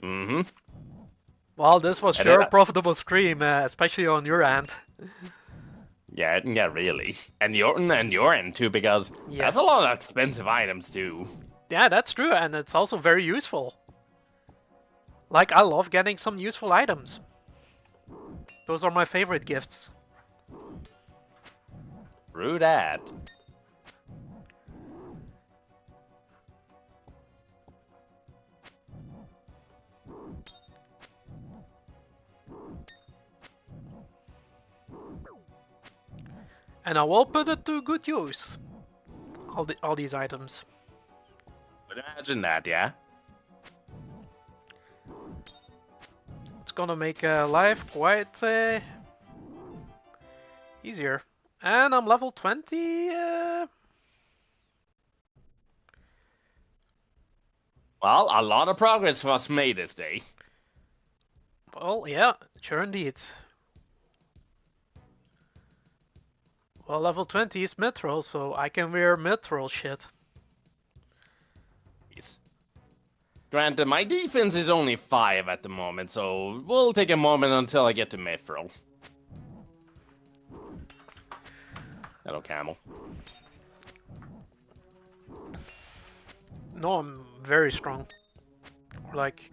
Mm-hmm. Well, this was And sure then a profitable stream, especially on your end. Yeah, yeah, really. And you're in too, because Yeah. that's a lot of expensive items too. Yeah, that's true, and it's also very useful. Like, I love getting some useful items. Those are my favorite gifts. True that. And I will put it to good use. All these items. But imagine that, yeah? It's gonna make life quite easier. And I'm level 20. Well, a lot of progress was made this day. Well, yeah, sure indeed. Well, level 20 is mithril, so I can wear mithril shit. Yes. Granted, my defense is only 5 at the moment, so we'll take a moment until I get to mithril. Hello, camel. No, I'm very strong. Like,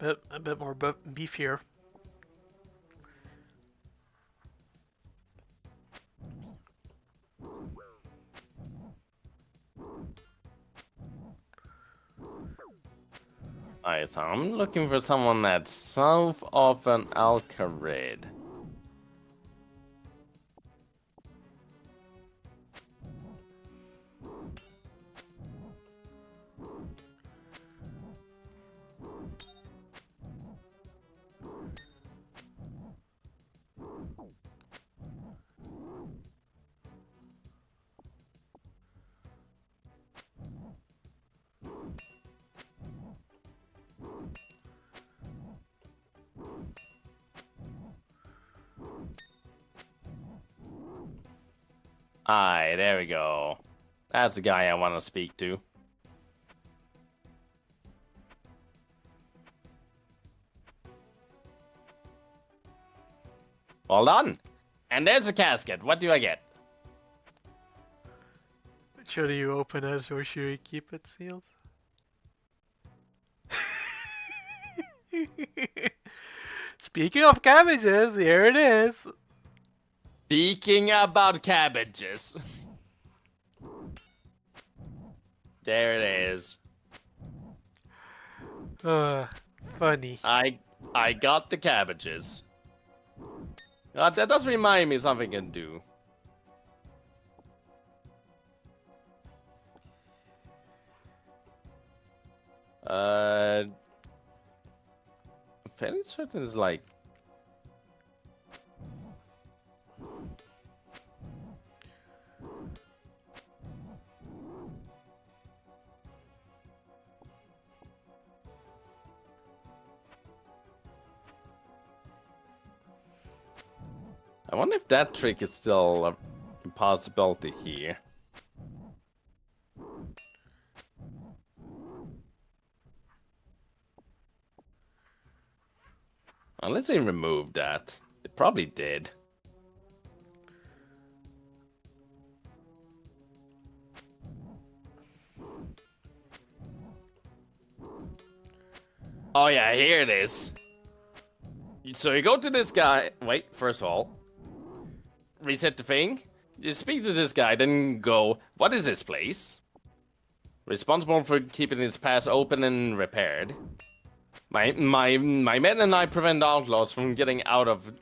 a bit more beefier. Alright, so I'm looking for someone that's south of an Alcarid. Aye, there we go. That's the guy I want to speak to. Well done. And there's a casket. What do I get? Should you open it or should you keep it sealed? Speaking of cabbages, here it is. Speaking about cabbages. There it is. Funny. I got the cabbages. That does remind me of something I can do. I'm fairly certain it's like... I wonder if that trick is still a possibility here. Unless they removed that. They probably did. Oh yeah, here it is. So you go to this guy. Wait, first of all, reset the thing. You speak to this guy, then go, what is this place? Responsible for keeping its pass open and repaired. My men and I prevent outlaws from getting out of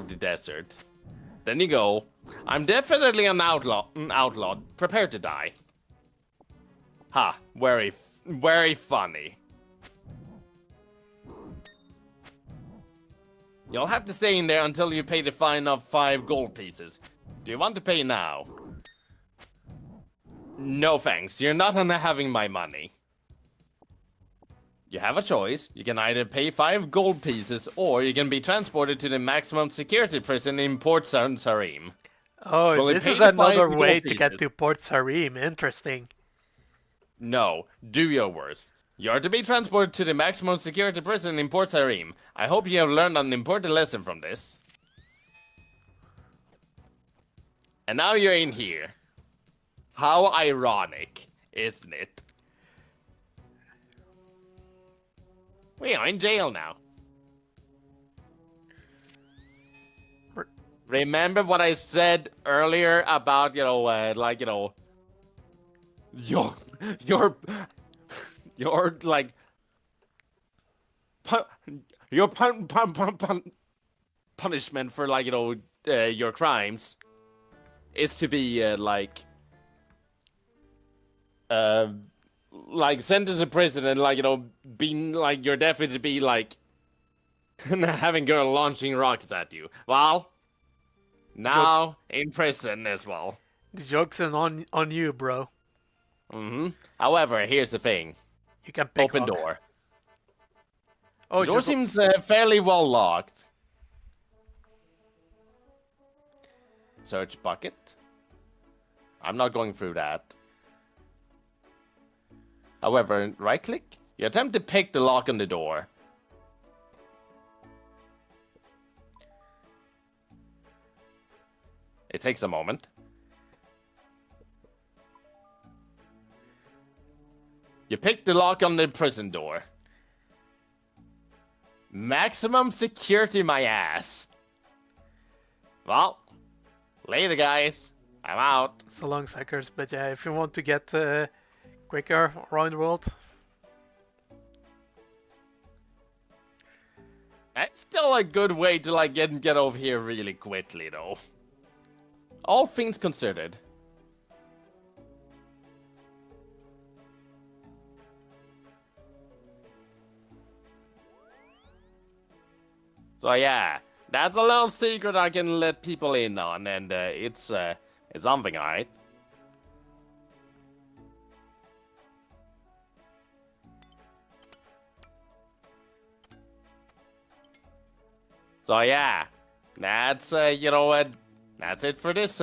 the desert. Then you go, I'm definitely an outlaw, prepare to die. Ha, very funny. You'll have to stay in there until you pay the fine of 5 gold pieces. Do you want to pay now? No thanks, you're not having my money. You have a choice. You can either pay 5 gold pieces, or you can be transported to the maximum security prison in Port Sarim. Oh, Will it this pay is the another 5 way gold to get pieces? to Port Sarim. Interesting. No, do your worst. You're to be transported to the maximum security prison in Port Sarim. I hope you have learned an important lesson from this. And now you're in here. How ironic, isn't it? We are in jail now. Remember what I said earlier about, like, your, like, your punishment for, like, your crimes is to be, like sentenced to prison and, like, being, like, your death is to be, like, having girl launching rockets at you. Well, now in prison as well. The joke's on you, bro. However, here's the thing. You can pick Open door. Oh, The door seems fairly well locked. Search bucket. I'm not going through that. However, right click. You attempt to pick the lock on the door. It takes a moment. You pick the lock on the prison door. Maximum security, my ass. Well, later, guys. I'm out. So long, suckers. But yeah, if you want to get quicker around the world, that's still a good way to like get over here really quickly, though. All things considered. So yeah, that's a little secret I can let people in on, and it's something, alright. So yeah, that's that's it for this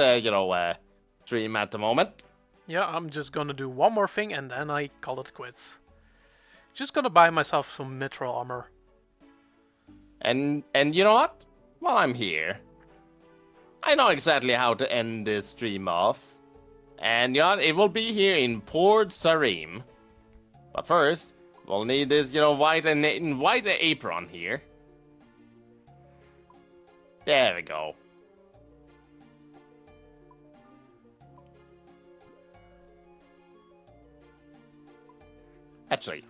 stream at the moment. yeah, I'm just gonna do one more thing and then I call it quits. Just gonna buy myself some mithril armor. And you know what? While I'm here, I know exactly how to end this stream off. And you know what? It will be here in Port Sarim. But first, we'll need this, white apron here. There we go. Actually,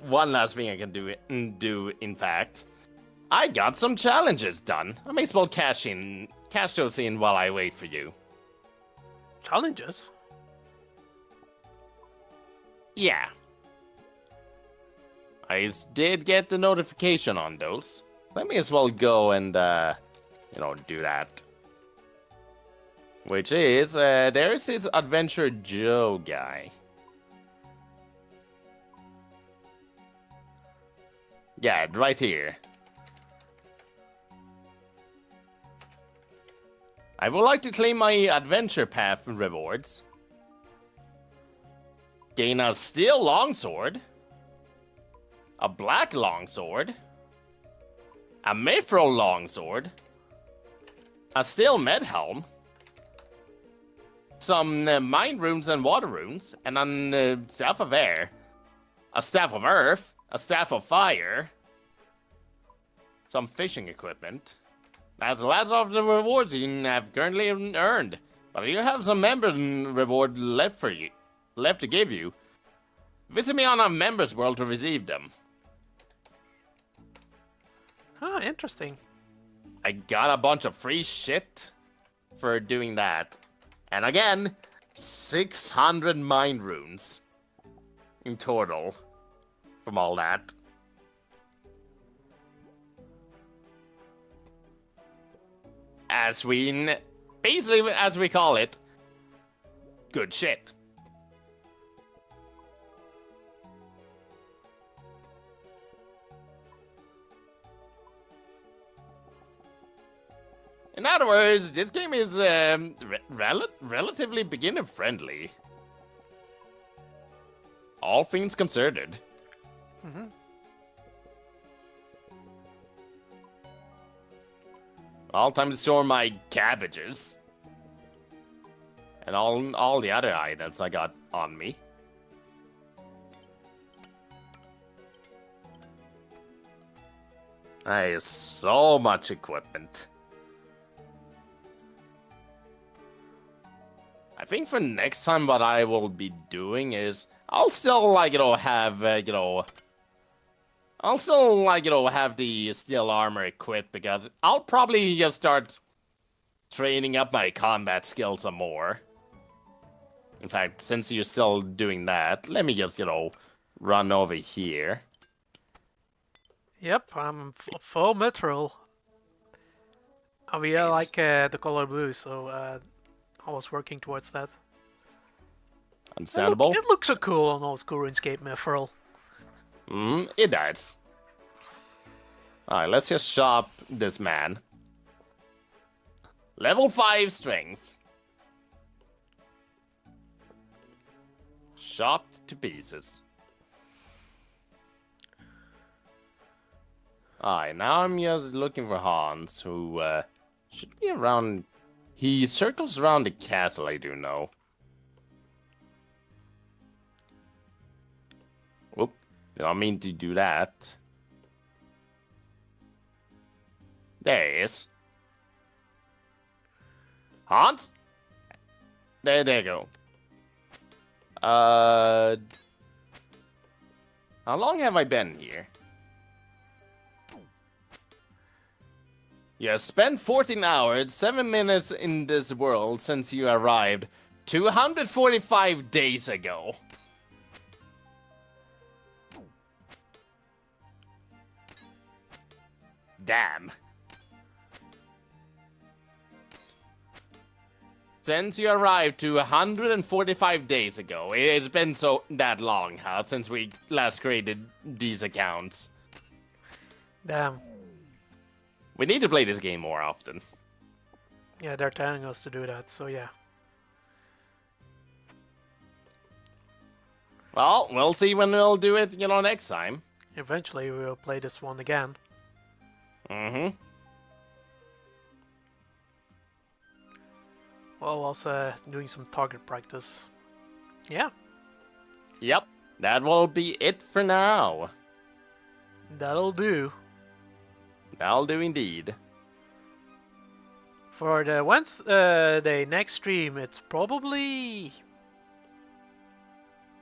one last thing I can do in fact. I got some challenges done. I may as well cash those in while I wait for you. Challenges? Yeah. I did get the notification on those. Let me as well go and, do that. Which is, there's this Adventure Joe guy. Yeah, right here. I would like to claim my Adventure Path rewards. Gain a Steel Longsword. A Black Longsword. A Mithril Longsword. A Steel Medhelm. Some Mind Runes and Water Runes. And a Staff of Air. A Staff of Earth. A Staff of Fire. Some fishing equipment. That's the last of the rewards you have currently earned. But you have some member reward left to give you. Visit me on a members world to receive them. Ah, interesting. I got a bunch of free shit for doing that. And again, 600 mind runes in total from all that. Basically, as we call it, good shit. In other words, this game is relatively beginner friendly. All things considered. Mm-hmm. All time to store my cabbages. And all the other items I got on me. That is so much equipment. I think for next time what I will be doing is I'll still like, have, I'll still like, have the steel armor equipped because I'll probably just start training up my combat skills some more. In fact, since you're still doing that, let me just, run over here. Yep, I'm full mithril. I mean, I Nice. like the color blue, so I was working towards that. Understandable. It looks so cool on old school RuneScape mithril. It does. Alright, let's just shop this man. Level 5 strength. Chopped to pieces. Alright, now I'm just looking for Hans, who should be around. He circles around the castle, I do know. Whoop, did not mean to do that. There he is. Hans? There you go. How long have I been here? You have spent 14 hours, 7 minutes in this world since you arrived 245 days ago. Damn. Since you arrived 245 days ago. It's been that long, huh, since we last created these accounts. Damn. We need to play this game more often. Yeah, they're telling us to do that, so yeah. Well, we'll see when we'll do it, next time. Eventually we will play this one again. Mm-hmm. Well, also doing some target practice. Yeah, Yep, that will be it for now. that'll do. That'll do indeed. For the Wednesday next stream, it's probably...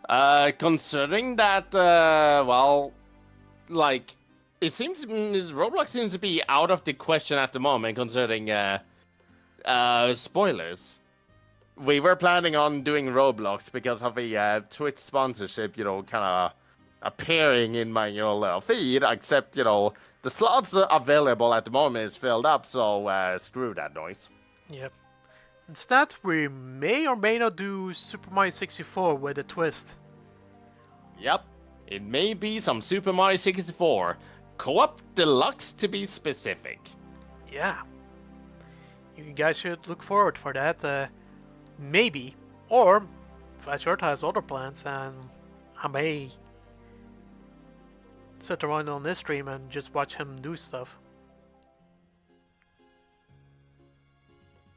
Considering that, well, like, it seems Roblox seems to be out of the question at the moment, considering, spoilers. We were planning on doing Roblox because of a Twitch sponsorship, kind of appearing in my little feed, except, the slots available at the moment is filled up, so screw that noise. Yep. Instead, we may or may not do Super Mario 64 with a twist. Yep, it may be some Super Mario 64. Co-op Deluxe to be specific. Yeah. You guys should look forward for that. Maybe. Or, Flashshort has other plans and I may sit around on this stream and just watch him do stuff.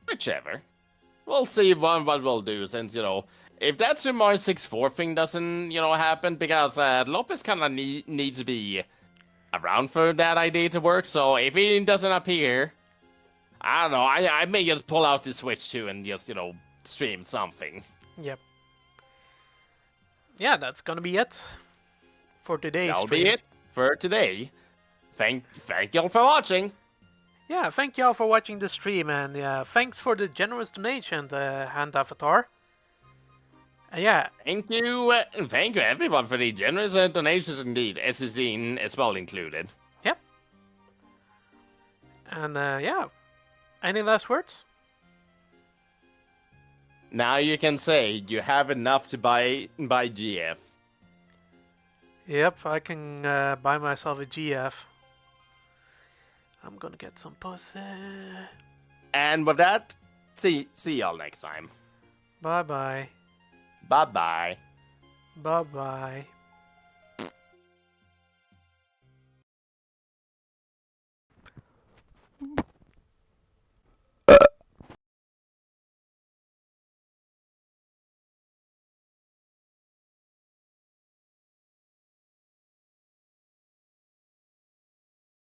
Whichever. We'll see what we'll do, since, if that Super Mario 64 thing doesn't, happen, because Lopez kind of needs to be around for that idea to work, so if he doesn't appear, I don't know, I may just pull out the Switch too and just, stream something. Yep. Yeah, that's gonna be it for today's That'll stream. be it for today. Thank y'all for watching. Yeah, thank y'all for watching the stream, and thanks for the generous donation, Hand Avatar. Yeah. Thank you everyone for the generous donations indeed, SSD as well included. Yep. And yeah, any last words? Now you can say you have enough to buy GF. Yep, I can buy myself a GF. I'm gonna get some pussy. And with that, see y'all next time. Bye bye. Bye bye. Bye bye.